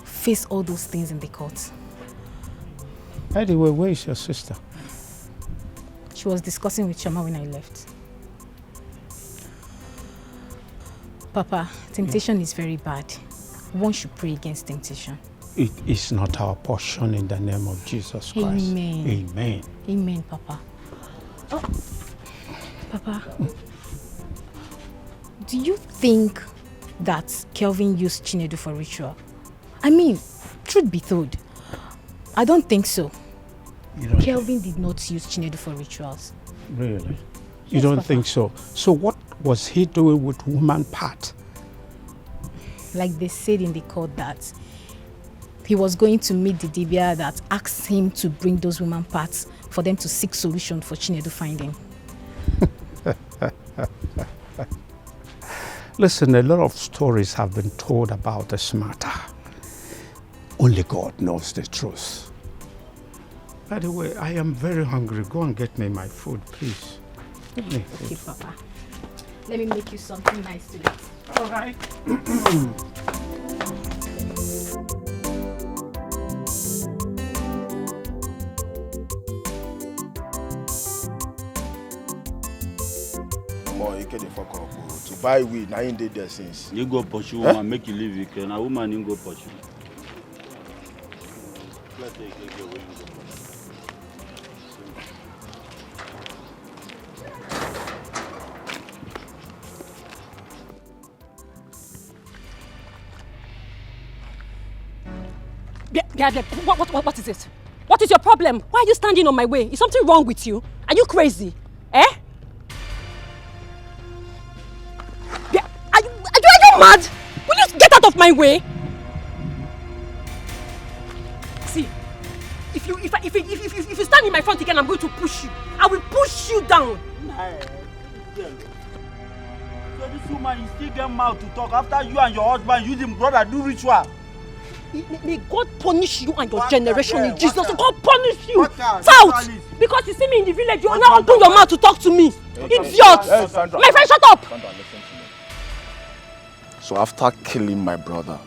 face all those things in the court. By the way, where is your sister? She was discussing with Chama when I left. Papa, temptation is very bad. One should pray against temptation. It is not our portion in the name of Jesus Christ. Amen. Amen. Amen, Papa. Oh, Papa, do you think that Kelvin used Chinedu for ritual? I mean, truth be told, I don't think so. Kelvin did not use Chinedu for rituals. Really? You Yes, don't Papa. think so? So what was he doing with woman part? Like they said in the court that he was going to meet the Dibia that asked him to bring those women parts for them to seek solution for Chinedu finding. Listen, a lot of stories have been told about this matter. Only God knows the truth. By the way, I am very hungry. Go and get me my food, please. Give me food. Okay, Papa. Let me make you something nice to eat. All right. More you can fuck up. To buy weed, now you did there since. You go pursue woman, make you leave you can. A woman you go pursue. Let's take it away. What is it? What is your problem? Why are you standing on my way? Is something wrong with you? Are you crazy? Eh? Are you mad? Will you get out of my way? See, if you stand in my front again, I'm going to push you. I will push you down. So this woman, you still get mouth to talk after you and your husband using brother do ritual. May God punish you and your generation in Jesus. God punish you. Out! Because you see me in the village, you now open your mouth to talk to me. Idiot! My friend, shut up! Sandra, listen to me. So after killing my brother,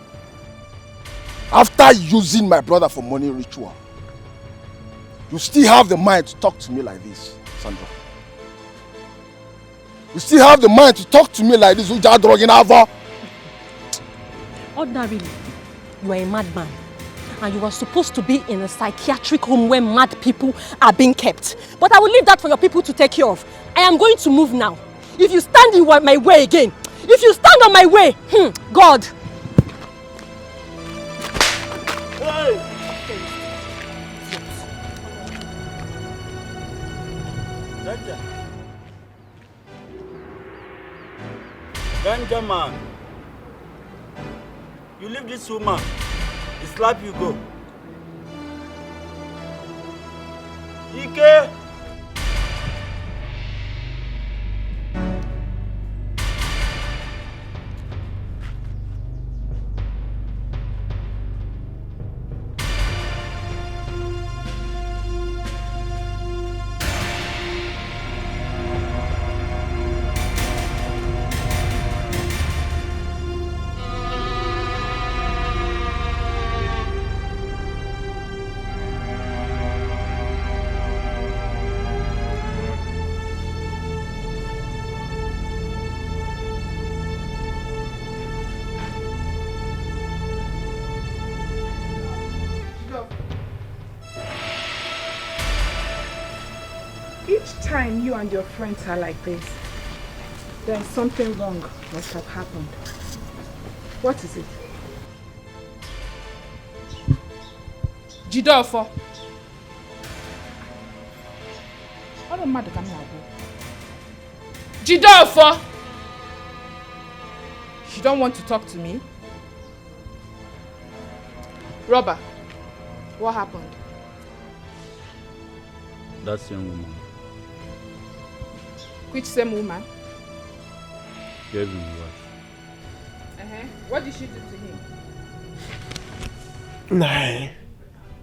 after using my brother for money ritual, you still have the mind to talk to me like this, Sandra. You still have the mind to talk to me like this, Ordinarily, you are a madman. And you are supposed to be in a psychiatric home where mad people are being kept. But I will leave that for your people to take care of. I am going to move now. If you stand in my way again, if you stand on my way, God. Hey! Ganja man, you leave this woman, he slap you go. Dikeh! Time you and your friends are like this, then something wrong must have happened. What is it? Jidofo. What a mad can I do? Jidofo. You don't want to talk to me? Robert, what happened? That's young woman. Which same woman? Gave him wife. What did she do to him? Nah,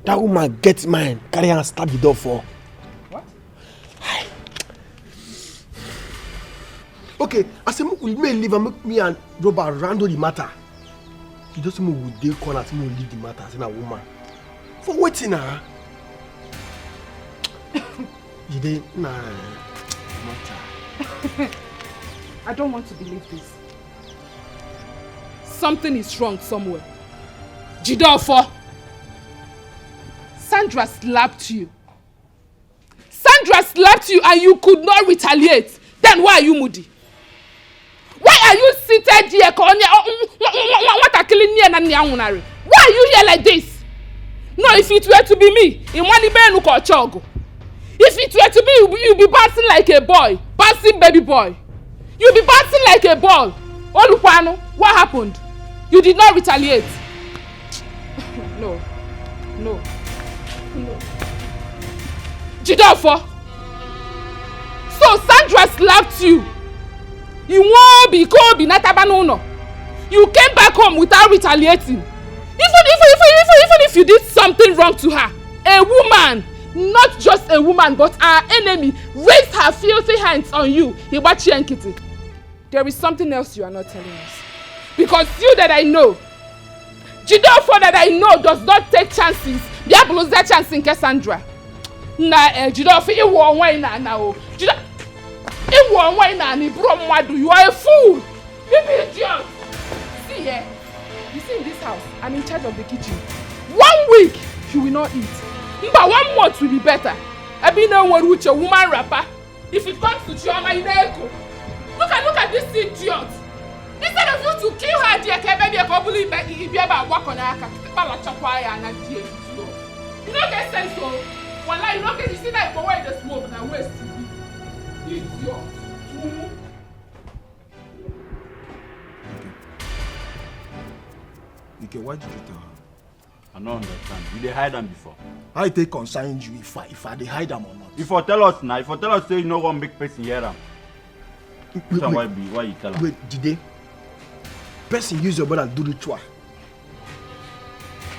that woman gets mine. Carry her and stab the door for. What? Okay, I say we may leave and make me and Robert handle the matter. You just say we would dey corner, say we will leave the matter as a woman. For waiting her. You dey nah. I don't want to believe this. Something is wrong somewhere. Jidofo! Sandra slapped you. Sandra slapped you and you could not retaliate. Then why are you moody? Why are you seated here? Why are you here like this? No, if it were to be me, if it were to be, you'll be bouncing like a boy. Bouncing baby boy. You'll be bouncing like a ball. Olupano, what happened? You did not retaliate. No. Jidofo. So Sandra slapped you. You won't be Kobe Natabanono. You came back home without retaliating. Even if you did something wrong to her, a woman, not just a woman, but our enemy, raised her filthy hands on you. Hibachi and Kitty. There is something else you are not telling us. Because you that I know, Jidofo that I know does not take chances. Bia blows that chance in Cassandra. Jidofo, you were wine now. You were wine and you brought Madu. You are a fool. You be idiot. See here. You see in this house, I'm in charge of the kitchen. 1 week, you will not eat. But 1 month will be better. I be no one with a woman rapper. If it comes to Chioma, you know. Look at this idiot. Instead of you to kill her, dear, maybe a couple of walk on her, you don't get sense, so well, you don't get to see that for where the smoke and waste. Idiot. Okay, why did you tell her? I don't understand. You dey hide them before. I take concern you if I dey hide them or not. If you tell us now, if you tell us say you no one big person hear them. Why you tell us? Wait, Dide. Person use your brother and do ritual.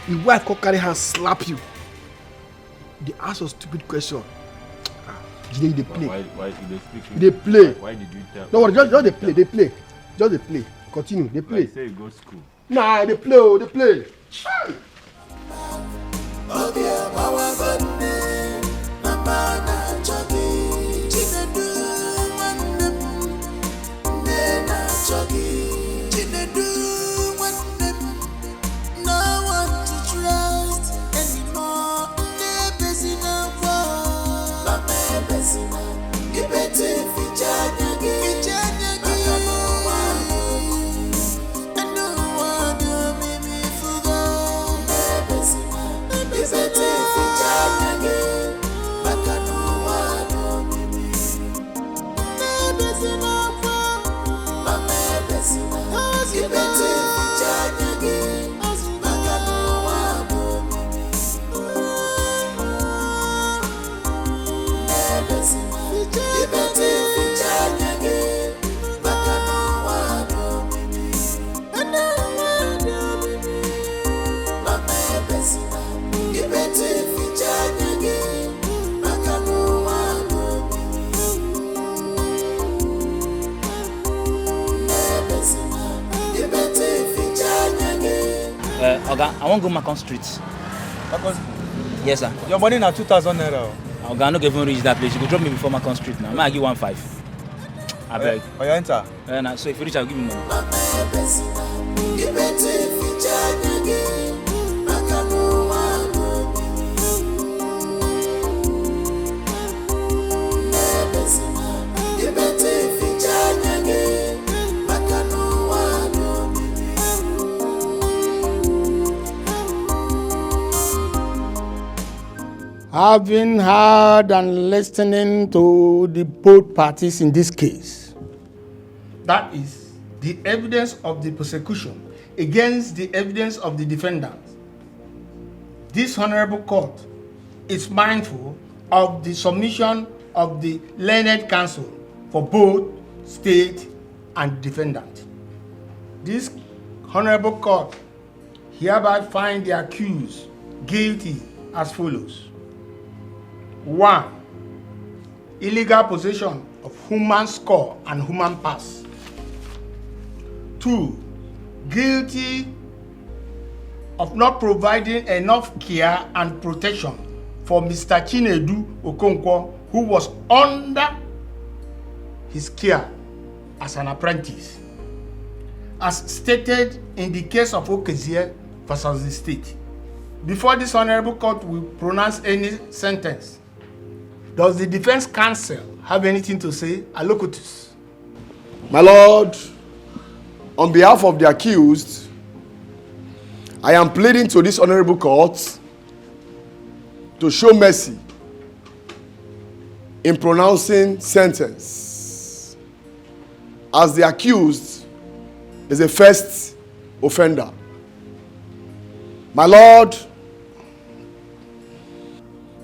Your wife can carry her slap you. They ask a stupid question. Dide, they play. Why did they speak? They play. Why did you tell? No, just they play. They play. Just they play. Continue. They play. Like say you go school. Nah, they play. Oh, they play. Oga, I won't go Macon Street. Macon Street? Yes, sir. Your money now 2,000 naira. Oga, I no even reach that place. You go drop me before Macon Street now. I give 1.5. I beg. Oh, you enter? So if you reach, I'll give you money. Having heard and listening to the both parties in this case, that is, the evidence of the prosecution against the evidence of the defendant, this honorable court is mindful of the submission of the learned counsel for both state and defendant. This honorable court hereby finds the accused guilty as follows. 1. Illegal possession of human skull and human parts. 2. Guilty of not providing enough care and protection for Mr. Chinedu Okonkwo, who was under his care as an apprentice, as stated in the case of Okezie versus the state. Before this honorable court will pronounce any sentence, does the defense counsel have anything to say? Alocutus. My Lord, on behalf of the accused, I am pleading to this honorable court to show mercy in pronouncing sentence, as the accused is a first offender. My Lord,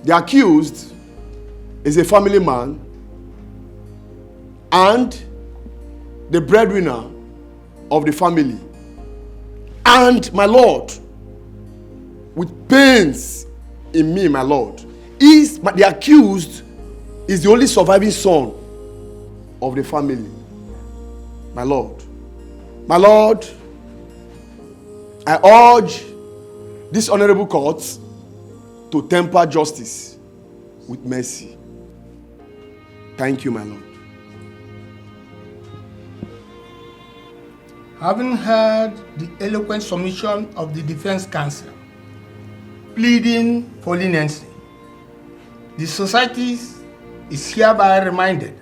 the accused is a family man and the breadwinner of the family. And my Lord, with pains in me, my Lord, the accused is the only surviving son of the family. My Lord, I urge this honorable court to temper justice with mercy. Thank you, my lord. Having heard the eloquent submission of the defense counsel, pleading for leniency, the society is hereby reminded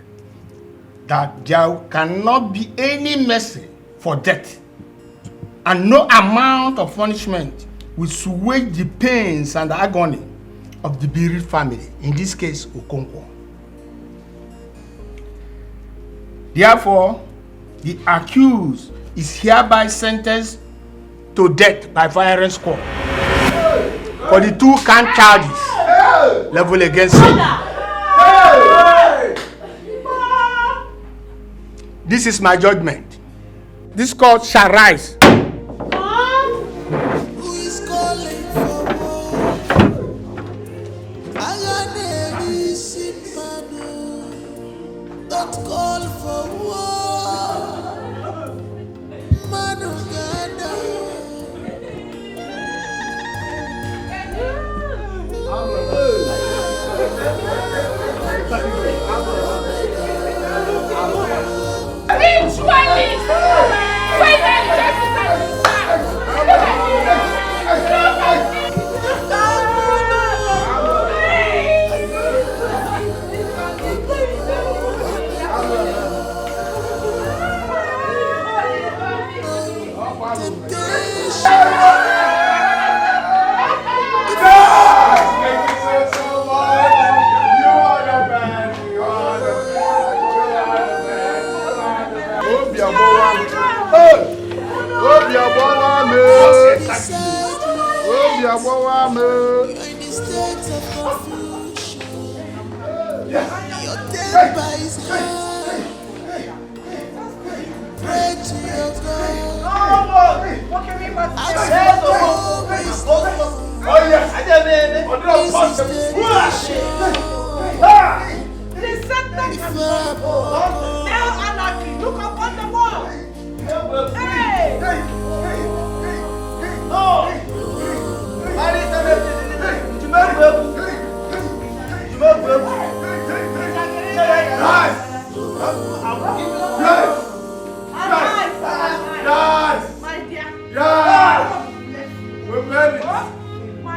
that there cannot be any mercy for death, and no amount of punishment will assuage the pains and the agony of the bereaved family, in this case, Okonkwo. Therefore, the accused is hereby sentenced to death by firing squad for the 2 count charges leveled against him. This is my judgment. This court shall rise.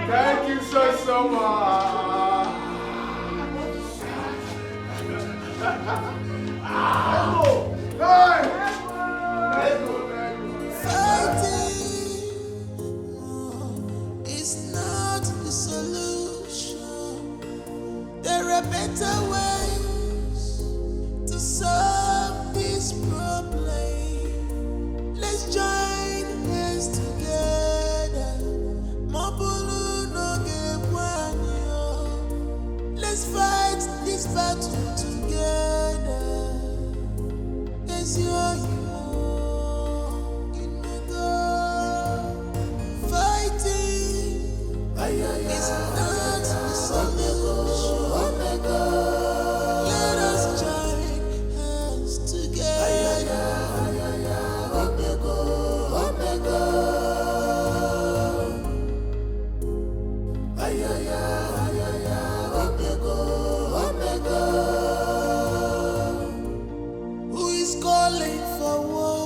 Thank you so much. It's not the solution. There are better ways to solve this problem. Let's join hands together. Let's fight this battle together. Yes, you are in my God. Fighting is not the solution. Let us join hands together. Who is calling for war?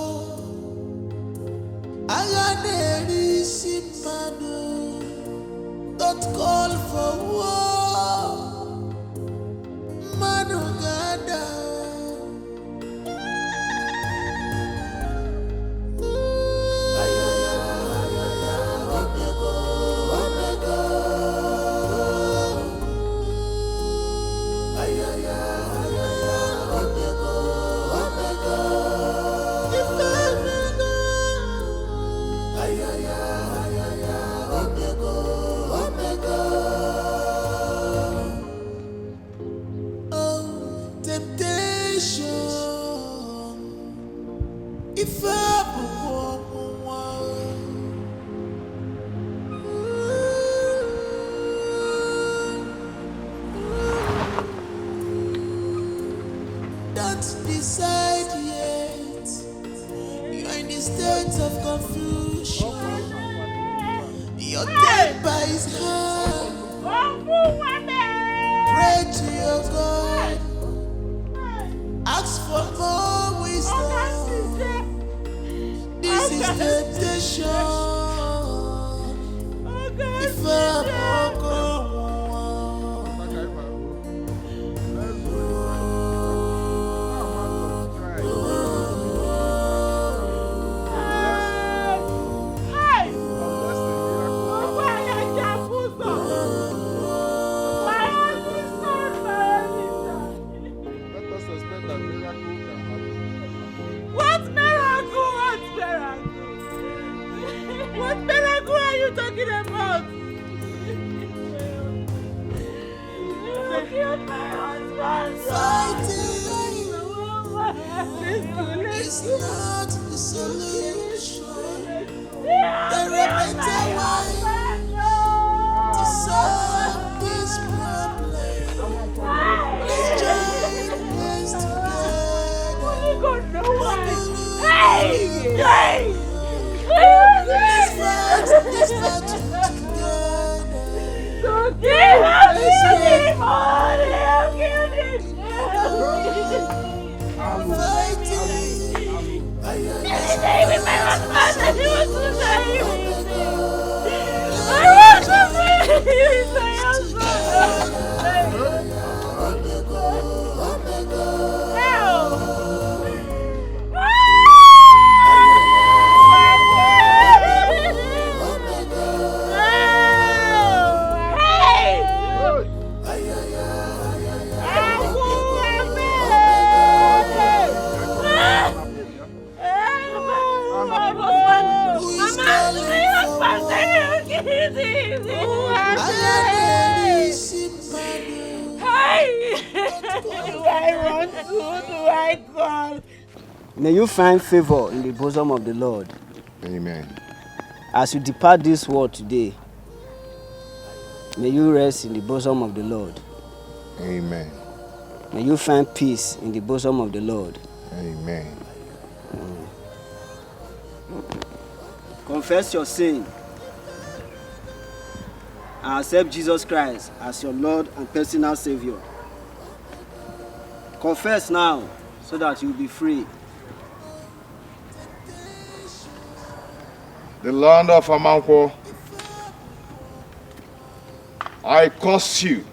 Don't call for war. Manugada. If don't decide yet. You are in the state of confusion. Your temper is high. Pray to your God. Ask for more wisdom. This is temptation. If I'm What miracle are you talking about? You killed my husband. It's not the solution. There are better ways to solve this problem. Let's join hands together. Hey! Let's fight this battle May you find favor in the bosom of the Lord. Amen. As you depart this world today, may you rest in the bosom of the Lord. Amen. May you find peace in the bosom of the Lord. Amen. Confess your sin and accept Jesus Christ as your Lord and personal Savior. Confess now so that you will be free. The land of Amanko, I curse you.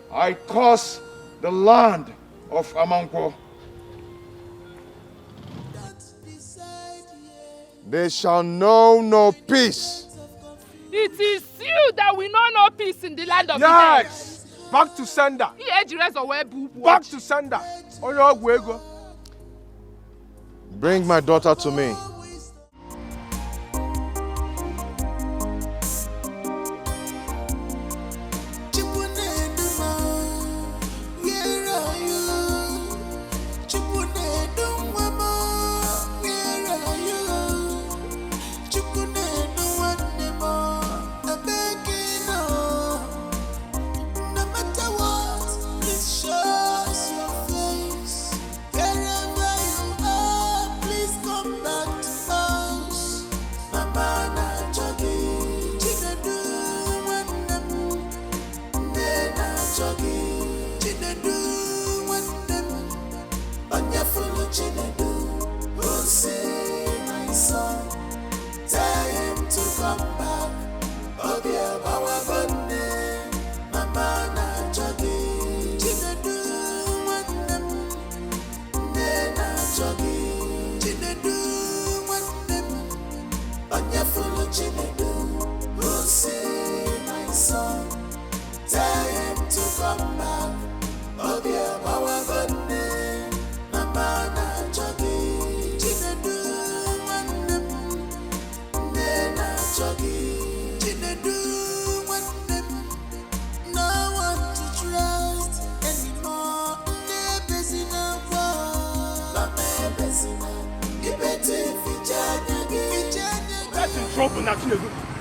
I curse the land of Amanko. They shall know no peace. It is you that will know peace in the land of Yes! Back to sender. Back to sender. Bring my daughter to me.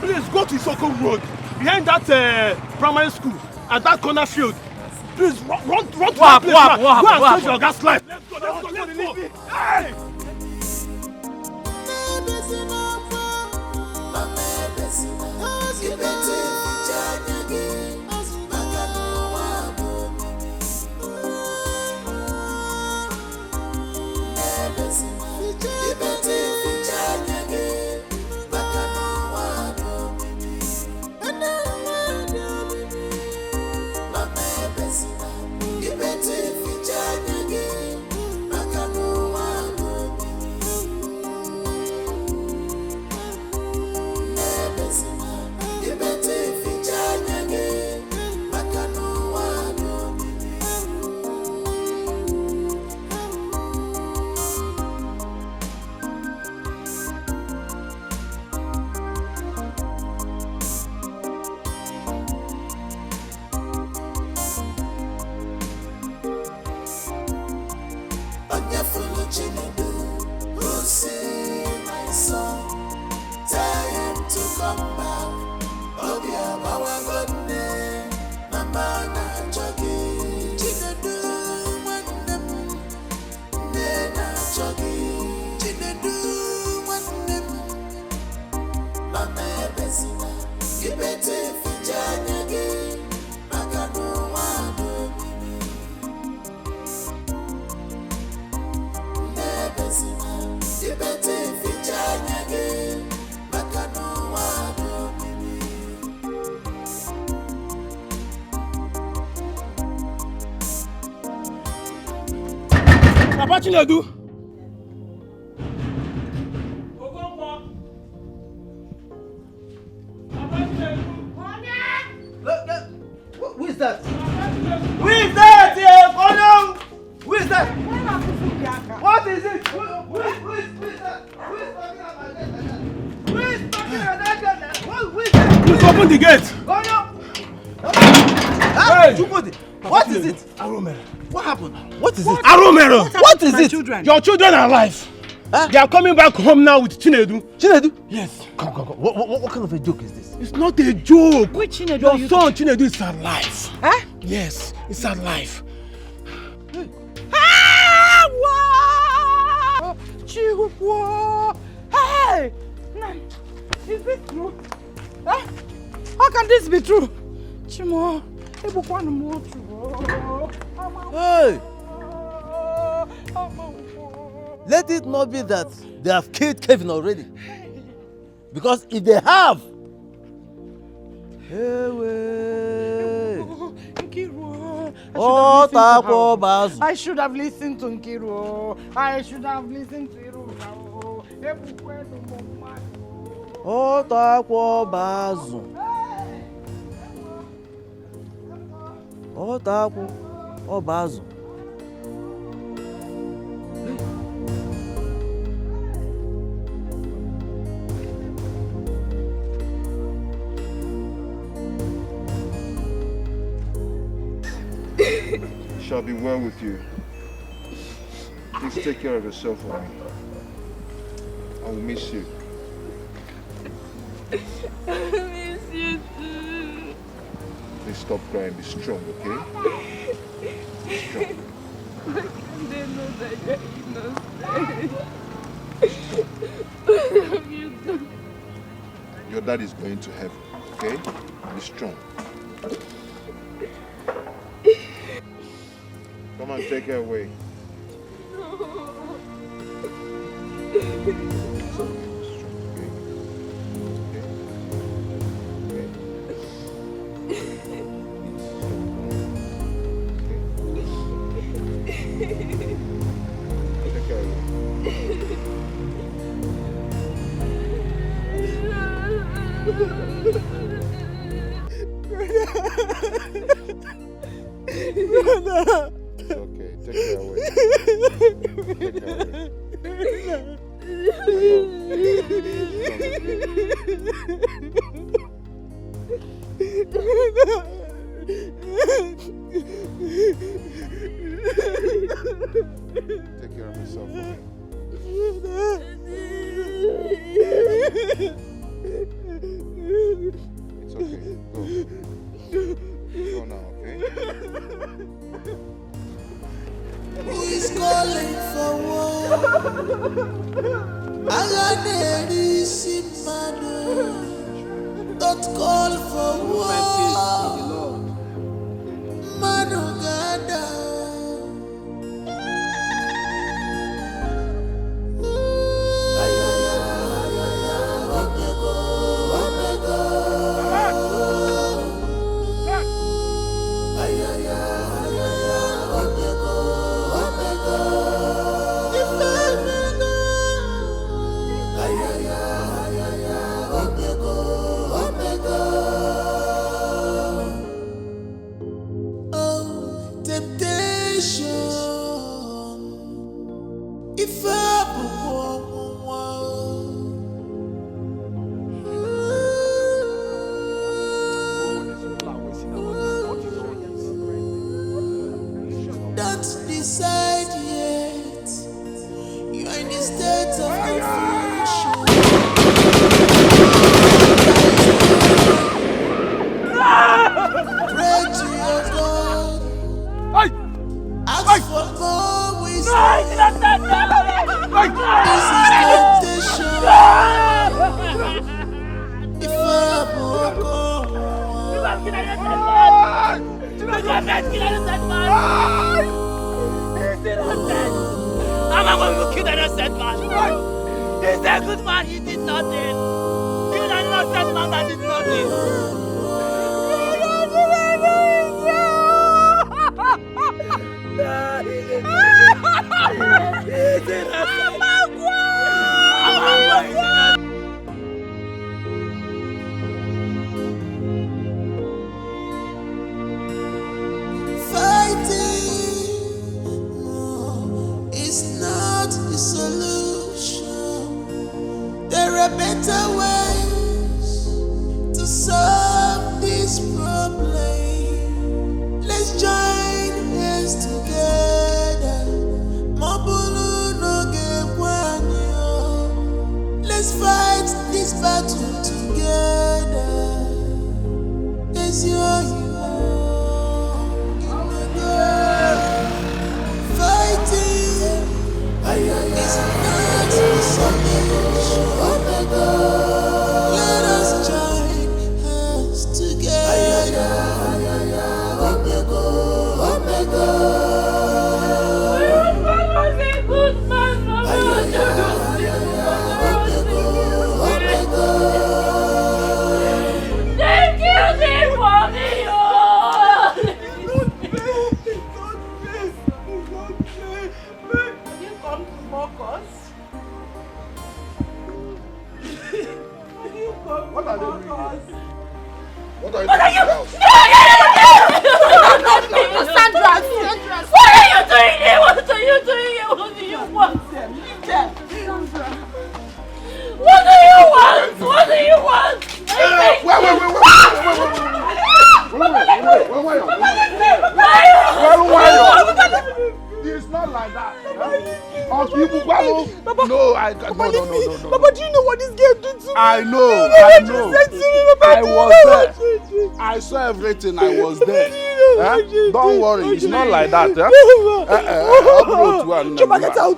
Please go to Isoko Road, behind that primary school, at that corner field. Please run to that place. Go and save your gas life. Let's go. Hey! Papa Chinedu. Who is that? Who is that? Who is that? What is it? Who is that? Who is talking about that? Who is talking about that? Who is that? Please open the gate. Hey, what is it? Aromero. What happened? What is it? Aromero. What is it? Your children are alive. Huh? They are coming back home now with Chinedu. Chinedu? Yes. Come. What kind of a joke is this? It's not a joke. Which Chinedu? Your son Chinedu is alive. Huh? Yes, it's alive. Hey! Is this true? Huh? How can this be true? Chimo, hey! Let it not be that they have killed Kevin already. Because if they have, I should have listened to Nkiru. I should have listened to Iru. It shall be well with you. Please take care of yourself for me. I will miss you. I miss you too. Please stop crying. Be strong, okay? Be strong. Why can't they know that you're innocent? What have you done? Your dad is going to heaven, okay? Be strong. Come on, take her away. Brother. It's okay, take her away. Take her away. Take care of yourself for me. It's okay. Go. Go now, okay? Who is calling for war? Don't call for war. Manugada. I was there. Don't worry, it's not like that. Chuma, get out!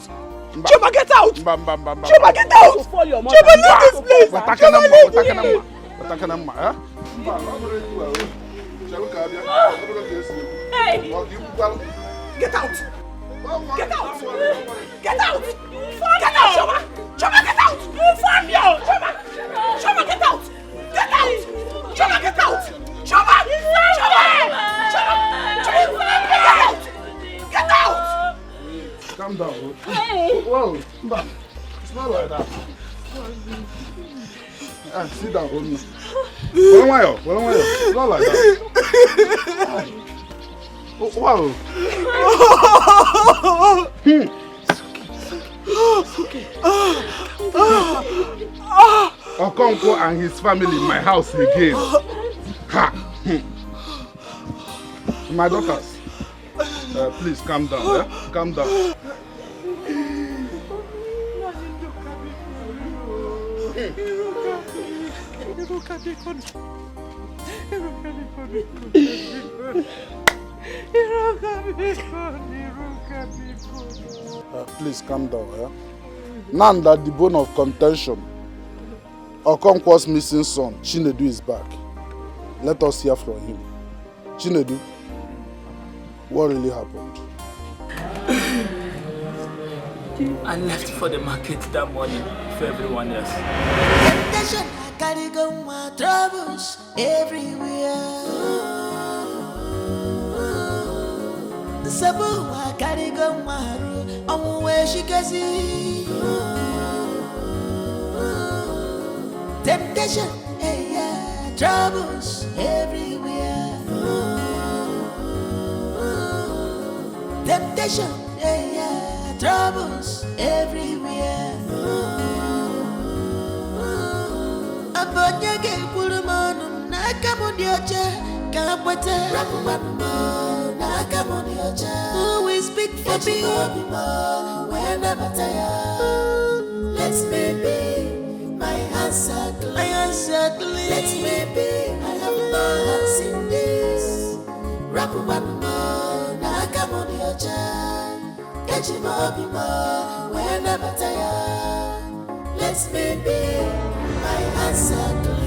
Chuma, get out! Chuma, get out! Chuma, leave this place! Chuma, leave this Hey! Get out! Get out! Get out! Get out, Chuma! Chuma, get out! Fabio! Chuma, get out! Get out! Chuma, get out! Chuma! Get out! Calm down. Whoa, it's not like that. Sit down, hold me. It's not like that. Wow. Okonkwo and his family in my house again. Ha! My daughters, please calm down. Calm down. Please calm down. Now that the bone of contention, Okonkwo's missing son, Chinedu, is back. Let us hear from him. Chinedu, what really happened? I left for the market that morning for everyone else. Temptation, I carry go my troubles everywhere. The sabu, I carry go my room. I'm where she can see. Temptation, yeah, troubles everywhere. Temptation, yeah, troubles everywhere. Abonyage kulumanu nakamudioche kapwete rapumanu nakamudioche. Who will speak for me? When I'm tired, let me be. My answer clean. Let me be. I have no hands in this. Rapumanu nakamudioche. When I'm tired, let me be. My answer clean.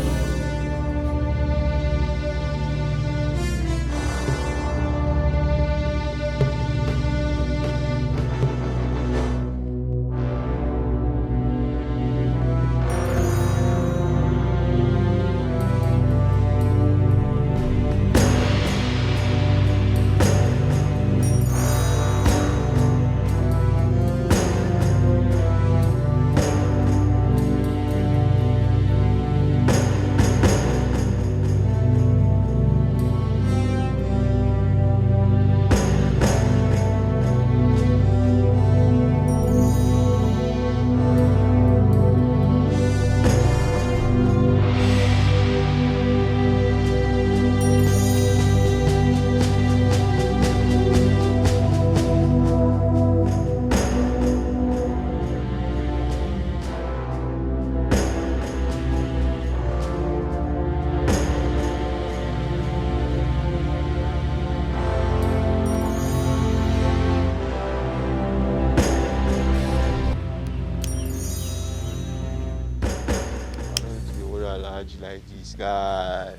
Like this guy,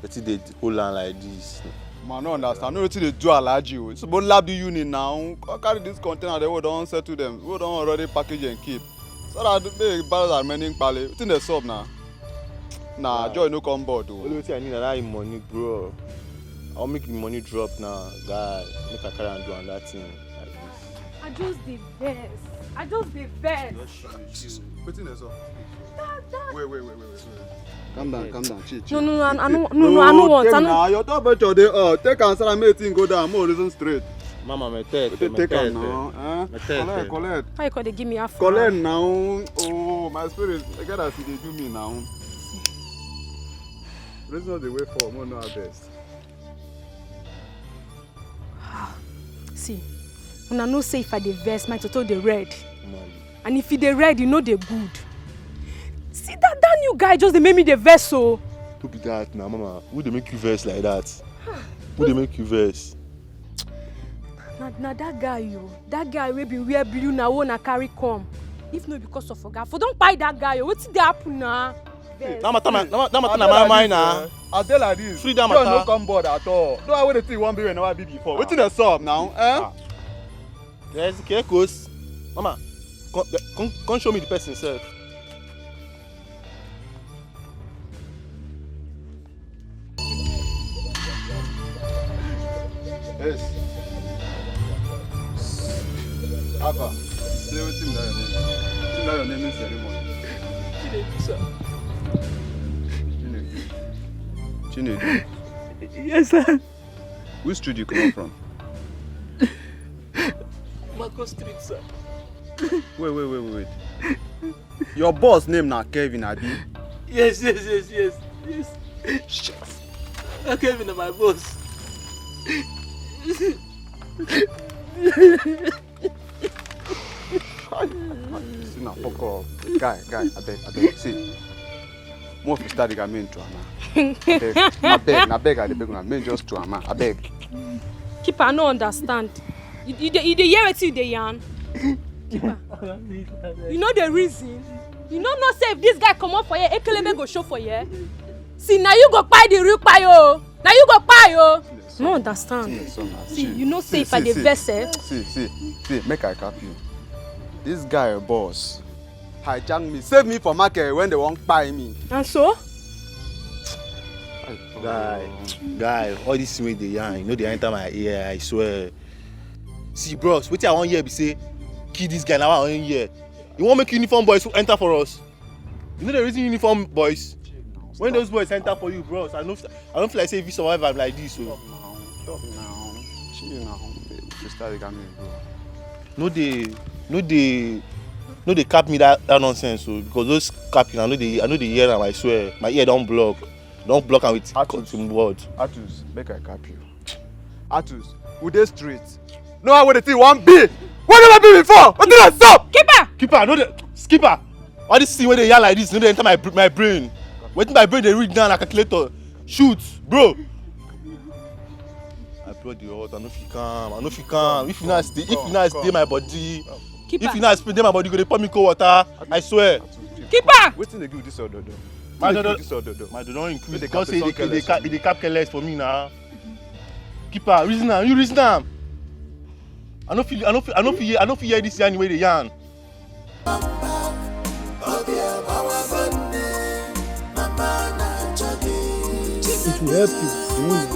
but they hold on like this. Man, no understand. No, they do allergy. It's about lab the unit now. Carry this container. They will don't settle them. We don't already package and keep. So that the barrels are many pale. It's in the sub now. Nah, Joy no come board. Only thing I need that money, bro. I'll make the money drop now, guy. Make a carry and do on that thing like this. I just the best. I just the best. What's in the sub? Wait. Calm down, chill. No, I don't want. Now, you're talking about your day. Take answer and make things go down. More reason straight. Mama, me take now. Collect. How you call they give me half? Collect now. Oh, my spirit. I gotta see they do me now. This is not the way for more, no best. See, when I know say if I the vest, my total the red. And if the red, you know the good. See that new guy just they made me the verse so. Who be that now, mama? Who they make you verse like that? Who they make you verse? Now that guy that guy will be wear blue now wanna carry come. If not because of a guy, for don't buy that guy. What's the happen now? Now my mind now. I tell like this. Freedom matter. No come board at all. Don't I want to see one be when I be before. What's in the sub now? Yes, okay, cause mama, come show me the person self. Yes. Abba, say what's in your name. What's in your name in ceremony? Chinedu. Yes, sir. Which street you come from? Marco Street, sir. Wait. Your boss name na Kevin, Abi? Yes. Shit. Kevin is my boss. See now, fuck off. Guy, I beg. See, more if you start the main trauma. I beg, main just trauma. I beg. Keep I no understand. You the hear what you the yarn. You know the reason? You know not say if this guy come up for you, Ekelebe go show for you. See, now you go buy the real payo. Now you go buy yo. No understand. See, you know say if I dey vex See, make I cap you. This guy boss hijack me, save me for market when they won't buy me. And so? Guy, all this way they yarn, you know they enter my ear, I swear. See, bros, wait till I 1 year be say, kill this guy now 1 year. You won't make uniform boys enter for us. You know the reason uniform boys? When those boys enter for you, bros, I don't feel like say if you survive, I'm like this. So. Stop now. Chill now. Sister, you got me, bro. No, they cap me that nonsense. So because those capping, I know they hear them. I swear, my ear don't block am with cotton words. Atus, make I cap you. Atus, with this street, no how the thing won't be. What never be before? What did I stop? Keeper, no the skipper. All this thing when they hear like this, no they enter my brain. Waiting my brain they read down a calculator. Shoot, bro. I brought the horse. I know if you calm. If you not stay my body. Keeper. If you not stay my body, go dey pour me cold water. I swear. Keeper. Waiting they give this order. My don't increase. Because say they cap careless for me now. Keeper, reason now. You reason now. I don't feel hear this anyway they yarn. It will help you doing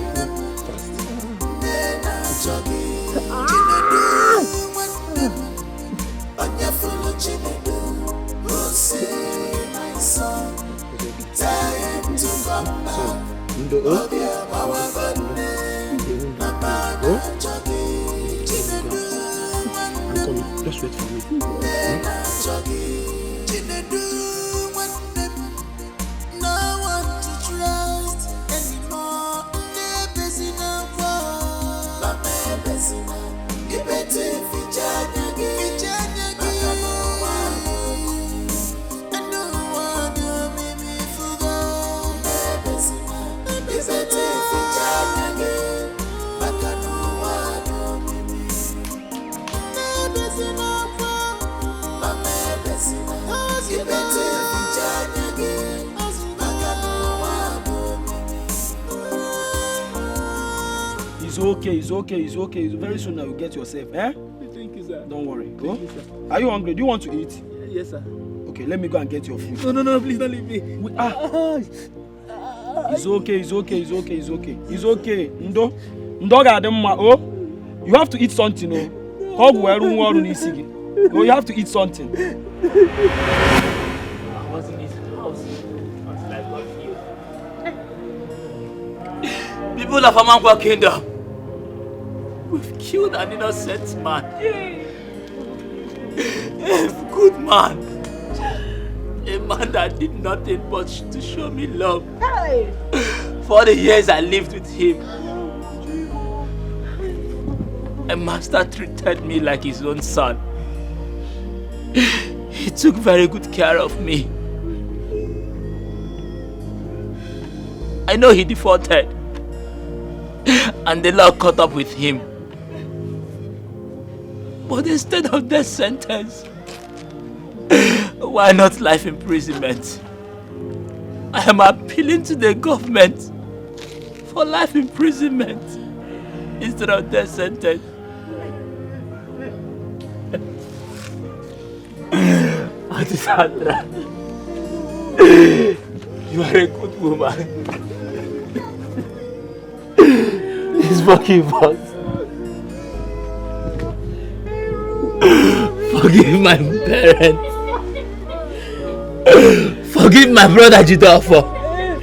Just wait for me. It's okay. Very soon now you get yourself, eh? Thank you, sir. Don't worry. Thank you, sir. Are you hungry? Do you want to eat? Yes, sir. Okay, let me go and get your food. No, please don't leave me. It's okay. Ndo ga dem ma oh. You have to eat something, oh. Oh, you have to eat something. People of Amangwa Kingdom, we've killed an innocent man. A good man. A man that did nothing but to show me love. For the years I lived with him, a master treated me like his own son. He took very good care of me. I know he defaulted, and the law caught up with him. But instead of death sentence, why not life imprisonment? I am appealing to the government for life imprisonment instead of death sentence. Auntie Sandra, you are a good woman. Please forgive us. Forgive my parents. Forgive my brother Jidofo.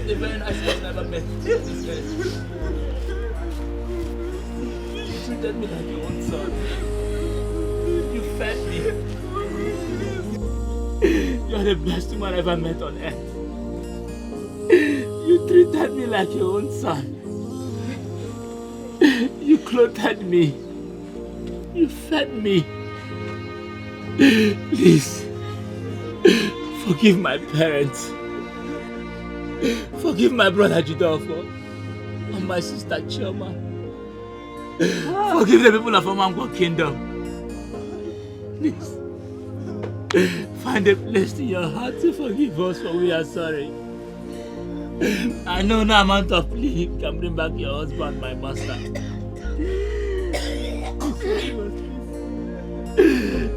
The very nice person I ever met. You treated me like your own son. You fed me. You are the best woman I ever met on earth. You treated me like your own son. You clothed me. You fed me. Please, forgive my parents. Forgive my brother Jidofo and my sister Chioma. Forgive the people of Amangwa Kingdom. Please. Find a place in your heart to forgive us, for we are sorry. I know no amount of plea can bring back your husband, my master.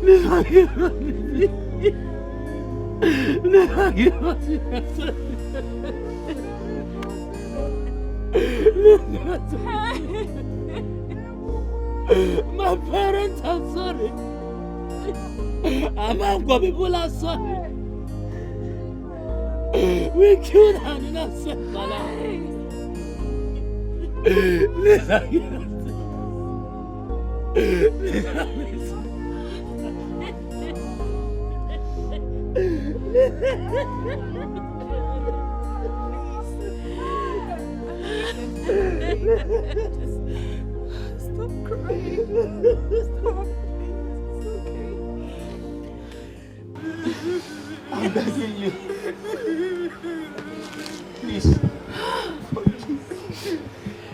Never give us. Never give us. My parents are sorry. Among people are sorry. We killed an innocent man. Stop crying. Stop. It's okay. I'm begging you. Please.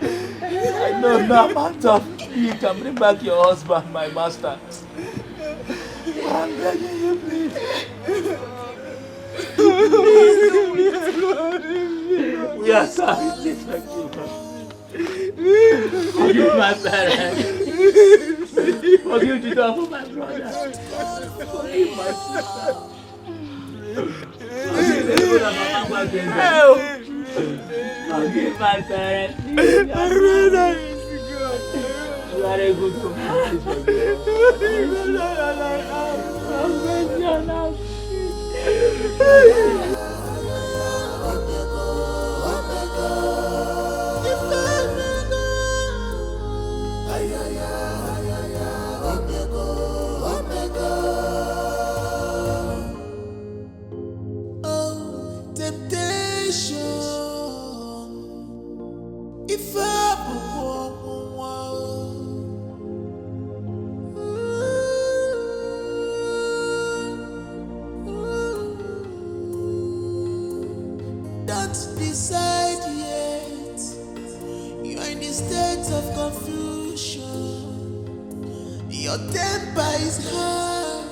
I know no amount of you can bring back your husband, my master. I'm begging you, please. We are sorry, please forgive us. Forgive my parents. Forgive the dog for my brother. Forgive my sister. Forgive the people of my forgive my parents. You are a good woman. Decide yet. You are in a state of confusion. Your temper is high.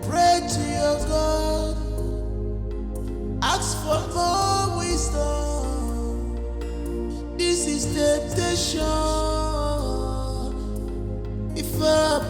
Pray to your God. Ask for more wisdom. This is temptation. If I'm